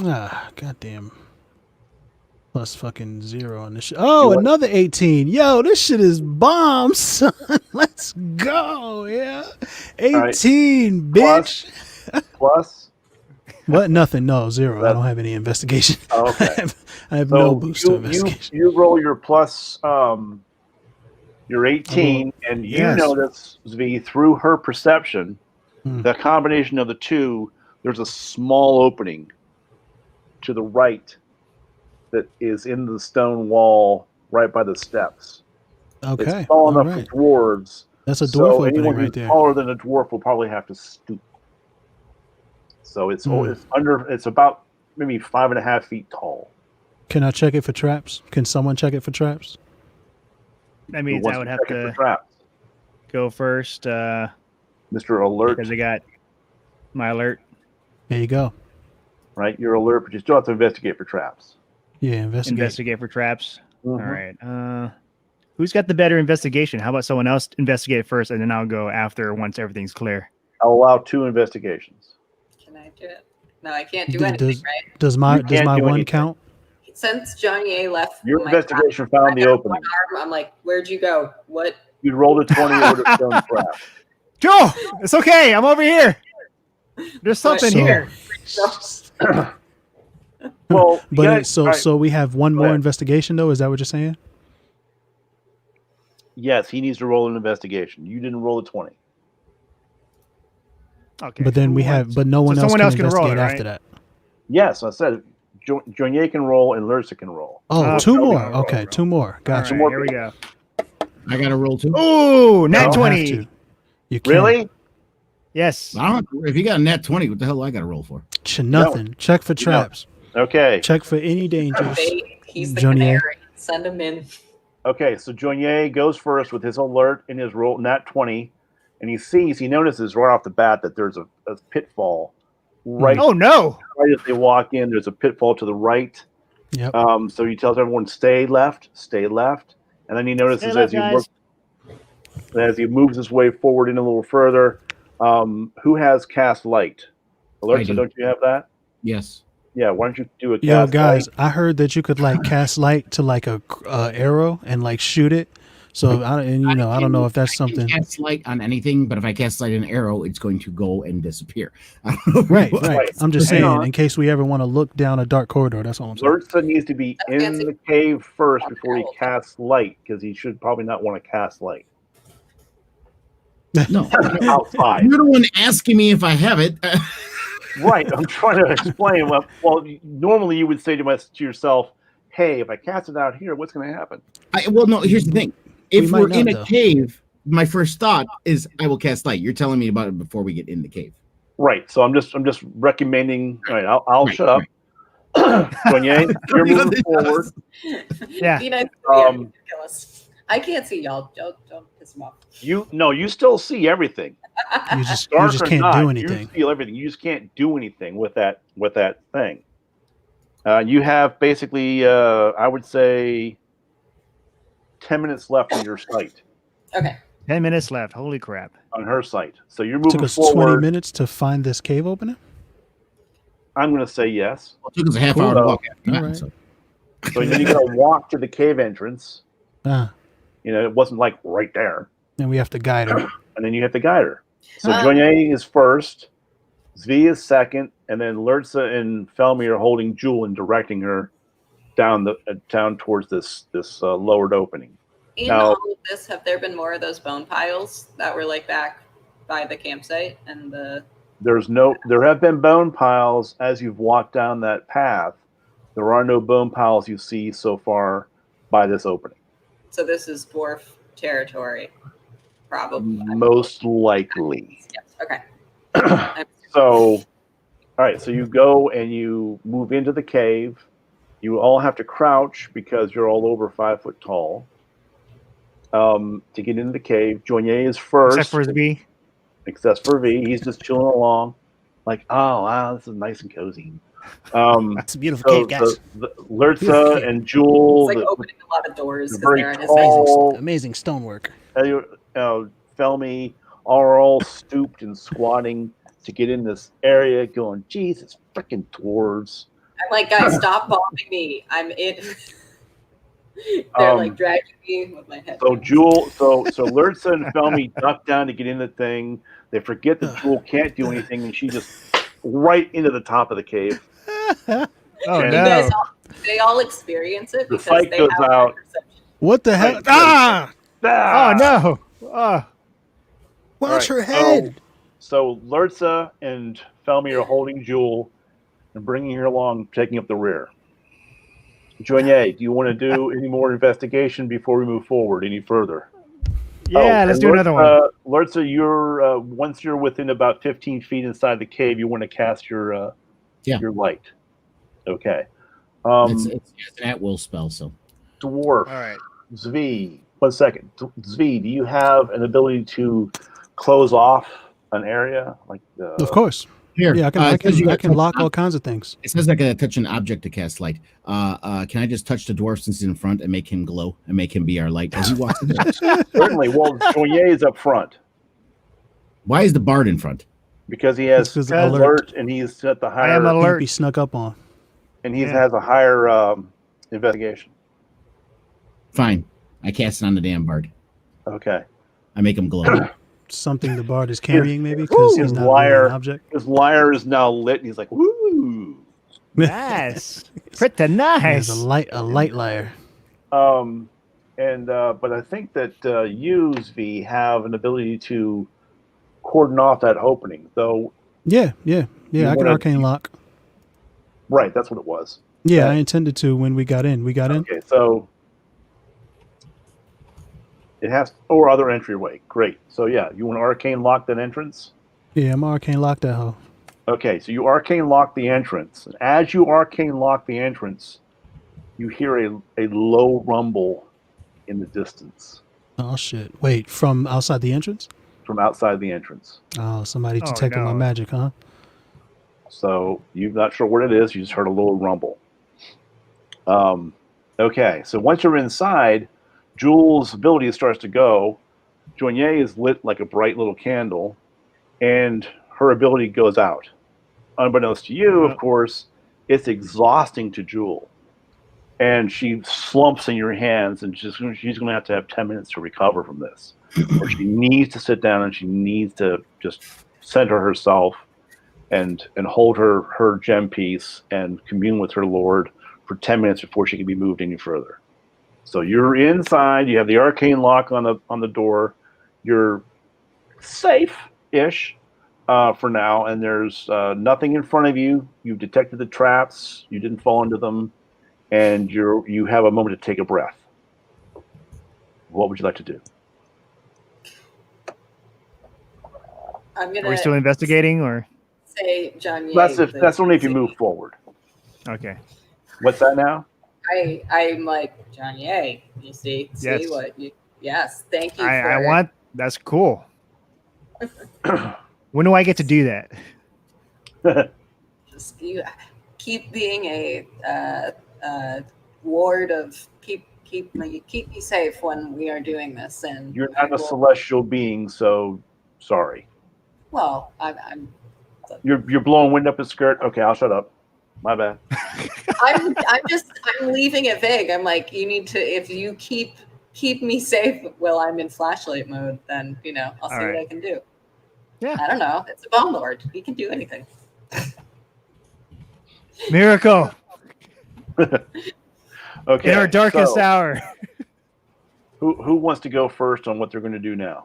S2: Ah, goddamn. Plus fucking 0 on this shit. Oh, another 18. Yo, this shit is bomb, son. Let's go. Yeah. 18, bitch.
S1: Plus?
S2: What? Nothing. No, 0. I
S1: That-
S2: don't have any investigation.
S1: Oh, okay.
S2: I have
S1: So
S2: no boost to investigation.
S1: you roll your plus your 18, and you
S4: Yes.
S1: notice, V, through her perception,
S2: Hmm.
S1: the combination of the two, there's a small opening to the right that is in the stone wall right by the steps.
S2: Okay.
S1: It's tall
S2: All
S1: enough
S2: right.
S1: for dwarves.
S2: That's a dwarf
S1: So
S2: opening
S1: anyone
S2: right
S1: who's
S2: there.
S1: taller than a dwarf will probably have to stoop. So it's
S2: Hmm.
S1: it's about maybe 5.5 feet tall.
S2: Can I check it for traps? Can someone check it for traps?
S4: That
S1: Who
S4: means
S1: wants
S4: I would
S1: to
S4: have
S1: check it for
S4: to
S1: traps?
S4: go first
S1: Mr. Alert,
S4: because I got my alert.
S2: There you go.
S1: right? You're alert, but you still have to investigate for traps.
S2: Yeah, investigate.
S4: Investigate for traps.
S1: Mhm.
S4: All right. Who's got the better investigation? How about someone else investigate first, and then I'll go after once everything's clear.
S1: I'll allow 2 investigations.
S5: Can I do it? No, I can't do
S2: D-
S5: anything,
S2: does-
S5: right?
S2: Does my
S1: You can't do
S2: one
S1: anything.
S2: count?
S5: Since Johnny A left
S1: Your
S5: my
S1: investigation
S5: trap,
S1: found the
S5: I got
S1: opening.
S5: one arm, I'm like, where'd you go? What?
S1: You rolled a 20 over the stone trap.
S4: Joe, it's okay. I'm over here. There's something
S2: So-
S4: here.
S1: Well,
S2: But
S1: you guys-
S2: so
S1: all right,
S2: so we have one
S1: Go
S2: more
S1: ahead.
S2: investigation though. Is that what you're saying?
S1: yes, he needs to roll an investigation. You didn't roll a 20.
S4: Okay.
S2: But then
S4: who
S2: we have,
S4: wants-
S2: but no
S4: so
S2: one else
S4: someone
S2: can
S4: else can roll
S2: investigate
S4: it,
S2: after
S4: right?
S2: that.
S1: Yes, I said Jonier can roll and Lursa can roll.
S2: Oh,
S4: Oh,
S2: two
S4: okay.
S2: more. Okay, 2 more.
S4: All
S2: Gotcha.
S4: right,
S1: more
S4: here we go.
S3: I got to roll too.
S4: Ooh,
S2: You
S4: nat
S2: don't have
S4: 20.
S2: to. You can.
S1: Really?
S4: Yes.
S3: I don't have to, if you got a net 20, what the hell do I got to roll for?
S2: Nothing. Check for traps.
S1: Okay.
S2: Check for any dangers.
S5: He's the
S2: Johnny A.
S5: canary. Send him in.
S1: Okay, so Jonier goes first with his alert and his roll, nat 20, and he notices right off the bat that there's a pitfall right,
S4: Oh no.
S1: right as they walk in. There's a pitfall to the right.
S2: Yep.
S1: So he tells everyone, stay left, and then he notices
S4: Stay left,
S1: as he moves his way forward in a little further, who has cast light? Alert,
S3: I
S1: so
S3: do.
S1: don't you have that?
S3: Yes.
S1: Yeah, why don't you do a cast
S2: Yo, guys,
S1: light?
S2: I heard that you could like cast light to like a arrow and like shoot it. So I don't know if that's
S3: I can
S2: something.
S3: cast light on anything, but if I cast light on an arrow, it's going to go and disappear. I don't know
S2: Right,
S3: what-
S2: right. I'm just
S1: Hang
S2: saying
S1: on.
S2: in case we ever want to look down a dark corridor. That's all I'm saying.
S1: Lursa needs to be
S5: That's
S1: in
S5: fancy.
S1: the cave first before he casts light, because he should probably not want to cast light
S3: No.
S1: outside.
S3: You're the one asking me if I have it.
S1: Right, I'm trying to explain. Well, normally you would say to yourself, "Hey, if I cast it out here, what's going to happen?"
S3: Well, no, here's the thing. If
S2: might
S3: we're
S2: not,
S3: in a
S2: though.
S3: cave, my first thought is I will cast light. You're telling me about it before we get in the cave.
S1: Right. So I'm just recommending. All right, I'll
S3: Right,
S1: shut up. Dwayne, you're moving forward.
S4: Yeah.
S5: Be nice.
S1: Um,
S5: Kill us. I can't see y'all. Don't piss him off.
S1: You still see everything.
S2: You just
S1: Dark or
S2: can't
S1: not,
S2: do anything.
S1: You feel everything. You just can't do anything with that thing. You have basically, I would say, 10 minutes left on your sight,
S5: Okay.
S4: 10 minutes left. Holy crap.
S1: on her sight. So you're
S2: Took
S1: moving
S2: us 20
S1: forward.
S2: minutes to find this cave opening.
S1: I'm going to say yes.
S3: It took us a half
S2: Cool.
S3: hour to walk after
S2: All
S3: that,
S2: right.
S3: so.
S1: So then you got to walk to the cave entrance.
S2: Ah,
S1: It wasn't like right there.
S2: and we have to guide her.
S1: And then you have to guide her. So
S5: Ah.
S1: Joignet is first, Zvi is second, and then Lurza and Felmy are holding Jewel and directing her down towards this lowered opening.
S5: In
S1: Now-
S5: all of this, have there been more of those bone piles that were like back by the campsite and the?
S1: There have been bone piles as you've walked down that path. There are no bone piles you see so far by this opening.
S5: So this is dwarf territory, probably.
S1: Most likely.
S5: Yes. Okay.
S1: So, all right. So you go and you move into the cave. You all have to crouch because you're all over 5 foot tall. To get into the cave, Joignet is first.
S4: Except for V.
S1: Except for V, he's just chilling along, like, oh wow, this is nice and cozy.
S2: It's a beautiful cave, guys.
S1: Lurtza and Jewel,
S5: It's like opening a lot of doors because
S1: very
S5: they're in his
S1: tall,
S2: Amazing stonework.
S1: Felmy are all stooped and squatting to get in this area, going, Jesus freaking dwarves.
S5: I'm like, guys, stop bombing me. I'm in. They're like dragging me with my head.
S1: So Lurtza and Felmy duck down to get in the thing. They forget that Jewel can't do anything, and she just right into the top of the cave.
S4: Oh
S1: And
S4: no!
S5: They all experience it
S1: The
S5: because
S1: fight
S5: they
S1: goes
S5: have
S1: out.
S5: perception.
S2: What the hell?
S1: Right.
S2: Ah!
S1: Ah!
S4: Oh no! Oh.
S2: Watch her
S1: All right,
S2: head.
S1: So Lurtza and Felmy are holding Jewel and bringing her along, taking up the rear. Joignet, do you want to do any more investigation before we move forward any further?
S4: Yeah, let's do another one.
S1: Lurtza, you're once you're within about 15 feet inside the cave, you want to cast your light. Okay.
S3: It's an at-will spell, so.
S1: Dwarf.
S4: All right.
S1: Zvi. 1 second. Zvi, do you have an ability to close off an area?
S2: Of course.
S3: Here.
S2: Yeah, I can lock all kinds of things.
S3: It says I can touch an object to cast light. Can I just touch the dwarf since he's in front and make him glow and make him be our light as he walks in?
S1: Certainly. Well, Joignet is up front
S3: Why is the bard in front?
S1: because he has
S2: Because
S1: alert and he's at the higher.
S4: I am
S2: He'd
S4: alert.
S2: be snuck up on.
S1: And he
S4: Yeah.
S1: has a higher investigation.
S3: Fine. I cast it on the damn bard.
S1: Okay.
S3: I make him glow.
S2: Something the bard is carrying, maybe, because he's
S1: His
S2: not really
S1: lyre,
S2: an object.
S1: his lyre is now lit, and he's like, "Woo!"
S4: Nice. Pretty
S2: He
S4: nice.
S2: has a light lyre.
S1: But I think that you, Zvi, have an ability to cordon off that opening, though.
S2: Yeah.
S1: You
S2: I can
S1: wanna-
S2: arcane lock.
S1: Right, that's what it was.
S2: Yeah,
S1: Okay.
S2: I intended to when we got in. We got in.
S1: Okay, so it has or other entryway. Great. So yeah, you want to arcane lock that entrance?
S2: Yeah, I'm arcane lock that hoe.
S1: Okay, so you arcane lock the entrance. And as you arcane lock the entrance, you hear a low rumble in the distance
S2: Oh shit! Wait, from outside the entrance?
S1: from outside the entrance.
S2: Oh, somebody
S4: Oh,
S2: detected my
S4: no.
S2: magic, huh?
S1: So you're not sure what it is. You just heard a little rumble. Okay, so once you're inside, Jewel's ability starts to go. Joignet is lit like a bright little candle, and her ability goes out. Unbeknownst to you, of course, it's exhausting to Jewel. And she slumps in your hands, and she's going to have 10 minutes to recover from this. Or she needs to sit down, and she needs to just center herself and hold her gem piece and commune with her lord for 10 minutes before she can be moved any further. So you're inside. You have the arcane lock on the door. You're safe-ish for now, and there's nothing in front of you. You've detected the traps. You didn't fall into them, and you have a moment to take a breath. What would you like to do?
S5: I'm
S4: Are we
S5: gonna
S4: still investigating or?
S5: say John.
S1: That's only if you move forward.
S4: Okay.
S1: What's that now?
S5: I'm like John Ye. You see
S4: Yes.
S5: what you. Yes, thank you.
S4: I
S5: for,
S4: want. That's cool. When do I get to do that?
S5: Just, you keep being a ward of keep me safe when we are doing this. And
S1: You're
S5: I
S1: not a
S5: will-
S1: celestial being, so sorry.
S5: Well, I'm
S1: You're blowing wind up his skirt. Okay, I'll shut up. My bad.
S5: I'm leaving it vague. I'm like, you need to, if you keep me safe while I'm in flashlight mode, then I'll see what I can do.
S4: Yeah.
S5: I don't know. It's a bomb lord. He can do anything.
S4: Miracle
S1: Okay.
S4: in our darkest
S1: so,
S4: hour.
S1: Who wants to go first on what they're going to do now?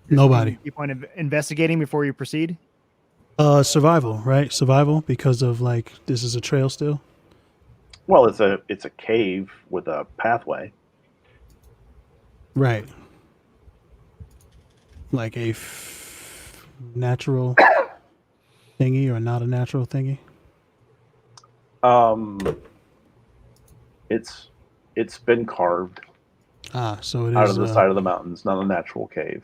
S2: Nobody.
S4: Keep on investigating before you proceed.
S2: Survival, right? Survival because of this is a trail still.
S1: Well, it's a cave with a pathway.
S2: Right. Like a natural. thingy or not a natural thingy?
S1: It's been carved
S2: So it
S1: out
S2: is.
S1: of the side of the mountains, not a natural cave.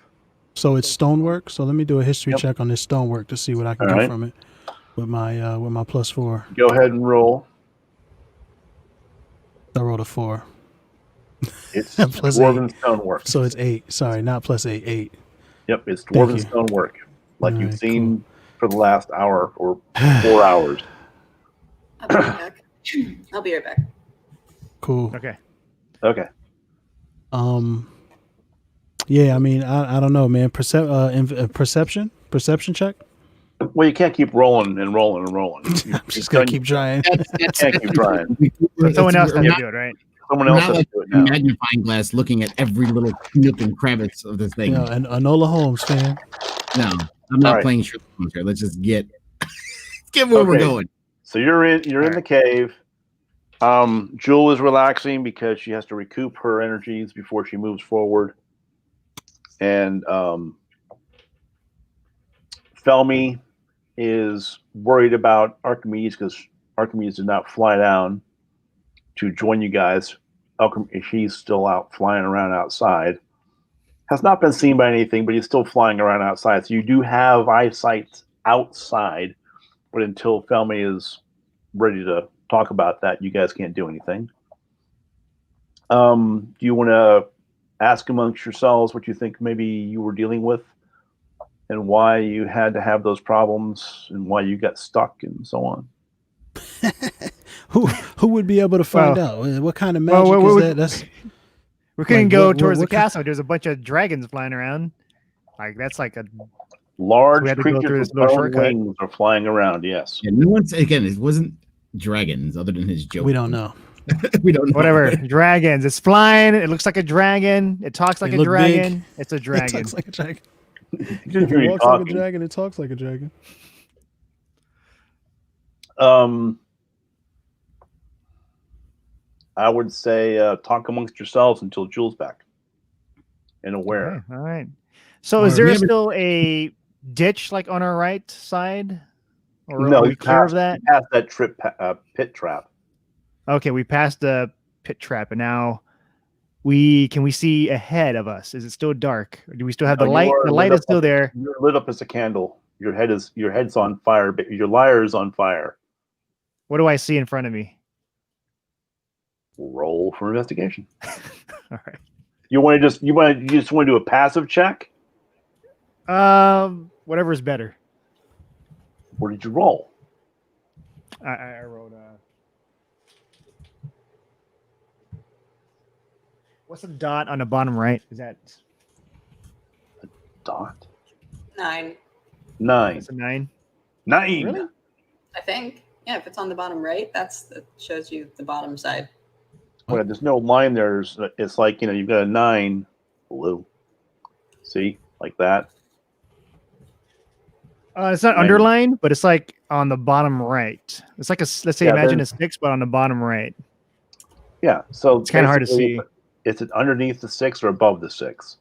S2: So it's stonework. So let me do a history
S1: Yep.
S2: check on this stonework to see what I can
S1: All
S2: get
S1: right.
S2: from it with my +4.
S1: Go ahead and roll.
S2: I rolled a 4.
S1: It's
S2: Plus
S1: dwarven stonework.
S2: So it's 8. Sorry, not +8. 8.
S1: Yep, it's
S2: Thank
S1: dwarven
S2: you.
S1: stonework, like
S2: All
S1: you've
S2: right,
S1: seen for the last hour or 4 hours.
S5: I'll be right back. I'll be right back.
S2: Cool.
S4: Okay.
S1: Okay.
S2: Yeah, I mean, I don't know, man. Perception check.
S1: Well, you can't keep rolling and rolling and rolling.
S2: I'm just gonna keep trying.
S1: Can't keep trying.
S4: Someone else has
S3: We're
S4: to
S3: not,
S4: do it, right?
S1: Someone
S3: we're
S1: else
S3: not
S1: has
S3: like
S1: to do it
S3: a
S1: now.
S3: magnifying glass looking at every little nook and crevice of this thing.
S2: You know, and Enola Holmes fan.
S3: No, I'm not
S1: All right.
S3: playing Sherlock Holmes here. Let's just get where we're
S1: Okay.
S3: going.
S1: So you're in the cave. Jewel is relaxing because she has to recoup her energies before she moves forward. And Felmy is worried about Archimedes because Archimedes did not fly down to join you guys. He's still out flying around outside. Has not been seen by anything, but he's still flying around outside. So you do have eyesight outside, but until Felmy is ready to talk about that, you guys can't do anything. Do you want to ask amongst yourselves what you think maybe you were dealing with and why you had to have those problems and why you got stuck and so on?
S2: Who would be able to find out? What kind of magic is that? That's
S4: We couldn't
S2: Like,
S4: go
S2: what-
S4: towards
S2: what
S4: the
S2: kind-
S4: castle. There's a bunch of dragons flying around. Like that's like a
S1: Large
S4: we had to go through
S1: creatures
S4: this
S1: with
S4: little
S1: bone
S4: shortcut.
S1: wings are flying around, yes.
S3: And no one's again. It wasn't dragons, other than his joke.
S2: we don't know.
S3: We don't know.
S4: whatever. Dragons. It's flying. It looks like a dragon. It talks like
S2: They
S4: a
S2: look big.
S4: dragon. It's a
S2: It
S4: dragon.
S2: talks like a dragon.
S1: It didn't hear
S2: It
S1: you
S2: walks like a
S1: talking.
S2: dragon. It talks like a dragon.
S1: I would say talk amongst yourselves until Jules back and aware.
S4: Okay, all right. So
S3: All
S4: is
S3: right,
S4: there
S3: we have a-
S4: still a ditch like on our right side? Or
S1: No,
S4: are
S1: you
S4: we clear of
S1: passed,
S4: that?
S1: you passed that pit trap.
S4: Okay, we passed the pit trap, and now can we see ahead of us? Is it still dark? Or do we still have
S1: No,
S4: the
S1: you
S4: light?
S1: are
S4: The
S1: lit
S4: light
S1: up
S4: is still
S1: like-
S4: there.
S1: You're lit up as a candle. Your head's on fire, but your lyre is on fire.
S4: What do I see in front of me?
S1: Roll for investigation.
S4: All right.
S1: You just want to do a passive check?
S4: Whatever is better.
S1: What did you roll?
S4: I wrote. What's the dot on the bottom right? Is that
S1: Dot
S5: 9,
S1: 9.
S4: that's a 9?
S1: 9.
S4: Really?
S5: I think. Yeah, if it's on the bottom right, that shows you the bottom side.
S1: Well, there's no line there. It's like, you've got a 9 blue. See, like that.
S4: It's not
S1: Nine.
S4: underlined, but it's like on the bottom right. It's like let's say
S1: Yeah,
S4: imagine a
S1: there's-
S4: 6, but on the bottom right.
S1: Yeah. So
S4: It's kinda hard to
S1: basically,
S4: see.
S1: Is it underneath the 6 or above the 6?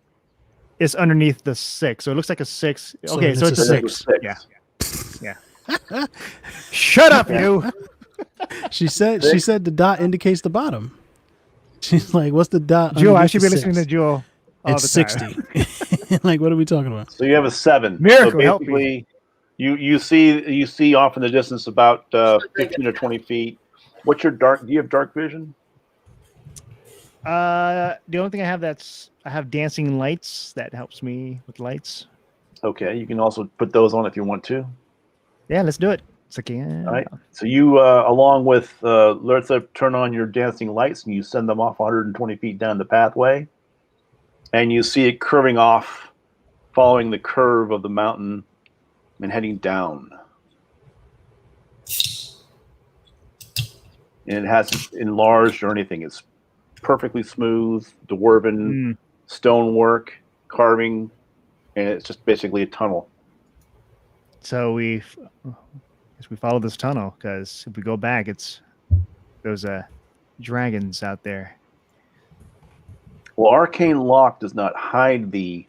S4: It's underneath the 6, so it looks like a 6.
S2: So
S4: Okay,
S2: then
S4: so
S2: it's
S4: it's
S2: a
S4: a
S2: 6.
S4: Yeah. Shut up,
S1: Yeah.
S4: you.
S2: She said the dot indicates the bottom. She's like, what's the dot?
S4: Jewel, I
S2: underneath
S4: should
S2: the
S4: be listening to
S2: 6?
S4: Jewel. All
S2: It's
S4: the time.
S2: 60. Like, what are we talking about?
S1: So you have a 7.
S4: Miracle,
S1: so
S4: help me.
S1: basically, you see off in the distance about 15 or 20 feet. What's your dark? Do you have dark vision?
S4: The only thing I have dancing lights that helps me with lights.
S1: Okay, you can also put those on if you want to.
S4: Yeah, let's do it. It's like, yeah.
S1: All right. So you, along with let's turn on your dancing lights, and you send them off 120 feet down the pathway, and you see it curving off, following the curve of the mountain, and heading down. And it hasn't enlarged or anything. It's perfectly smooth, dwarven stonework, carving, and it's just basically a tunnel.
S4: So we follow this tunnel because if we go back, it's those dragons out there.
S1: Well, Arcane Lock does not hide the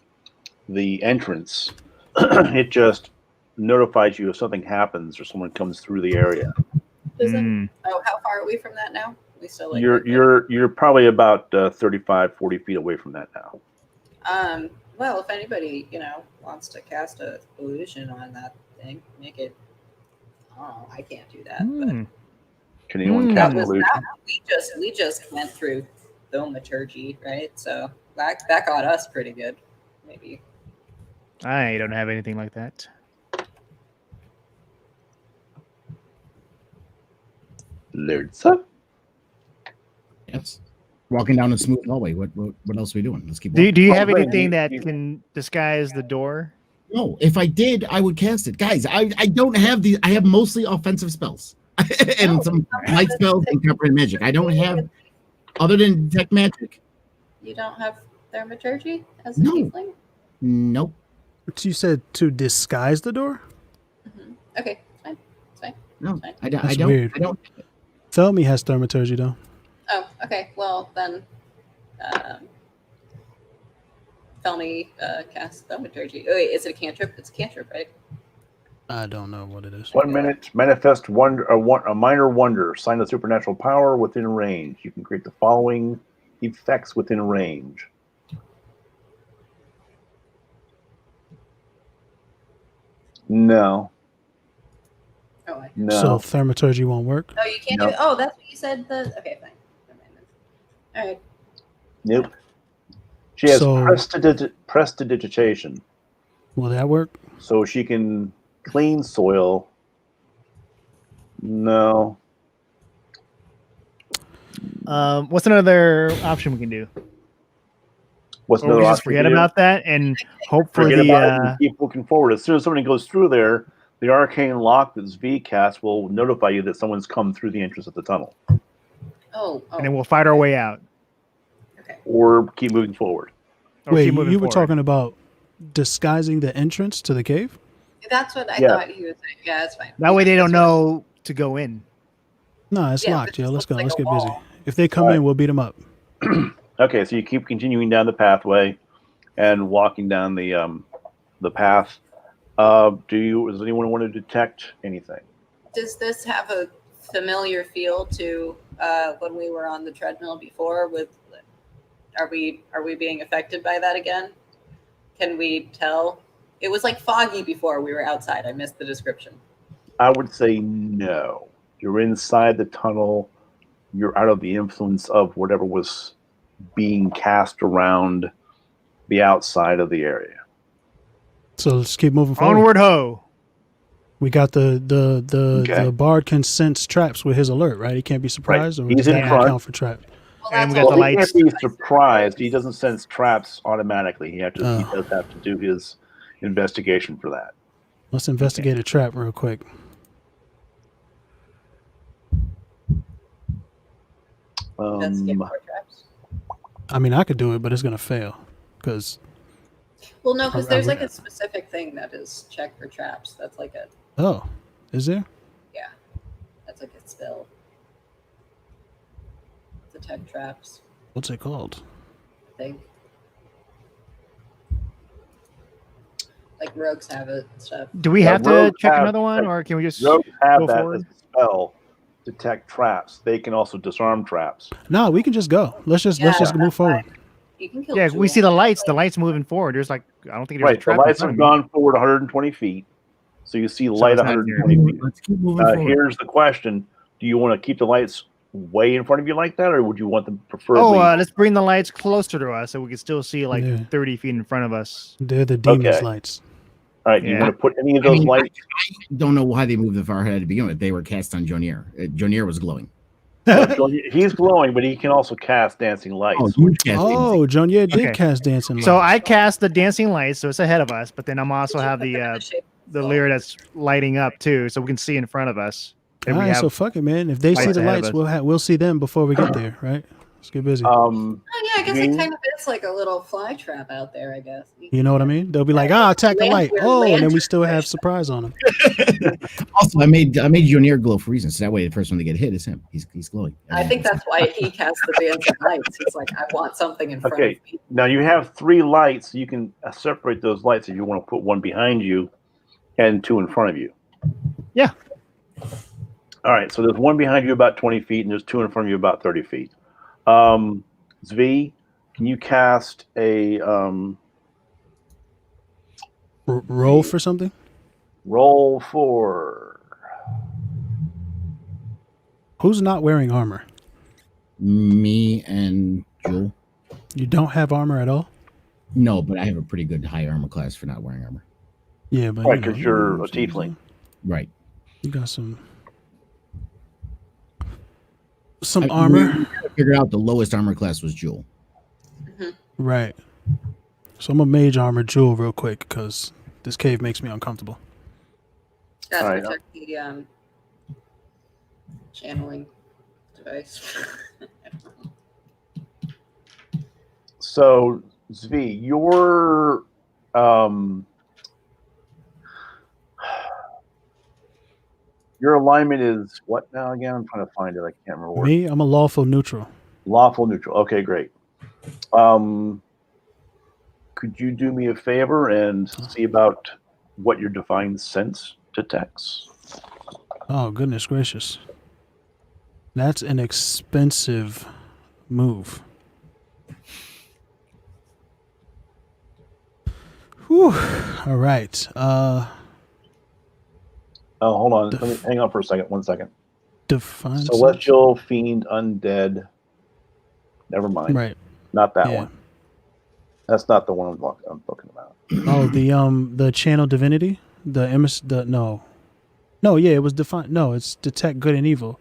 S1: entrance. It just notifies you if something happens or someone comes through the area.
S5: Oh, how far are we from that now? We still like
S1: You're probably about 35, 40 feet away from that now.
S5: Well, if anybody wants to cast a illusion on that thing, make it. Oh, I can't do that. But
S1: can anyone cast
S5: that
S1: illusion?
S5: We just went through thaumaturgy, right? So that got us pretty good. Maybe.
S4: I don't have anything like that.
S1: Lurza?
S3: Yes. Walking down a smooth hallway. What else are we doing? Let's keep walking.
S4: Do you have anything that can disguise the door?
S3: No, if I did, I would cast it. Guys, I don't have these. I have mostly offensive spells and some light spells and comprehend magic. I don't have, other than detect magic.
S5: You don't have thaumaturgy as a tiefling?
S3: Nope.
S2: But you said to disguise the door?
S5: Okay, fine. It's fine.
S3: No,
S5: Fine.
S3: I don't.
S2: That's
S3: I don't.
S2: weird.
S3: I don't.
S2: Thelmy has thaumaturgy though.
S5: Oh, okay. Well, then tell me cast thaumaturgy. Oh, wait, is it a cantrip? It's a cantrip, right?
S2: I don't know what it is.
S1: 1 minute. Manifest wonder. A minor wonder. Sign of supernatural power within range. You can create the following effects within range. No.
S5: Oh,
S1: No.
S2: So thaumaturgy won't work?
S5: no, you can't
S1: No.
S5: do it. Oh, that's what you said. Okay, fine. Never mind then. All right.
S1: Nope. She has
S2: So-
S1: prestidigitation,
S2: Will that work?
S1: so she can clean soil. No.
S4: What's another option we can do?
S1: What's
S4: Or we
S1: another
S4: can just
S1: option?
S4: forget
S1: to do?
S4: about that and hope for
S1: Forget about it
S4: the.
S1: and keep looking forward. As soon as somebody goes through there, the arcane lock that's V cast will notify you that someone's come through the entrance of the tunnel,
S5: Oh.
S4: And then we'll fight our way out.
S5: Okay.
S1: or keep moving forward.
S4: Or
S2: Wait,
S4: keep moving
S2: you were
S4: forward.
S2: talking about disguising the entrance to the cave?
S5: That's what I
S1: Yeah.
S5: thought he was saying. Yeah, that's fine.
S4: That way they don't
S5: That's what-
S4: know to go in.
S2: No, it's
S5: Yeah,
S2: locked,
S5: but
S2: yo.
S5: this
S2: Let's go.
S5: looks
S2: Let's
S5: like
S2: get
S5: a
S2: busy.
S5: wall.
S2: If they come in, we'll beat them up.
S1: Okay, so you keep continuing down the pathway and walking down the path. Does anyone want to detect anything?
S5: Does this have a familiar feel to when we were on the treadmill before? Are we being affected by that again? Can we tell? It was like foggy before we were outside. I missed the description.
S1: I would say no. You're inside the tunnel. You're out of the influence of whatever was being cast around the outside of the area.
S2: So let's keep moving forward.
S4: Onward ho!
S2: We got the
S1: Okay.
S2: the bard can sense traps with his alert, right? He can't be surprised, or
S1: He's
S2: does
S1: in
S2: that not
S1: front.
S2: count for traps?
S5: Well,
S4: And we
S5: that's
S4: got
S5: all
S4: the
S1: He
S4: lights.
S1: can't be surprised. He doesn't sense traps automatically. He does have to do his investigation for that.
S2: Let's investigate a trap real quick.
S5: Investigate more traps.
S2: I mean, I could do it, but it's gonna fail because
S5: Well, no, because
S2: I
S5: there's
S2: would-
S5: like a specific thing that is check for traps. That's like a
S2: is there?
S5: that's like a spell. Detect traps
S2: What's it called?
S5: thing. Like rogues have it and stuff.
S4: Do we
S1: Yeah,
S4: have to
S1: rogues
S4: check
S1: have-
S4: another one, or can we just
S1: Rogues have
S4: go
S1: that
S4: forward?
S1: as a spell. Detect traps. They can also disarm traps.
S2: No, we can just go. Let's just
S5: Yeah.
S2: move forward.
S5: You can kill.
S4: Yeah, we
S5: Jewel.
S4: see the lights. The lights moving forward. There's like I don't think there's a
S1: Right. The
S4: trap. in
S1: lights
S4: front
S1: have
S4: of me.
S1: gone forward 120 feet. So you see light
S4: it's not
S1: 120 feet.
S3: Let's keep moving forward.
S1: Here's the question. Do you want to keep the lights way in front of you like that, or would you want them preferably?
S4: Oh, let's bring the lights closer to us so we can still see like
S2: Yeah.
S4: 30 feet in front of us.
S2: They're the demon's
S1: Okay.
S2: lights.
S1: All right. Do you
S4: Yeah.
S1: want to put any of those lights?
S3: Don't know why they moved the far ahead to begin with. They were cast on Jonier. Jonier was glowing.
S1: He's glowing, but he can also cast dancing lights.
S3: Oh, you cast
S2: Oh, Jonier did
S4: Okay.
S2: cast dancing lights.
S4: So I cast the dancing lights, so it's ahead of us. But then I'm also
S5: Did you
S4: have
S5: put them in
S4: the
S5: shape of
S4: the
S5: skull?
S4: lyre that's lighting up too, so we can see in front of us.
S2: All
S4: And we
S2: right,
S4: have
S2: so fuck it, man. If they see
S4: lights
S2: the
S4: ahead of
S2: lights,
S4: us.
S2: we'll see them before we get there, right? Let's get busy.
S5: Oh yeah, I guess
S1: Green.
S5: it kind of is like a little fly trap out there. I guess.
S2: You know what I mean? They'll be like, attack the light.
S5: We're
S2: Oh, and then we
S5: lantern
S2: still have
S5: fish.
S2: surprise on them.
S3: Also, I made Jonier glow for reasons. So that way, the first one to get hit is him. He's glowing.
S5: I think that's why he cast the dancing lights. He's like, I want something in front
S1: Okay.
S5: of me.
S1: Now you have 3 lights. You can separate those lights if you want to put one behind you And 2 in front of you.
S4: Yeah.
S1: All right, so there's 1 behind you about 20 feet, and there's 2 in front of you about 30 feet. Zvi, can you cast a
S2: roll for something?
S1: roll for...
S2: Who's not wearing armor?
S3: Me and Jewel.
S2: You don't have armor at all?
S3: No, but I have a pretty good high armor class for not wearing armor.
S2: Yeah, but
S1: Right, because you're a tiefling.
S3: Right.
S2: You got some armor.
S3: I figured out the lowest armor class was Jewel.
S2: Right. So I'm a mage armor Jewel real quick because this cave makes me uncomfortable.
S5: That's
S1: All right.
S5: protect the channeling device.
S1: So, Zvi, your alignment is what now again? I'm trying to find it. I can't remember.
S2: Me, I'm a lawful neutral.
S1: Lawful neutral. Okay, great. Could you do me a favor and see about what your divine sense detects?
S2: Oh, goodness gracious. That's an expensive move. Whew. All right.
S1: Oh, hold on. Let me hang on for a second. 1 second.
S2: Define
S1: Celestial, fiend, undead. Never mind.
S2: Right.
S1: Not that one. That's not the one I'm talking about.
S2: Oh, the channel divinity, no, yeah, it was defined. No, it's detect good and evil,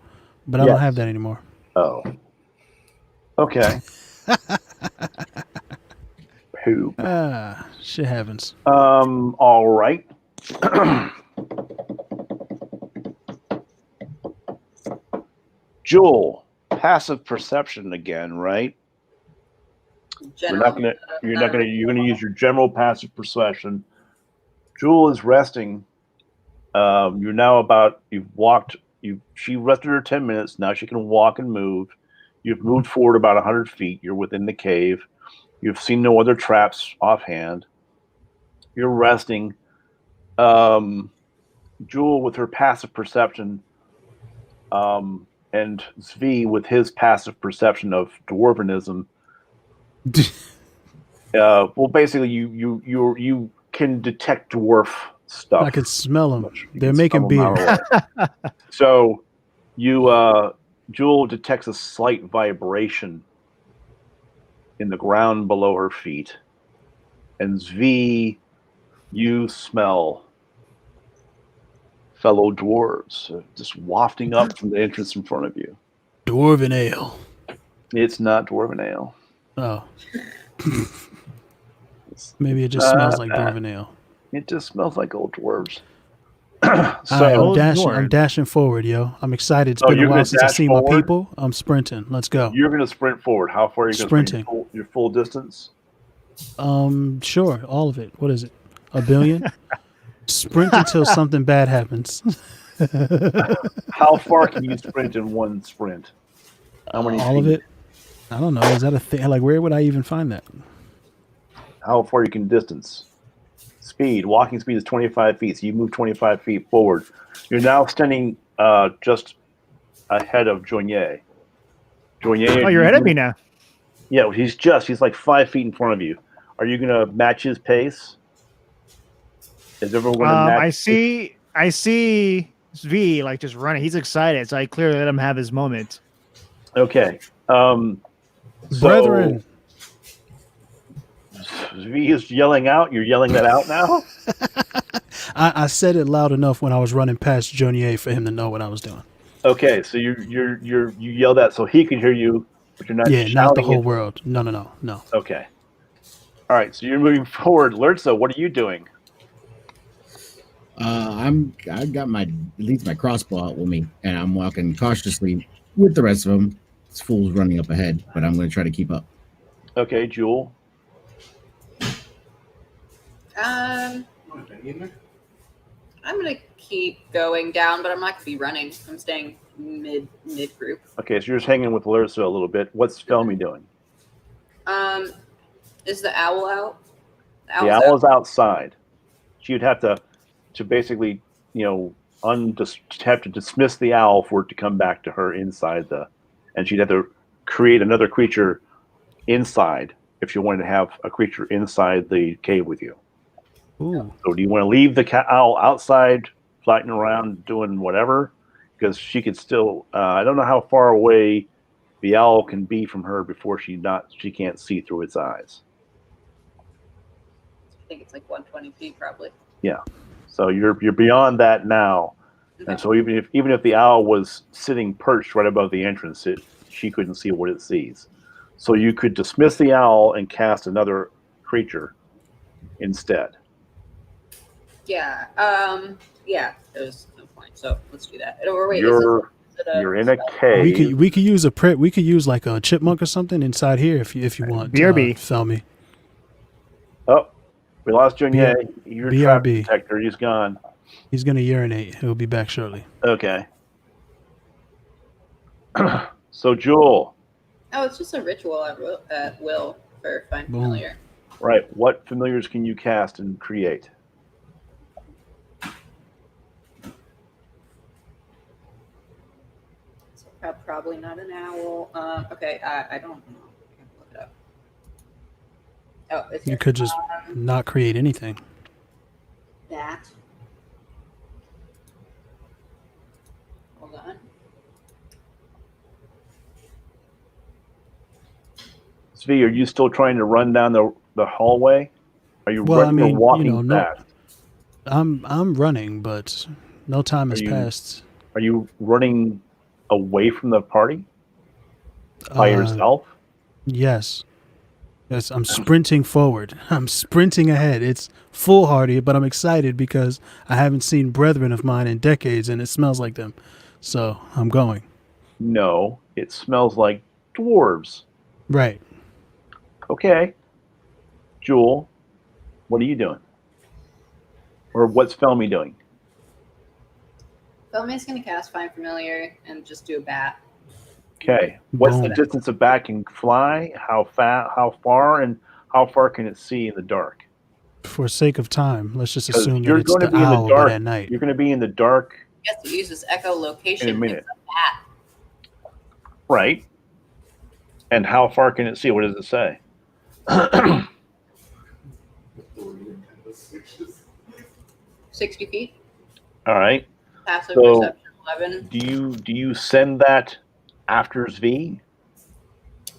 S2: but I don't have that anymore.
S1: Oh. Okay. Poop.
S2: Shit happens.
S1: All right. Jewel, passive perception again, right? You're gonna use your general passive perception. Jewel is resting. You're now she rested her 10 minutes. Now she can walk and move. You've moved forward about 100 feet. You're within the cave. You've seen no other traps offhand. You're resting. Jewel, with her passive perception, and Zvi with his passive perception of dwarvenism. Well, basically, you can detect dwarf stuff.
S2: I can smell them. They're making beer.
S1: So, Jewel detects a slight vibration in the ground below her feet, and Zvi, you smell fellow dwarves just wafting up from the entrance in front of you.
S2: Dwarven ale.
S1: It's not dwarven ale.
S2: Oh. Maybe it just smells like dwarven ale.
S1: It just smells like old dwarves.
S2: I'm dashing forward, yo. I'm excited. It's been a while since I've seen my people. I'm sprinting. Let's go.
S1: You're going to sprint forward. How far are you going to sprint? Your full distance?
S2: Sure. All of it. What is it? 1 billion? Sprint until something bad happens.
S1: How far can you sprint in one sprint? How many
S2: all
S1: feet?
S2: of it? I don't know. Is that a thing? Like, where would I even find that?
S1: How far you can distance? Speed. Walking speed is 25 feet. So you move 25 feet forward. You're now standing just ahead of Joignet.
S4: Oh, you're ahead of me now.
S1: Yeah, he's like 5 feet in front of you. Are you going to match his pace? Is everyone going to match?
S4: I see Zvi like just running. He's excited, so I clearly let him have his moment.
S1: Okay.
S2: Brethren.
S1: Zvi is yelling out. You're yelling that out now?
S2: I said it loud enough when I was running past Jonier for him to know what I was doing.
S1: Okay, so you yell that so he can hear you, but you're not.
S2: Yeah, not the whole world. No.
S1: Okay. All right, so you're moving forward. Lertza, what are you doing?
S3: I've got at least my crossbow out with me, and I'm walking cautiously with the rest of them. This fool's running up ahead, but I'm going to try to keep up.
S1: Okay, Jewel.
S5: I'm gonna keep going down, but I'm not gonna be running. I'm staying mid group. Okay,
S1: so you're just hanging with Lertza a little bit. What's Felmy doing?
S5: Is the owl out?
S1: The owl is outside. She'd have to to basically, have to dismiss the owl for it to come back to her inside and she'd have to create another creature inside if you wanted to have a creature inside the cave with you.
S2: Ooh.
S1: So do you want to leave the owl outside, flying around, doing whatever? Because she could still, I don't know how far away the owl can be from her before she can't see through its eyes.
S5: I think it's like 120 feet probably.
S1: Yeah. So you're beyond that now.
S5: Okay.
S1: And so even if the owl was sitting perched right above the entrance, she couldn't see what it sees. So you could dismiss the owl and cast another creature instead.
S5: Yeah. Yeah. There's no point. So let's do that. Or wait,
S1: You're in a cave.
S2: We could use we could use like a chipmunk or something inside here if you want.
S4: BRB.
S2: Felmy.
S1: Oh, we lost Junier. Your trap
S2: BRB.
S1: detector, he's gone.
S2: He's gonna urinate. He'll be back shortly.
S1: Okay. So Jewel.
S5: Oh, it's just a ritual at will for Find
S2: Boom.
S5: Familiar.
S1: Right. What familiars can you cast and create?
S5: So probably not an owl. Okay, I don't know. I can look it up. Oh, it's
S2: You
S5: here.
S2: could just not create anything.
S5: That. Hold on.
S1: Svi, are you still trying to run down the hallway? Are you
S2: Well,
S1: running
S2: I mean,
S1: or walking
S2: no,
S1: fast?
S2: I'm running, but no time has passed.
S1: Are you running away from the party by yourself?
S2: Yes. Yes, I'm sprinting forward. I'm sprinting ahead. It's foolhardy, but I'm excited because I haven't seen brethren of mine in decades, and it smells like them. So I'm going.
S1: No, it smells like dwarves.
S2: Right.
S1: Okay. Jewel, what are you doing? Or what's Felmy doing?
S5: Felmy's going to cast Find Familiar and just do a bat.
S1: Okay. What's the
S2: Boom.
S1: distance a bat can fly? How far, and how far can it see in the dark?
S2: For sake of time, let's just
S1: 'Cause
S2: assume that
S1: you're
S2: it's
S1: going to
S2: the
S1: be in the
S2: owl
S1: dark.
S2: at night.
S1: You're going to be in the dark,
S5: Yes, it uses echolocation.
S1: In a minute.
S5: It's a bat.
S1: right? And how far can it see? What does it say?
S5: 60 feet.
S1: All right.
S5: Passive
S1: So-
S5: perception 11.
S1: Do you send that after Zvi?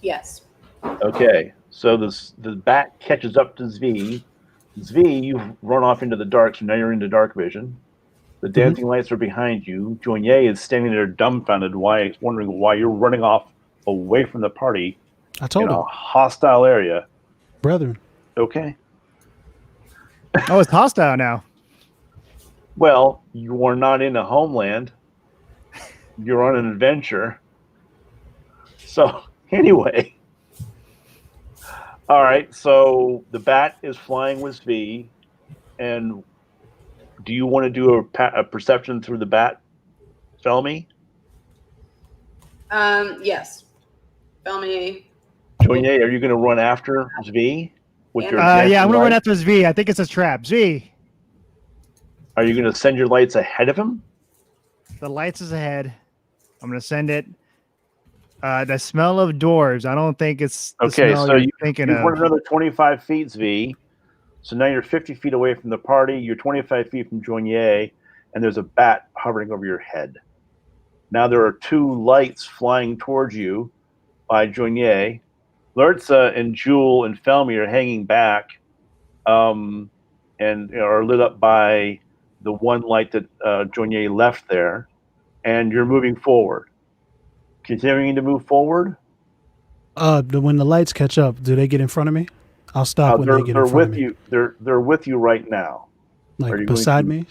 S5: Yes.
S1: Okay. So the bat catches up to Zvi. Zvi, you've run off into the dark, so now you're into dark vision. The dancing lights are behind you. Joignet is standing there dumbfounded, wondering why you're running off away from the party
S2: I
S1: in
S2: told
S1: a
S2: him,
S1: hostile area.
S2: brethren.
S1: Okay.
S4: Oh, it's hostile now.
S1: Well, you are not in a homeland. You're on an adventure. So, anyway. All right, so the bat is flying with Zvi, and do you want to do a perception through the bat, Felmy?
S5: Yes. Felmy.
S1: Joignet, are you going to run after Zvi? With your
S4: Yeah, I'm
S1: dancing
S4: gonna run
S1: light?
S4: after this V. I think it's a trap. Z.
S1: Are you going to send your lights ahead of him?
S4: The lights is ahead. I'm gonna send it. The smell of dwarves. I don't think it's the
S1: Okay,
S4: smell
S1: so
S4: you're
S1: you
S4: thinking
S1: run
S4: of.
S1: another 25 feet, Zvi. So now you're 50 feet away from the party. You're 25 feet from Joignet, and there's a bat hovering over your head. Now there are two lights flying towards you by Joignet. Lertza and Jewel and Felmy are hanging back, and are lit up by the one light that Joignet left there, and you're moving forward. Continuing to move forward.
S2: When the lights catch up, do they get in front of me? I'll stop when they get
S1: They're
S2: in front
S1: with
S2: of me.
S1: you. They're with you right now. Are you
S2: Like
S1: going
S2: beside
S1: to-
S2: me,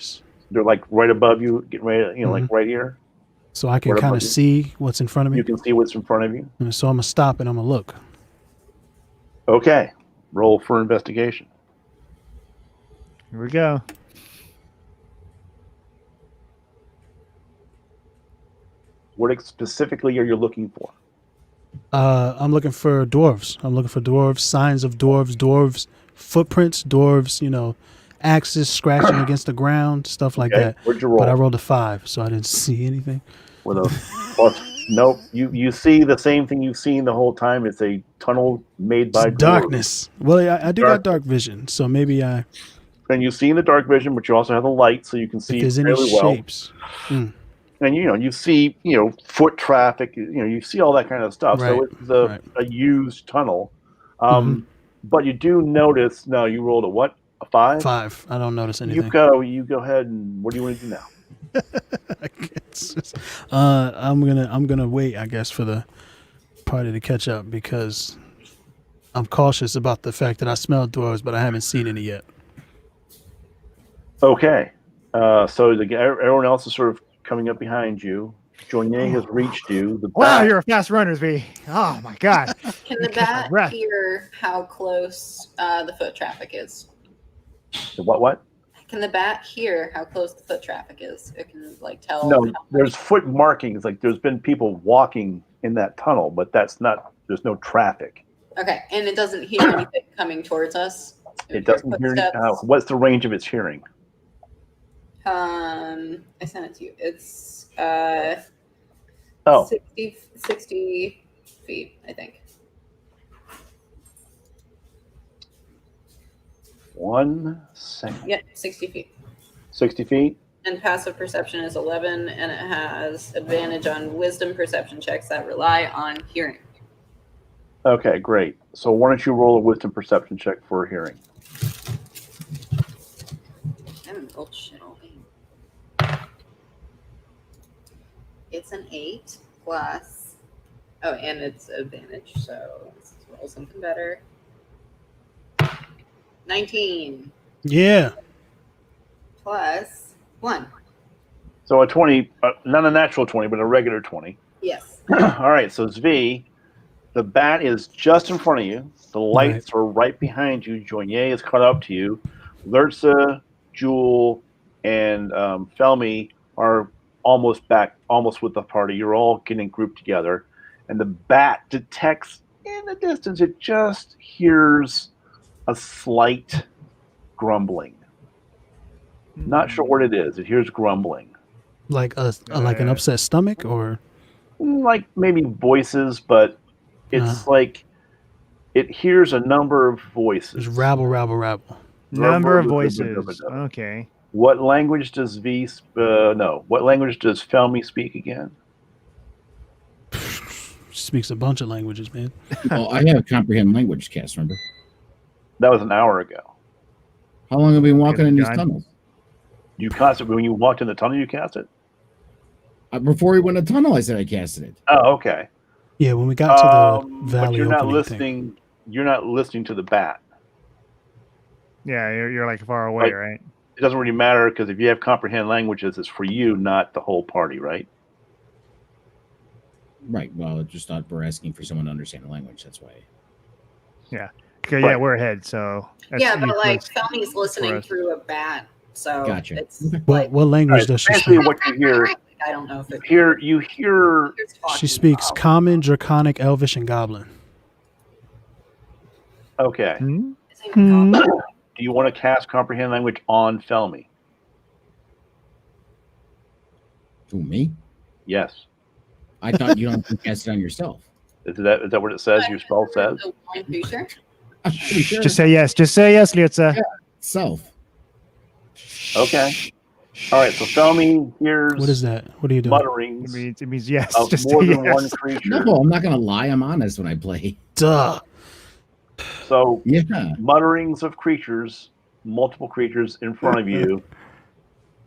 S1: They're like right above you, getting ready. Like right here.
S2: so I can
S1: What
S2: kind
S1: about
S2: of
S1: you?
S2: see what's in front of me.
S1: You can see what's in front of you.
S2: And so I'm gonna stop and I'm gonna look.
S1: Okay. Roll for investigation.
S4: Here we go.
S1: What specifically are you looking for?
S2: I'm looking for dwarves. I'm looking for dwarves, signs of dwarves, footprints, dwarves, axes scratching against the ground, stuff like
S1: Okay,
S2: that.
S1: where'd you roll?
S2: But I rolled a 5, so I didn't see anything.
S1: With a plus, nope. You see the same thing you've seen the whole time. It's a tunnel made by
S2: It's darkness. Well, I do got
S1: Darkness.
S2: dark vision, so maybe
S1: And you see in the dark vision, but you also have the light, so you can
S2: if
S1: see
S2: there's any
S1: fairly well.
S2: shapes. Mm,
S1: And you see foot traffic. You see all that kind of stuff. So
S2: Right,
S1: it's
S2: right.
S1: a used tunnel.
S2: Mhm.
S1: But you do notice. No, you rolled a what? A 5.
S2: 5. I don't notice
S1: You
S2: anything.
S1: go ahead and what do you want to do now?
S2: I'm gonna wait, I guess, for the party to catch up because I'm cautious about the fact that I smell dwarves, but I haven't seen any yet.
S1: Okay. So everyone else is sort of coming up behind you. Joignet has reached you. The
S4: Wow,
S1: bat-
S4: you're a fast runner, V. Oh my god.
S5: Can the
S4: catch my
S5: bat
S4: breath.
S5: hear how close the foot traffic is?
S1: what?
S5: Can the bat hear how close the foot traffic is? It can tell.
S1: No, there's foot markings. Like there's been people walking in that tunnel, but there's no traffic.
S5: Okay, and it doesn't hear anything coming towards us.
S1: It doesn't hear. What's the range of its hearing?
S5: I sent it to you. It's 60 feet, I think.
S1: 1 second.
S5: Yep, 60 feet.
S1: 60 feet.
S5: And passive perception is 11, and it has advantage on wisdom perception checks that rely on hearing.
S1: Okay, great. So why don't you roll a wisdom perception check for hearing?
S5: I haven't rolled shit all game. It's an 8 plus. Oh, and it's advantage, so let's roll something better. 19
S2: Yeah.
S5: plus 1.
S1: So a 20, not a natural 20, but a regular 20.
S5: Yes.
S1: All right, so Zvi, the bat is just in front of you. The lights are right behind you. Joignet is caught up to you. Lertza, Jewel, and Felmy are almost with the party. You're all getting grouped together. And the bat detects in the distance, it just hears a slight grumbling. Not sure what it is. It hears grumbling.
S2: Like an upset stomach, or
S1: Like maybe voices, but it's like it hears a number of voices.
S2: just rabble, rabble, rabble.
S4: Number of voices. Okay.
S1: What language does what language does Felmy speak again?
S2: She speaks a bunch of languages, man.
S3: Well, I have comprehend language cast, remember?
S1: That was an hour ago.
S3: How long have we been walking in these
S4: God.
S3: tunnels?
S1: You cast it when you walked in the tunnel. You cast it.
S3: Before we went to the tunnel, I said I casted it.
S1: Oh, okay.
S2: Yeah, when we got to the valley,
S1: but you're not
S2: opening
S1: listening.
S2: thing.
S1: You're not listening to the bat.
S4: Yeah, you're like far away, right?
S1: It doesn't really matter because if you have comprehend languages, it's for you, not the whole party, right?
S3: Right. Well, I just thought we're asking for someone to understand the language. That's why.
S4: Okay, yeah, we're ahead. So that's
S5: Yeah, but
S4: useless.
S5: Felmy's listening
S4: us.
S5: through a bat, so
S3: Gotcha.
S5: it's
S3: Okay.
S2: What language
S1: Right,
S2: does she
S1: essentially
S2: speak?
S1: what you hear.
S5: I don't know if it
S1: You hear.
S5: it's talking
S2: She speaks
S5: about-
S2: Common, Draconic, Elvish, and Goblin.
S1: Okay.
S4: Hmm?
S5: It's even goblin.
S1: Do you want to cast comprehend language on Felmy?
S3: Who, me?
S1: Yes.
S3: I thought you don't have to cast it on yourself.
S1: Is that what it says? Your spell says.
S5: The blind creature?
S3: I'm pretty sure.
S4: Just say yes. Just say yes, Lietza.
S3: Self.
S1: Okay. All right. So Felmy hears
S2: What is that? What are you doing?
S1: mutterings
S4: It means yes.
S1: of
S4: Just
S1: more
S4: say
S1: than one
S4: yes.
S1: creature.
S3: No, I'm not gonna lie. I'm honest when I play.
S2: Duh.
S1: So
S3: Yeah.
S1: mutterings of creatures, multiple creatures in front of you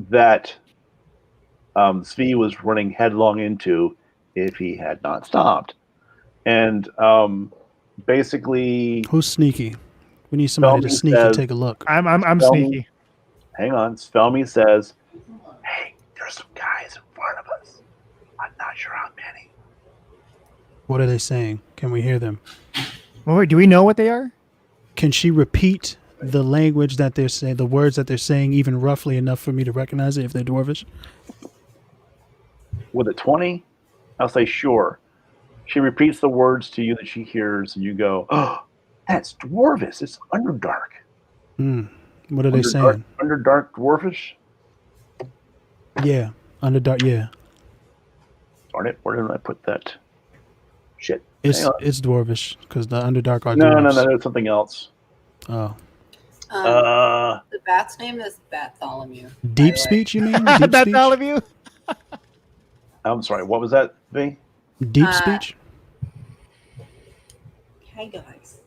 S1: that Svi was running headlong into if he had not stopped. And basically,
S2: Who's sneaky? We need somebody to
S1: Felmy
S2: sneak
S1: says-
S2: and take a look.
S4: I'm
S1: Felmy-
S4: sneaky.
S1: hang on, Svelmy says, "Hey, there's some guys in front of us. I'm not sure how many."
S2: What are they saying? Can we hear them?
S4: Well, wait, do we know what they are?
S2: Can she repeat the language that they're saying, the words that they're saying, even roughly enough for me to recognize it if they're dwarvish?
S1: With a 20, I'll say sure. She repeats the words to you that she hears, and you go, "Oh, that's Dwarvis. It's Underdark."
S2: Hmm. What are they saying?
S1: Underdark dwarfish?
S2: Yeah, Underdark. Yeah,
S1: Darn it! Where did I put that? Shit.
S2: it's
S1: Hang on.
S2: dwarvish because the Underdark are
S1: No,
S2: dwarves.
S1: no, it's something else.
S2: Oh,
S5: The bat's name is Bartholomew.
S2: deep speech? You mean deep
S4: That's
S2: speech?
S4: all of you.
S1: I'm sorry. What was that, V?
S2: Deep speech?
S5: Hey guys.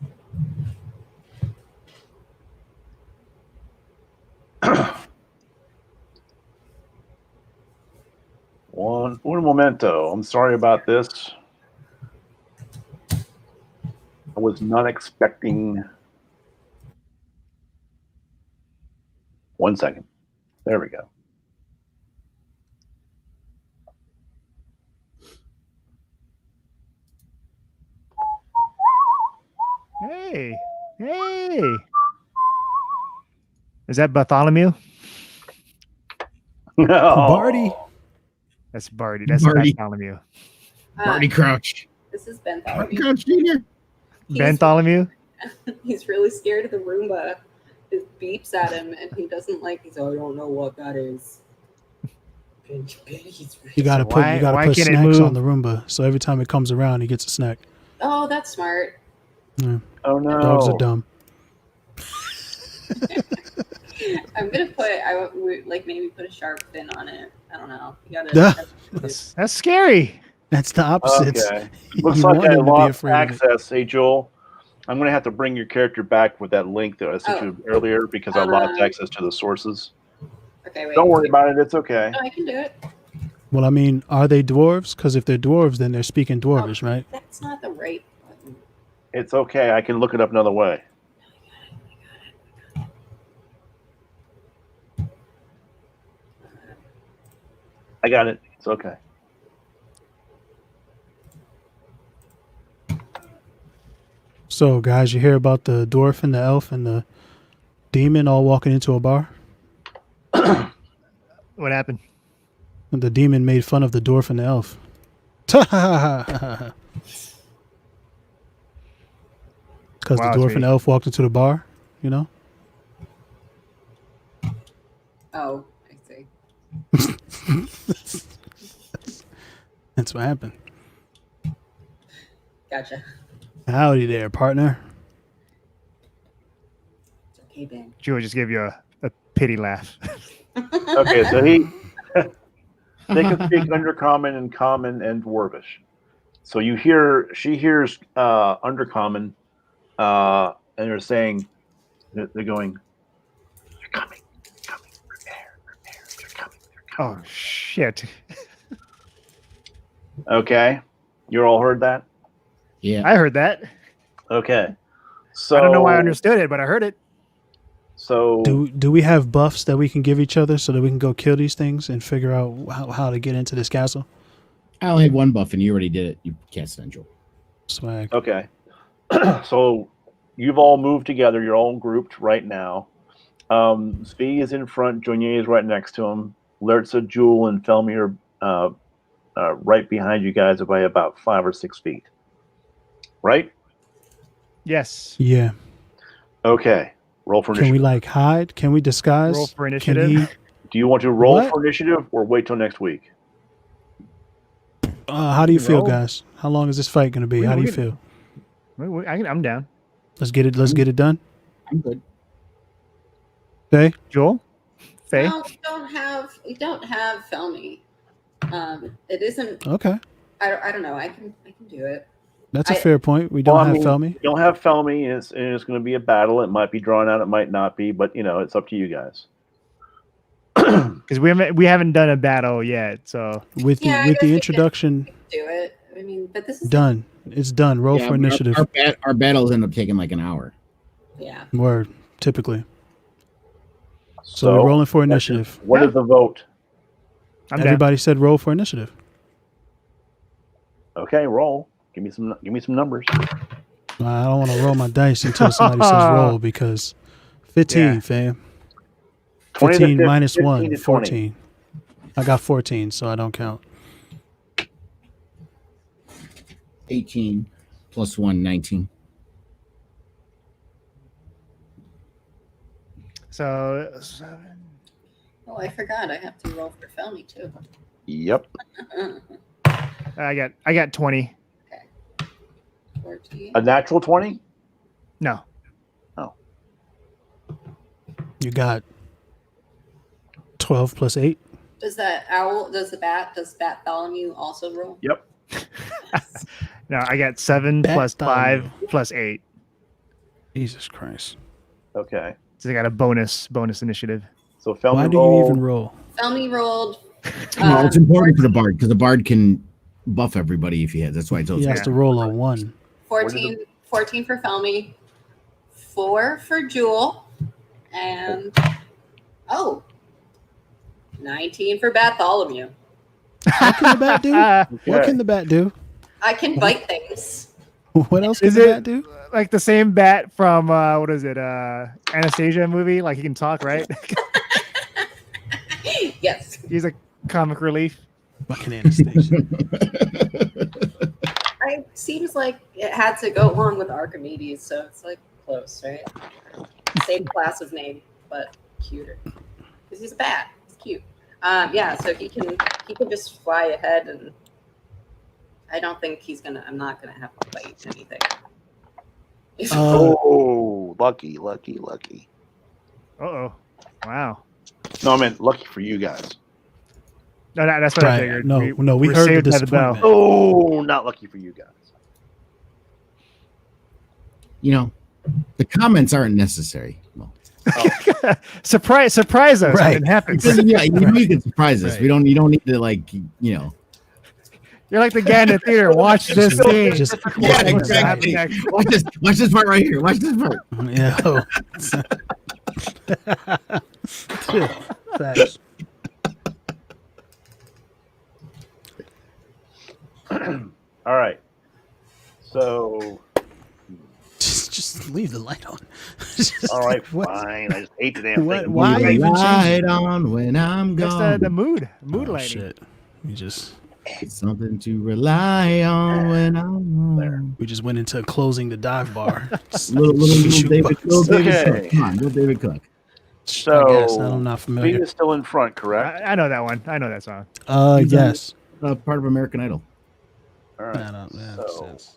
S1: Un momento. I'm sorry about this. I was not expecting. 1 second. There we go.
S4: Hey. Is that Bartholomew?
S1: No.
S2: Barty.
S4: That's Barty. That's
S3: Barty.
S4: Bartholomew.
S3: Marty Crouch.
S5: This is
S3: Marty
S5: Bartholomew.
S3: Crouch Jr.
S4: Bartholomew?
S5: He's really scared of the Roomba. It beeps at him, and he doesn't like. He's, I don't know what that is.
S2: You gotta put
S4: Why
S2: put
S4: can't it
S2: snacks
S4: move?
S2: on the Roomba, so every time it comes around, he gets a snack.
S5: Oh, that's smart.
S2: Yeah.
S1: Oh no.
S2: Dogs are dumb.
S5: I'm gonna maybe put a shark fin on it. I don't know. You gotta.
S4: That's scary.
S2: That's the opposite.
S1: Okay. Looks
S2: You
S1: like
S2: want
S1: I
S2: him to be
S1: lost
S2: afraid of it.
S1: access. Hey, Joel. I'm going to have to bring your character back with that link that I sent you earlier because I lost access to the sources.
S5: Okay, wait.
S1: Don't worry about it. It's okay.
S5: No, I can do it.
S2: Well, I mean, are they dwarves? Because if they're dwarves, then they're speaking dwarvish, right?
S5: That's not the right button.
S1: It's okay. I can look it up another way. I got it. It's okay.
S2: So, guys, you hear about the dwarf and the elf and the demon all walking into a bar?
S4: What happened?
S2: And the demon made fun of the dwarf and the elf. Because
S4: Wow,
S2: the dwarf
S4: see.
S2: and the elf walked into the bar, you know?
S5: Oh, I see.
S2: That's what happened.
S5: Gotcha.
S2: Howdy there, partner.
S5: It's okay, Ben.
S4: Joe just gave you a pity laugh.
S1: Okay, so they can speak Undercommon and Common and Dwarvish. So she hears Undercommon, and they're saying, they're going, they're coming, prepare, they're coming.
S4: Oh, shit.
S1: Okay, you all heard that?
S3: Yeah.
S4: I heard that.
S1: Okay, so
S4: I don't know why I understood it, but I heard it.
S1: So
S2: Do we have buffs that we can give each other so that we can go kill these things and figure out how to get into this castle?
S3: I only had one buff, and you already did it. You cast Angel.
S2: Swag.
S1: okay, so you've all moved together. You're all grouped right now. Svi is in front. Jonier is right next to him. Lertza, Jewel, and Felmy are right behind you guys by about 5 or 6 feet. Right?
S4: Yes.
S2: Yeah.
S1: Okay. Roll for
S2: Can
S1: initiative.
S2: we like hide? Can we disguise?
S4: Roll for
S2: Can
S4: initiative.
S2: he,
S1: Do you want to roll
S2: What?
S1: for initiative or wait till next week?
S2: how do you feel,
S4: Roll.
S2: guys? How long is this fight going to be? How do you feel?
S4: I'm down.
S2: Let's get it done.
S3: I'm good.
S2: Okay.
S4: Joel? Faye?
S5: No, we don't have Felmy. It isn't.
S2: Okay.
S5: I don't know. I can do it.
S2: That's a fair point. We don't have Felmy.
S1: You don't have Felmy, and it's going to be a battle. It might be drawn out. It might not be, but it's up to you guys.
S4: Because we haven't done a battle yet, so
S2: With
S5: Yeah, I
S2: the
S5: guess we
S2: introduction
S5: Do it. I mean, but this is
S2: done. It's done. Roll
S3: Yeah,
S2: for initiative.
S3: Our battles end up taking like an hour.
S5: Yeah.
S2: Word, typically. So we're rolling for initiative.
S1: What is the vote?
S4: I'm down.
S2: Everybody said roll for initiative.
S1: Okay, roll. Give me some numbers.
S2: I don't want to roll my dice until somebody says roll because 15,
S4: Yeah.
S2: fam.
S1: 20 to
S2: 15
S1: 50,
S2: minus
S1: 15
S2: 1,
S1: to 20.
S2: 14. I got 14, so I don't count.
S3: 18 plus 1, 19.
S4: So
S5: Oh, I forgot. I have to roll for Felmy too.
S1: Yep.
S4: I got 20.
S5: 14.
S1: A natural 20?
S4: No.
S2: You got 12 plus 8.
S5: Does Bartholomew also roll?
S1: Yep.
S4: No, I got 7 plus 5 plus 8.
S2: Jesus Christ.
S1: Okay.
S4: So I got a bonus initiative.
S1: So Felmy
S2: Why do you even roll?
S5: Felmy rolled.
S3: No, it's important for the bard because the bard can buff everybody if he has. That's why I told
S2: He
S3: you.
S2: has to roll a 1.
S5: 14 for Felmy, 4 for Jewel, and 19 for Bartholomew.
S2: What can the bat do?
S1: Okay.
S2: What can the bat do?
S5: I can bite things.
S2: What else can
S4: Is
S2: the
S4: it
S2: bat do?
S4: like the same bat from what is it? Anastasia movie? Like he can talk, right?
S5: Yes.
S4: He's a comic relief.
S2: Fucking Anastasia.
S5: It seems like it had to go along with Archimedes, so it's like close, right? Same class of name, but cuter. Because he's a bat. He's cute. Yeah, so he can just fly ahead, and I don't think I'm not gonna have to bite anything.
S1: Oh, lucky.
S4: Uh-oh. Wow.
S1: No, I meant lucky for you guys.
S4: No, that's what I
S2: Right.
S4: figured.
S2: No, we
S4: we're
S2: heard the
S4: saved by the bell.
S2: disappointment.
S1: Oh, not lucky for you guys.
S3: You know, the comments aren't necessary. Well,
S4: surprise us when
S2: Right.
S4: it happens.
S3: yeah, you know you can surprise us.
S2: Right.
S3: You don't need to like
S4: You're like the guy in the theater. Watch this scene.
S2: Just-
S3: yeah,
S4: What's
S3: exactly.
S4: happening next?
S3: Watch this part right here. Watch this part.
S2: Yeah. Facts.
S1: All right. So,
S2: Just leave the light on.
S1: all right,
S2: What?
S1: fine. I just hate the damn
S2: What-
S1: thing.
S2: why
S3: Leave the
S2: even change
S3: light on when I'm
S4: That's
S3: gone.
S4: the mood
S2: Oh,
S4: lighting.
S2: shit. We just
S3: Something to rely on when I'm gone.
S2: went into closing the dive bar.
S3: Little David
S2: Shoebox.
S1: Okay.
S3: Cook. Come on, little David Cook.
S1: So,
S2: I guess I'm not
S1: B
S2: familiar.
S1: is still in front, correct?
S4: I know that one. I know that song.
S3: He's
S2: Yes.
S3: Part of American Idol.
S1: All
S2: I
S1: right.
S2: don't, that makes
S1: So,
S2: sense.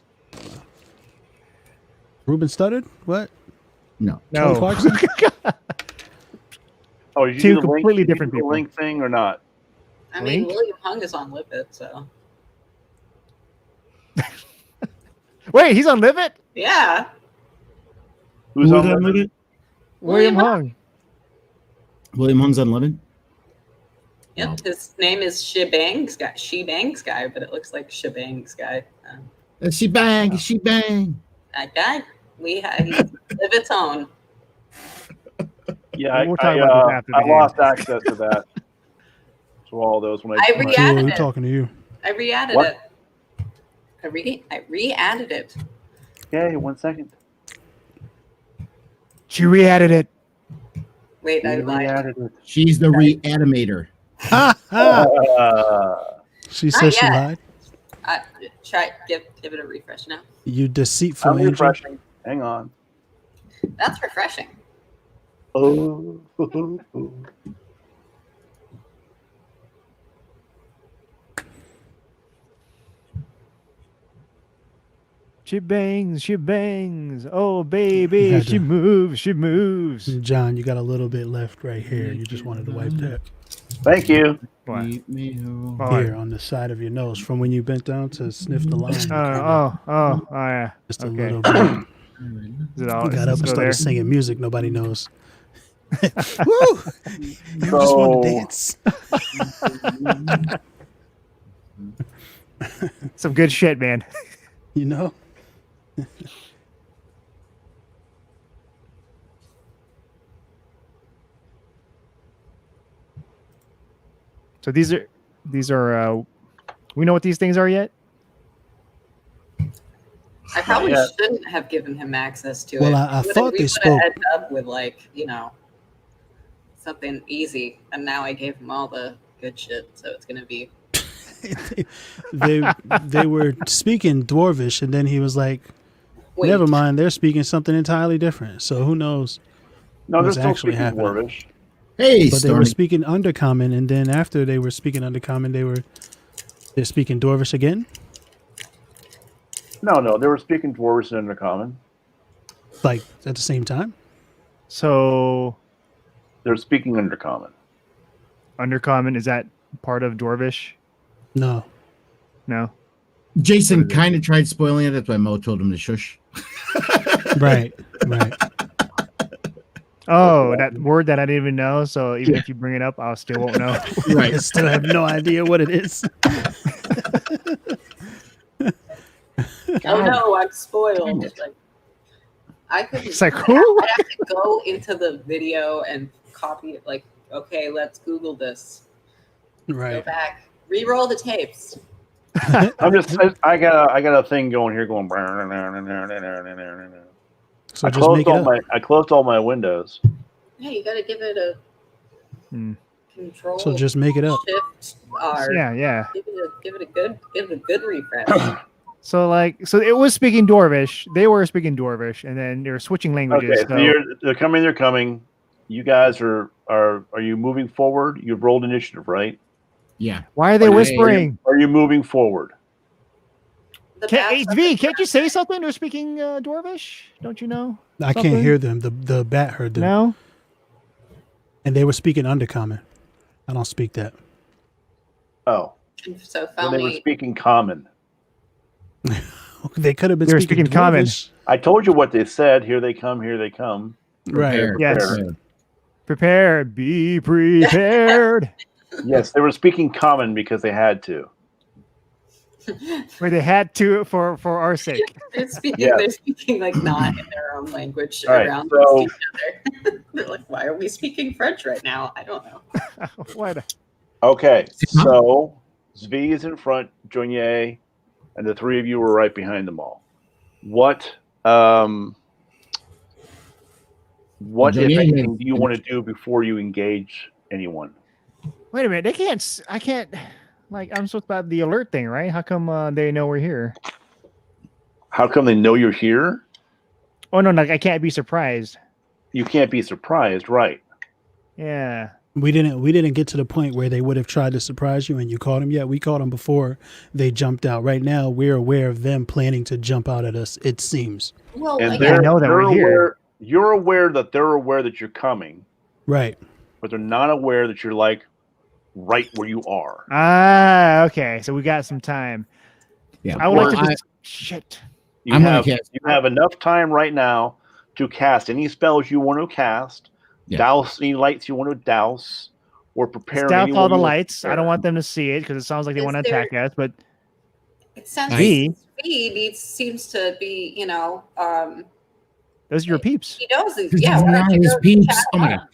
S2: Ruben stuttered? What?
S3: No.
S2: Kelly
S4: No.
S2: Clarkson?
S1: oh, did you
S4: Two
S1: do the
S4: completely
S1: link,
S4: different
S1: did you do the
S4: people.
S1: link thing or not?
S5: I mean,
S4: Link?
S5: William Hung is on Livit, so
S4: Wait, he's on Livit?
S5: yeah.
S1: Who's on
S3: Unlimited?
S1: Livit?
S4: William
S5: William
S4: Hung.
S3: William Hung's Unlimited?
S5: Yep, his name is Shebangs Guy, but it looks like Shebangs Guy.
S3: She bang.
S5: That guy, he's Livit's own.
S1: Yeah,
S4: We'll talk about this after the
S1: I
S4: game.
S1: lost access to that. To all those when
S5: I
S1: when
S5: re-
S2: Jewel,
S5: added
S2: who
S5: it.
S2: talking to you?
S5: I re-added
S1: What?
S5: it. I re-added it.
S1: Okay, 1 second.
S4: She re-added it.
S5: Wait, I
S1: We
S5: lied.
S1: re-added it.
S3: She's the reanimator.
S2: Ha ha! She said she
S5: yet.
S2: lied.
S5: Give it a refresh now.
S2: You deceitful
S1: I'm
S2: angel.
S1: refreshing. Hang on.
S5: That's refreshing.
S1: Oh.
S4: She bangs. Oh, baby,
S2: had
S4: she
S2: to-
S4: moves.
S2: John, you got a little bit left right here. You just wanted to wipe that
S1: Thank you.
S4: What?
S3: Oh,
S2: here on the side of your nose from when you bent down to sniff the line.
S4: Oh, yeah.
S2: Just a
S4: Okay.
S2: little bit.
S4: Is it all,
S2: You got
S4: is
S2: up
S4: it
S2: and
S4: still there?
S2: started singing music nobody knows. Woo! You just want to dance.
S4: Some good shit, man.
S2: You know?
S4: So these are we know what these things are yet?
S5: I probably
S1: Yeah.
S5: shouldn't have given him access to
S2: Well,
S5: it.
S2: I
S5: We
S2: thought
S5: would've-
S2: they
S5: we
S2: spoke.
S5: would have ended up with something easy, and now I gave him all the good shit, so it's gonna be.
S2: they were speaking Dwarvish, and then he was like,
S5: Wait,
S2: never mind, they're speaking something entirely different. So who knows?
S1: No, they're
S2: what's
S1: still
S2: actually
S1: speaking
S2: happening.
S1: Dwarvish.
S3: Hey,
S2: But they were
S3: Stormy.
S2: speaking Undercommon, and then after they were speaking Undercommon, they're speaking Dwarvish again.
S1: No, they were speaking Dwarvish and Undercommon.
S2: Like at the same time.
S4: So
S1: They're speaking Undercommon.
S4: Undercommon, is that part of Dwarvish?
S2: No.
S4: No.
S3: Jason kind of tried spoiling it. That's why Mo told him to shush.
S2: Right. Right.
S4: Oh, that word that I didn't even know. So even if you bring it up, I still won't know.
S3: Right.
S2: I still have no idea what it is.
S5: Oh no, I'm spoiled. Like, I could.
S4: It's like, who?
S5: I'd have to go into the video and copy it. Like, okay, let's Google this. Go
S2: Right.
S5: back, re-roll the tapes.
S1: I got a thing going here going.
S2: So just make it up.
S1: I closed all my windows.
S5: Yeah, you got to give it a control.
S2: So just make it up.
S5: Shift R.
S4: Yeah.
S5: Give it a good refresh.
S4: So it was speaking Dwarvish. They were speaking Dwarvish, and then they were switching languages.
S1: Okay, so they're coming. They're coming. You guys are you moving forward? You've rolled initiative, right?
S3: Yeah.
S4: Why are they whispering?
S1: Are you moving forward?
S4: HV, can't you say something? They're speaking Dwarvish. Don't you know?
S2: I can't hear them. The bat heard them.
S4: No.
S2: And they were speaking Undercommon. I don't speak that.
S1: Oh,
S5: So
S1: well, they were
S5: Felmy,
S1: speaking common.
S2: They could have been
S4: They were
S2: speaking
S4: speaking Common.
S2: Dwarvish.
S1: I told you what they said. Here they come. Here they come.
S2: Right.
S3: Prepare.
S4: Yes.
S3: Prepare.
S4: Prepare. Be prepared.
S1: Yes, they were speaking common because they had to.
S4: Where they had to for our sake.
S5: they're speaking.
S1: Yeah.
S5: They're speaking like not in their own language
S1: All right,
S5: around
S1: so-
S5: each other. They're like, why are we speaking French right now? I don't know.
S4: What?
S1: Okay, so Zvi is in front, Jonier, and the three of you were right behind them all. What if
S3: Jonier
S1: anything,
S3: had-
S1: do you want to do before you engage anyone?
S4: Wait a minute. They can't. I can't. Like, I'm supposed to have the alert thing, right? How come they know we're here?
S1: How come they know you're here?
S4: Oh no, like I can't be surprised.
S1: You can't be surprised, right?
S4: Yeah.
S2: We didn't get to the point where they would have tried to surprise you and you caught them yet. We caught them before they jumped out. Right now, we're aware of them planning to jump out at us, it seems.
S5: Well,
S1: And
S5: like,
S4: they know that we're here.
S1: aware, you're aware that they're aware that you're coming,
S2: Right.
S1: but they're not aware that you're like right where you are.
S4: Ah, okay. So we got some time.
S3: Yeah.
S4: I would
S3: Well,
S4: like to just shit.
S1: You
S3: I'm gonna
S1: have
S3: cast-
S1: you have enough time right now to cast any spells you want to cast,
S3: Yeah.
S1: douse any lights you want to douse, or prepare.
S4: Down
S1: anyone
S4: all the
S1: you want to
S4: lights. I
S1: prepare.
S4: don't want them to see it because it sounds like they
S5: Is
S4: want to
S5: there-
S4: attack us. But
S5: it sounds
S4: Me?
S5: like speed seems to be,
S4: those are your peeps.
S5: he knows these.
S3: His
S5: Yeah, why don't you
S3: his
S5: go
S3: peeps.
S5: chat
S3: Oh my
S5: up?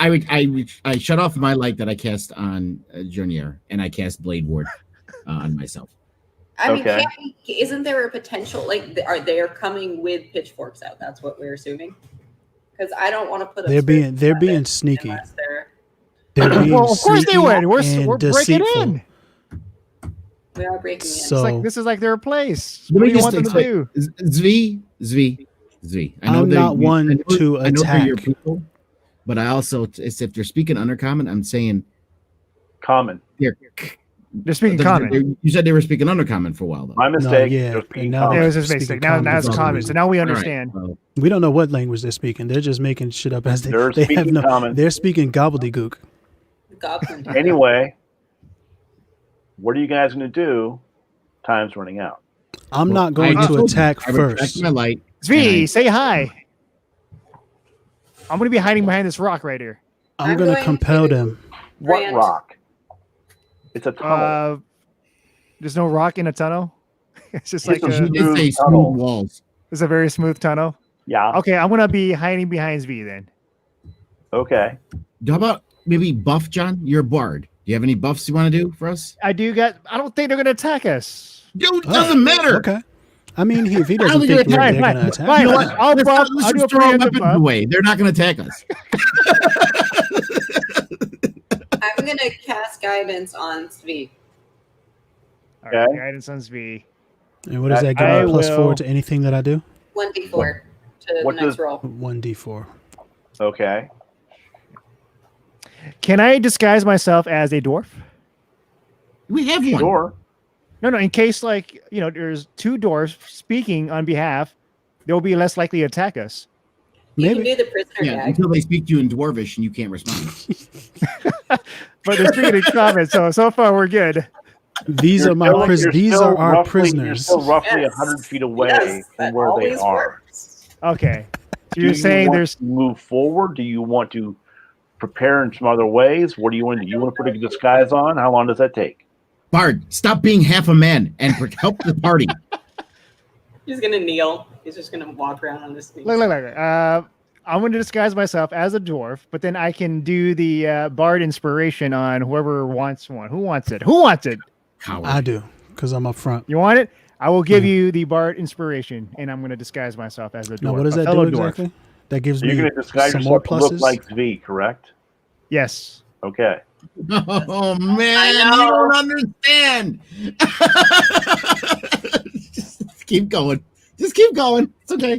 S3: god! I shut off my light that I cast on Junior, and I cast Blade Ward on myself.
S5: I mean,
S1: Okay.
S5: isn't there a potential, like, they're coming with pitchforks out? That's what we're assuming. Because I don't want to put.
S2: They're being sneaky.
S5: Unless they're,
S2: They're being
S4: Well, of course they
S2: sneaky
S4: would. We're
S2: and
S4: breaking
S2: deceitful.
S4: in.
S5: we are breaking in.
S2: So-
S4: It's like this is like their place.
S3: Let
S4: What
S3: me
S4: do you
S3: just
S4: want them to
S3: explain.
S4: do?
S3: Zvi.
S2: I'm
S3: they're-
S2: not one to
S3: I know they're your
S2: attack.
S3: people, but I also, it's if they're speaking Undercommon, I'm saying
S1: Common.
S3: they're.
S4: They're speaking common.
S3: You said they were speaking Undercommon for a while, though.
S1: My mistake.
S2: yeah,
S1: They're speaking
S2: and now
S4: Yeah,
S1: common.
S4: it was just
S2: Speaking
S4: basic. Now
S2: common
S4: it's
S2: is
S4: common.
S2: always-
S4: So now we
S3: All right,
S4: understand.
S3: well,
S2: We don't know what language they're speaking. They're just making shit up as
S1: They're
S2: they have
S1: speaking
S2: no.
S1: common.
S2: They're speaking gobbledygook.
S5: Goblin.
S1: Anyway, what are you guys going to do? Time's running out.
S2: I'm
S3: well,
S2: not going
S3: I
S2: to
S3: told you,
S2: attack
S3: I retract
S2: first.
S3: my light.
S4: Zvi, say hi. I'm gonna be hiding behind this rock right here.
S2: I'm
S5: I'm
S2: going to
S5: going
S2: compel
S5: to-
S2: them.
S1: What
S5: Grant.
S1: rock? It's a tunnel.
S4: There's no rock in a tunnel. It's just
S1: It's
S4: like
S1: a
S3: You did say
S1: Smooth tunnel.
S3: smooth walls.
S4: it's a very smooth tunnel.
S1: Yeah.
S4: Okay, I'm gonna be hiding behind Zvi then.
S1: Okay.
S3: How about maybe buff, John? You're a bard. Do you have any buffs you want to do for us?
S4: I don't think they're gonna attack us.
S3: Dude, it doesn't matter.
S2: Okay. I mean, if he
S3: I
S2: doesn't
S3: don't
S2: think
S3: think
S2: they're
S3: they're
S2: going to
S4: fine,
S2: attack,
S4: fine.
S3: You know what?
S4: I'll
S3: Let's
S4: buff-
S3: let's
S4: I'll do
S3: just
S4: a
S3: throw
S4: preemptive
S3: weapons
S4: buff.
S3: away. They're not going to attack us.
S5: I'm going to cast guidance on Svi.
S4: All right,
S1: Okay.
S4: guidance on Zvi.
S2: and what does that give
S4: I
S2: me? Plus
S4: will-
S2: 4 to anything that I do?
S5: 1d4 to the
S1: What
S5: next
S1: does-
S5: roll.
S2: 1d4.
S1: Okay.
S4: Can I disguise myself as a dwarf?
S3: We have one.
S1: Sure.
S4: No, in case there's two dwarves speaking on behalf, they'll be less likely to attack us.
S5: You can
S2: Maybe.
S5: do the prisoner
S3: Yeah,
S5: gag.
S3: until they speak to you in Dwarvish and you can't respond.
S4: But they're speaking in common, so far we're good.
S2: These
S1: You're
S2: are my
S1: still-
S2: pris-
S1: you're
S2: These
S1: still
S2: are our
S1: roughly- You're
S2: prisoners.
S1: still roughly
S5: Yes.
S1: 100 feet away
S5: Yes,
S1: from
S5: that
S1: where they
S5: always
S1: are.
S5: works.
S4: Okay. So
S1: Do
S4: you're
S1: you
S4: saying
S1: want
S4: there's
S1: to move forward? Do you want to prepare in some other ways? What do you want to do? You want to put a disguise on? How long does that take?
S3: Bard, stop being half a man and help the party.
S5: He's gonna kneel. He's just gonna walk around on his knees.
S4: look. I'm going to disguise myself as a dwarf, but then I can do the bard inspiration on whoever wants one. Who wants it? Who wants it?
S3: Coward.
S2: I do, because I'm up front.
S4: You want it? I will give you the bard inspiration, and I'm going to disguise myself as a dwarf.
S2: Now, what does
S4: a
S2: that
S4: fellow
S2: do
S4: dwarf.
S2: exactly? That gives
S1: You're
S2: me
S1: going to disguise
S2: some more
S1: yourself to look
S2: pluses.
S1: like V, correct?
S4: Yes.
S1: Okay.
S3: Oh man,
S5: I
S3: you
S5: know.
S3: don't understand. Just keep going. Just keep going. It's okay.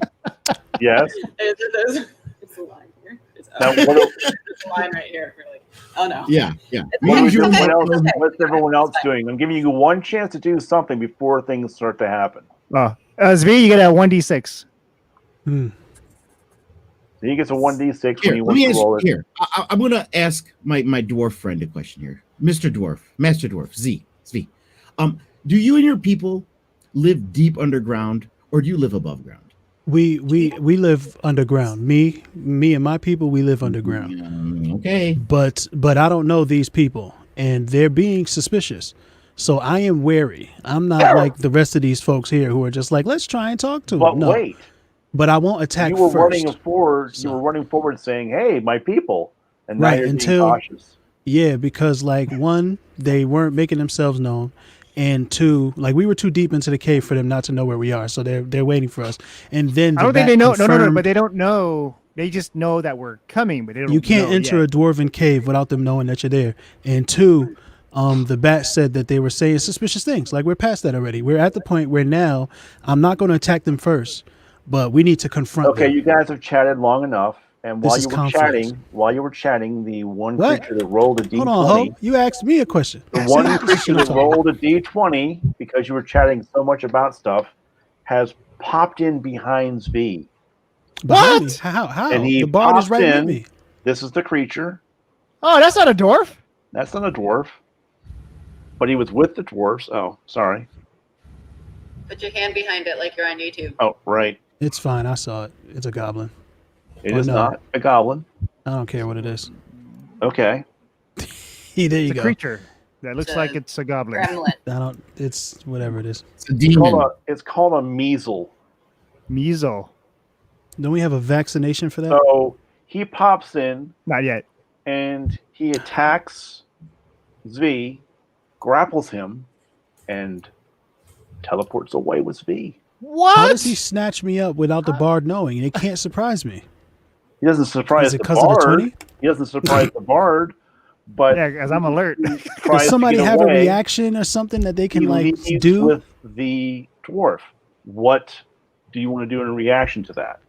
S1: Yes.
S5: It's a line here. It's,
S1: Now,
S5: there's
S1: what,
S5: a line right here. We're like, oh no.
S3: Yeah.
S5: It's
S1: what
S5: okay,
S1: is
S5: it's okay,
S1: everyone
S5: it's
S1: else,
S5: okay.
S1: what's everyone else
S5: It's fine.
S1: doing? I'm giving you one chance to do something before things start to happen.
S4: Oh, Zvi, you get a 1d6.
S2: Hmm.
S1: He gets a 1d6 when
S3: Here,
S1: he
S3: let
S1: wants
S3: me
S1: to
S3: ask
S1: roll it.
S3: here. I'm going to ask my dwarf friend a question here, Mr. Dwarf, Master Dwarf, Z. Do you and your people live deep underground, or do you live above ground?
S2: We live underground. Me and my people, we live underground.
S3: Okay.
S2: But I don't know these people, and they're being suspicious. So I am wary. I'm not like the rest of these folks here who are just like, let's try and talk to
S1: But
S2: them. No,
S1: wait,
S2: but I won't attack
S1: you were
S2: first.
S1: running forward.
S2: So-
S1: You were running forward, saying, "Hey, my people," and now
S2: Right,
S1: you're
S2: until-
S1: being cautious.
S2: Yeah, because like one, they weren't making themselves known, and two, like we were too deep into the cave for them not to know where we are. So they're waiting for us. And then
S4: I don't think they know. No,
S2: confirmed,
S4: but they don't know. They just know that we're coming, but they don't.
S2: you can't
S4: know
S2: enter
S4: yet.
S2: a dwarven cave without them knowing that you're there. And two, the bat said that they were saying suspicious things. Like we're past that already. We're at the point where now I'm not going to attack them first, but we need to confront
S1: Okay,
S2: them.
S1: you guys have chatted long enough, and
S2: This
S1: while
S2: is
S1: you were
S2: conflict.
S1: chatting, the one
S2: What?
S1: creature that rolled a d20,
S2: Hold on, Ho. You asked me a question.
S1: the
S2: So
S1: one
S2: what
S1: creature
S2: should I
S1: that
S2: talk about?
S1: rolled a d20 because you were chatting so much about stuff has popped in behind V.
S2: Behind
S4: What?
S2: me? How?
S1: And he
S2: The bard is
S1: popped
S2: right
S1: in.
S2: with me.
S1: This is the creature.
S4: Oh, that's not a dwarf.
S1: That's not a dwarf, but he was with the dwarfs. Oh, sorry.
S5: Put your hand behind it like you're on YouTube.
S1: Oh, right.
S2: It's fine. I saw it. It's a goblin.
S1: It
S2: Oh,
S1: is
S2: no.
S1: not a goblin.
S2: I don't care what it is.
S1: Okay.
S2: There you
S4: It's a
S2: go.
S4: creature that looks
S5: It's
S4: like
S5: a
S4: it's a goblin.
S5: Gremlin.
S2: I don't. It's whatever it is.
S3: It's a demon.
S1: It's called a measle.
S4: Measle.
S2: Don't we have a vaccination for that?
S1: So he pops in
S4: Not yet.
S1: and he attacks Zvi, grapples him, and teleports away with Zvi.
S4: What?
S2: How does he snatch me up without the bard knowing? It can't surprise me.
S1: He doesn't surprise
S2: Is it
S1: the
S2: 'cause of the
S1: bard.
S2: 20?
S1: He doesn't surprise the bard, but
S4: Yeah, because I'm alert.
S1: he
S2: Does
S1: tries to
S2: somebody
S1: get
S2: have
S1: away.
S2: a reaction or something that they can
S1: He
S2: like
S1: leaves
S2: do?
S1: with the dwarf. What do you want to do in reaction to that?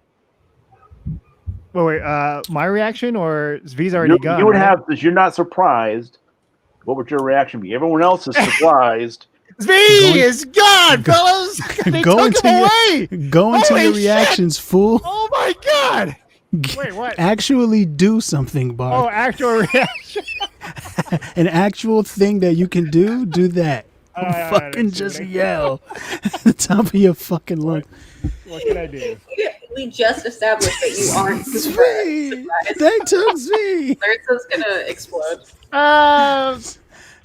S4: Wait, my reaction or Zvi's already gone?
S1: You would
S4: right?
S1: have, if you're not surprised, what would your reaction be? Everyone else is surprised.
S4: Zvi
S2: Going-
S4: is gone, fellas. They
S2: Go
S4: took
S2: into
S4: him
S2: your-
S4: away.
S2: Go into
S4: Holy
S2: your
S4: shit!
S2: reactions, fool.
S4: Oh my god. Wait, what?
S2: Actually do something,
S4: Oh,
S2: Bard.
S4: actual reaction.
S2: An actual thing that you can do, do that.
S4: Alright,
S2: Fucking
S4: let's see
S2: just
S4: what I-
S2: yell at the top of your fucking lungs.
S4: What can I do?
S5: We just established that you aren't
S2: Zvi!
S5: surprised.
S2: They took Zvi!
S5: Larsa's gonna explode.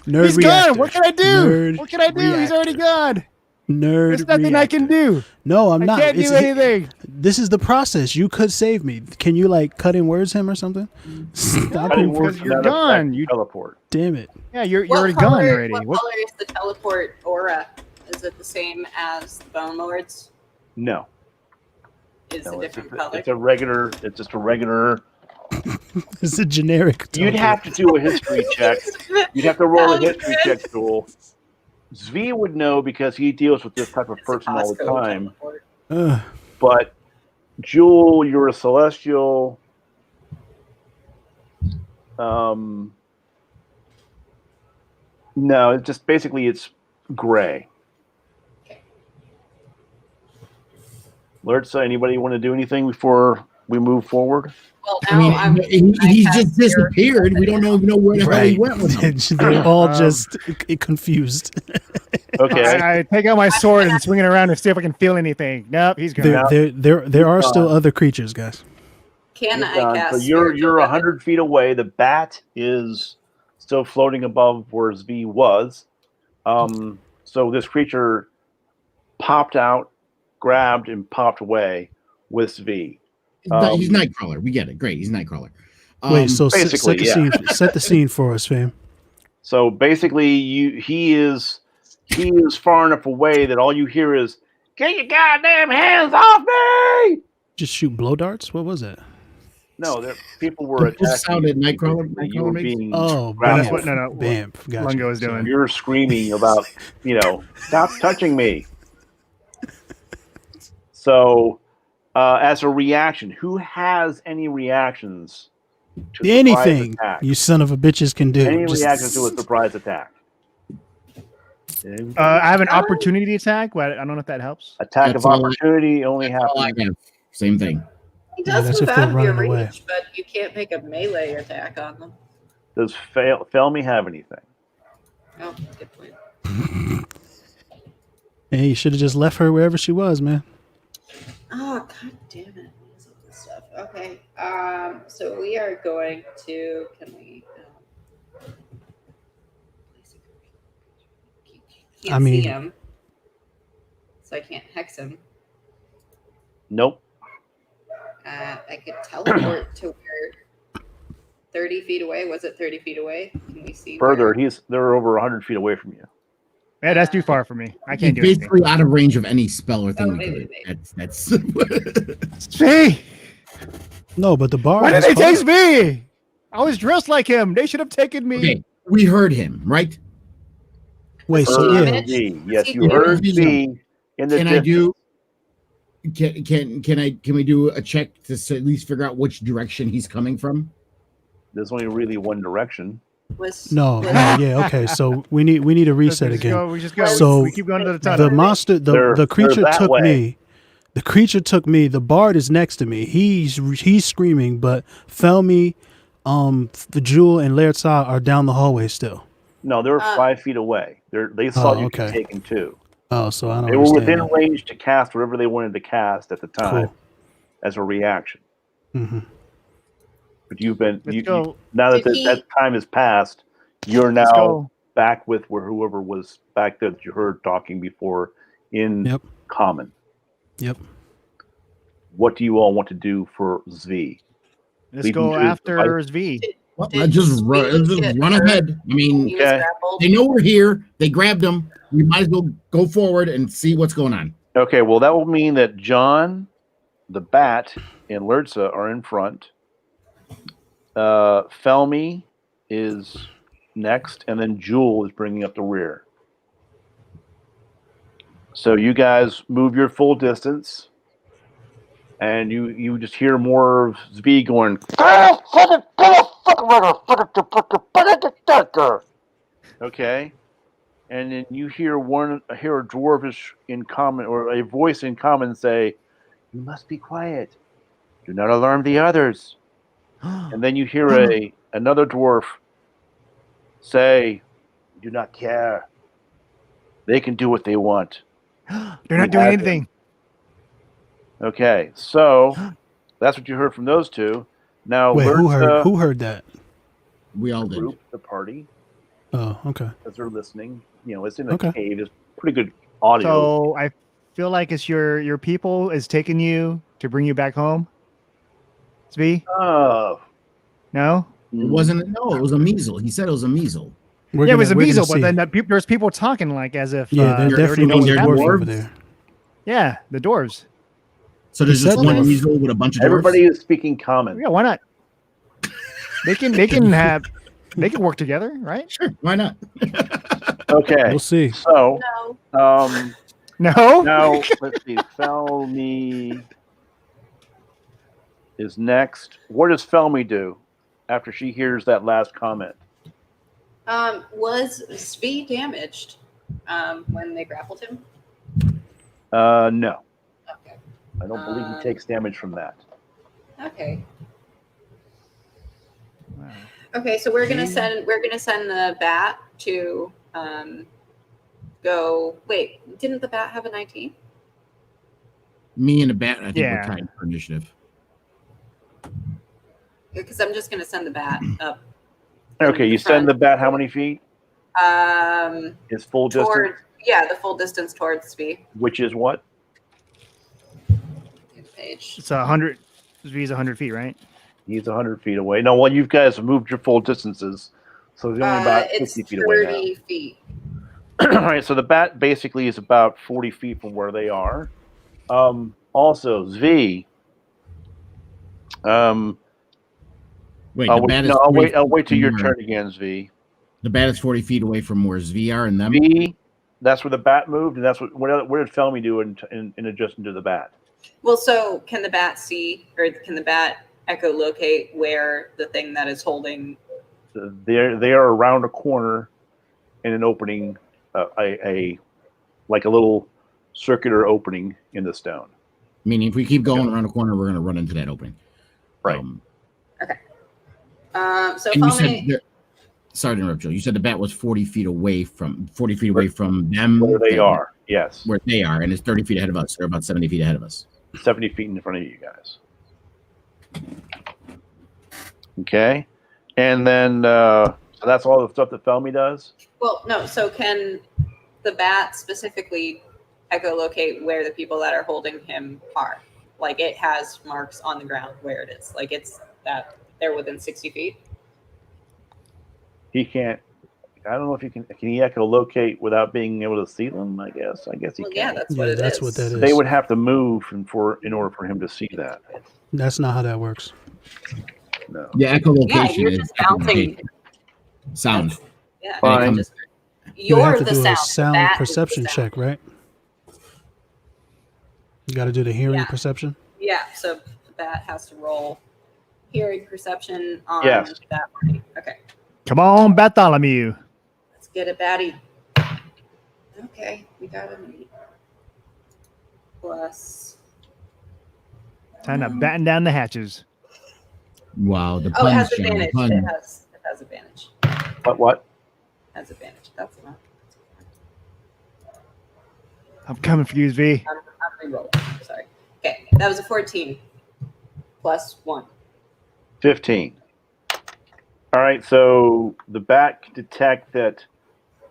S2: Nerd
S4: He's
S2: reactor.
S4: gone. What can I do?
S2: Nerd
S4: What can I do? He's
S2: reactor.
S4: already gone.
S2: Nerd
S4: There's nothing I can
S2: reactor.
S4: do.
S2: No, I'm
S4: I
S2: not.
S4: can't do anything.
S2: This is the process. You could save me. Can you like cut in words him or something? Stop
S1: Cutting
S2: him.
S1: words
S4: because you're
S1: from that effect
S4: gone. You-
S1: teleport.
S2: Damn it.
S4: Yeah, you're
S5: What
S4: already
S5: color,
S4: gone already.
S5: What
S4: What?
S5: color is the teleport aura? Is it the same as the Bone Lord's?
S1: No,
S5: Is
S1: no,
S5: a
S1: it's,
S5: different color?
S1: it's a regular. It's just a regular.
S2: It's a generic.
S1: You'd
S2: teleport.
S1: have to do a history check. You'd have to roll a
S5: Sounds
S1: history
S5: good.
S1: check, Jewel. Zvi would know because he deals with this type of
S5: It's a
S1: person all the
S5: Costco
S1: time.
S5: teleport.
S2: Ugh.
S1: But Jewel, you're a celestial. No, it's just basically it's gray. Lertza, anybody want to do anything before we move forward?
S5: Well,
S3: I mean,
S5: now
S3: he's just disappeared. We don't know where the hell he went with him.
S2: They're all just confused.
S1: Okay.
S4: I take out my sword and swing it around to see if I can feel anything. Nope, he's gone.
S2: There are still other creatures, guys.
S5: Can I cast?
S1: So you're 100 feet away. The bat is still floating above where Zvi was. So this creature popped out, grabbed, and popped away with Zvi.
S3: He's Nightcrawler. We get it. Great. He's Nightcrawler.
S2: Wait, so set
S1: basically,
S2: the scene for us, fam.
S1: So basically, he is far enough away that all you hear is, "Get your goddamn hands off me!"
S2: Just shoot blow darts? What was that?
S1: No, people were
S3: What
S1: attacking.
S3: sounded Nightcrawler?
S1: You were
S3: Nightcrawler makes?
S1: being
S2: Oh,
S1: grappled.
S4: That's what
S2: Bamf. Gotcha.
S4: Lungo is doing.
S1: You're screaming about, stop touching me. So, as a reaction, who has any reactions to
S2: Anything
S1: surprise attack?
S2: you son of a bitches can do.
S1: Any
S2: Just-
S1: reactions to a surprise attack?
S4: I have an opportunity attack, but I don't know if that helps.
S1: Attack
S3: That's
S1: of
S3: all I-
S1: opportunity only
S3: That's all I
S1: happens.
S3: have. Same thing.
S5: He
S2: Yeah,
S5: does
S2: that's
S5: move
S2: if they're
S5: out of your
S2: running away.
S5: reach, but you can't make a melee attack on them.
S1: Does fail me have anything?
S5: Oh, good point.
S2: Hey, you should have just left her wherever she was, man.
S5: Oh, god damn it. What's up with this stuff? Okay. So we are going to. Can we? Can't
S2: I mean-
S5: see him, so I can't hex him.
S1: Nope.
S5: I could teleport to where 30 feet away. Was it 30 feet away? Can we see
S1: Further,
S5: where-
S1: they're over 100 feet away from you.
S4: Yeah, that's too far for me. I
S3: He's
S4: can't do anything.
S3: basically out of range of any spell or thing.
S5: Oh,
S3: we
S5: wait,
S3: could.
S5: wait,
S3: That's
S4: See?
S2: No, but the bar.
S4: Why did
S2: is
S4: they
S2: far.
S4: chase me? I was dressed like him. They should have taken me.
S3: okay. We heard him, right?
S2: Wait, so
S5: Heard
S2: yeah.
S1: Z. Yes, you
S5: He
S1: heard
S3: did.
S1: Z in the
S3: Can I
S1: distance.
S3: do? Can we do a check to at least figure out which direction he's coming from?
S1: There's only really one direction.
S2: No, yeah, okay. So we need a reset
S4: We just
S2: again.
S4: go- We just go.
S2: So
S4: we keep going to the
S2: The
S4: tunnel.
S2: monster,
S1: They're
S2: the creature
S1: that
S2: took
S1: way.
S2: me. The creature took me. The bard is next to me. He's screaming, but Felmy, the Jewel, and Lertza are down the hallway still.
S1: No, they were 5 feet away. They saw you
S2: okay.
S1: taken too.
S2: Oh, so I don't.
S1: They were
S2: understand
S1: within range to cast whatever they wanted to cast at the time
S2: Cool.
S1: as a reaction.
S2: Mm-hmm.
S1: But you've been
S4: Let's go.
S1: now that
S5: Did he-
S1: that time has passed. You're
S4: Let's
S1: now
S4: go.
S1: back with whoever was back there that you heard talking before in
S2: Yep.
S1: common.
S2: Yep.
S1: What do you all want to do for Zvi?
S4: Let's
S1: Lead
S4: go
S1: them to the
S4: after
S1: fight.
S4: V.
S3: Well,
S5: Did
S3: just
S5: we
S3: run
S5: get hurt?
S3: ahead. I mean,
S5: He was
S1: Okay.
S5: grappled.
S3: they know we're here. They grabbed him. We might as well go forward and see what's going on.
S1: Okay, well that will mean that John, the Bat, and Lertza are in front. Felmy is next, and then Jewel is bringing up the rear. So you guys move your full distance, and you just hear more of Zvi going. Okay, and then you hear a dwarvish in common, or a voice in common say, "You must be quiet. Do not alarm the others." And then you hear another dwarf say, "Do not care. They can do what they want."
S4: They're not doing anything.
S1: Okay, so that's what you heard from those two. Now,
S2: Wait, who
S1: Lertza,
S2: heard that?
S3: We all
S1: the
S3: did.
S1: group, the party,
S2: Oh, okay.
S1: as they're listening, it's in a
S2: Okay.
S1: cave. It's pretty good audio.
S4: So I feel like it's your people is taking you to bring you back home. V?
S1: Oh,
S4: No?
S3: It wasn't. No, it was a measle. He said it was a measle.
S2: We're
S4: Yeah, it was a
S2: we're
S4: measle,
S2: see.
S4: but then there's people talking like as if
S2: Yeah, there
S4: they already
S2: definitely
S4: know
S2: was
S4: what's
S2: a
S3: they're
S4: happening.
S2: dwarf over
S3: dwarves.
S2: there.
S4: Yeah, the dwarves.
S3: So there's
S2: He
S3: just
S2: said
S3: one
S2: dwarf.
S3: measle with a bunch of dwarves?
S1: everybody is speaking common.
S4: Yeah, why not? They can work together, right?
S3: Sure, why not?
S1: Okay,
S2: We'll see.
S1: so
S5: No.
S4: No.
S1: now let's see. Felmy is next. What does Felmy do? after she hears that last comment.
S5: Was Svi damaged when they grappled him?
S1: No.
S5: Okay.
S1: I don't believe he takes damage from that.
S5: Okay.
S4: Wow.
S5: Okay, so we're gonna send the bat to go. Wait, didn't the bat have a 19?
S3: Me and the bat, I think
S4: Yeah.
S3: we're tied for initiative.
S5: Because I'm just gonna send the bat up.
S1: Okay, you send the bat how many feet? His full distance,
S5: The full distance towards Svi.
S1: which is what?
S5: Page.
S4: It's 100. V's 100 feet, right?
S1: He's 100 feet away. No, well, you guys have moved your full distances, so he's only about 50 feet away now.
S5: 30 feet.
S1: All right, so the bat basically is about 40 feet from where they are. Also, Zvi.
S3: Wait,
S1: I'll
S3: the bat
S1: wait,
S3: is
S1: I'll wait till your
S3: from
S1: turn
S3: where-
S1: again, Zvi.
S3: The bat is 40 feet away from where Zvi are and them.
S1: Zvi, that's where the bat moved, and that's where did Felmy do in adjusting to the bat?
S5: Well, so can the bat see, or can the bat echolocate where the thing that is holding?
S1: They are around a corner in an opening, a little circular opening in the stone.
S3: Meaning, if we keep going around the corner, we're going to run into that opening.
S1: Right.
S5: So
S3: And you
S5: Felmy,
S3: said, sorry to interrupt, Joe. You said the bat was 40 feet away from them.
S1: Where they are, yes.
S3: Where they are, and it's 30 feet ahead of us. They're about 70 feet ahead of us.
S1: 70 feet in front of you guys. Okay. And then, so that's all the stuff that Felmy does?
S5: well, no. So can the bat specifically echolocate where the people that are holding him are? Like it has marks on the ground where it is. Like it's that they're within 60 feet.
S1: He can't. I don't know if he can he echolocate without being able to see them? I guess he
S5: Well,
S1: can.
S5: yeah, that's what it is.
S2: That's what that is.
S1: They would have to move in order for him to see that.
S2: That's not how that works.
S1: No.
S3: Yeah, echolocation
S5: Yeah, you're
S3: is
S5: just bouncing.
S3: sound.
S5: Yeah,
S1: Fine.
S2: You would have
S5: You're
S2: to
S5: the
S2: do
S5: sound.
S2: a sound
S5: That is the
S2: perception
S5: sound.
S2: check, right? You got to do the hearing
S5: Yeah.
S2: perception.
S5: Yeah, so the bat has to roll hearing perception on
S1: Yes.
S5: that party. Okay,
S4: Come on, Bartholomew.
S5: let's get it, batty. Okay, we got an 8. Plus.
S4: Time to batten down the hatches.
S3: Wow, the
S5: Oh, it has
S3: puns, John,
S5: advantage.
S3: pun.
S5: It has advantage.
S1: What?
S5: Has advantage. That's enough.
S4: I'm coming for you, V.
S5: I'm re-rolling. Sorry. Okay, that was a 14 plus 1.
S1: 15. All right, so the bat can detect that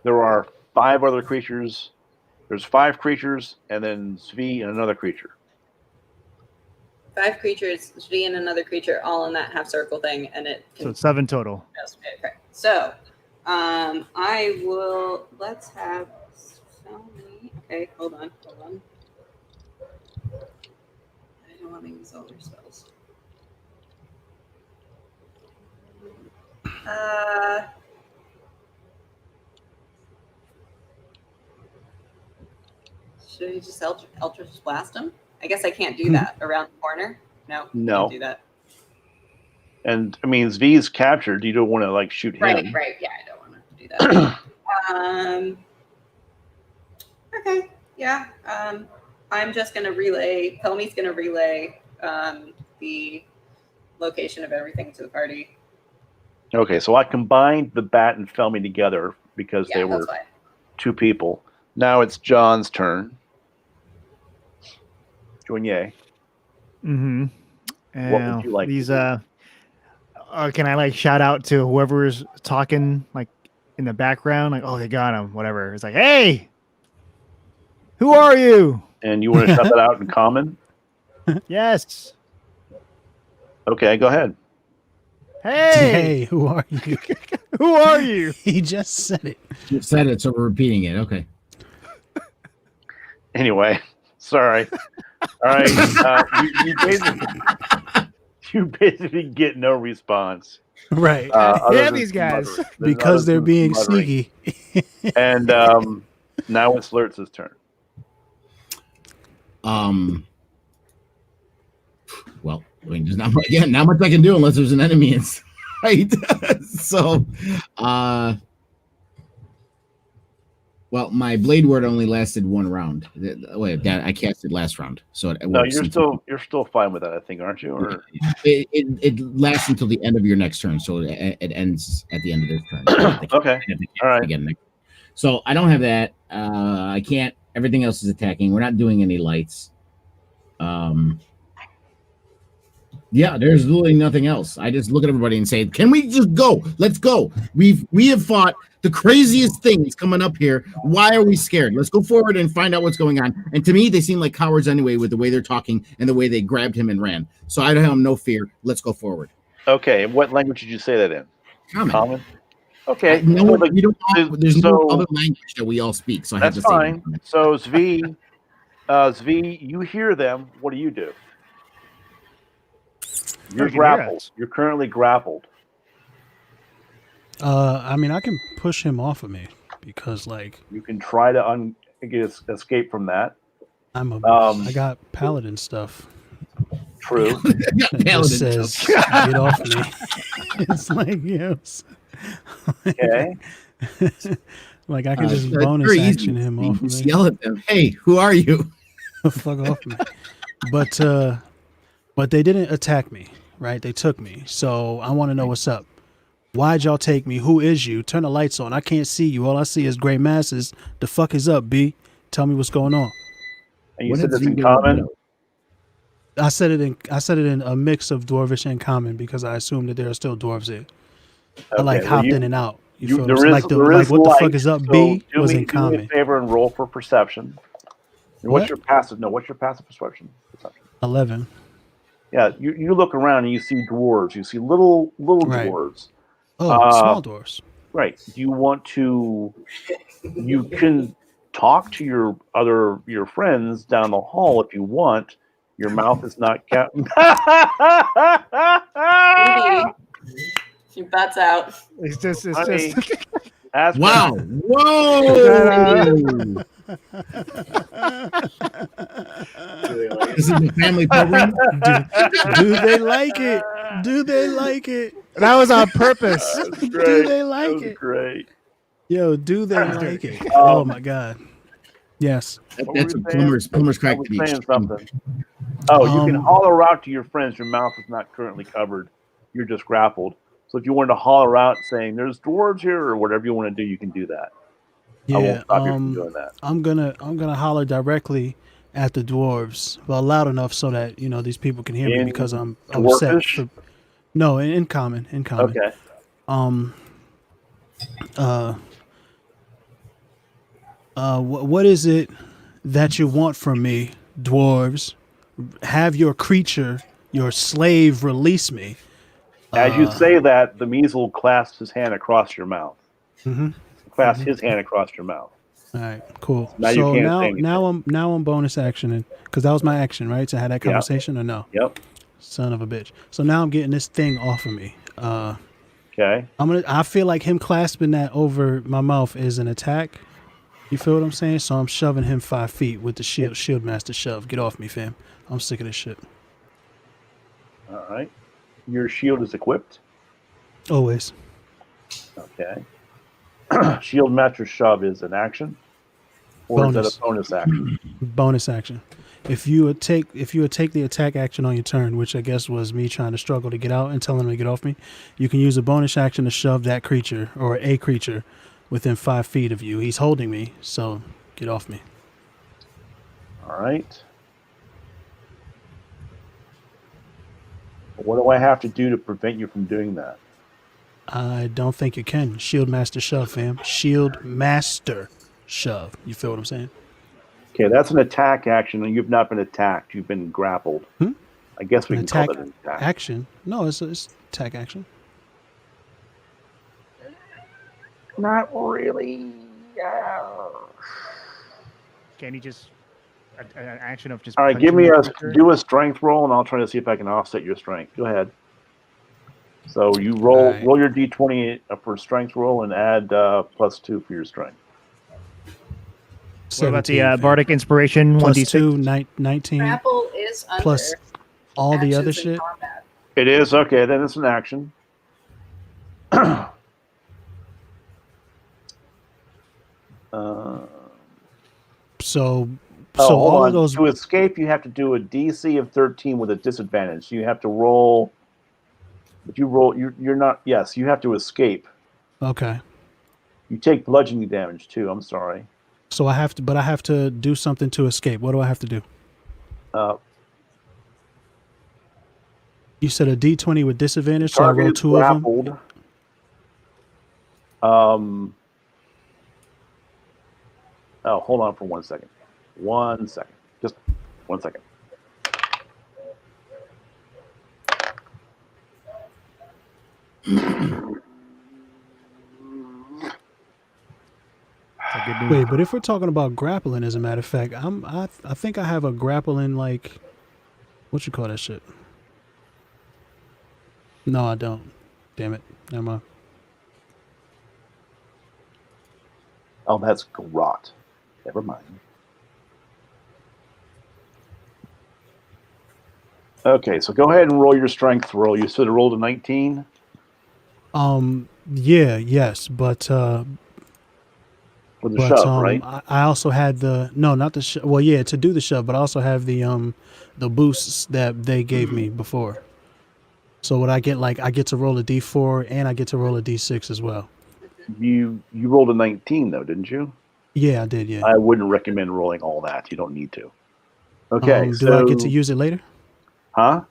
S1: there are 5 other creatures. There's 5 creatures, and then Svi and another creature.
S5: 5 creatures, Svi and another creature, all in that half circle thing, and it
S4: So
S5: can.
S4: it's 7 total.
S5: Okay, so I will. Let's have. Okay, hold on. I don't want to use all their spells. Should I just Eldritch Blast him? I guess I can't do that around the corner. No.
S1: No.
S5: Can't do that.
S1: And I mean, Zvi is captured. You don't want to shoot him.
S5: Right. Yeah, I don't want to do that. Okay. Yeah. I'm just gonna relay. Pelmy's gonna relay the location of everything to the party.
S1: Okay, so I combined the bat and Felmy together because
S5: Yeah,
S1: they were
S5: that's fine.
S1: 2 people. Now it's John's turn. Joignet.
S4: Mm-hmm.
S1: What would you like to
S4: These
S1: do?
S4: can I shout out to whoever's talking in the background? Oh, they got him. Whatever. It's hey, who are you?
S1: And you want to shout that out in common?
S4: Yes.
S1: Okay, go ahead.
S4: Hey,
S2: Who are you?
S4: who are you?
S2: He just said it.
S3: You said it, so we're repeating it. Okay.
S1: Anyway, sorry. All right, you basically get no response.
S2: Right.
S1: other
S4: Yeah,
S1: than
S4: these
S1: some
S4: guys.
S1: muttering.
S2: Because they're
S1: Other than
S2: being
S1: some muttering.
S2: sneaky.
S1: And now it's Lurtz's turn.
S3: Well, I mean, there's not much I can do unless there's an enemy. right? So, well, my blade word only lasted one round. Wait, that I cast it last round, so it
S1: No,
S3: works.
S1: you're still fine with that, I think, aren't you? Or
S3: It lasts until the end of your next turn, so it ends at the end of this turn.
S1: Okay. All right.
S3: Again, so I don't have that. I can't. Everything else is attacking. We're not doing any lights. Yeah, there's literally nothing else. I just look at everybody and say, "Can we just go? Let's go. We have fought the craziest things coming up here. Why are we scared? Let's go forward and find out what's going on." And to me, they seem like cowards anyway with the way they're talking and the way they grabbed him and ran. So I have no fear. Let's go forward.
S1: Okay. And what language did you say that in?
S3: Common.
S1: Okay.
S3: No,
S1: well,
S3: we don't. There's no other language that we all speak. So I have
S1: that's
S3: to say
S1: fine. So Zvi, you hear them. What do you do? You're grappled. You're currently grappled.
S2: I mean, I can push him off of me because, like,
S1: you can try to escape from that.
S2: I got paladin stuff.
S1: True.
S2: It says, "Get off me." It's like, yes.
S1: Okay.
S2: Like I can just bonus action him off of me.
S3: Yell at them. Hey, who are you?
S2: Fuck off me. But they didn't attack me, right? They took me. So I want to know what's up. Why'd y'all take me? Who is you? Turn the lights on. I can't see you. All I see is gray masses. The fuck is up, B? Tell me what's going on.
S1: And you said this in common?
S2: I said it in a mix of dwarvish and common because I assumed that there are still dwarves here.
S1: Okay,
S2: I hopped in and out. You feel
S1: there
S2: me?
S1: is,
S2: Like
S1: what
S2: the fuck is up,
S1: so
S2: B? Was in
S1: do me
S2: common.
S1: a favor and roll for perception. What's your passive? No, what's your passive perception?
S2: 11.
S1: Yeah, you look around and you see dwarves. You see little
S2: Right.
S1: dwarves.
S2: Oh, small dwarves.
S1: Right. Do you want to? You can talk to your friends down the hall if you want. Your mouth is not kept.
S5: She butts out.
S4: It's just.
S3: Wow! Whoa! This is a family program.
S2: Do they like it? Do they like it?
S4: That was on purpose.
S2: Do they like it?
S1: Great.
S2: Yo, do they like it? Oh my god. Yes.
S3: That's a plumber's crack to be.
S1: Something. Oh, you can holler out to your friends. Your mouth is not currently covered. You're just grappled. So if you wanted to holler out saying "There's dwarves here" or whatever you want to do, you can do that.
S2: Yeah,
S1: I won't stop you from doing that.
S2: I'm gonna holler directly at the dwarves, well, loud enough so that these people can hear me because I'm upset. No, in common.
S1: Okay.
S2: What is it that you want from me, dwarves? Have your creature, your slave, release me.
S1: As you say that, the Measle clasps his hand across your mouth.
S2: Mm-hmm.
S1: Clasps his hand across your mouth.
S2: All right, cool.
S1: Now you can't say anything.
S2: now I'm bonus actioning because that was my action, right? To have that conversation or no?
S1: Yep.
S2: Son of a bitch. So now I'm getting this thing off of me.
S1: Okay.
S2: I feel like him clasping that over my mouth is an attack. You feel what I'm saying? So I'm shoving him 5 feet with the shield master shove. Get off me, fam. I'm sick of this shit.
S1: All right. Your shield is equipped?
S2: Always.
S1: Okay. Shield master shove is an action? Or is that a bonus action?
S2: Bonus action. If you would take the attack action on your turn, which I guess was me trying to struggle to get out and telling him to get off me, you can use a bonus action to shove that creature or a creature within 5 feet of you. He's holding me, so get off me.
S1: All right. What do I have to do to prevent you from doing that?
S2: I don't think you can. Shield master shove, fam. Shield master shove. You feel what I'm saying?
S1: Okay, that's an attack action, and you've not been attacked. You've been grappled. I guess we can call it an attack.
S2: Action? No, it's attack action.
S1: Not really.
S4: Can you just an action of just?
S1: All right, do a strength roll, and I'll try to see if I can offset your strength. Go ahead. So you roll your d20 for strength roll and add +2 for your strength.
S4: What about the bardic inspiration?
S2: +2, 19.
S5: Grapple is under
S2: plus all the other shit.
S5: combat.
S1: It is okay. Then it's an action.
S2: So
S1: hold
S2: all
S1: on.
S2: of those.
S1: To escape, you have to do a DC of 13 with a disadvantage. So you have to roll. If you roll, you're not. Yes, you have to escape.
S2: Okay.
S1: You take bludgeoning damage too. I'm sorry.
S2: So I have to do something to escape. What do I have to do? You said a D20 with disadvantage, so I
S1: Target
S2: roll
S1: is
S2: 2 of them.
S1: grappled. Oh, hold on for 1 second. 1 second. Just 1 second.
S2: Wait, but if we're talking about grappling, as a matter of fact, I think I have a grappling, like, what you call that shit? No, I don't. Damn it. Never mind.
S1: Oh, that's grot. Never mind. Okay, so go ahead and roll your strength roll. You said rolled a 19.
S2: Yeah, yes, but
S1: With the shove, right?
S2: I also had not the shove. Well, yeah, to do the shove, but I also have the boosts that they gave me before. So what I get, like, I get to roll a D4 and I get to roll a D6 as well.
S1: You rolled a 19 though, didn't you?
S2: Yeah, I did. Yeah.
S1: I wouldn't recommend rolling all that. You don't need to. Okay.
S2: Do I get to use it later?
S1: Huh?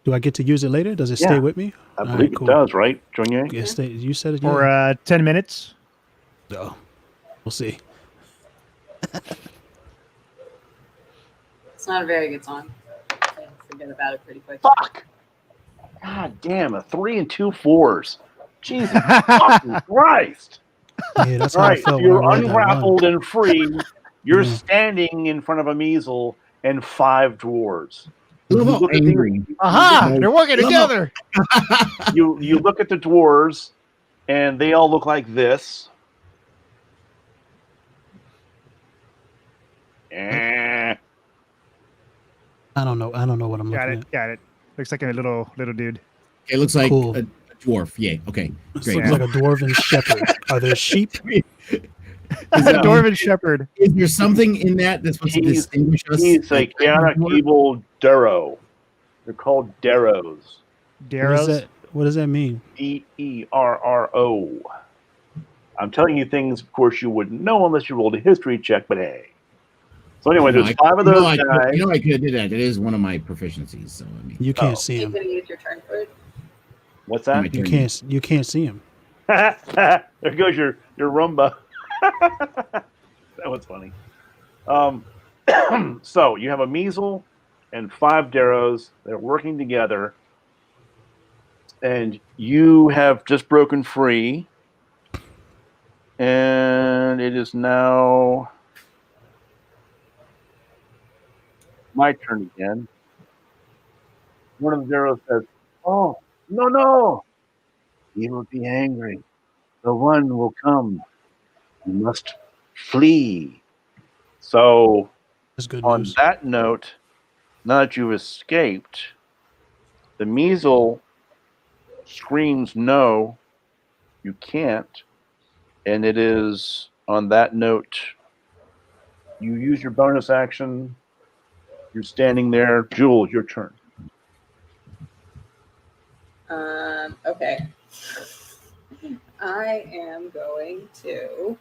S2: Do I get to use it later? Does it stay with me?
S1: I believe it does, right, Junior?
S2: Yeah, you said it.
S4: For 10 minutes.
S2: Oh, we'll see.
S5: It's not a very good song. I forget about it pretty quick.
S1: Fuck! God damn, a 3 and 2 4s. Jesus fucking Christ!
S2: Yeah, that's
S1: All
S2: how I
S1: right,
S2: felt
S1: so
S2: when I
S1: you're
S2: rolled that
S1: ungrappled
S2: one.
S1: and free. You're
S2: Yeah.
S1: standing in front of a measle and 5 dwarves.
S3: I love how
S1: look at
S3: angry.
S4: Aha! They're working together.
S1: You look at the dwarves, and they all look like this. Eh.
S2: I don't know what I'm looking at.
S4: Got it. Looks like a little dude.
S3: It looks like
S2: Cool.
S3: a dwarf. Yeah. Okay.
S2: This
S3: Great.
S2: looks like a dwarven shepherd. Are there sheep?
S4: It's a dwarven shepherd.
S3: Is there something in that that's supposed to distinguish us?
S1: He's a chaotic evil Duro. They're called Deros.
S4: Deros.
S2: What does that mean?
S1: Derro. I'm telling you things, of course, you wouldn't know unless you rolled a history check, but hey. So anyway, there's 5 of those guys.
S3: I could do that. It is one of my proficiencies. So I mean,
S2: You can't see him.
S5: Are you going to use your turn for it?
S1: What's that?
S2: You can't see him.
S1: There goes your Roomba. That was funny. So you have a measle and 5 Deros. They're working together, and you have just broken free. And it is now my turn again. One of the Deros says, "Oh, no! He will be angry. The one will come. You must flee." So,
S2: That's good
S1: on
S2: news.
S1: that note, now that you've escaped, the measle screams, "No, you can't." And it is on that note, you use your bonus action. You're standing there. Jules, your turn.
S5: Okay. I am going to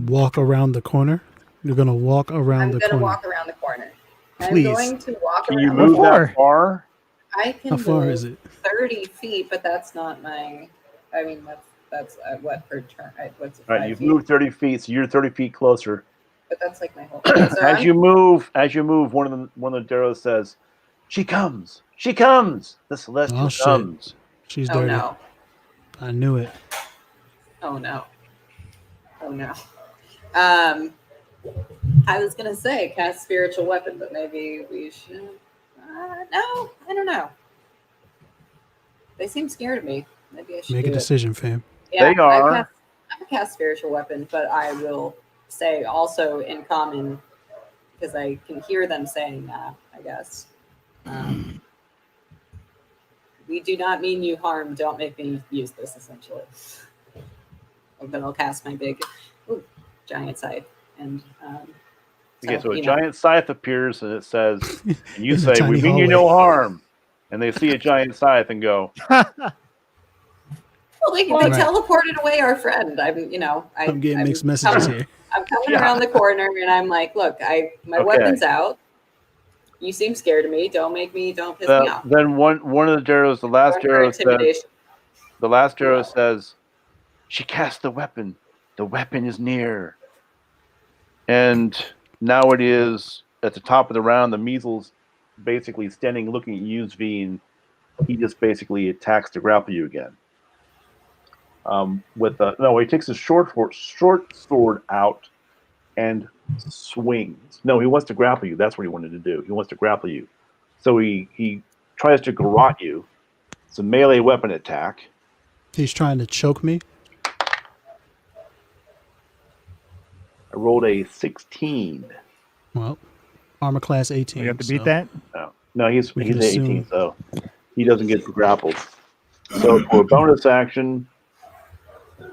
S2: Walk around the corner. You're gonna walk around the corner.
S5: I'm going to walk around the corner.
S2: Please.
S5: I'm going to walk
S1: Can
S5: around.
S1: you move that far?
S5: I can
S2: How far
S5: move
S2: is it?
S5: 30 feet, but that's not my. I mean, that's what per turn? What's it?
S1: All right, you've moved 30 feet, so you're 30 feet closer.
S5: But that's like my whole. Okay, so
S1: As you move, one of the Deros says, "She comes! She comes! The Celestial comes!"
S2: She's
S5: Oh
S2: dirty.
S5: no!
S2: I knew it.
S5: Oh no! Oh no! I was gonna say cast spiritual weapon, but maybe we should. No, I don't know. They seem scared of me. Maybe I should
S2: Make a decision, fam.
S5: Yeah,
S1: They are.
S5: I'm gonna cast spiritual weapon, but I will say also in common because I can hear them saying that. I guess. We do not mean you harm. Don't make me use this, essentially. Then I'll cast my big giant scythe. And
S1: Okay, so a
S5: you know.
S1: giant scythe appears and it says, and you
S2: In the
S1: say, "We
S2: tiny
S1: mean you no
S2: hallway."
S1: harm," and they see a giant scythe and go,
S5: Well, they
S2: Right.
S5: teleported away our friend.
S2: I'm getting mixed messages here.
S5: I'm coming around the corner and I'm like, look, my weapon's out. You seem scared of me. Don't piss me off.
S1: Then one of the Darrows, the last Darrow says, "She cast the weapon. The weapon is near." And now it is at the top of the round. The measles basically standing looking at you, Zvi, and he just basically attacks to grapple you again. He takes his short sword out and swings. No, he wants to grapple you. That's what he wanted to do. He wants to grapple you. So he tries to garrote you. It's a melee weapon attack.
S2: He's trying to choke me.
S1: I rolled a 16.
S2: Well, armor class 18.
S4: You have to beat that?
S1: No, he's
S2: We can
S1: 18,
S2: assume.
S1: so he doesn't get grappled. So for a bonus action,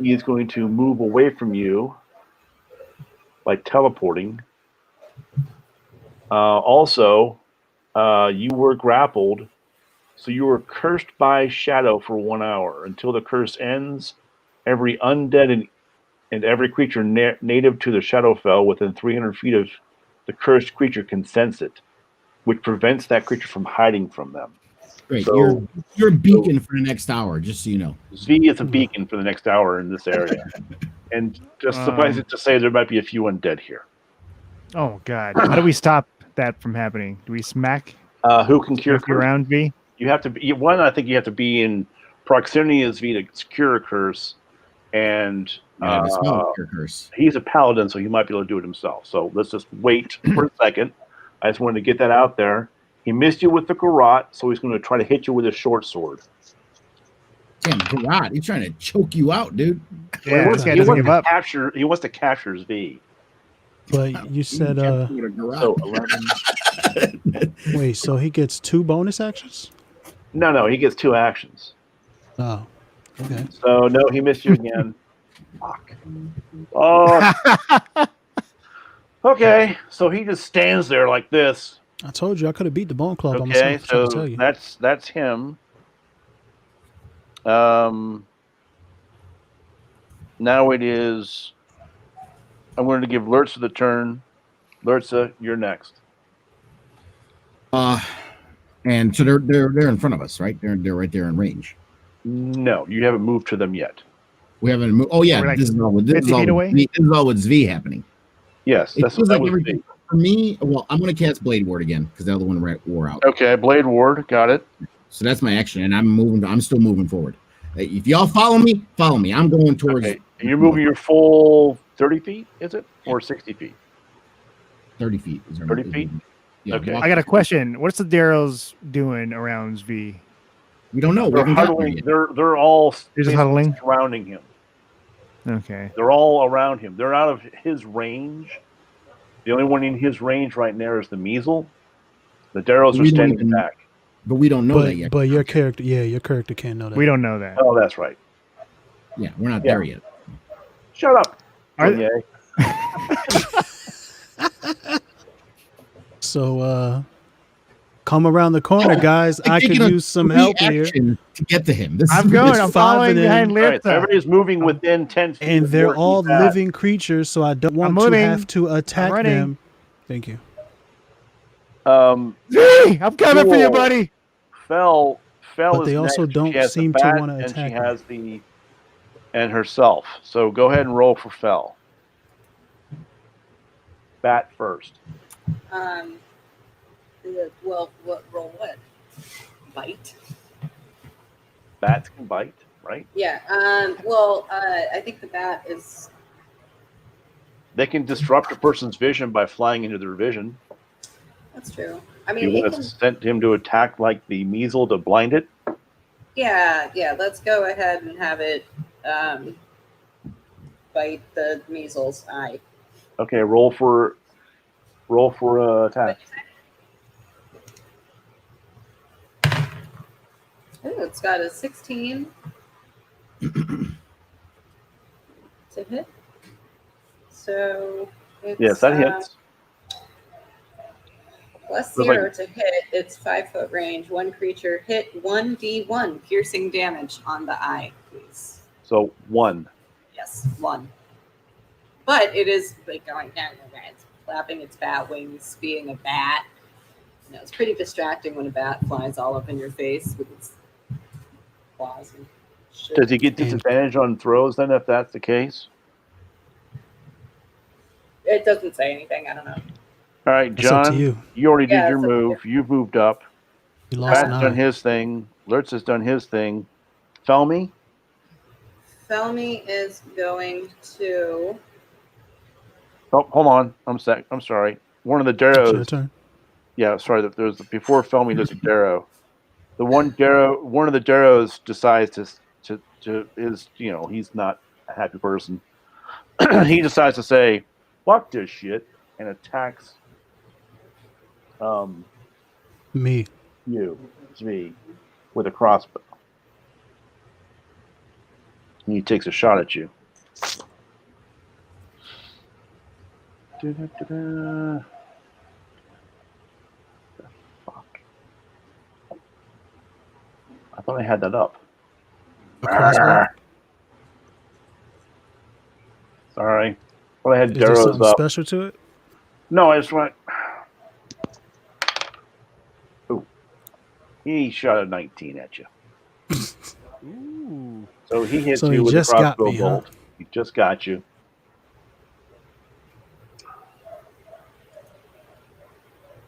S1: he is going to move away from you by teleporting. Also, you were grappled, so you were cursed by shadow for 1 hour. Until the curse ends, every undead and every creature native to the Shadowfell within 300 feet of the cursed creature can sense it, which prevents that creature from hiding from them.
S3: Great.
S1: So,
S3: you're a beacon for the next hour, just so you know.
S1: Z is a beacon for the next hour in this area. And just suffice it to say, there might be a few undead here.
S4: Oh God! How do we stop that from happening? Do we smack?
S1: Who can cure curse?
S4: Around V?
S1: You have to be one. I think you have to be in proximity of Z to cure a curse, and
S3: Curse.
S1: he's a paladin, so he might be able to do it himself. So let's just wait for a second. I just wanted to get that out there. He missed you with the garrote, so he's going to try to hit you with his short sword.
S3: Damn, garrote! He's trying to choke you out, dude.
S4: Yeah, this guy doesn't give up.
S1: He wants to capture V.
S2: But you said,
S1: So 11.
S2: wait, so he gets 2 bonus actions?
S1: No, he gets 2 actions.
S2: Oh, okay.
S1: So no, he missed you again. Fuck. Oh. Okay, so he just stands there like this.
S2: I told you I could have beat the Bone Club by
S1: Okay,
S2: myself. I'm trying to
S1: so
S2: tell you.
S1: that's him. Now it is. I'm going to give Lurtza the turn. Lurtza, you're next.
S3: And so they're in front of us, right? They're right there in range.
S1: No, you haven't moved to them yet.
S3: We haven't moved. Oh yeah,
S4: We're like
S3: this is all with
S4: 50 feet away?
S3: This is all with Zvi happening.
S1: Yes,
S3: It
S1: that's
S3: feels
S1: that
S3: like
S1: was
S3: everything
S1: me.
S3: for me. Well, I'm going to cast Blade Ward again because the other one wore out.
S1: Okay, Blade Ward, got it.
S3: So that's my action, and I'm still moving forward. If y'all follow me. I'm going towards.
S1: Okay, and you're moving your full 30 feet, is it, or 60 feet?
S3: 30 feet.
S1: 30 feet?
S3: Yeah,
S1: Okay.
S4: I got a question. What's the Darrows doing around V?
S3: We don't know. We
S1: They're
S3: haven't gotten
S1: huddling.
S3: there yet.
S1: They're all
S4: They're just
S1: basically
S4: huddling?
S1: surrounding him.
S4: Okay.
S1: They're all around him. They're out of his range. The only one in his range right now is the Measle. The Darrows are
S3: We don't
S1: standing
S3: even-
S1: back.
S3: But we don't know that yet.
S2: But your character, your character can't know that.
S4: We don't know that.
S1: Oh, that's right.
S3: Yeah, we're not
S1: Yeah.
S3: there yet.
S1: Shut up.
S4: Are-
S1: Junier.
S2: So, come around the corner, guys. I
S3: Taking
S2: could
S3: a
S2: use some help here.
S3: reaction to get to him. This
S4: I'm
S3: is
S4: going.
S2: It's
S4: I'm
S2: 5
S4: following
S2: of them.
S4: behind
S1: All right, so
S4: Lipsa.
S1: everybody's moving within 10 feet.
S2: And
S1: of
S2: they're
S1: where
S2: all
S1: he's at.
S2: living creatures, so I don't want to
S4: moving.
S2: have to attack
S4: running.
S2: them. Thank you.
S4: V, I'm coming for you,
S1: Cool.
S4: buddy.
S1: Fell
S2: But
S1: is
S2: they also
S1: next.
S2: don't
S1: She has the
S2: seem to
S1: bat,
S2: wanna
S1: and
S2: attack
S1: she
S2: me.
S1: has and herself. So go ahead and roll for Fell. Bat first.
S5: Well, roll what? Bite.
S1: Bats can bite, right?
S5: Yeah. I think the bat is.
S1: They can disrupt a person's vision by flying into their vision.
S5: That's true. I
S1: You
S5: mean, it
S1: want
S5: can.
S1: to send him to attack like the Measle to blind it?
S5: Yeah. Let's go ahead and have it bite the measles eye.
S1: Okay, roll for attack.
S5: Ooh, it's got a 16 to hit. So it's
S1: Yes, that hits.
S5: plus
S1: Looks
S5: 0
S1: like-
S5: to hit. It's 5-foot range. One creature hit 1d1 piercing damage on the eye, please.
S1: So 1.
S5: Yes, 1. But it is like going down. It's flapping its bat wings, being a bat. You know, it's pretty distracting when a bat flies all up in your face with its claws and shit.
S1: Does he get disadvantage on throws then if that's the case?
S5: It doesn't say anything. I don't know.
S1: All right,
S2: That's up to
S1: John,
S2: you.
S1: you already
S5: Yeah,
S1: did your
S5: it's up to
S1: move. You've moved up.
S2: You lost
S1: Pat's done
S2: 9.
S1: his thing. Lurtz has done his thing. Felmy?
S5: Felmy is going to.
S1: Oh, hold on. I'm sorry. One of the
S2: It's your
S1: Darrows.
S2: turn.
S1: Yeah, sorry. There's before Felmy. There's a Darrow. One of the Darrows decides to is he's not a happy person. He decides to say, "Fuck this shit," and attacks
S2: Me.
S1: you, me, with a crossbow. And he takes a shot at you. Da-da-da-da. The fuck. I thought I had that up.
S2: A crossbow?
S1: Sorry. Well, I had
S2: Is there
S1: Darrows
S2: something
S1: up.
S2: special to it?
S1: No, I just went. Ooh. He shot a 19 at you.
S4: Ooh.
S1: So he hits
S2: So
S1: you
S2: he
S1: with a
S2: just got
S1: crossbow
S2: me, huh?
S1: bolt. He just got you.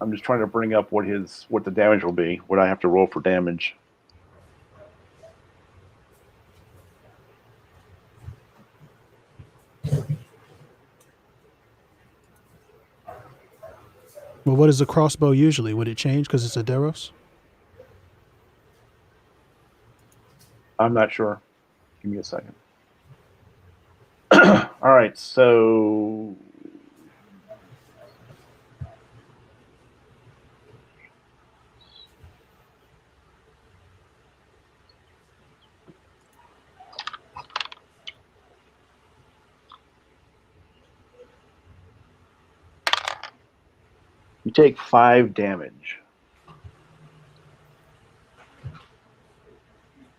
S1: I'm just trying to bring up what the damage will be. What I have to roll for damage.
S2: Well, what is a crossbow usually? Would it change because it's a Deros?
S1: I'm not sure. Give me a second. All right, so you take 5 damage.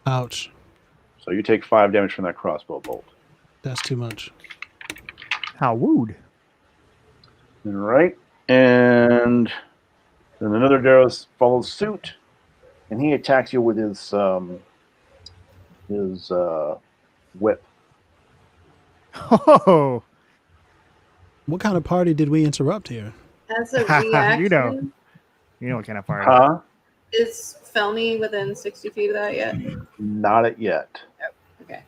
S2: Ouch.
S1: So you take 5 damage from that crossbow bolt.
S2: That's too much.
S4: How wooed.
S1: All right, and then another Daros follows suit, and he attacks you with his whip.
S4: Oh,
S2: What kind of party did we interrupt here?
S5: As a reaction,
S4: You know what kind of party?
S1: Huh?
S5: is Felmy within 60 feet of that yet?
S1: Not it yet.
S5: Okay.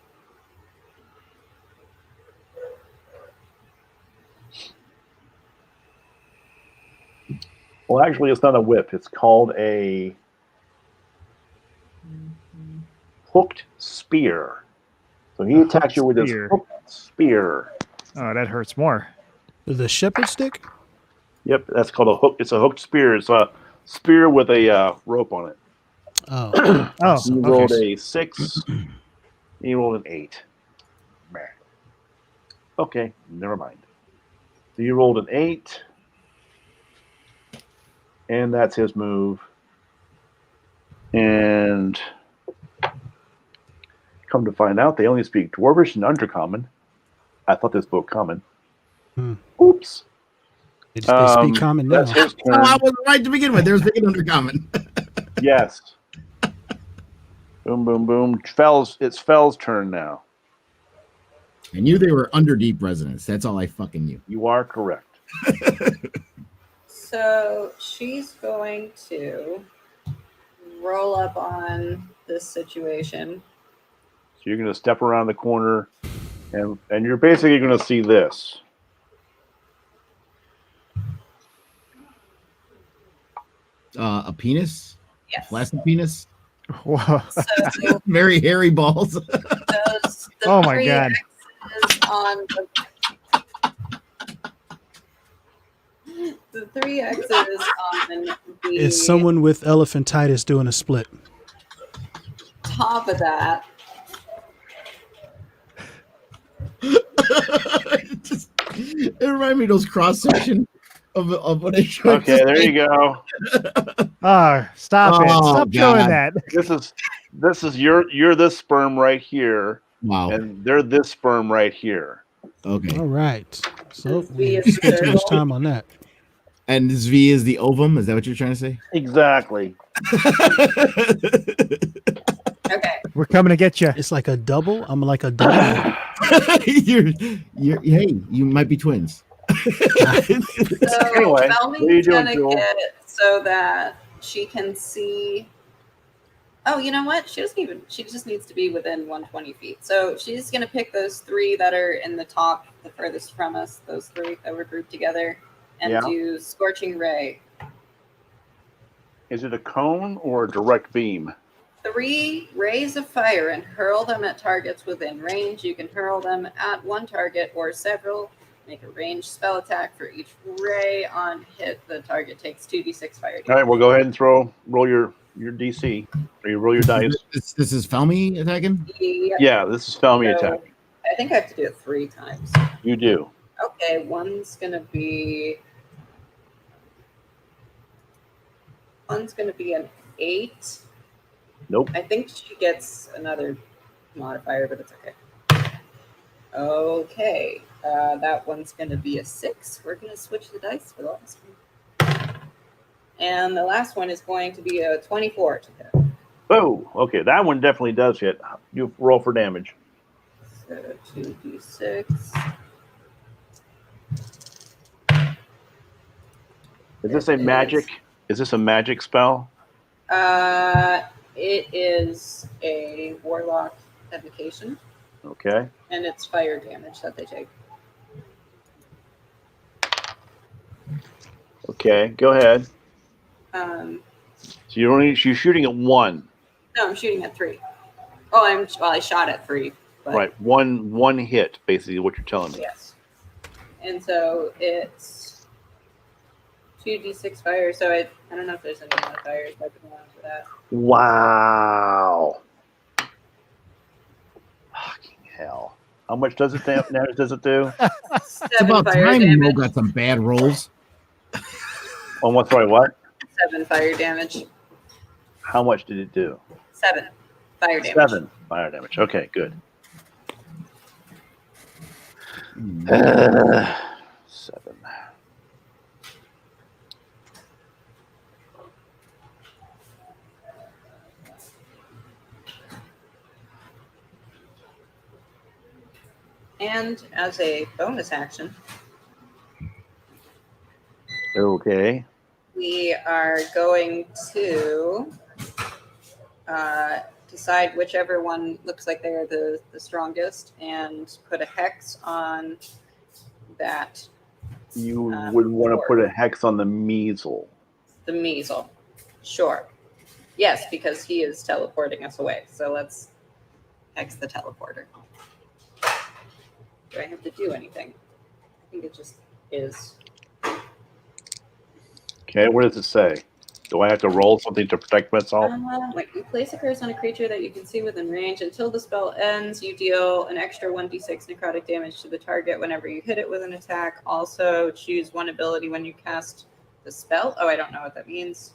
S1: Well, actually, it's not a whip. It's called a hooked spear. So he attacks you with his
S4: spear.
S1: hooked spear.
S4: Oh, that hurts more.
S2: The shepherd stick?
S1: Yep, that's called a hook. It's a hooked spear. It's a spear with a rope on it.
S2: Oh.
S4: Oh,
S1: You
S4: okay.
S1: rolled a 6. You rolled an 8. Meh. Okay, never mind. So you rolled an 8. And that's his move. And come to find out, they only speak Dwarvish and Undercommon. I thought they spoke Common.
S2: Hmm.
S1: Oops.
S2: They speak common now.
S1: That's his
S3: Oh,
S1: turn.
S3: I was right to begin with. There's the undercommon.
S1: Yes. Boom, boom, boom. It's Fell's turn now.
S3: I knew they were under deep residence. That's all I fucking knew.
S1: You are correct.
S5: So she's going to roll up on this situation.
S1: So you're going to step around the corner, and you're basically going to see this.
S3: A penis?
S5: Yes.
S3: Flaccid penis?
S4: Whoa.
S5: So
S3: Very hairy balls.
S5: those, the
S4: Oh my
S5: 3
S4: God.
S5: X's on the 3 X's on the.
S2: Is someone with elephantitis doing a split?
S5: top of that,
S3: it reminded me of those cross section of what I showed.
S1: Okay, there you go.
S4: Ah, stop it! Stop showing
S3: God.
S4: that.
S1: This is you're this sperm right here,
S3: Wow.
S1: and they're this sperm right here.
S3: Okay.
S2: All right. So
S5: This V
S2: we
S5: is
S2: spent too much
S5: circle.
S2: time on that.
S3: And this V is the ovum. Is that what you're trying to say?
S1: Exactly.
S5: Okay.
S4: We're coming to get you.
S2: It's like a double. I'm like a double.
S3: you're, hey, you might be twins.
S5: So
S1: Anyway, what are you
S5: Belmy's
S1: doing,
S5: gonna
S1: Jewel?
S5: get it so that she can see. Oh, you know what? She doesn't even. She just needs to be within 120 feet. So she's gonna pick those 3 that are in the top, the furthest from us. Those 3 that were grouped together, and
S1: Yeah.
S5: do scorching ray.
S1: Is it a cone or a direct beam?
S5: 3 rays of fire and hurl them at targets within range. You can hurl them at one target or several. Make a ranged spell attack for each ray. On hit, the target takes 2d6 fire damage.
S1: All right, we'll go ahead and roll your DC, or you roll your dice.
S3: This is Felmy attacking?
S1: Yeah, this is Felmy
S5: So,
S1: attack.
S5: I think I have to do it 3 times.
S1: You do.
S5: Okay, one's gonna be an 8.
S1: Nope.
S5: I think she gets another modifier, but it's okay. Okay, that one's gonna be a 6. We're gonna switch the dice for the last one. And the last one is going to be a 24 to hit.
S1: Oh, okay. That one definitely does hit. You roll for damage.
S5: So 2d6.
S1: Is this a magic? Is this a magic spell?
S5: It is a warlock evocation,
S1: Okay.
S5: and it's fire damage that they take.
S1: Okay. Go ahead.
S5: Um,
S1: So you're shooting at 1.
S5: no, I'm shooting at 3. Oh, I shot at 3. But
S1: Right. One hit, basically, what you're telling me.
S5: Yes. And so it's 2d6 fire. So I don't know if there's any modifiers I can allow for that.
S1: Wow. Fucking hell. How much does it damage does it do?
S3: It's
S5: 7
S3: about
S5: fire
S3: time
S5: damage.
S3: Mo got some bad rolls.
S1: Oh, what? Sorry, what?
S5: 7 fire damage.
S1: How much did it do?
S5: 7 fire damage.
S1: 7 fire damage. Okay, good. 7.
S5: And as a bonus action,
S1: Okay.
S5: we are going to decide whichever one looks like they're the strongest and put a hex on that.
S1: You would want to put a hex on the measle.
S5: The measle. Sure. Yes, because he is teleporting us away. So let's hex the teleporter. Do I have to do anything? I think it just is.
S1: Okay, what does it say? Do I have to roll something to protect myself?
S5: When you place a curse on a creature that you can see within range, until the spell ends, you deal an extra 1d6 necrotic damage to the target whenever you hit it with an attack. Also, choose one ability when you cast the spell. Oh, I don't know what that means.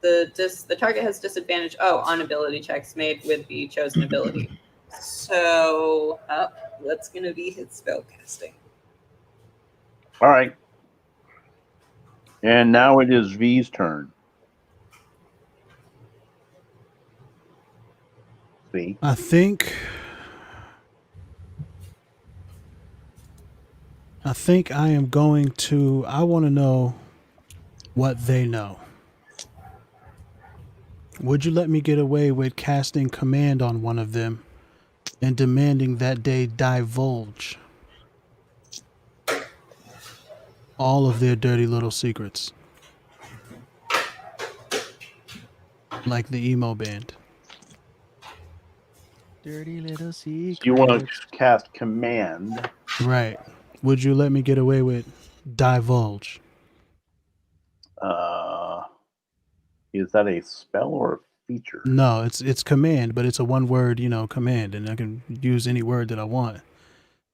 S5: The target has disadvantage, on ability checks made with the chosen ability. So, that's going to be his spell casting.
S1: All right. And now it is V's turn. V.
S2: I think I am going to. I want to know what they know. Would you let me get away with casting command on one of them and demanding that they divulge all of their dirty little secrets? Like the emo band.
S4: Dirty little secret.
S1: You want to cast command.
S2: Right. Would you let me get away with divulge?
S1: Is that a spell or a feature.
S2: No, it's command, but it's a one-word, command, and I can use any word that I want.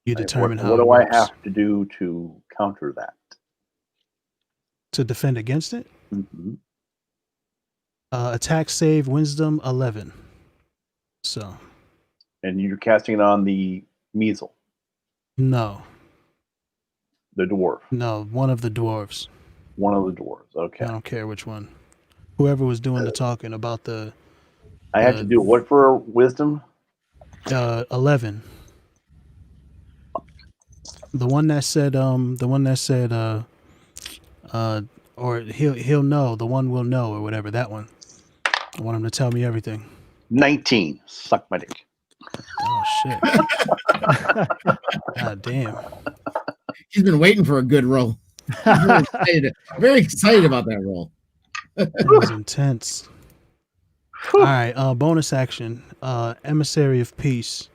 S2: You determine how
S1: what
S2: it
S1: do
S2: works.
S1: I have to do to counter that?
S2: To defend against it?
S1: Mm-hmm.
S2: Attack, save, wisdom 11. So.
S1: And you're casting it on the measle.
S2: No.
S1: The dwarf.
S2: No, one of the dwarves.
S1: One of the dwarves. Okay.
S2: I don't care which one. Whoever was doing the talking about the.
S1: I had to do what for wisdom?
S2: 11. The one that said or he'll know, the one will know, or whatever, that one. I want him to tell me everything.
S1: 19. Suck my dick.
S2: Oh shit. God damn.
S3: He's been waiting for a good roll. Very excited about that roll.
S2: That was intense. All right, bonus action. Emissary of Peace.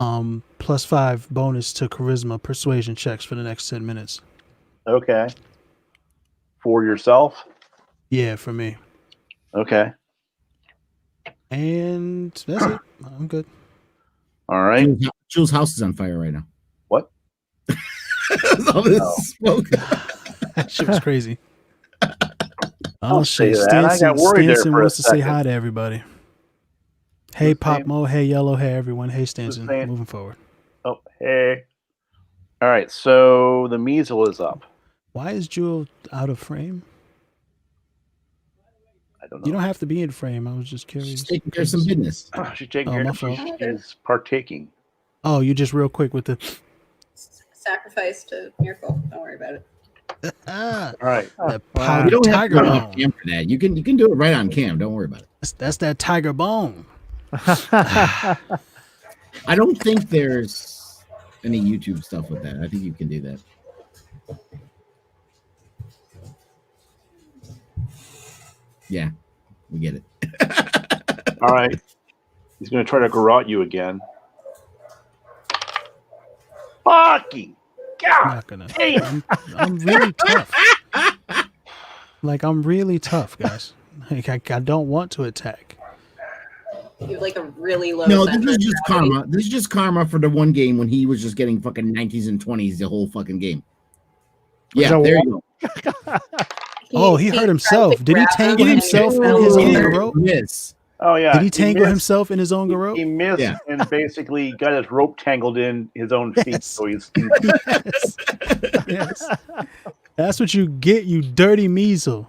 S2: +5 bonus to charisma persuasion checks for the next 10 minutes.
S1: Okay. For yourself?
S2: Yeah, for me.
S1: Okay.
S2: And that's it. I'm good.
S1: All right.
S3: Jules' house is on fire right now.
S1: What?
S3: All this smoke.
S2: That shit was crazy.
S1: Don't say that. I got worried there
S2: Stanson
S1: for a
S2: wants to say
S1: second.
S2: hi to everybody. Hey,
S1: Who's
S2: Pop
S1: saying?
S2: Mo. Hey, Yellow. Hey, everyone. Hey, Stanson.
S1: saying?
S2: Moving forward.
S1: Oh, hey. All right. So the measle is up.
S2: Why is Jewel out of frame?
S1: I don't know.
S2: You don't have to be in frame. I was just curious.
S3: She's taking care of some business.
S1: She's taking
S2: Oh,
S1: care
S2: my
S1: of
S2: fault.
S1: She's partaking.
S2: Oh, you just real quick with the.
S5: Sacrifice to Miracle. Don't worry about it.
S2: Ah,
S1: All right.
S2: that
S3: You
S2: powder
S3: don't have to
S2: tiger
S3: go on
S2: bone.
S3: cam for that. You can do it right on cam. Don't worry about it.
S2: That's that tiger bone.
S3: I don't think there's any YouTube stuff with that. I think you can do that. Yeah, we get it.
S1: All right. He's going to try to garrote you again. Fucking
S2: I'm
S1: God.
S2: not gonna. I'm really tough. Like, I'm really tough, guys. Like, I don't want to attack.
S5: You have like a really low.
S3: No, this
S5: center
S3: is
S5: of
S3: just
S5: gravity.
S3: karma. This is just karma for the one game when he was just getting fucking 90s and 20s the whole fucking game. Yeah,
S4: So
S3: there you go.
S2: Oh, he hurt
S5: tried
S2: himself.
S5: to
S2: Did he
S5: grab
S2: tangle
S5: him and
S2: himself
S5: he
S2: in
S5: fell
S2: his own
S5: over.
S2: garrote?
S3: Yes.
S1: Oh, yeah.
S2: Did he tangle
S1: missed.
S2: himself in his own
S1: He
S2: garrote?
S1: missed
S3: Yeah.
S1: and basically got his rope tangled in his own feet.
S2: Yes.
S1: So he's
S2: Yes. Yes. That's what you get, you dirty measle.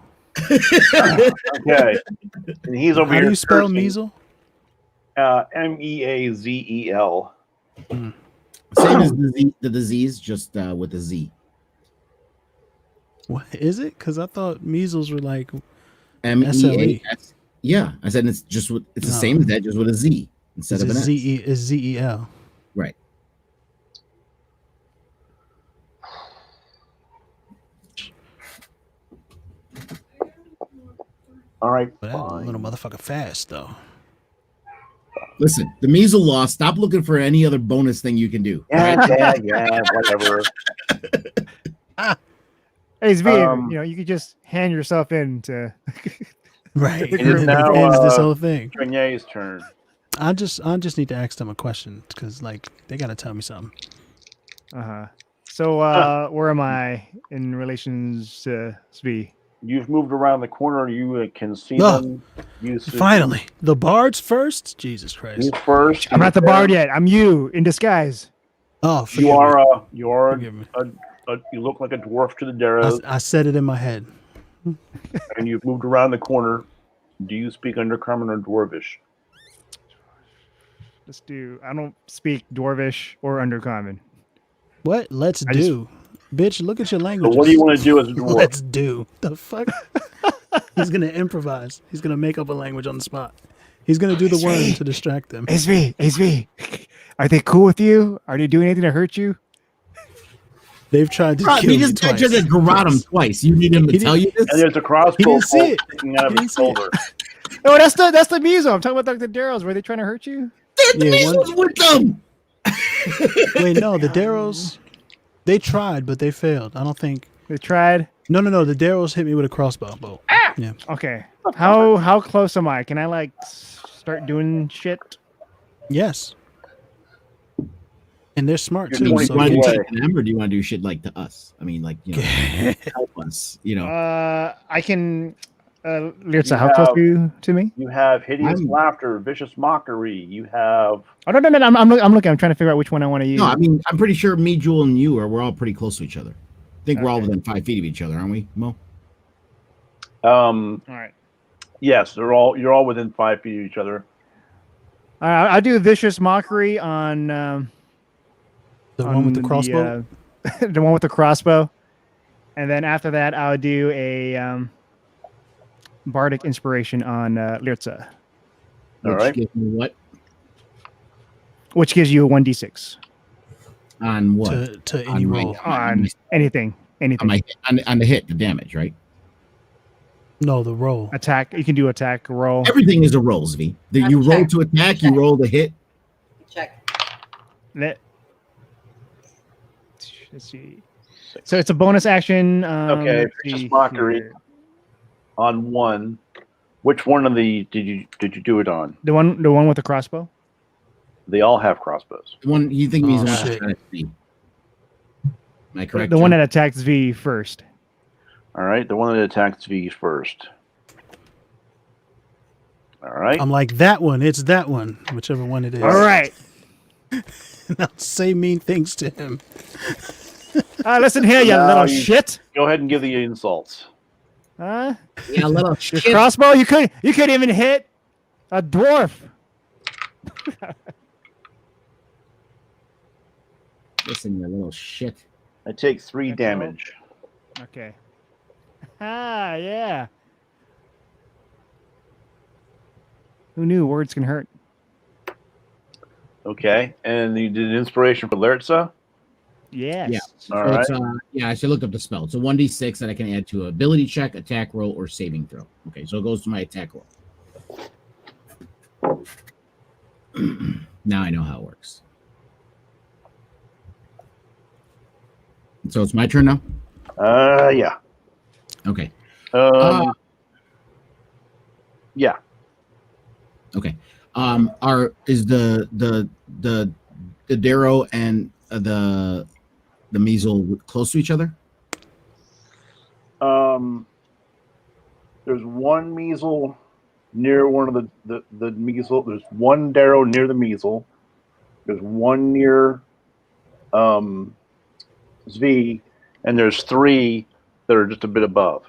S1: okay. And he's over
S2: How
S1: here.
S2: do you spell
S1: cursing,
S2: measle?
S1: Meazel.
S3: Same as the disease, just with a Z.
S2: What is it? Because I thought measles were like
S3: MEAS. Yeah, I said it's just with, it's the
S2: No.
S3: same as that, just with a Z instead of an S.
S2: ZEL.
S3: Right.
S1: All right.
S2: But that
S1: Fine.
S2: little motherfucker fast though.
S3: Listen, the measle lost. Stop looking for any other bonus thing you can do.
S1: Yeah, whatever.
S4: Hey, it's
S1: Um,
S4: you could just hand yourself in to.
S2: Right.
S4: It
S2: And
S4: is
S2: then
S1: now,
S2: it ends this whole thing.
S1: Trenier's turn.
S2: I just need to ask them a question because like they gotta tell me something.
S4: So, where am I in relations to Svi?
S1: You've moved around the corner. You can see
S2: Oh,
S1: them. You see
S2: Finally, the bards first. Jesus
S1: you
S2: Christ.
S1: first.
S4: I'm not the bard yet. I'm you in disguise.
S2: Oh,
S1: You are
S2: Forgive me.
S1: you look like a dwarf to the Darrows,
S2: I said it in my head.
S1: and you've moved around the corner. Do you speak Undercommon or Dwarvish?
S4: Let's do. I don't speak Dwarvish or Undercommon.
S2: What? Let's
S4: I just-
S2: do. Bitch, look at your
S1: So
S2: language.
S1: what do you want to do as a dwarf?
S2: Let's do. The fuck? He's gonna improvise. He's gonna make up a language on the spot. He's gonna do the worm to distract them.
S4: Hey, Svi. Are they cool with you? Are they doing anything to hurt you?
S2: They've tried to
S3: Bro,
S2: kill
S3: he
S2: me
S3: just
S2: twice.
S3: tried to garrot him twice. You need him to
S2: He
S3: tell you
S1: And
S3: this?
S1: there's a crossbow
S2: He didn't see
S1: bolt
S2: it.
S1: sticking out of
S2: He
S1: his
S2: didn't see
S1: shoulder.
S4: Oh, that's the Mizo. I'm talking about the Darrows. Were they trying to hurt you?
S3: The
S2: Yeah,
S3: measles with them.
S2: Wait, no, the Darrows. They tried, but they failed. I don't think.
S4: They tried.
S2: No. The Darrows hit me with a crossbow bolt. Yeah.
S4: Okay. How close am I? Can I like start doing shit?
S2: Yes. And they're smart
S1: You're
S3: I mean,
S2: too.
S3: do
S1: twenty
S3: you want to do
S1: away.
S3: shit to them, or do you want to do shit like to us? I mean, like, you know, help us. You know,
S4: I can. Lirza,
S1: You
S4: how close
S1: have-
S4: are you to me?
S1: You have hideous
S3: I'm-
S1: laughter, vicious mockery. You have
S4: Oh no. I'm looking. I'm trying to figure out which one I want to use.
S3: no, I mean, I'm pretty sure me, Jewel, and you we're all pretty close to each other. I think we're all
S4: Okay.
S3: within 5 feet of each other, aren't we, Mo?
S4: All right.
S1: yes, you're all within 5 feet of each other.
S4: I'll do vicious mockery on
S2: The one with the crossbow.
S4: The one with the crossbow, and then after that, I'll do a bardic inspiration on Lirza,
S1: All
S3: Which
S1: right.
S3: gives me what?
S4: which gives you a 1d6
S3: On what?
S2: to any
S3: On my-
S2: roll.
S4: on anything.
S3: On the hit, the damage, right?
S2: No, the roll.
S4: Attack. You can do attack roll.
S3: Everything is a roll, Zvi. You roll
S5: Check.
S3: to attack, you
S5: Check.
S3: roll the hit.
S5: Check.
S4: Let's see. So it's a bonus action.
S1: Okay,
S4: let's
S1: vicious
S4: see
S1: mockery.
S4: here.
S1: On one, which one of the did you do it on?
S4: The one with the crossbow.
S1: They all have crossbows.
S3: The one you think he's
S2: Oh,
S3: the one
S2: shit.
S3: trying to see. Am I correct?
S4: The one
S3: John?
S4: that attacks V first.
S1: All right, the one that attacks V first. All right.
S2: I'm like that one. It's that one, whichever one it is.
S4: All right.
S2: And I'll say mean things to him.
S4: Listen here, you
S1: Now
S4: little
S1: you-
S4: shit.
S1: Go ahead and give the insults.
S4: Huh?
S3: Yeah, little
S4: Your
S3: shit.
S4: crossbow? You could even hit a dwarf.
S3: Listen, you little shit.
S1: I take 3
S4: Okay.
S1: damage.
S4: Okay. Ah, yeah. Who knew words can hurt?
S1: Okay, and you did an inspiration for Lirza.
S4: Yes.
S3: Yeah.
S1: All
S3: So it's,
S1: right.
S3: yeah, I should look up the spell. It's a 1d6 that I can add to an ability check, attack roll, or saving throw. Okay, so it goes to my attack roll. Now I know how it works. So it's my turn now?
S1: Yeah.
S3: Okay.
S1: Yeah.
S3: Okay. Is the Darrow and the Measle close to each other?
S1: There's one measle near one of the measle. There's one Darrow near the measle. There's one near Zvi, and there's 3 that are just a bit above.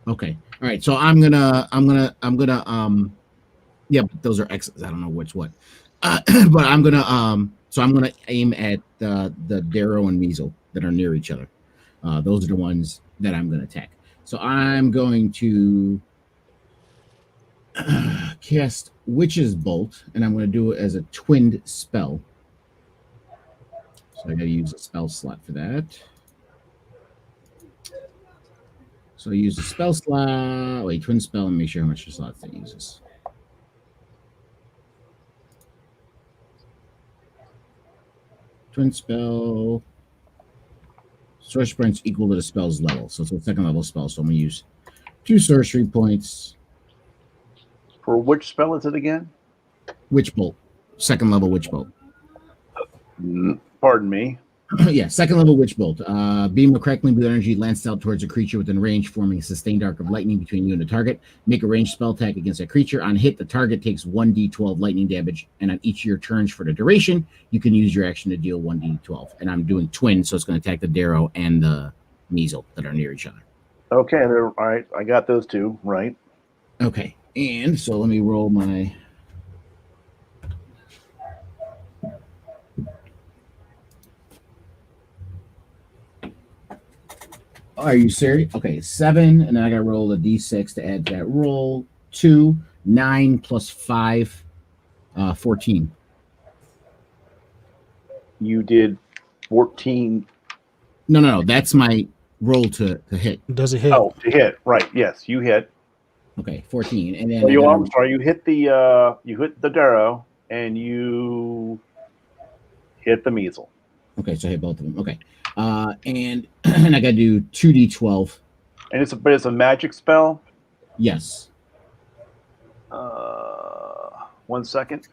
S3: Okay. All right. So I'm gonna yeah, but those are X's. I don't know which what. But I'm gonna aim at the Darrow and Measle that are near each other. Those are the ones that I'm gonna attack. So I'm going to cast Witch's Bolt, and I'm gonna do it as a twinned spell. So I gotta use a spell slot for that. So I use the spell slot. Wait, twin spell, and make sure how much slots it uses. Twin spell. Sorcery points equal to the spell's level. So it's a second level spell. So I'm going to use 2 sorcery points.
S1: For which spell is it again?
S3: Witch Bolt. Second level Witch Bolt.
S1: Pardon me.
S3: Yeah, second level Witch Bolt. Beam of crackling blue energy lances out towards a creature within range, forming a sustained arc of lightning between you and the target. Make a ranged spell attack against that creature. On hit, the target takes 1d12 lightning damage, and on each of your turns for the duration, you can use your action to deal 1d12. And I'm doing twin, so it's going to attack the Darrow and the Measle that are near each other.
S1: Okay, they're all right. I got those 2 right.
S3: Okay, and so let me roll my... Are you serious? Okay, 7, and then I got to roll a d6 to add to that roll. 2, 9 plus 5, 14.
S1: You did 14.
S3: No, that's my roll to hit.
S2: Does it hit?
S1: Oh, to hit. Right. Yes, you hit.
S3: Okay, 14, and then
S1: Well,
S3: I
S1: I'm
S3: gotta-
S1: sorry. You hit the Darrow, and you hit the Measle.
S3: okay, so I hit both of them. Okay, and and I got to do 2d12
S1: And it's a magic spell.
S3: Yes.
S1: 1 second.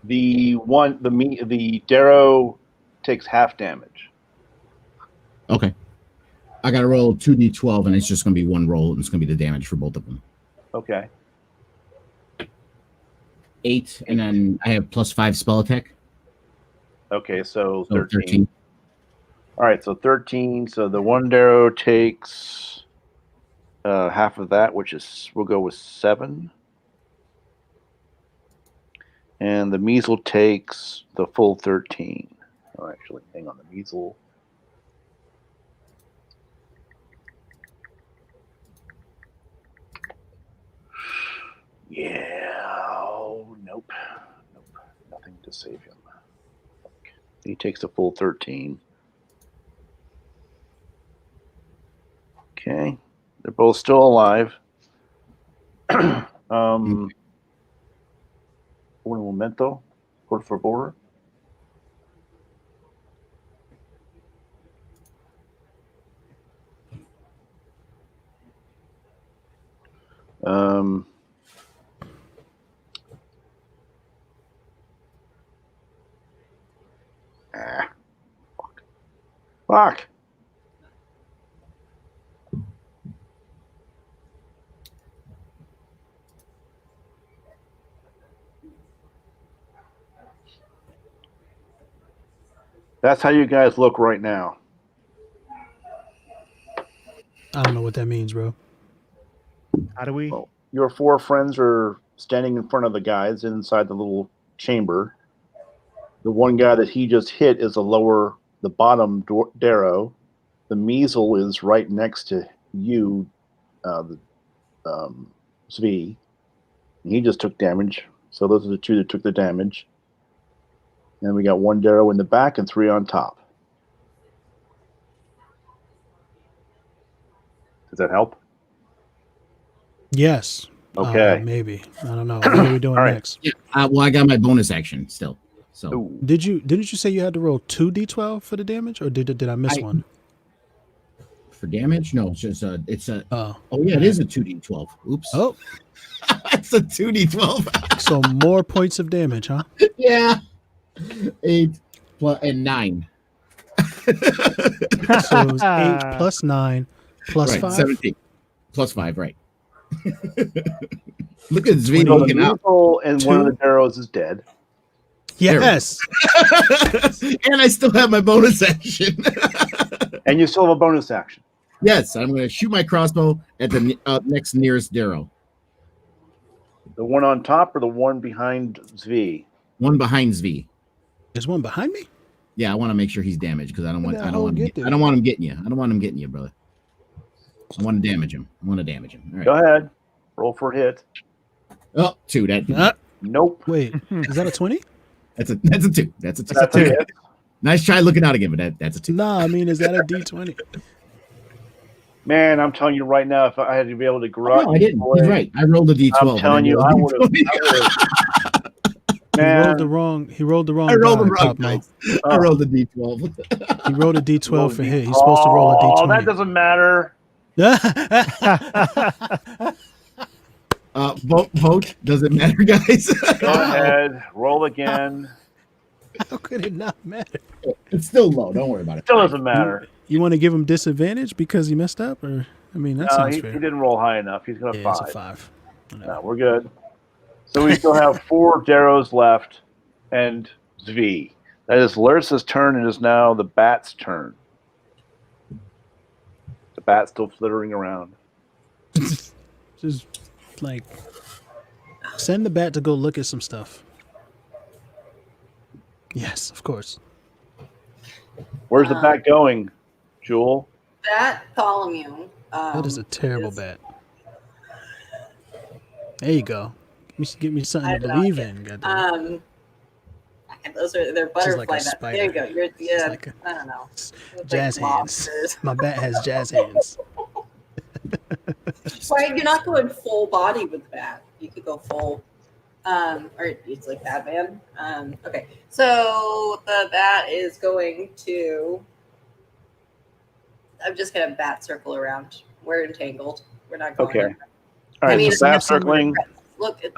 S1: The Darrow takes half damage.
S3: Okay. I got to roll 2d12, and it's just going to be one roll, and it's going to be the damage for both of them.
S1: Okay.
S3: 8, and then I have +5 spell attack.
S1: Okay, so
S3: So
S1: 13. All right, so 13. So the one Darrow takes half of that, which is, we'll go with 7. And the Measle takes the full 13. Oh, actually, hang on, the Measle. Yeah, oh, nope. Nothing to save him. He takes the full 13. Okay, they're both still alive. Un momento, por favor. Fuck. That's how you guys look right now.
S2: I don't know what that means, bro.
S4: How do we?
S1: Well, your 4 friends are standing in front of the guys inside the little chamber. The one guy that he just hit is the bottom Darrow. The Measle is right next to you, Svi. And he just took damage. So those are the 2 that took the damage. And we got 1 Darrow in the back and 3 on top. Does that help?
S2: Yes.
S1: Okay.
S2: Maybe. I don't know. What are we doing
S1: right.
S2: next?
S3: Yeah. Well, I got my bonus action still. So
S1: Ooh.
S2: Didn't you say you had to roll 2d12 for the damage, or did I miss one?
S3: for damage, no, it's just it's a.
S2: Oh
S3: yeah, it is a 2d12. Oops.
S2: Oh,
S3: It's a 2d12.
S2: so more points of damage, huh?
S3: Yeah. 8 and 9.
S2: So it was 8 plus 9 plus
S3: Right,
S2: 5.
S3: 17 plus 5, right. Look at Zvi
S1: So the
S3: looking out.
S1: Measle and one of the arrows is dead.
S2: Yes.
S3: And I still have my bonus action.
S1: And you still have a bonus action.
S3: Yes, I'm going to shoot my crossbow at the next nearest Darrow.
S1: The one on top or the one behind Zvi?
S3: One behind Zvi.
S2: There's one behind me?
S3: Yeah, I want to make sure he's damaged because I don't want
S2: How did that hole get there?
S3: I don't want him getting you. I don't want him getting you, brother. I want to damage him. All right.
S1: Go ahead. Roll for a hit.
S3: Oh, 2. That
S1: Nope.
S2: Wait, is that a 20?
S3: that's a 2. That's a 2.
S1: That's a hit.
S3: Nice try looking out again, but that's a 2.
S2: Nah, I mean, is that a D20?
S1: Man, I'm telling you right now, if I had to be able to grow
S3: No, I didn't. He's right. I rolled a D12.
S1: I'm telling you, I would have.
S2: He rolled the wrong. He rolled the wrong.
S3: I rolled the
S2: die,
S3: wrong
S2: Pop Mo.
S3: dice. I rolled a D12.
S2: He rolled a D12 for hit. He's supposed to roll a D20.
S1: Oh, that doesn't matter.
S3: Vote. Does it matter, guys?
S1: Go ahead. Roll again.
S2: How could it not matter?
S3: It's still low. Don't worry about it.
S1: Still doesn't matter.
S2: You want to give him disadvantage because he messed up, or I mean, that
S1: No,
S2: sounds
S1: he
S2: fair.
S1: didn't roll high enough. He's got a
S2: Yeah,
S1: 5.
S2: it's a 5.
S1: No, we're good. So we still have 4 Darrows left and Zvi. That is Lursa's turn. It is now the bat's turn. The bat's still flittering around.
S2: Just like send the bat to go look at some stuff. Yes, of course.
S1: Where's the bat going, Jewel?
S5: That Tholomew.
S2: That is a terrible bat. There you go. Give me something to believe in. Goddamn.
S5: They're
S2: Just
S5: butterfly
S2: like a
S5: bats.
S2: spider.
S5: There you go.
S2: like a
S5: I don't know.
S2: jazz
S5: like
S2: hands.
S5: lobsters.
S2: My bat has jazz hands.
S5: Right, you're not going full body with the bat. You could go full, or it's like Batman. Okay, so the bat is going to I'm just gonna bat circle around. We're entangled. We're not going.
S1: Okay.
S5: anywhere.
S1: All right.
S5: I mean,
S1: so bat circling.
S5: Look, it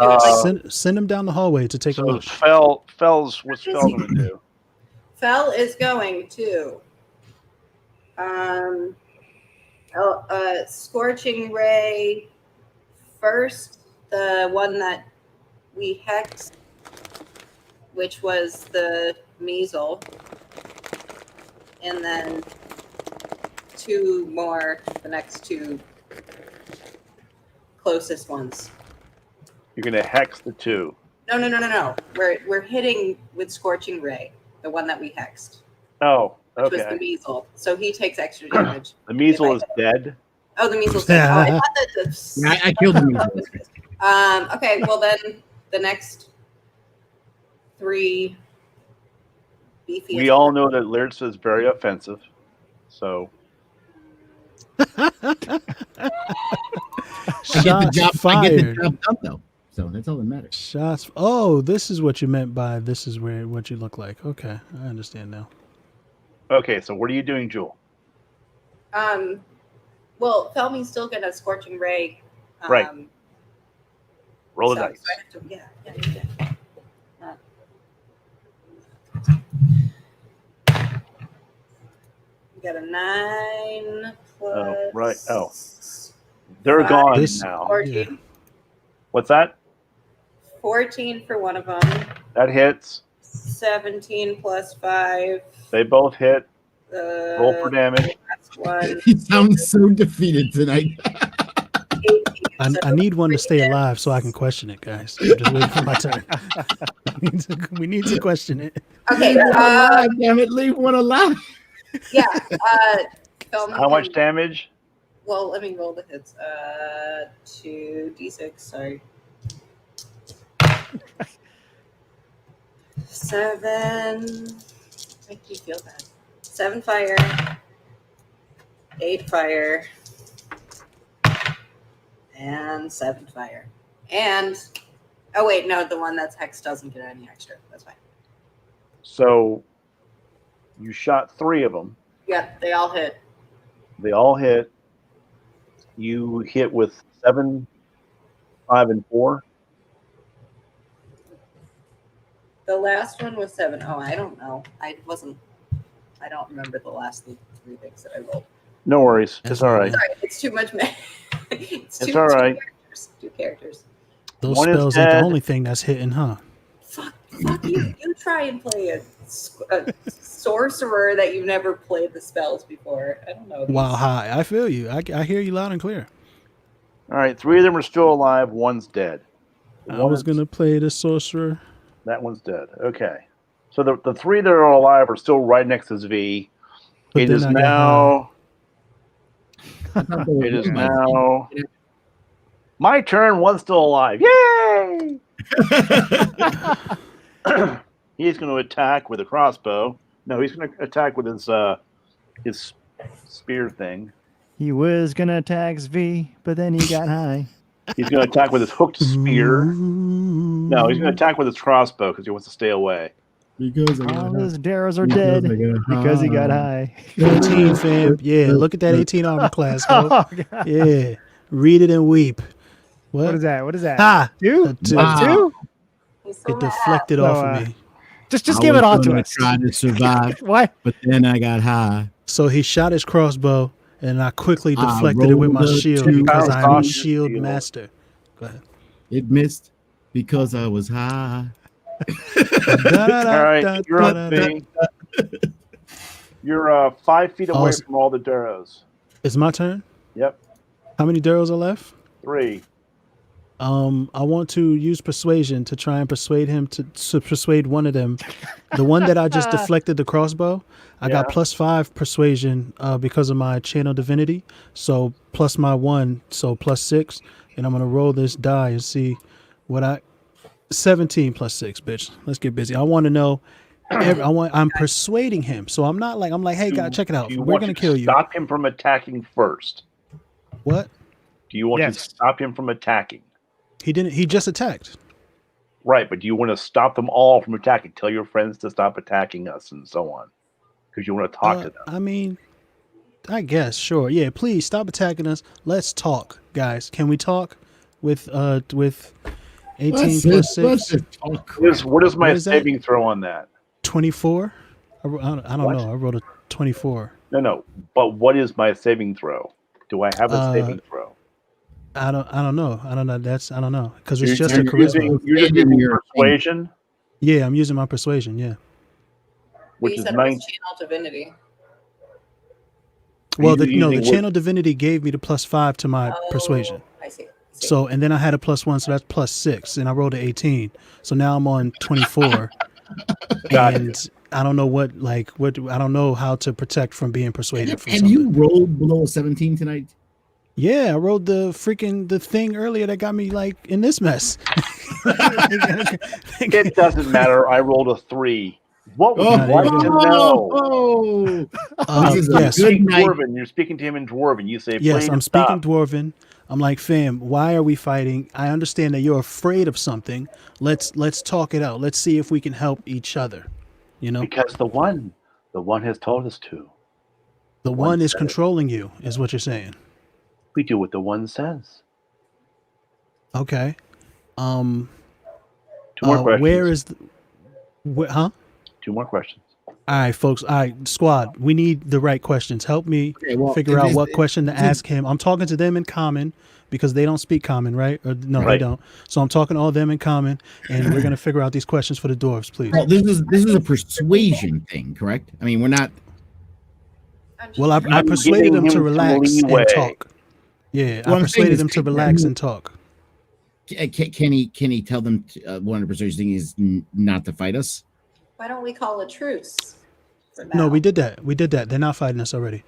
S2: Send him down the hallway to take a
S1: So
S2: look.
S1: Fell's what's Fell going to do?
S5: Fell is going to Scorching Ray first, the one that we hexed, which was the measle, and then two more, the next two closest ones.
S1: You're going to hex the two.
S5: No. We're hitting with Scorching Ray, the one that we hexed.
S1: Oh,
S5: Which was
S1: okay.
S5: the measle. So he takes extra damage.
S1: The measle is dead.
S5: Oh, the measle's dead. Oh, I thought that
S3: Yeah, I killed the measle.
S5: Okay, well then the next three beefy.
S1: We all know that Lyrtz is very offensive. So
S3: I get the job done though. So that's all that matters.
S2: Shots. Oh, this is what you meant by this is what you look like. Okay, I understand now.
S1: okay, so what are you doing, Jewel?
S5: Well, Felmy's still gonna Scorching Ray.
S1: Right. Roll the
S5: so-
S1: dice.
S5: so I have to- yeah. We got a 9 plus.
S1: Oh, right. Oh. They're gone
S2: This-
S1: now.
S5: 14.
S2: Yeah.
S1: What's that?
S5: 14 for one of them.
S1: That hits.
S5: 17 plus 5.
S1: They both hit. Roll for damage.
S5: That's one.
S3: He sounds so defeated tonight.
S5: 18.
S2: I
S5: So
S2: need one to stay
S5: three
S2: alive
S5: hits.
S2: so I can question it, guys. I'm just waiting for my turn. we need to question it.
S5: Okay.
S3: Damn it, leave one alive.
S5: Yeah. Felmy
S1: How much
S5: can-
S1: damage?
S5: Well, let me roll the hits. 2d6. Sorry. 7. Make you feel bad. 7 fire. 8 fire. And 7 fire. And oh wait, no, the one that's hex doesn't get any extra. That's fine.
S1: So you shot 3 of them.
S5: Yep, they all hit.
S1: They all hit. You hit with 7, 5, and 4.
S5: The last one was 7. Oh, I don't know. I don't remember the last 3 things that I rolled.
S1: No worries.
S2: That's
S1: It's all right.
S5: Sorry, it's too much. It's
S1: It's all right.
S5: Two characters.
S2: Those
S1: One is
S2: spells ain't the
S1: dead.
S2: only thing that's hitting, huh?
S5: Fuck you. You try and play a sorcerer that you've never played the spells before. I don't know.
S2: Wow, hi. I feel you. I hear you loud and clear.
S1: All right. 3 of them are still alive. One's dead.
S2: I was going to play the sorcerer.
S1: That one's dead. Okay. So the 3 that are alive are still right next to Zv.
S2: But
S1: It
S2: then
S1: is
S2: I got
S1: now. It is now. My turn. One's still alive. Yay! He's going to attack with a crossbow. No, he's going to attack with his spear thing.
S4: He was gonna attack V, but then he got high.
S1: He's going to attack with his hooked spear. No, he's going to attack with his crossbow because he wants to stay away.
S3: Because
S4: All his arrows are dead because he got high.
S2: 18, fam. Yeah, look at that 18 armor class.
S4: Oh,
S2: Ho.
S4: God.
S2: Yeah. Read it and weep.
S4: What is that? What is that?
S2: Ha!
S4: Two?
S2: A 2.
S3: Wow.
S4: Two?
S5: He's so
S2: It
S5: mad.
S2: deflected
S4: So,
S2: off of me.
S4: Just give it all to us.
S3: Try to survive,
S4: Why?
S3: but then I got high.
S2: So he shot his crossbow, and I quickly
S3: I
S2: deflected it with my
S3: rolled a
S2: shield
S3: 2.
S2: because
S1: Bounced
S2: I'm a
S1: off your
S2: shield
S1: shield.
S2: master. Go ahead.
S3: It missed because I was high.
S1: All right, you're up, Bing. You're 5 feet away
S2: Awesome.
S1: from all the Duros.
S2: It's my turn.
S1: Yep,
S2: How many Duros are left?
S1: 3.
S2: I want to use persuasion to try and persuade him to persuade one of them. The one that I just deflected the crossbow, I got
S1: Yeah.
S2: +5 persuasion because of my channel divinity. So plus my 1, so +6. And I'm gonna roll this die and see what 17 + 6, bitch. Let's get busy. I want to know. I'm persuading him, so I'm not like hey, guy, check it out.
S1: Do you
S2: We're
S1: want
S2: gonna
S1: to
S2: kill you.
S1: Stop him from attacking first.
S2: What?
S1: Do you want
S4: Yes.
S1: to stop him from attacking?
S2: He didn't. He just attacked.
S1: Right, but do you want to stop them all from attacking? Tell your friends to stop attacking us and so on, because you want to talk to them.
S2: I mean, I guess, sure. Yeah, please stop attacking us. Let's talk, guys. Can we talk with 18 plus
S3: Let's
S2: 6?
S3: just talk
S1: What is my
S2: What is that?
S1: saving throw on that?
S2: 24? I don't
S1: What?
S2: know. I wrote a 24.
S1: No. But what is my saving throw? Do I have a saving throw?
S2: I don't know. I don't know. I don't know. Because it's just
S3: you're
S2: a charisma.
S1: You're just
S3: Saving
S1: using
S3: your
S1: persuasion,
S2: Yeah, I'm using my persuasion, yeah.
S1: which
S5: you
S1: is
S5: said it was channel divinity.
S2: Well,
S1: You
S2: the
S1: using
S2: channel divinity gave me the +5 to my persuasion.
S5: I see.
S2: So, and then I had a +1, so that's +6, and I rolled an 18. So now I'm on 24.
S1: Got
S2: And I don't know I don't know how to protect from being persuaded from
S3: Have
S2: something.
S3: you rolled below a 17 tonight?
S2: Yeah, I rolled the thing earlier that got me like in this mess.
S1: It doesn't matter. I rolled a 3. What would you
S2: there
S1: like
S2: you
S1: to
S2: go.
S1: know?
S3: This is a
S2: Yes.
S3: good night.
S1: Dwarven. You're speaking to him in Dwarven. You say,
S2: Yes,
S1: please
S2: I'm
S1: stop.
S2: speaking Dwarven. I'm like, fam, why are we fighting? I understand that you're afraid of something. Let's talk it out. Let's see if we can help each other. You know,
S1: Because the one has told us to.
S2: the one is
S1: said it.
S2: controlling you, is what you're saying.
S1: We do what the one says.
S2: Okay.
S1: 2 more questions.
S2: Where is huh?
S1: 2 more questions.
S2: All right, folks. All right, squad. We need the right questions. Help me figure out what question to ask him. I'm talking to them in common because they don't speak common, right? Or no, they
S1: Right.
S2: don't. So I'm talking to all them in common, and we're gonna figure out these questions for the dwarves, please.
S3: Well, this is a persuasion thing, correct? I mean, we're not.
S2: Well, I
S1: I'm
S2: persuaded
S1: giving
S2: them
S1: him
S2: to
S1: some
S2: relax
S1: leeway.
S2: and talk. Yeah,
S3: What
S2: I
S3: I'm saying
S2: persuaded
S3: is
S2: them to
S3: take
S2: relax
S3: them-
S2: and talk.
S3: Can he tell them one of the persuasion thing is not to fight us?
S5: Why don't we call a truce? For now?
S2: No, we did that. We did that. They're not fighting us already.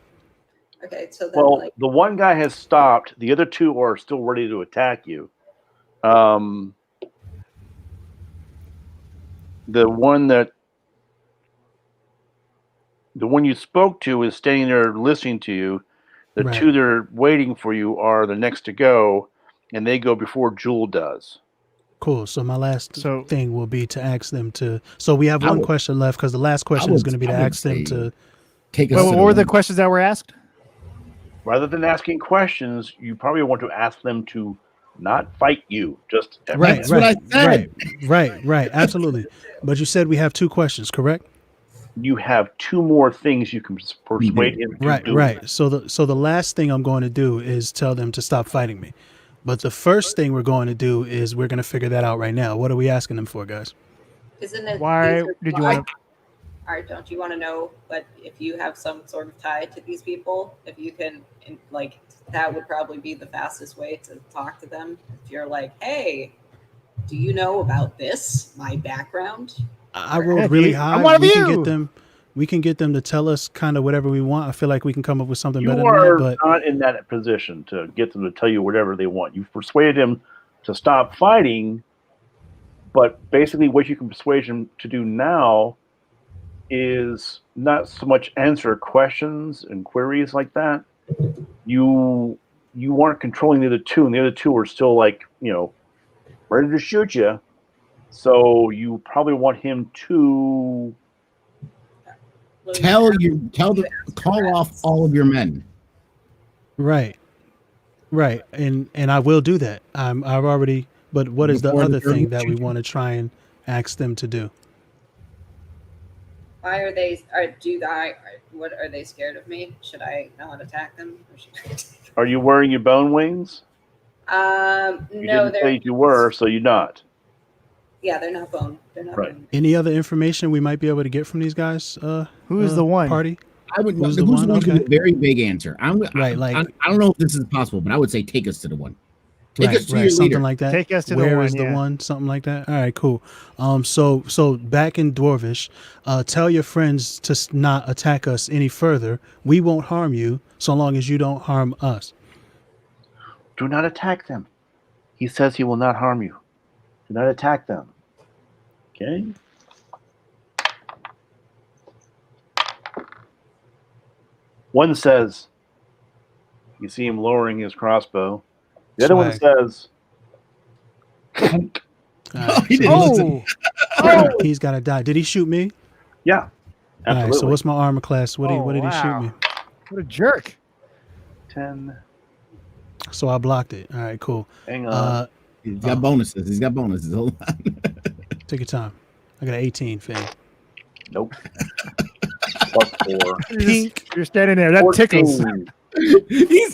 S5: Okay, so then
S1: Well,
S5: like
S1: the one guy has stopped. The other 2 are still ready to attack you. The one you spoke to is standing there listening to you. The
S2: Right.
S1: 2 that are waiting for you are the next to go, and they go before Jewel does.
S2: Cool. So my last
S4: So-
S2: thing will be to ask them to. So we have
S3: I
S2: one
S3: would-
S2: question left because the last question is going to be to
S3: I would
S2: ask them
S3: say
S2: to.
S3: take us.
S4: Well,
S3: to
S4: what were the
S3: one.
S4: questions that were asked?
S1: Rather than asking questions, you probably want to ask them to not fight you. Just
S2: Right,
S3: That's what I said.
S2: right. Absolutely. But you said we have 2 questions, correct?
S1: You have 2 more things you can persuade him to do.
S2: Right. So the last thing I'm going to do is tell them to stop fighting me. But the first thing we're going to do is we're going to figure that out right now. What are we asking them for, guys?
S5: isn't it?
S4: Why
S5: these are-
S4: did you want to?
S5: All right, don't you want to know? But if you have some sort of tie to these people, if you can, like, that would probably be the fastest way to talk to them. If you're like, hey, do you know about this? My background.
S2: I rolled really high.
S4: I'm one of
S2: We can get them to tell us kind of whatever we want. I feel like we can come up with something better
S1: You
S2: than
S1: are
S2: that. But
S1: not in that position to get them to tell you whatever they want. You've persuaded him to stop fighting, but basically what you can persuade him to do now is not so much answer questions and queries like that. You aren't controlling the other 2, and the other 2 are still like, ready to shoot you. So you probably want him to
S3: Call off all of your men.
S2: right, and I will do that. I've already. But what is the
S3: Before the
S2: other
S3: third
S2: thing that we
S3: shooting.
S2: want to try and ask them to do?
S5: Why are they? What are they scared of me? Should I not attack them? Or should
S1: Are you wearing your bone wings?
S5: no,
S1: You didn't
S5: they're
S1: say you were, so you're not.
S5: yeah, they're not bone. They're not
S1: Right.
S5: bone.
S2: Any other information we might be able to get from these guys?
S4: Who's the one?
S2: Party?
S3: I would.
S2: Who's
S3: Who's
S2: the
S3: the
S2: one?
S3: one?
S2: Okay.
S3: A very big answer. I don't know if this is possible, but I would say take us to the one. Take us to your
S2: something
S3: leader.
S2: like that.
S4: Take us to the
S2: Where
S4: one,
S2: is the
S4: yeah.
S2: one? Something like that. All right, cool. So back in Dwarvish, tell your friends to not attack us any further. We won't harm you so long as you don't harm us.
S1: Do not attack them. He says he will not harm you. Do not attack them. Okay? One says, you see him lowering his crossbow. The other one
S2: Swag.
S1: says,
S2: All right,
S3: He didn't listen.
S2: he's got to die. Did he shoot me?
S1: yeah,
S2: All right,
S1: absolutely.
S2: so what's my armor class? What did he shoot
S4: wow.
S2: me?
S4: What a jerk.
S1: 10.
S2: So I blocked it. All right, cool.
S1: Hang on.
S3: He's got bonuses. He's got bonuses. Hold on.
S2: Take your time. I got an 18, Finn.
S1: Nope. Plus 4.
S2: Pink.
S4: You're standing there. That tickles.
S1: 14.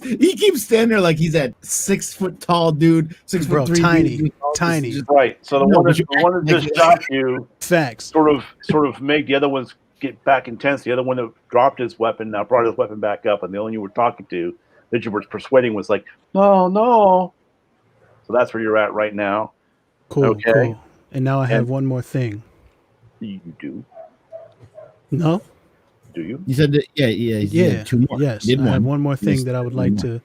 S3: He keeps standing there like he's that 6 foot tall dude, 6
S2: Bro,
S3: foot 3
S2: tiny,
S3: dude.
S2: tiny.
S1: Right. So the
S3: No,
S1: one
S3: but
S1: that just shot you
S2: Facts.
S1: sort of make the other ones get back intense. The other one that dropped his weapon now brought his weapon back up, and the only you were talking to that you were persuading was like, no. So that's where you're at right now.
S2: Cool,
S1: Okay.
S2: cool. And now I have
S1: And-
S2: one more thing.
S1: You do?
S2: No?
S1: Do you?
S3: You said that, yeah. 2 more.
S2: Yes.
S3: Did
S2: I have one more thing
S3: Yes,
S2: that I would
S3: one
S2: like
S3: more.
S2: to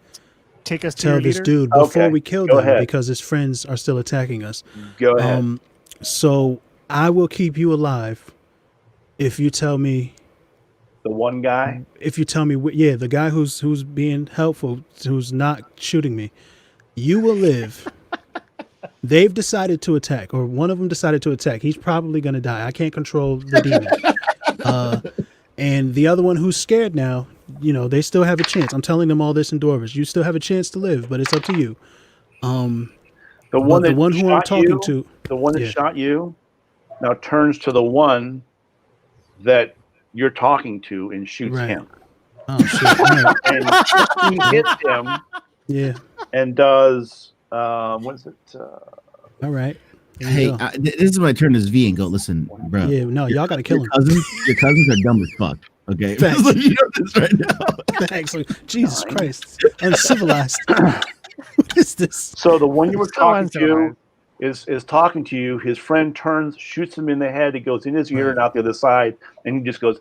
S4: Take us to
S2: tell
S4: your
S2: this
S4: leader.
S2: dude before
S1: Okay,
S2: we kill
S1: go
S2: them
S1: ahead.
S2: because his friends are still attacking us.
S1: Go ahead.
S2: So I will keep you alive if you tell me.
S1: The one guy.
S2: If you tell me, the guy who's being helpful, who's not shooting me, you will live. They've decided to attack, or one of them decided to attack. He's probably going to die. I can't control the demon. And the other one who's scared now, they still have a chance. I'm telling them all this in Dorvish. You still have a chance to live, but it's up to you.
S1: The
S2: But
S1: one
S2: the
S1: that
S2: one who I'm
S1: shot
S2: talking
S1: you,
S2: to,
S1: the one that
S2: yeah.
S1: shot you, now turns to the one that you're talking to and shoots
S2: Right.
S1: him.
S2: oh shit, all right.
S1: And he hits him
S2: Yeah,
S1: and does what is it?
S2: all right. There
S3: Hey,
S2: you go.
S3: this is when I turn this V and go, listen, bro.
S2: Yeah, no, y'all got to kill him.
S3: Your cousins are dumb as fuck. Okay,
S2: Facts.
S3: Just let you know this right now.
S2: Thanks. Jesus Christ, uncivilized. What is this?
S1: So the one you were
S4: So
S1: talking to
S4: uncivilized.
S1: is talking to you. His friend turns, shoots him in the head. It goes in his ear and out the other side, and he just goes.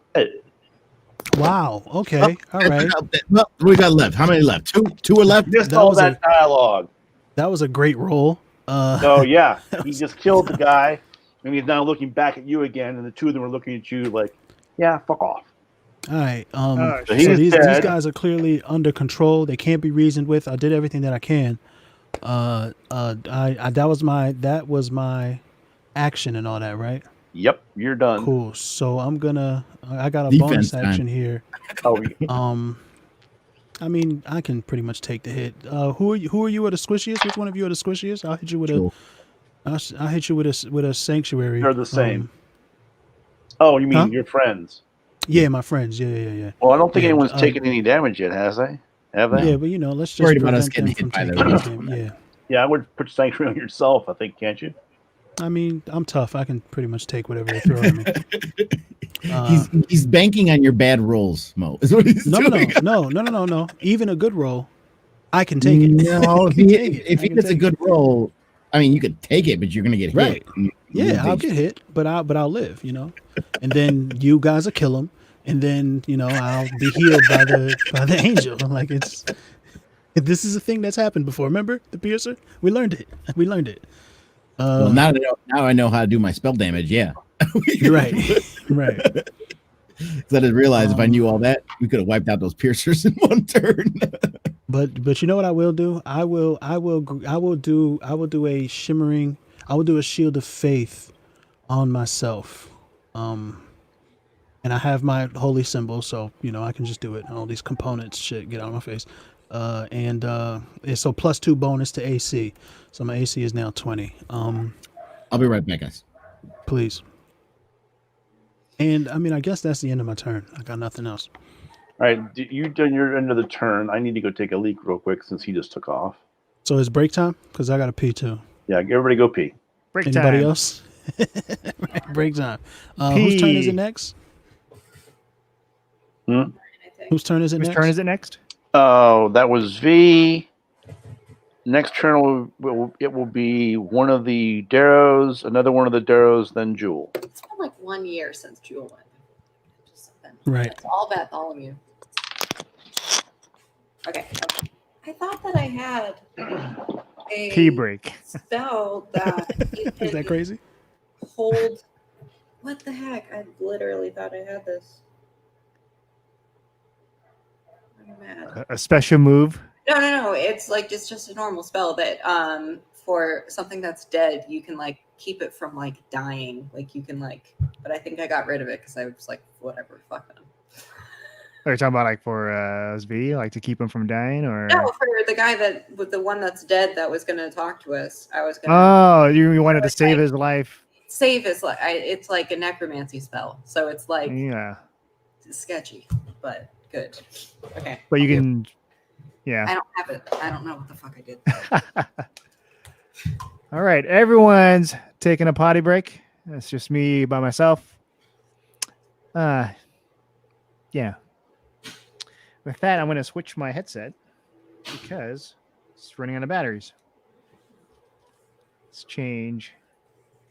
S2: Wow. Okay. All right.
S3: Well, what we got left? How many left? Two are left.
S1: Just
S2: That
S1: all
S2: was
S1: that dialogue.
S2: That was a great roll.
S1: So yeah, he just killed the guy, and he's now looking back at you again, and the two of them are looking at you like, "Yeah, fuck off."
S2: All right.
S4: Oh,
S1: So
S2: So
S1: he's
S2: these
S1: dead.
S2: guys are clearly under control. They can't be reasoned with. I did everything that I can. That was my action and all that, right?
S1: Yep, you're done.
S2: Cool. So I got a
S3: Defense
S2: bonus
S3: time.
S2: action here.
S1: Oh, yeah.
S2: I mean, I can pretty much take the hit. Who are you? Are the squishiest? Which one of you are the squishiest? I'll hit you with
S3: Sure.
S2: I'll hit you with a sanctuary.
S1: They're the same. Oh, you mean
S2: Huh?
S1: your friends?
S2: Yeah, my friends. Yeah.
S1: Well, I don't think
S2: Yeah,
S1: anyone's taken any damage yet, has they? Have they?
S2: Yeah, but let's just
S3: Worried about us
S2: prevent them
S3: getting
S2: from
S3: hit by
S2: taking
S3: the
S2: any damage. Yeah.
S1: Yeah, I would put sanctuary on yourself. I think, can't you?
S2: I mean, I'm tough. I can pretty much take whatever they throw at me.
S3: He's banking on your bad rolls, Mo. Is what he's doing.
S2: No. Even a good roll, I can take it.
S3: No,
S2: I can take it.
S3: if
S2: I
S3: he
S2: can
S3: gets a
S2: take
S3: good roll, I mean, you could take it, but you're gonna get
S2: Right.
S3: hit.
S2: Yeah, I'll get hit, but I'll live, And then you guys will kill him, and then I'll be healed by the angel. Like this is a thing that's happened before. Remember the piercer? We learned it.
S3: Well, now I know how to do my spell damage. Yeah,
S2: You're right. Right.
S3: Because I didn't realize if I knew all that, we could have wiped out those piercers in one turn.
S2: But you know what I will do? I will do a shimmering. I will do a shield of faith on myself. And I have my holy symbol, so I can just do it. All these components, shit, get out of my face. And it's so +2 bonus to AC. So my AC is now 20.
S3: I'll be right back, guys.
S2: Please. And I mean, I guess that's the end of my turn. I got nothing else.
S1: All right, you done your end of the turn. I need to go take a leak real quick since he just took off.
S2: So it's break time because I got to pee too.
S1: Yeah, everybody go pee.
S4: Break
S2: Anybody
S4: time.
S2: else? Right, break time. Whose turn is it next?
S5: I think.
S2: Whose turn is it
S4: Whose
S2: next?
S4: turn is it next?
S1: Oh, that was V. Next turn will be one of the Darrows, another one of the Darrows, then Jewel.
S5: It's been like 1 year since Jewel went.
S2: Right.
S5: It's all Bartholomew. Okay. I thought that I had a
S4: Pee break.
S5: spell that it
S2: Is that
S5: could
S2: crazy?
S5: hold. What the heck? I literally thought I had this. I'm mad.
S4: A special move.
S5: No. It's like just a normal spell that for something that's dead, you can like keep it from like dying. Like you can like, but I think I got rid of it because I was like, whatever, fuck them.
S4: Are you talking about like for his video, like to keep him from dying, or?
S5: No, for the guy that with the one that's dead that was going to talk to us. I was going to.
S4: Oh, you wanted to save his life.
S5: Save his life. It's like a necromancy spell, so it's like
S4: Yeah,
S5: sketchy, but good. Okay.
S4: but you
S5: I'll do it.
S4: can. Yeah.
S5: I don't have it. I don't know what the fuck I did.
S4: All right, everyone's taking a potty break. It's just me by myself. Yeah. With that, I'm going to switch my headset because it's running out of batteries. Let's change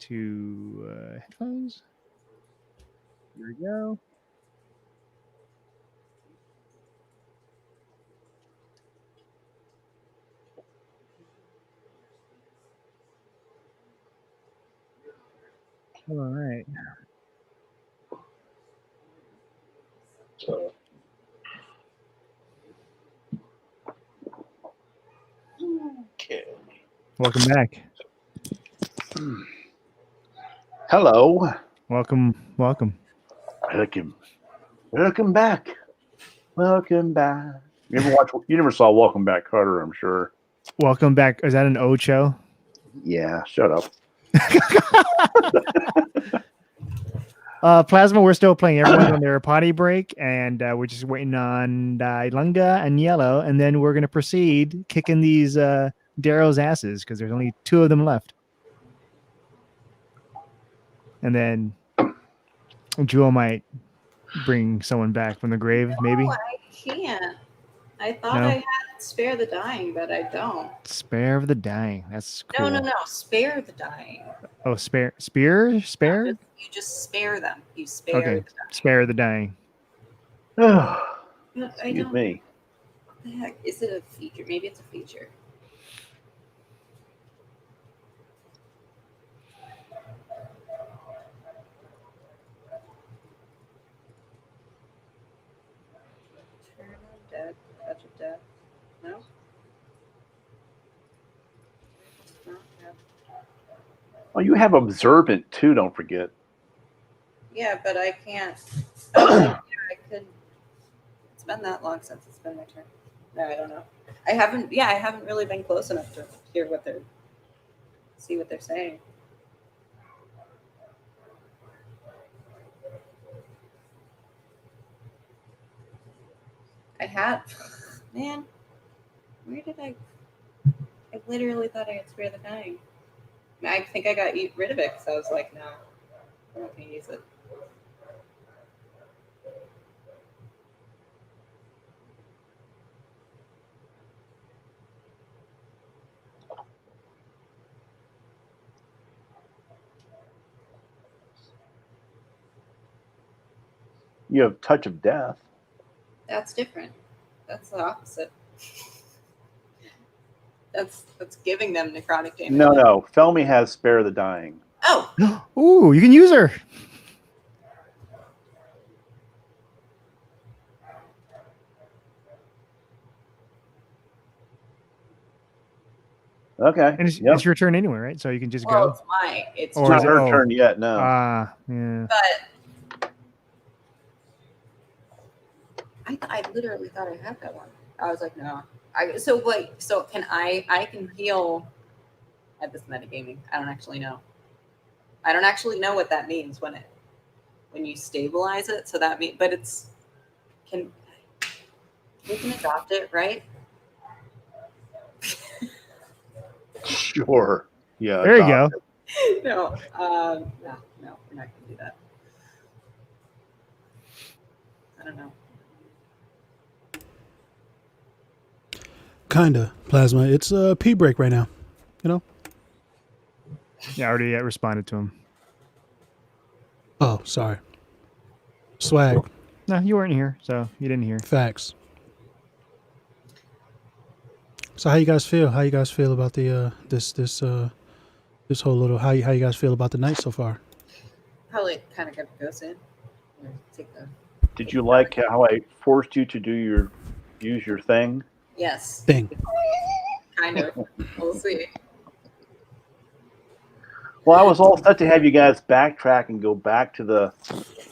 S4: to headphones. Here we go. All right.
S1: Okay.
S4: Welcome back.
S1: Hello.
S4: Welcome.
S1: Welcome back. Welcome back. You never saw Welcome Back, Carter, I'm sure.
S4: Welcome back. Is that an Ocho?
S1: Yeah, shut up.
S4: Plasma, we're still playing. Everyone's on their potty break, and we're just waiting on Ilunga and Yellow, and then we're going to proceed kicking these Darrow's asses because there's only 2 of them left. And then Jewel might bring someone back from the grave, maybe.
S5: No, I can't. I thought
S4: No?
S5: I had Spare the Dying, but I don't.
S4: Spare of the dying. That's cool.
S5: No. Spare the dying.
S4: Oh, spare?
S5: You just spare them. You spare
S4: Okay.
S5: the dying.
S4: Spare the dying.
S5: No,
S1: Excuse me.
S5: What the heck? Is it a feature? Maybe it's a feature. Turn on dead. Touch of death. No? It's not death.
S1: Oh, you have Observant, too, don't forget.
S5: Yeah, but I can't. I could. It's been that long since it's been my turn. No, I don't know. I haven't really been close enough to hear see what they're saying. Man, where did I literally thought I had Spare the Dying. I think I got rid of it because I was like, no, I'm not going to use it.
S1: You have Touch of Death.
S5: That's different. That's the opposite. That's giving them necrotic damage.
S1: No. Felmy has Spare the Dying.
S5: Oh!
S4: Ooh, you can use her.
S1: Okay.
S4: And it's your turn anyway, right? So you can just
S5: Well,
S4: go.
S5: it's
S1: It's not her turn yet, no.
S4: Yeah.
S5: But I literally thought I had that one. I was like, no. So can I can heal at this metagaming. I don't actually know. I don't actually know what that means when you stabilize it. So that means, but we can adopt it, right?
S1: Sure. Yeah.
S4: There you go.
S5: No, we're not gonna do that. I don't know.
S2: Kinda. Plasma. It's a pee break right now. You know?
S4: Yeah, I already responded to him.
S2: Oh, sorry. Swag.
S4: No, you weren't here, so you didn't hear.
S2: Facts. So how you guys feel? How you guys feel about the this whole little how you guys feel about the night so far?
S5: Probably kind of gonna go soon.
S1: Did you like how I forced you to use your thing?
S5: Yes.
S2: Thing.
S5: Kind of. We'll see.
S1: Well, I was all set to have you guys backtrack and go back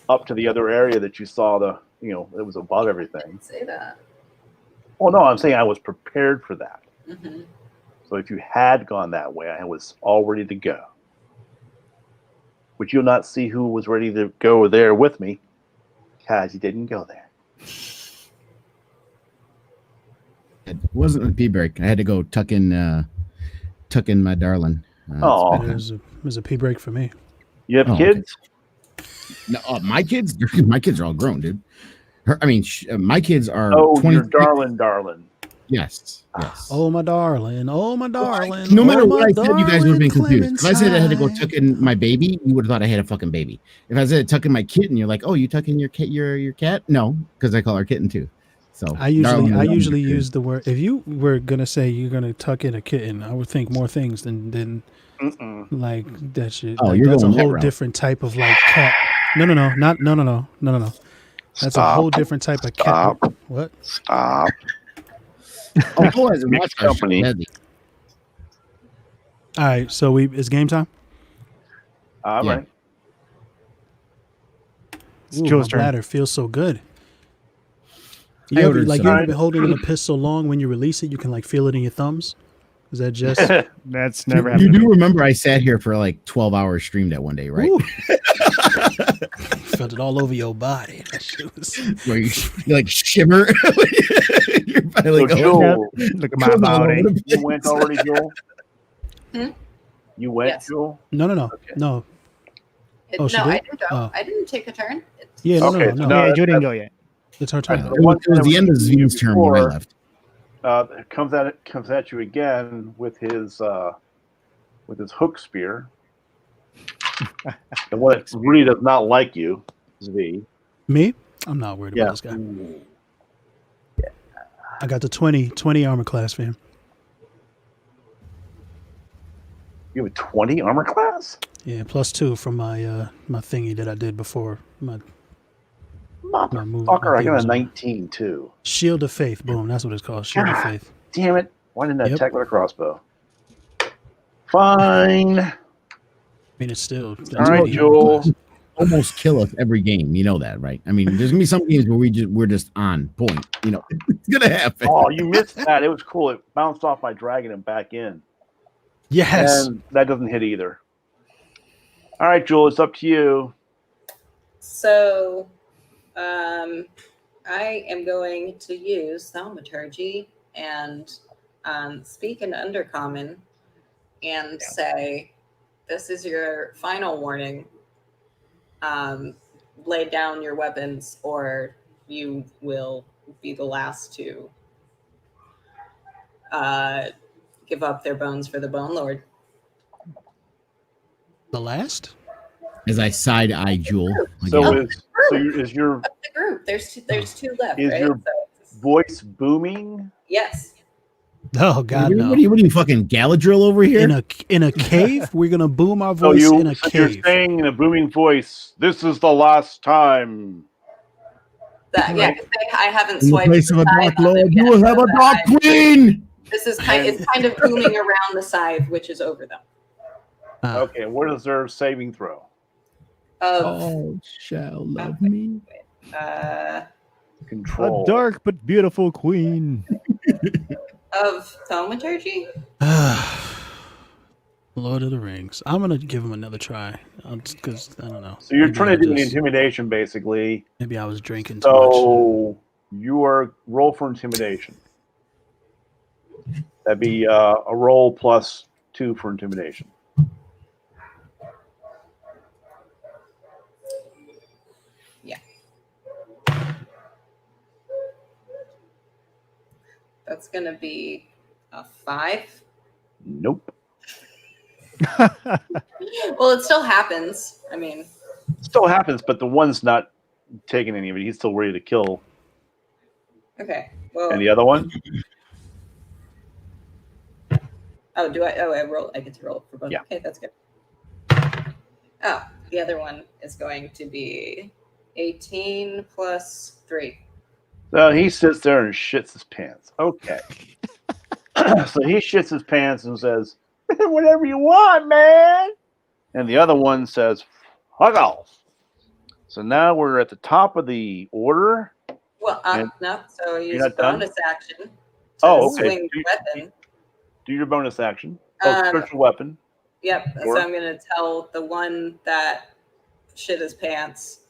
S1: up to the other area that you saw it was above everything.
S5: Say that.
S1: Well, no, I'm saying I was prepared for that.
S5: Mm-hmm.
S1: So if you had gone that way, I was all ready to go. But you'll not see who was ready to go there with me, because you didn't go there.
S3: It wasn't a pee break. I had to go tuck in my darling.
S1: Oh,
S2: It was a pee break for me.
S1: you have
S3: Oh,
S1: kids?
S3: No, my kids. My kids are all grown, dude. My kids are.
S1: Oh,
S3: 20.
S1: your darling.
S3: Yes.
S2: Oh my darling,
S3: No matter
S2: oh,
S3: what I said, you guys would have been
S2: darling
S3: confused. If I said I had to go
S2: Clementine.
S3: tuck in my baby, you would have thought I had a fucking baby. If I said tuck in my kitten, you're like, oh, you tuck in your cat? No, because I call her kitten too. So
S2: I usually
S3: darling,
S2: use the word. If you were gonna say you're gonna tuck in a kitten, I would think more things than like that shit.
S3: Oh,
S2: like,
S3: you're
S2: that's a
S3: going that
S2: whole
S3: route.
S2: different type of like cat. No. That's a whole different type of cat. What?
S1: Stop.
S3: Oh, Boaz and
S1: Mixed
S3: watch our show,
S1: company.
S3: hasn't he?
S2: All right, so it's game time.
S1: All
S3: Yeah.
S1: right.
S4: It's
S2: Ooh, my
S4: Jules' turn.
S2: bladder feels so good.
S3: I
S2: You ever
S3: ordered some.
S2: been holding in a piss so long when you release it, you can like feel it in your thumbs? Is that just
S4: That's never
S3: You
S4: happened. to
S3: do
S4: me.
S3: remember I sat here for like 12 hours streamed that one day, right?
S2: Ooh. Felt it all over your body? That shit was...
S3: Where you like shimmer. You're finally
S1: So,
S3: going.
S1: Joel,
S4: Look at my
S3: Goes all over
S4: body.
S3: the place.
S1: you went already, Joel?
S5: Hmm?
S1: You went,
S5: Yes.
S1: Joel?
S2: No.
S1: Okay.
S2: No. Oh, she
S5: No,
S2: did?
S5: I didn't go.
S2: Oh.
S5: I didn't take a turn.
S2: Yeah, no.
S1: Okay, so now-
S4: Yeah, Joe didn't go yet.
S2: It's her
S3: It
S2: turn.
S3: was the end of Zvin's term when I left.
S1: Comes at you again with his hook spear. And what it really does not like you, Zv.
S2: Me? I'm not worried about this guy. I got the 20 armor class for him.
S1: You have a 20 armor class?
S2: Yeah, +2 from my my thingy that I did before my move.
S1: Motherfucker, I got a 19 too.
S2: Shield of Faith. Boom, that's what it's called. Shield of
S1: God.
S2: Faith.
S1: Damn it. Why didn't I
S2: Yep.
S1: attack with a crossbow? Fine.
S2: I mean, it's still.
S1: All right, Joel.
S3: Almost kill us every game. You know that, right? I mean, there's gonna be some games where we're just on point. You know, it's gonna happen.
S1: Oh, you missed that. It was cool. It bounced off my dragon and back in.
S2: Yes.
S1: And that doesn't hit either. All right, Joel, it's up to you.
S5: So, I am going to use thaumaturgy and speak in Undercommon and say, "This is your final warning. Lay down your weapons, or you will be the last to give up their bones for the Bone Lord."
S2: The last?
S3: As I side eye Jewel.
S1: So
S3: again.
S1: is your
S5: Of the group, there's two left,
S1: Is
S5: right?
S1: your-
S5: So,
S1: voice booming?
S5: yes.
S2: Oh God, no.
S3: What are you fucking Galadriel over here?
S2: In a cave, we're gonna boom our
S1: So
S2: voice in a
S1: you're
S2: cave.
S1: saying in a booming voice, "This is the last time."
S5: Yeah, 'cause I haven't
S3: In the
S5: swiped.
S3: place of a
S5: the
S3: dark
S5: side on
S3: lord,
S5: it
S3: you
S5: yet,
S3: will have
S5: so
S3: a
S5: that
S3: dark queen.
S5: This is it's kind of booming around the scythe, which is over them.
S1: Okay, what is their saving throw?
S5: Of
S3: All shall love me.
S1: Control.
S4: A dark but beautiful queen.
S5: of thaumaturgy.
S2: Lord of the Rings. I'm gonna give him another try because I don't know.
S1: So you're
S2: Maybe
S1: trying to do an
S2: just-
S1: intimidation, basically.
S2: Maybe I was drinking too much.
S1: So you are roll for intimidation. That'd be a roll +2 for intimidation.
S5: That's gonna be a 5.
S1: Nope.
S5: Well, it still happens. I mean,
S1: Still happens, but the one's not taking any of it. He's still ready to kill.
S5: okay. Well,
S1: And the other one?
S5: do I? Oh, I roll. I get to roll for both.
S1: Yeah.
S5: Okay, that's good. Oh, the other one is going to be 18 + 3.
S1: So he sits there and shits his pants. Okay. So he shits his pants and says, "Whatever you want, man." And the other one says, "Fuck off." So now we're at the top of the order.
S5: Well,
S1: And
S5: no. So I use
S1: not done?
S5: bonus action to
S1: Oh, okay.
S5: swing the weapon.
S1: Do your bonus action. Oh, spiritual weapon.
S5: Yep.
S1: Sure.
S5: So I'm gonna tell the one that shit his pants,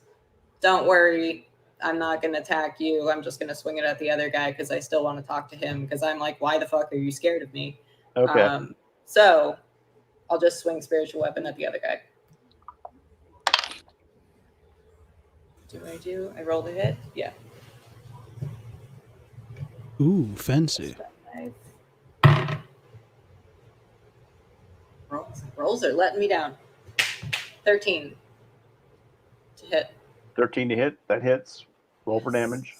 S5: don't worry, I'm not gonna attack you. I'm just gonna swing it at the other guy because I still want to talk to him because I'm like, why the fuck are you scared of me?
S1: Okay.
S5: So I'll just swing spiritual weapon at the other guy. I rolled a hit? Yeah.
S2: Ooh, fancy.
S5: Rolls are letting me down. 13 to hit.
S1: 13 to hit. That hits. Roll for damage.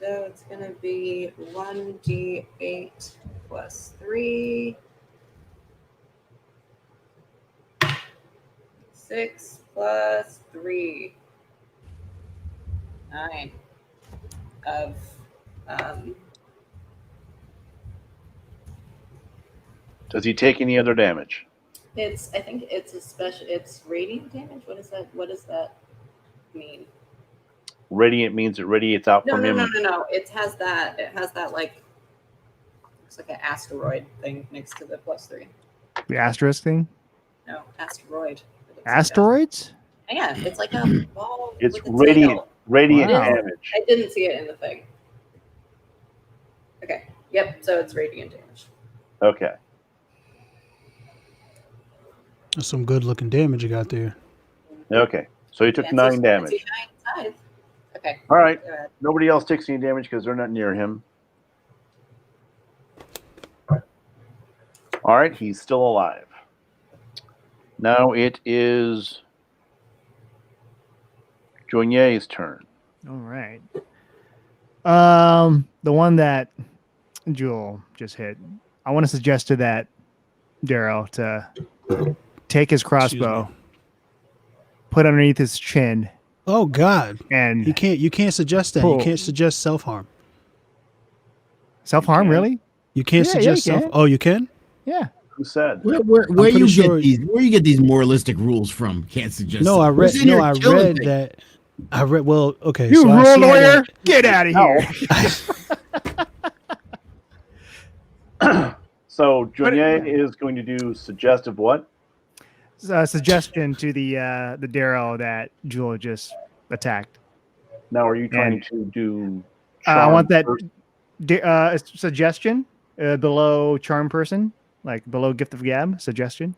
S5: So it's going to be 1d8 plus 3. 6 plus 3. 9 of
S1: Does he take any other damage?
S5: I think it's it's radiant damage. What does that mean?
S1: Radiant means it radiates out from him.
S5: No. It has that like looks like an asteroid thing next to the plus 3.
S4: The asterisk thing?
S5: No, asteroid.
S4: Asteroids?
S5: Yeah, it's like a ball.
S1: It's
S5: with a
S1: radiant
S5: tail.
S1: radiant
S4: Wow.
S1: damage.
S5: I didn't see it in the thing. Okay. Yep. So it's radiant damage.
S1: Okay.
S2: That's some good looking damage you got there.
S1: Okay. So he took 9 damage.
S5: Okay.
S1: All right.
S5: Go ahead.
S1: Nobody else takes any damage because they're not near him. All right. He's still alive. Now it is Joigne's turn.
S4: All right. The one that Jewel just hit. I want to suggest to that Darrow to take his crossbow, put underneath his chin.
S2: Oh God!
S4: And
S2: you can't suggest that.
S4: Pull.
S2: You can't suggest self harm.
S4: Self harm, really?
S2: You can't
S4: Yeah,
S2: suggest
S4: you
S2: self.
S4: can.
S2: Oh, you can.
S4: Yeah.
S1: Who said?
S3: Where
S2: pretty
S3: you
S2: sure-
S3: where you get these moralistic rules from? Can't suggest.
S2: No,
S3: it.
S2: I
S3: We're
S2: read.
S3: sitting
S2: No,
S3: here
S2: I
S3: killing
S2: read
S3: things.
S2: that. I read. Well, okay.
S4: You
S2: so I
S4: rule
S2: saw
S4: lawyer,
S2: that-
S4: get out of here.
S1: So Joigné is going to do suggestive what?
S4: Suggestion to the Darrow that Jewel just attacked.
S1: Now, are you trying
S4: And-
S1: to do?
S4: I want that
S1: first?
S4: suggestion below charm person, like below gift of gab suggestion.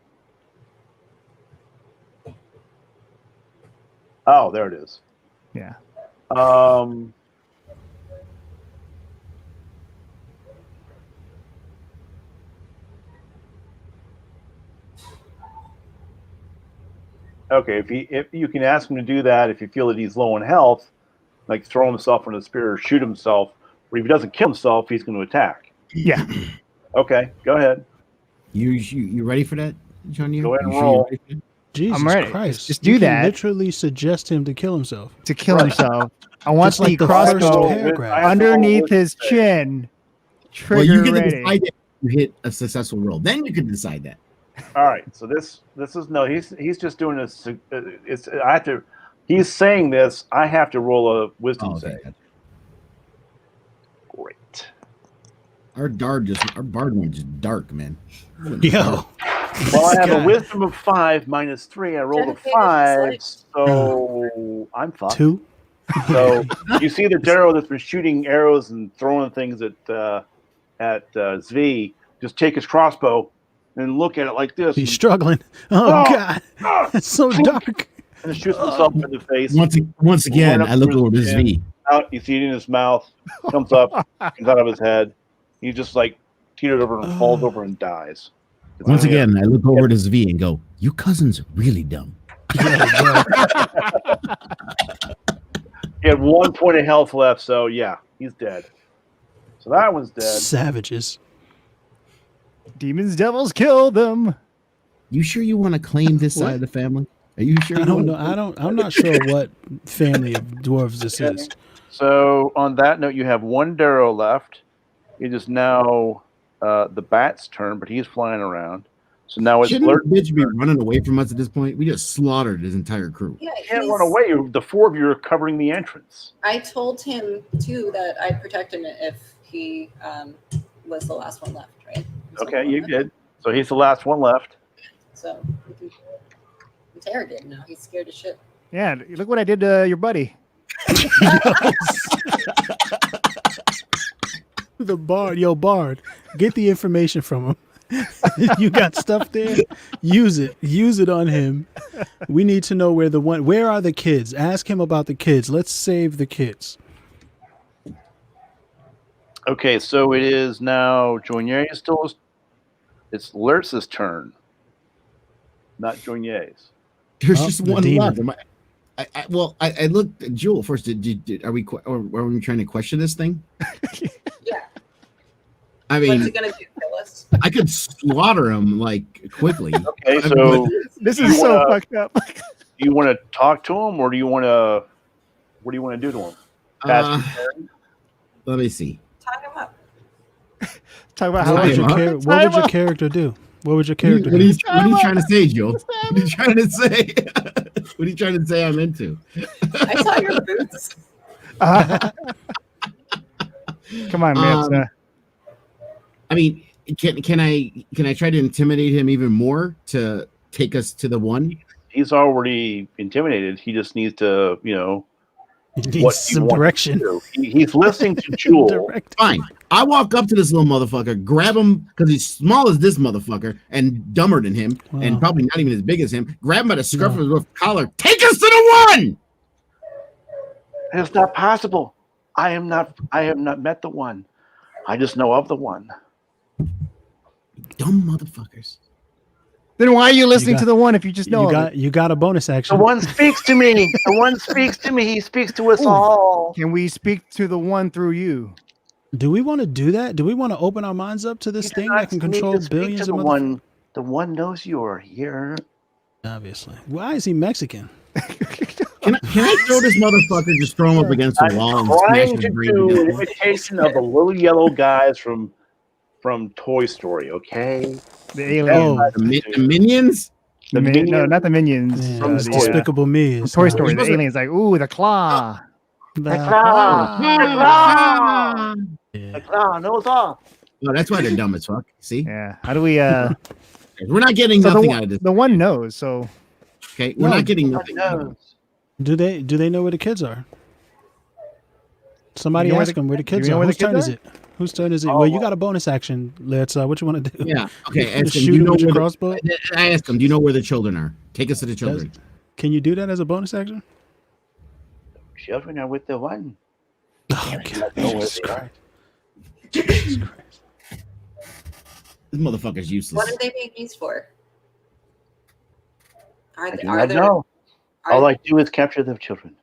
S1: Oh, there it is.
S4: Yeah.
S1: Okay, if you can ask him to do that, if you feel that he's low in health, like throw himself on a spear or shoot himself, or if he doesn't kill himself, he's going to attack.
S4: Yeah.
S1: Okay, go ahead.
S3: You ready for that, John?
S1: Go ahead and
S3: you
S1: roll.
S3: ready for that?
S2: Jesus
S4: I'm ready.
S2: Christ!
S4: Just do
S2: You can
S4: that.
S2: Literally suggest him to kill himself.
S4: To kill himself. I want
S2: Just like
S4: the
S2: the first
S4: crossbow
S2: paragraph.
S1: I have to roll
S4: underneath
S1: what
S4: his
S1: you say.
S4: chin. Trigger
S3: Well, you get to
S4: ready.
S3: decide that you hit a successful roll. Then you can decide that.
S1: All right, so this is no. He's just doing this. It's I have to. He's saying this. I have to roll a wisdom
S3: Oh,
S1: save.
S3: okay.
S1: Great.
S3: Our bard one just dark, man.
S2: Yo.
S1: Well, I have
S2: God.
S1: a wisdom of 5 minus 3. I rolled a
S5: Dedicated
S1: 5,
S5: slice.
S1: so I'm fucked.
S2: 2.
S1: So you see the Darrow that's been shooting arrows and throwing things at Zvi. Just take his crossbow and look at it like this.
S2: He's
S1: and,
S2: struggling. Oh God!
S1: ah,
S2: It's so dark.
S1: and shoots himself in the face.
S3: Once again,
S1: Right up
S3: I look
S1: through
S3: over to
S1: his
S3: Zvi.
S1: Out, you see it in his mouth. Comes up, comes out of his head. He just like teeters over and falls over and dies.
S3: Once again, I look over to Zvi and go, "You cousin's really dumb."
S1: He had 1 point of health left, so yeah, he's dead. So that one's dead.
S2: Savages.
S4: Demons, devils, kill them.
S3: You sure you want to claim this
S2: What?
S3: side of the family? Are you sure?
S2: I
S3: you
S2: don't
S3: wanna-
S2: know. I'm not sure what family of dwarves this is.
S1: So on that note, you have 1 Darrow left. It is now the bat's turn, but he's flying around. So now it's
S3: Shouldn't
S1: Lurtz.
S3: this bitch be running away from us at this point? We just slaughtered his entire crew.
S5: Yeah,
S1: You can't run away. The four of you are covering the entrance.
S5: I told him too that I'd protect him if he was the last one left, right?
S1: Okay, you did. So he's the last one left.
S5: So we can interrogate him now. He's scared as shit.
S4: Yeah, look what I did to your buddy.
S2: The Bard, yo, Bard, get the information from him. You got stuff there? Use it on him. We need to know where are the kids? Ask him about the kids. Let's save the kids.
S1: Okay, so it is now Joigner's still. It's Lurtz's turn, not Joigner's.
S3: There's
S2: Oh,
S3: just
S2: the
S3: one
S2: demon.
S3: left. I looked at Jewel first. Are we trying to question this thing?
S5: Yeah.
S3: I
S5: What's
S3: mean,
S5: he gonna do? Kill us?
S3: I could slaughter him like quickly.
S1: Okay, so
S4: This is so fucked up.
S1: do you want to talk to him, or do you want to? What do you want to do to him? Pass his turn?
S3: Let me see.
S5: Tie him up.
S4: Talk about
S3: What
S4: how
S3: would
S2: What would your character do? What would your character
S3: What are
S2: do?
S3: you trying to say, Joel? What are you trying to say? What are you trying to say I'm into?
S5: I saw your boots.
S4: Come on, man.
S3: I mean, can I try to intimidate him even more to take us to the one?
S1: He's already intimidated. He just needs to,
S2: He
S1: what
S2: needs
S1: you
S2: some
S1: want
S2: direction.
S1: to do. He's listening to Jewel.
S2: Direct.
S3: Fine. I walk up to this little motherfucker, grab him because he's small as this motherfucker and dumber than him, and
S2: Wow.
S3: probably not even as big as him. Grab him by the scruff
S2: No.
S3: of his collar. Take us to the one.
S1: It's not possible. I have not met the one. I just know of the one.
S3: Dumb motherfuckers.
S4: Then why are you listening
S2: got-
S4: to the one if you just know
S2: You got a bonus
S1: The
S2: action.
S1: one speaks to me. The one speaks to me. He speaks to us all.
S4: Can we speak to the one through you?
S2: Do we want to do that? Do we want to open our minds up to this
S1: You do
S2: thing
S1: not
S2: that can
S1: need to
S2: control
S1: speak
S2: billions
S1: to
S2: of
S1: the
S2: motherfuckers?
S1: one. The one knows you are here.
S2: Obviously. Why is he Mexican?
S3: Can I throw this mother? Just throw him up against the wall and smash
S1: Trying
S3: his
S1: to
S3: brain
S1: do
S3: to
S1: an
S3: death?
S1: imitation of the little yellow guys from Toy Story. Okay.
S4: The alien.
S2: Oh.
S3: The minions?
S1: The
S4: No,
S1: minions
S4: not the minions.
S2: Yeah,
S1: from
S2: it's
S1: the,
S2: Despicable Me.
S4: From
S2: It's
S4: Toy
S2: not-
S4: Story. The
S3: supposed to-
S4: alien's like, ooh, the claw.
S2: The
S3: Ah!
S2: Yeah.
S1: The claw knows all.
S3: Oh, that's why they're dumb as fuck. See,
S4: Yeah. How do we?
S3: we're not getting
S4: So
S3: nothing out of this.
S4: the one knows. So
S3: Okay, we're
S2: No,
S3: not getting
S1: One
S3: nothing. Out of
S1: knows.
S3: this.
S2: Do they know where the kids are? Somebody
S4: You know where
S2: ask
S4: the-
S2: them where the
S4: you
S2: kids
S4: know
S2: are.
S4: where the
S2: Whose turn
S4: kids
S2: is it? Whose turn is it?
S1: Oh,
S2: Well, you got a bonus action. Let's. What you want to do?
S3: Yeah. Okay. Ask them,
S2: Shoot
S3: do you
S2: him
S3: know
S2: with your
S3: where the,
S2: crossbow.
S3: I asked them. Do you know where the children are? Take us to the children.
S2: Can you do that as a bonus action?
S1: Children are with the one.
S2: Oh,
S1: I
S2: God.
S1: know where
S2: Jesus
S1: they are.
S2: Christ. Jesus Christ.
S3: This motherfucker's useless.
S5: What are they being used for?
S1: I do not know. All I do is capture the children.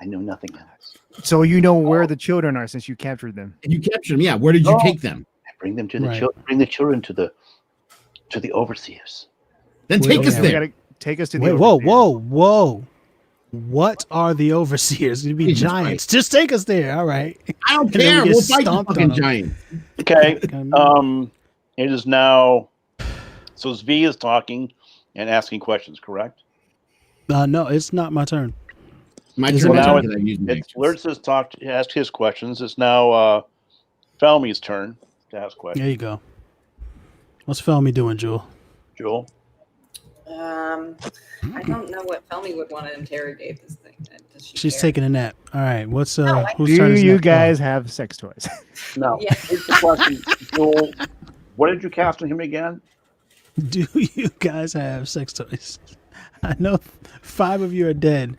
S1: I know nothing else.
S4: so you know where the children are since you captured them.
S3: And you captured them. Yeah. Where did you
S1: Oh.
S3: take them?
S1: I bring them to the
S2: Right.
S1: children. Bring the children to the overseers.
S3: Then
S2: Wait,
S3: take us
S4: Yeah, we
S3: there.
S4: gotta take us to the.
S2: Wait, whoa,
S4: overseers.
S2: whoa. What are the overseers? It'd be
S3: Jesus
S2: giants. Just take us there. All right.
S3: I don't
S2: And then
S3: care.
S2: we get
S3: We'll fight the
S2: stomped
S3: fucking
S2: on 'em.
S3: giant.
S1: Okay. It is now. So Zvi is talking and asking questions. Correct.
S2: No, it's not my turn.
S3: My
S2: Is
S3: turn
S2: it
S3: now
S2: my
S3: because I've used my
S1: It's
S3: actions.
S1: Lurtz has talked. Asked his questions. It's now Felmy's turn to ask questions.
S2: There you go. What's Felmy doing, Jewel?
S1: Jewel.
S5: I don't know what Felmy would want to interrogate this thing. Does she
S2: She's
S5: care?
S2: taking a nap. All right. What's
S5: No,
S2: whose turn
S4: Do
S2: is
S4: you
S2: next?
S4: guys have sex toys?
S1: No.
S5: Yeah.
S1: Here's the question, Jewel. What did you cast on him again?
S2: Do you guys have sex toys? I know 5 of you are dead,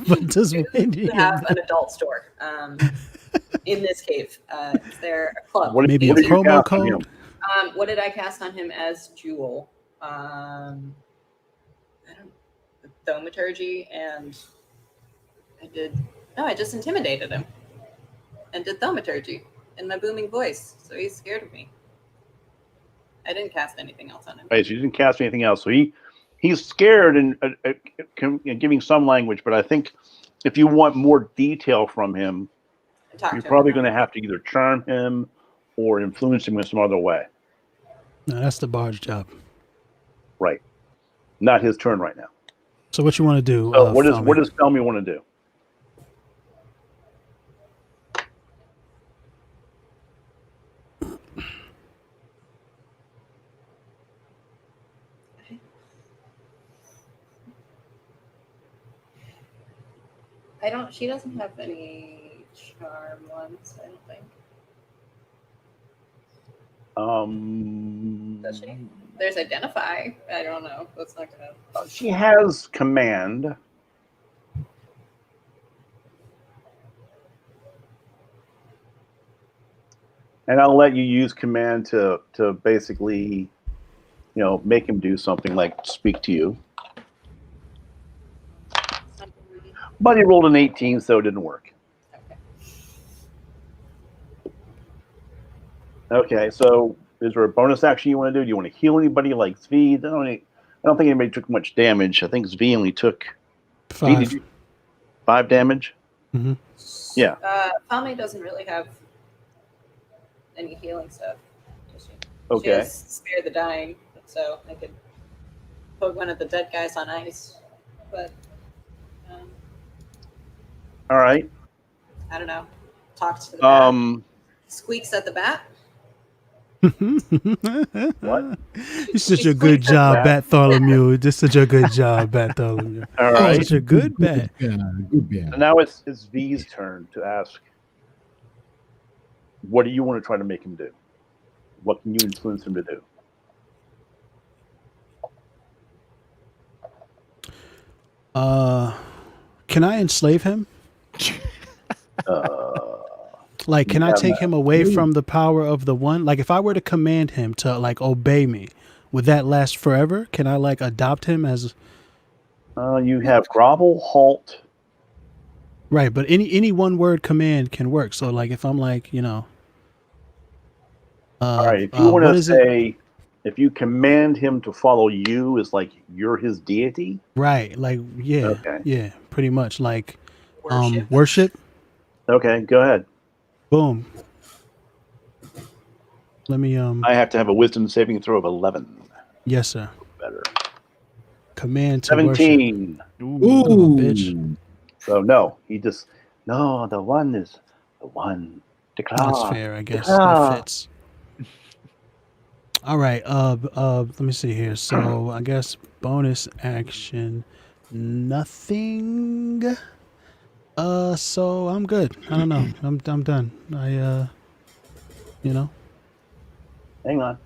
S2: but does Wendy
S5: We have an adult store in this cave. Is there a club?
S1: What did-
S2: maybe a
S1: what did you
S2: promo
S1: cast on him?
S2: code?
S5: What did I cast on him as Jewel? I don't thaumaturgy, and I just intimidated him and did thaumaturgy in my booming voice, so he's scared of me. I didn't cast anything else on him.
S1: Right, so you didn't cast anything else. So he's scared and giving some language, but I think if you want more detail from him,
S5: Talk
S1: you're
S5: to him
S1: probably
S5: about
S1: going to have to either charm him or influence him in some other way.
S2: No, that's the bard's job.
S1: Right. Not his turn right now.
S2: So what you want to do?
S1: So what
S2: Felmy?
S1: does Felmy want to do?
S5: She doesn't have any charm ones, I don't think. Does she? There's identify. I don't know. That's not gonna.
S1: She has command. And I'll let you use command to basically, make him do something like speak to you. But he rolled an 18, so it didn't work. Okay, so is there a bonus action you want to do? Do you want to heal anybody like Zvi? I don't think anybody took much damage. I think Zvi only took
S2: 5.
S1: 5 damage.
S2: Mm-hmm.
S1: Yeah.
S5: Falme doesn't really have any healing stuff.
S1: Okay.
S5: She has Spare the Dying, so I could put one of the dead guys on ice. But
S1: all right.
S5: I don't know. Talk to the bat. Squeaks at the bat.
S1: What?
S2: You're such a good job, Bartholomew. Just such a good job, Bartholomew.
S1: All right.
S2: Such a good bat.
S3: Good bat.
S1: So now it's V's turn to ask, what do you want to try to make him do? What can you influence him to do?
S2: Can I enslave him? Like, can I take him away from the power of the one? Like, if I were to command him to like obey me, would that last forever? Can I like adopt him as?
S1: You have grovel, halt.
S2: Right, but any one word command can work. So like, if I'm like,
S1: all right. If you want to say, if you command him to follow you, is like you're his deity.
S2: Right. Like, yeah.
S1: Okay.
S2: Yeah. Pretty much like,
S5: Worship.
S2: worship.
S1: Okay, go ahead.
S2: Boom. Let me
S1: I have to have a wisdom saving throw of 11.
S2: Yes, sir.
S1: Better.
S2: Command to
S1: 17.
S2: worship. Ooh, bitch.
S1: So no, the one is the one. Declare.
S2: That's fair, I guess. That fits. All right. Let me see here. So I guess bonus action, nothing. So I'm good. I don't know. I'm done.
S1: Hang on.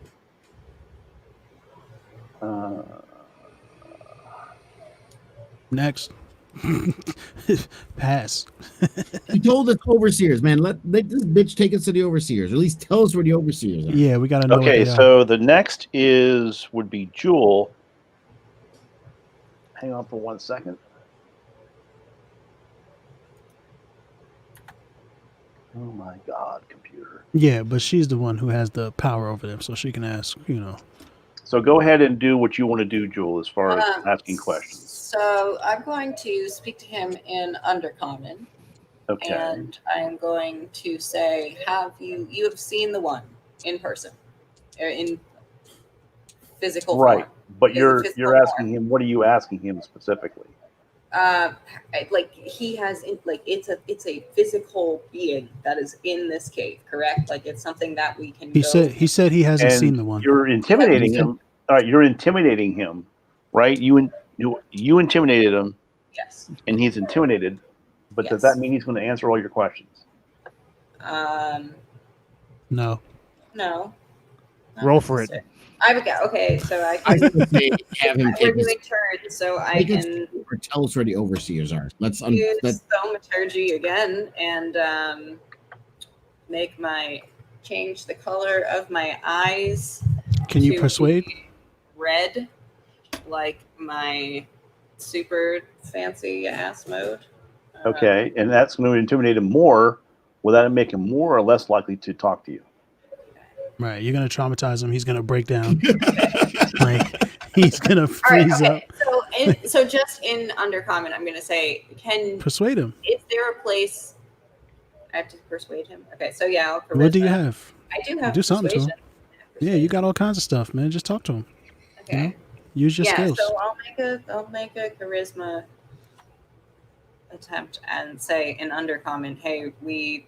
S2: Next. Pass.
S3: He told us overseers, man. Let this bitch take us to the overseers, or at least tell us where the overseers are.
S2: Yeah, we gotta know.
S1: Okay,
S2: what they are.
S1: so the next would be Jewel. Hang on for 1 second. Oh my God, computer.
S2: Yeah, but she's the one who has the power over them, so she can ask.
S1: So go ahead and do what you want to do, Jewel, as far as asking questions.
S5: So I'm going to speak to him in Undercommon.
S1: Okay.
S5: And I'm going to say, you have seen the one in person, or in physical
S1: Right,
S5: form.
S1: but you're asking him. What are you asking him specifically?
S5: Like he has, like it's a physical being that is in this cave, correct? Like it's something that we can.
S2: He said he hasn't
S1: And
S2: seen the one.
S1: You're intimidating him. All right, you're intimidating him, right? You intimidated him.
S5: Yes.
S1: And he's intimidated. But does that mean he's going to answer all your questions?
S2: No.
S5: No.
S4: Roll for it.
S5: I would go. Okay, so I
S3: I
S5: can.
S3: would say have him take
S5: We're doing turns, so I
S3: take us
S5: can
S3: or tell us where the overseers are. Let's
S5: use thaumaturgy again and change the color of my eyes.
S2: Can you
S5: to
S2: persuade?
S5: be red, like my super fancy ass mode.
S1: Okay, and that's going to intimidate him more. Will that make him more or less likely to talk to you?
S2: Right, you're gonna traumatize him. He's gonna break down. Like he's gonna freeze up.
S5: So just in Undercommon, I'm gonna say,
S2: Persuade him.
S5: Is there a place? I have to persuade him. Okay, so yeah.
S2: What do you have?
S5: I do have.
S2: Do something to him. Yeah, you got all kinds of stuff, man. Just talk to him.
S5: Okay.
S2: Use your skills.
S5: So I'll make a charisma attempt and say an undercomment, hey, we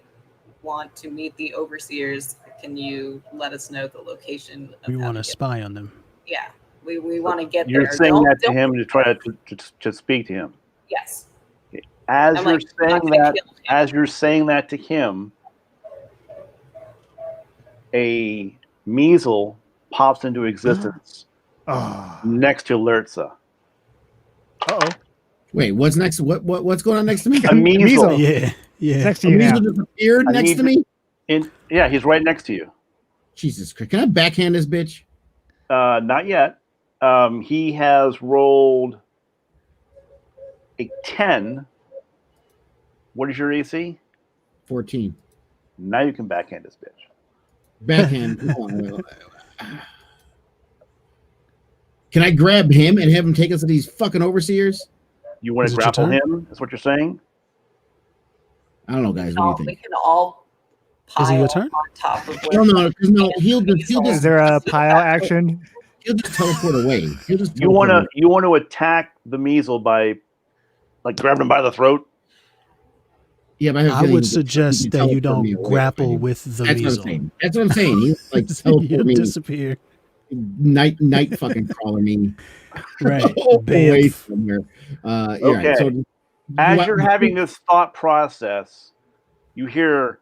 S5: want to meet the overseers. Can you let us know the location of
S2: We
S5: how
S2: want to
S5: get
S2: spy on them.
S5: Yeah. We want to get
S1: You're
S5: there.
S1: saying that to
S5: Don't-
S1: him to try to speak to him.
S5: Yes.
S1: As
S5: I'm
S1: you're
S5: like, I'm not
S1: saying
S5: gonna
S1: that,
S5: kill him.
S1: as you're saying that to him, a measle pops into existence
S4: Oh.
S1: next to Lurtza.
S4: Uh-oh.
S3: Wait, what's next? What's going on next to me?
S1: A measle.
S2: Yeah.
S4: Next to
S3: A
S4: you now.
S3: measle just appeared
S1: I
S3: next
S1: need
S3: to me.
S1: Yeah, he's right next to you.
S3: Jesus Christ! Can I backhand this bitch?
S1: Not yet. He has rolled a 10. What is your AC?
S3: 14.
S1: Now you can backhand this bitch.
S3: Backhand. Can I grab him and have him take us to these fucking overseers?
S1: You want
S2: Is
S1: to
S2: it your
S1: grapple
S2: turn?
S1: him? That's what you're saying?
S3: I don't know, guys. What do you
S5: We
S3: think?
S5: can all
S2: Is it your
S5: pile
S2: turn?
S5: on top of
S3: No. He'll
S4: Is
S3: just
S4: there a pile action?
S3: teleport away. He'll just
S1: You
S3: teleport away.
S1: want to attack the measle by like grabbing him by the throat?
S3: Yeah, but have a
S2: I
S3: feeling
S2: would
S3: he can
S2: suggest that you
S3: teleport me
S2: don't
S3: away
S2: grapple
S3: if I do.
S2: with the
S3: That's what I'm
S2: measle.
S3: saying. That's what I'm saying. He's like
S2: You'll
S3: teleport me,
S2: disappear.
S3: night fucking crawler me
S2: Right.
S3: away
S2: Bamf.
S3: from here. Yeah,
S1: Okay.
S3: so
S1: As you're having this thought process, you hear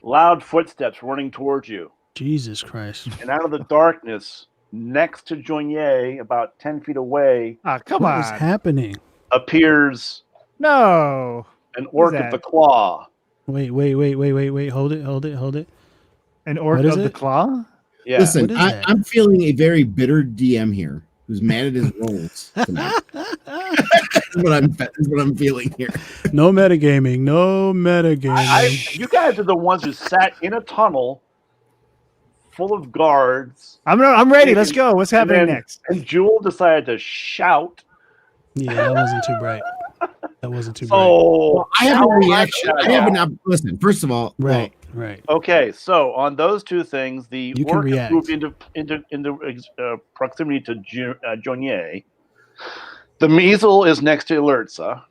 S1: loud footsteps running towards you.
S2: Jesus Christ.
S1: And out of the darkness, next to Joignet, about 10 feet away,
S4: Ah, come
S2: What is
S4: on.
S2: happening?
S1: appears
S4: No.
S1: an orc of
S4: that?
S1: the claw.
S2: Wait. Hold it.
S4: An orc
S2: What is
S4: of the
S2: it?
S4: claw?
S1: Yeah.
S2: What
S3: listen,
S2: is that?
S3: I'm feeling a very bitter DM here who's mad at his rolls tonight. That's what I'm feeling here.
S2: No metagaming. No metagaming.
S1: You guys are the ones who sat in a tunnel full of guards,
S4: I'm ready. Let's go. What's happening
S1: and then-
S4: next?
S1: and Jewel decided to shout.
S2: Yeah, that wasn't too bright. That wasn't too
S1: So
S3: I have a reaction.
S1: I
S3: I have an listen. First of all,
S2: bright. Right.
S1: okay, so on those two things, the
S2: You can
S1: orc
S2: react.
S1: moved into proximity to Joignet. The measle is next to Lurtza.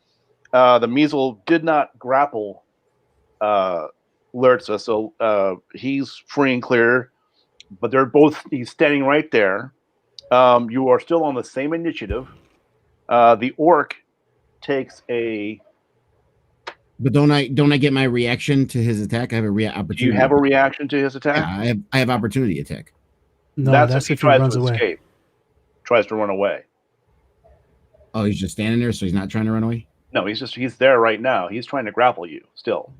S1: The measle did not grapple Lurtza, so he's free and clear. But he's standing right there. You are still on the same initiative. The orc takes a.
S3: but don't I get my reaction to his attack? I have a opportunity.
S1: Do you have a reaction to his attack?
S3: Yeah, I have opportunity attack.
S2: No, that's
S1: he
S2: if he
S1: tries
S2: runs
S1: to
S2: away.
S1: escape. Tries to run away.
S3: Oh, he's just standing there, so he's not trying to run away.
S1: No, he's there right now. He's trying to grapple you still.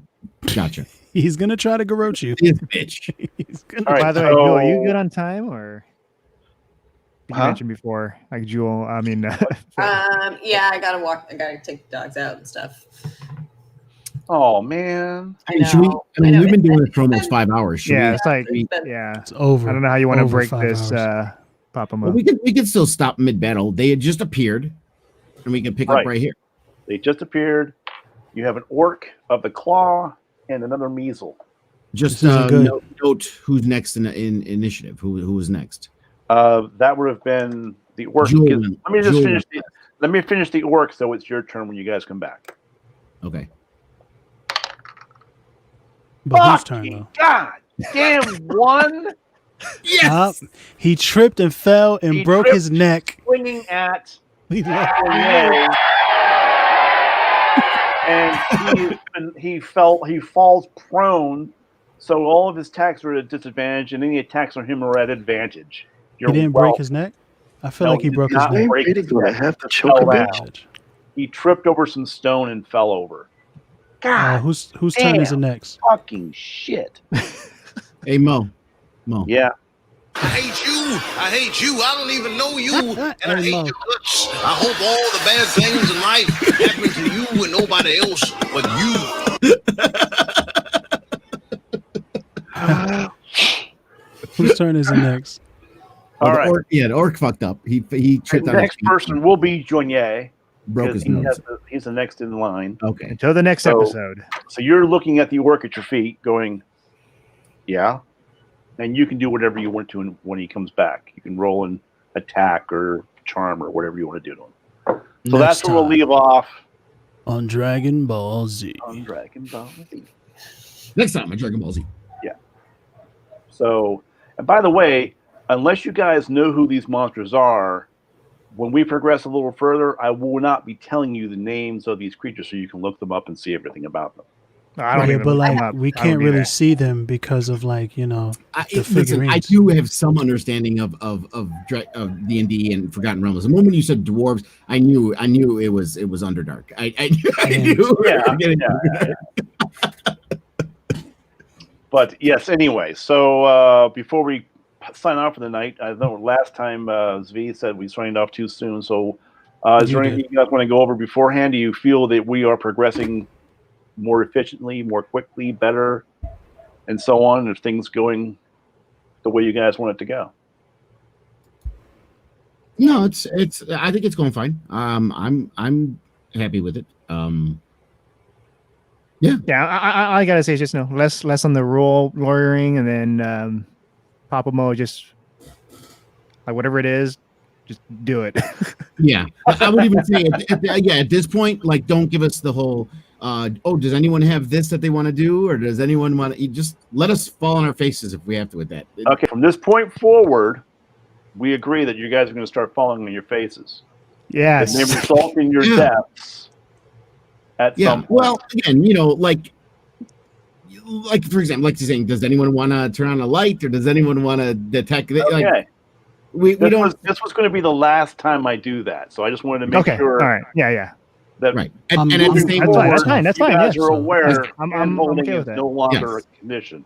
S3: Gotcha.
S2: He's gonna try to garrote you.
S3: This bitch.
S2: He's gonna.
S1: All right,
S4: By the way,
S1: so-
S4: Jewel, are you good on time or you
S1: Huh?
S4: mentioned before? Like Jewel, I mean
S5: Yeah, I gotta walk. I gotta take the dogs out and stuff.
S1: Oh man.
S5: I know.
S3: Should we? I mean,
S5: know.
S3: we've been doing
S5: It's
S3: this for almost
S5: been-
S3: 5 hours. Should
S4: yeah,
S3: we?
S4: it's like
S5: but-
S4: yeah.
S2: It's over.
S4: I don't know how you want to
S2: Over
S4: break
S2: 5
S4: this
S2: hours.
S4: pop them
S3: Well,
S4: up.
S3: we could still stop mid battle. They had just appeared, and we can pick up
S1: Right.
S3: right here.
S1: They just appeared. You have an orc of the claw and another measle.
S3: Just
S2: This isn't good.
S3: note who's next in initiative. Who was next?
S1: That would have been the orc.
S3: Jewel
S1: Let
S3: went-
S1: me just
S3: Jewel
S1: finish.
S3: went
S1: Let me finish the orc, so it's your turn when you guys come back.
S3: Okay.
S2: But whose turn
S1: Fucking
S2: though?
S1: God damn one
S2: He tripped and fell and
S1: He
S2: broke
S1: tripped.
S2: his neck.
S1: swinging at
S2: He left.
S1: Joignet. And he falls prone, so all of his attacks are at a disadvantage, and any attacks on him are at advantage.
S2: He didn't break his neck. I feel
S1: No,
S2: like he
S1: he
S2: broke
S1: did
S2: his
S1: not
S2: neck.
S1: break his
S6: Do I
S1: neck.
S6: have to choke a
S1: Fell
S6: bitch?
S1: down. He tripped over some stone and fell over. God,
S2: Whose turn is it
S1: damn.
S2: next?
S1: fucking shit.
S3: Hey Mo.
S1: Yeah.
S7: I hate you. I hate you. I don't even know you. And I
S2: Hey,
S7: hate
S2: Mo.
S7: your guts. I hope all the bad things in life happen to you and nobody else but you.
S2: Whose turn is it next?
S1: All
S3: the
S1: right.
S3: Orc, the orc fucked up. He
S1: The
S3: tripped on
S1: next
S3: his feet,
S1: person will be Joignet.
S3: broke
S1: because
S3: his nose.
S1: he's the next in line.
S3: Okay.
S4: Until the next
S1: So-
S4: episode.
S1: So you're looking at the orc at your feet, going, "Yeah." and you can do whatever you want to when he comes back. You can roll an attack or charm or whatever you want to do to him. So that's where we'll leave off
S2: on Dragon Ball Z.
S1: On Dragon Ball Z.
S3: Next time on Dragon Ball Z.
S1: Yeah. So, and by the way, unless you guys know who these monsters are, when we progress a little further, I will not be telling you the names of these creatures so you can look them up and see everything about them.
S4: I don't even
S2: but
S4: look them
S2: like
S4: up.
S2: we
S4: I don't
S2: can't
S4: do
S2: really
S4: that.
S2: see them because of like the
S3: Listen,
S2: figurines.
S3: I do have some understanding of D&D and Forgotten Realms. The moment you said dwarves, I knew it was Underdark. I knew.
S1: Yeah. But yes, anyway. So before we sign off for the night, I know last time Zvi said we signed off too soon. So is there anything you guys want to go over beforehand? Do you feel that we are progressing more efficiently, more quickly, better, and so on? If things going the way you guys want it to go?
S3: No, it's. I think it's going fine. I'm happy with it. Yeah.
S4: I gotta say, it's just less on the rule lawyering, and then Papa Mo just like whatever it is, just do it.
S3: Yeah, I would even say, at this point, like, don't give us the whole. Does anyone have this that they want to do, or does anyone want to? Just let us fall on our faces if we have to with that.
S1: Okay, from this point forward, we agree that you guys are going to start falling on your faces.
S4: Yes.
S1: And they result in your deaths at some point.
S3: Well, again, like for example, like you're saying, does anyone want to turn on a light, or does anyone want to detect?
S1: Okay.
S3: Like, we don't.
S1: This was going to be the last time I do that, so I just wanted to make sure.
S4: All right. Yeah.
S1: That
S3: right. And at the same
S4: that's
S3: time,
S4: fine. That's
S1: you
S4: fine.
S1: guys
S4: Yeah.
S1: are aware.
S4: I'm
S1: holding
S4: okay with
S1: is
S4: that.
S1: no longer a condition.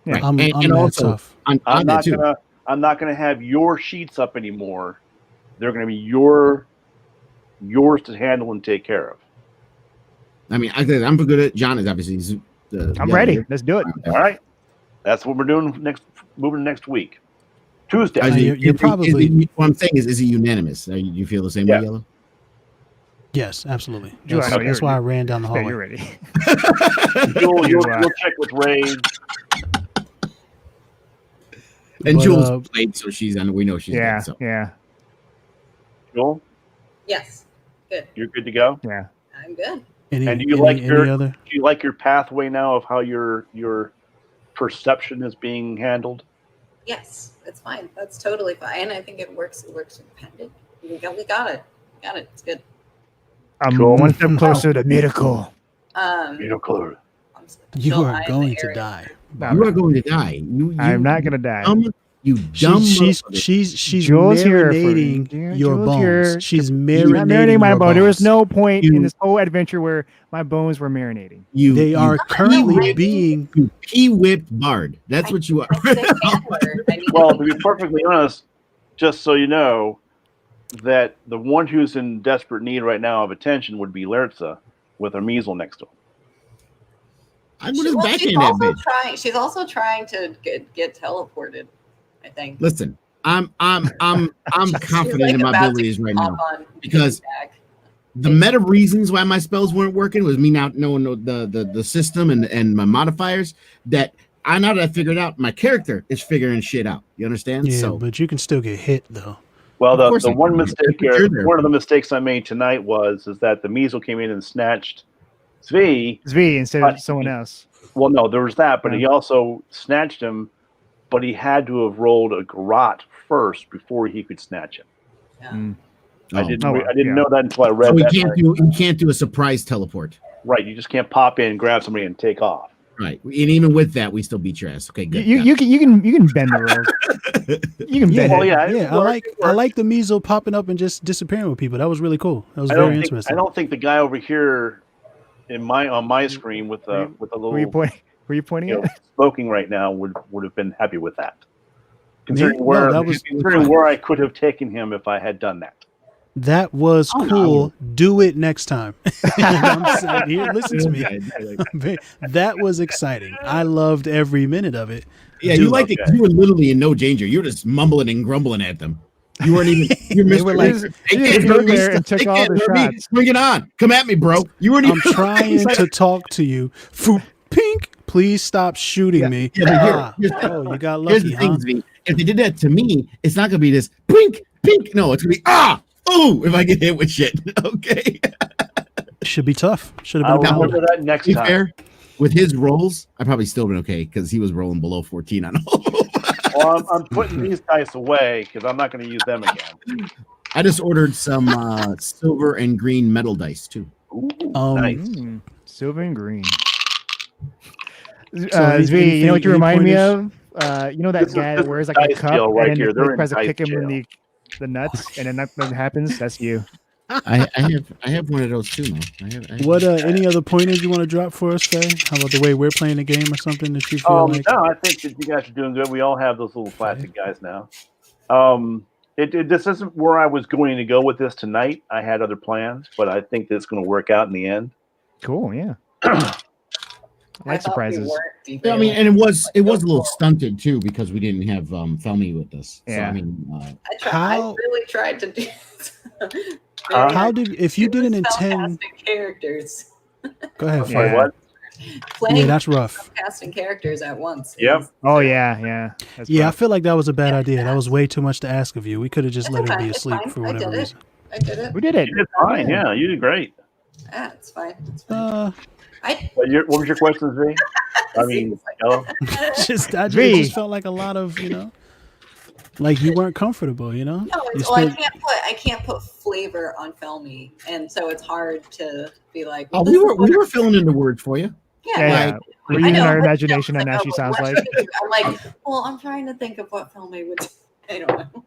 S3: right.
S2: I'm
S3: and also
S2: tough.
S3: on
S1: I'm
S3: that too.
S1: not gonna have your sheets up anymore. They're gonna be yours to handle and take care of.
S3: I mean, I'm good at. John is obviously.
S4: I'm ready. Let's do it.
S1: All right, that's what we're doing next. Moving next week, Tuesday.
S2: You're probably.
S3: What I'm saying is it unanimous? Do you feel the same way, Yellow?
S2: Yes, absolutely.
S4: Drew, I know
S2: That's why I ran down the
S4: Yeah,
S2: hallway.
S4: you're ready.
S1: You'll check with Ray.
S3: And
S2: But,
S3: Jules played, so she's on. We know she's
S4: Yeah.
S3: good, so.
S4: Yeah.
S1: Joel,
S5: Yes. Good.
S1: you're good to go.
S4: Yeah.
S5: I'm good.
S1: And do you like
S2: any other?
S1: Do you like your pathway now of how your perception is being handled?
S5: Yes, it's fine. That's totally fine. I think it works. It works independent. We got it. Got it. It's good.
S4: I'm
S1: Cool.
S4: one step closer to miracle.
S1: Miracle.
S2: You
S5: still
S2: are
S5: high in
S2: going
S5: the
S2: to
S5: area.
S2: die.
S3: You are going to die.
S4: I'm not gonna die.
S3: You dumb.
S2: She's
S4: Jules here for-
S2: marinating
S4: Yeah,
S2: your
S4: Jules
S2: bones.
S4: here.
S2: She's
S4: Not
S2: marinating
S4: marinating my
S2: your
S4: bone. There was
S2: bones.
S4: no point
S3: You-
S4: in this whole adventure where my bones were marinating.
S2: They are currently being.
S3: You pea-whipped bard. That's what you are.
S5: I said N-word. I mean,
S1: Well, to be perfectly honest, just so you know, that the one who's in desperate need right now of attention would be Lertza with her measle next to him.
S3: I would have back
S5: she's
S3: in that
S5: also
S3: bitch.
S5: trying. She's also trying to get teleported. I think.
S3: Listen, I'm confident
S5: like
S3: in my
S5: about to
S3: abilities right
S5: hop
S3: now
S5: on
S3: because
S5: piggyback.
S3: the meta reasons why my spells weren't working was me not knowing the system and my modifiers. That now that I figured out, my character is figuring shit out. You understand?
S2: Yeah,
S3: So
S2: but you can still get hit though.
S1: Well,
S3: Of course
S1: the
S3: I
S1: one
S3: can.
S1: mistake,
S3: You're there.
S1: one of the mistakes I made tonight is that the measle came in and snatched Zvi.
S4: Zvi instead of someone else.
S1: Well, no, there was that, but he also snatched him, but he had to have rolled a garrote first before he could snatch him.
S5: Yeah.
S1: I didn't
S4: well,
S1: know that until I read
S3: So
S1: that.
S3: he can't do a surprise teleport.
S1: Right, you just can't pop in, grab somebody, and take off.
S3: Right. And even with that, we still beat your ass. Okay, good.
S4: You can bend the rules. You can bend
S1: Well,
S4: it.
S1: yeah,
S2: Yeah, I like the measle popping up and just disappearing with people. That was really cool. That was very interesting.
S1: I don't think the guy over here on my screen with a little
S4: Were you pointing at?
S1: smoking right now would have been happy with that.
S2: No,
S1: Considering where I could have taken him if I had done that.
S2: That was cool. Do it next time. I'm saying, here, listen to me. That was exciting. I loved every minute of it.
S3: Yeah, you liked it. You were literally in no danger. You were just mumbling and grumbling at them. You weren't even. They
S2: were like,
S4: and took all the shots.
S3: Bring it on. Come at me, bro. You weren't even.
S2: I'm trying to talk to you. Foop, pink. please stop shooting me.
S3: Yeah, but
S2: You got
S3: here's
S2: lucky,
S3: the thing,
S2: huh?
S3: Zvi. If they did that to me, it's not gonna be this pink. No, it's gonna be if I get hit with shit. Okay.
S2: Should be tough. Should
S1: I'll
S2: have been a
S1: remember
S2: roller.
S1: that next
S3: To be
S1: time.
S3: fair, with his rolls, I probably still been okay because he was rolling below 14 on all of them.
S1: Well, I'm putting these dice away because I'm not going to use them again.
S3: I just ordered some silver and green metal dice too.
S1: Ooh,
S2: Um,
S1: nice.
S4: Silver and green.
S2: any-
S4: Zvi, you know what you
S2: any
S4: remind me
S2: pointers?
S4: of? You know that
S1: This is-
S4: guy
S1: this
S4: that wears
S1: is
S4: like a
S1: dice
S4: cup
S1: jail right
S4: and
S1: here.
S4: then
S1: They're
S4: they
S1: in
S4: tries to
S1: dice
S4: kick him in
S1: jail.
S4: the nuts, and then nothing happens. That's you.
S3: I have one of those too now. I have
S2: What any other pointers you want to drop for us, Faye? How about the way we're playing the game or something that you feel like?
S1: No, I think that you guys are doing good. We all have those little plastic guys now. This isn't where I was going to go with this tonight. I had other plans, but I think that's going to work out in the end.
S4: Cool. Yeah. I like
S5: thought we
S4: surprises.
S5: weren't
S3: Yeah, I mean, and it was a little stunted too because we didn't have Felmy with us. So
S4: Yeah.
S3: I mean,
S5: I really tried to do.
S2: How did if you didn't intend?
S5: casting characters,
S2: Go ahead,
S1: Sorry,
S2: Faye.
S4: Yeah.
S1: what?
S5: playing
S2: Yeah, that's rough.
S5: casting characters at once.
S1: Yep.
S5: is-
S4: Oh yeah. That's
S2: Yeah, I
S4: rough.
S2: feel like that was a bad idea. That was way too much to ask of you. We could have just
S5: It's
S2: let her
S5: okay,
S2: be
S5: it's
S2: asleep
S5: fine.
S2: for
S5: I
S2: whatever
S5: did it.
S2: reason.
S5: I did it.
S4: We did it.
S1: You did fine. Yeah, you did great.
S5: Yeah, it's fine. It's fine. I
S1: What was your question, Z? I mean, Yello?
S2: It
S4: V.
S2: just felt like a lot of, like you weren't comfortable,
S5: No,
S2: You
S5: it's, well,
S2: spent-
S5: I can't put flavor on Felmy, and so it's hard to be like.
S3: oh,
S5: well,
S3: we
S5: this
S3: were
S5: is what-
S3: we were filling in the words for you.
S5: Yeah,
S4: Yeah. We're
S5: I
S4: using
S5: know,
S4: our
S5: but
S4: imagination, and
S5: no,
S4: now she
S5: but
S4: sounds
S5: what
S4: like.
S5: should I do? I'm like, well, I'm trying to think of what Felmy would. I don't know.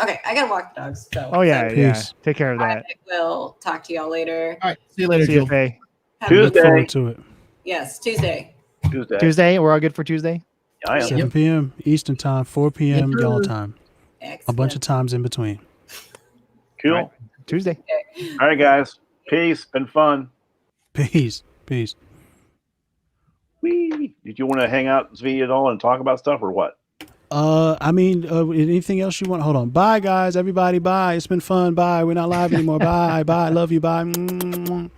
S5: Okay, I gotta walk the dogs. So.
S4: Oh yeah,
S2: Peace.
S4: yeah. Take care of
S5: I
S4: that.
S5: will talk to y'all later.
S3: All right, see you later,
S4: See you,
S3: Jill.
S4: Faye.
S5: Have a
S2: look
S5: good-
S1: Tuesday.
S2: forward to it.
S5: Yes, Tuesday.
S1: Tuesday.
S4: Tuesday. We're all good for Tuesday.
S1: I am.
S2: 7 p.m. Eastern time, 4 p.m.
S3: Yes,
S2: y'all
S3: sir.
S2: time.
S5: Excellent.
S2: A bunch of times in between.
S1: Cool.
S4: Right. Tuesday.
S1: All right, guys. Peace. Been fun.
S2: Peace. Peace.
S1: Whee! Did you want to hang out, Zvi, at all and talk about stuff or what?
S2: I mean, anything else you want? Hold on. Bye, guys. Everybody, bye. It's been fun. Bye. We're not live anymore. Bye. Bye. Love you. Bye. You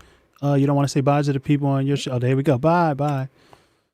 S2: don't want to say bye to the people on your show. Oh, there we go. Bye. Bye.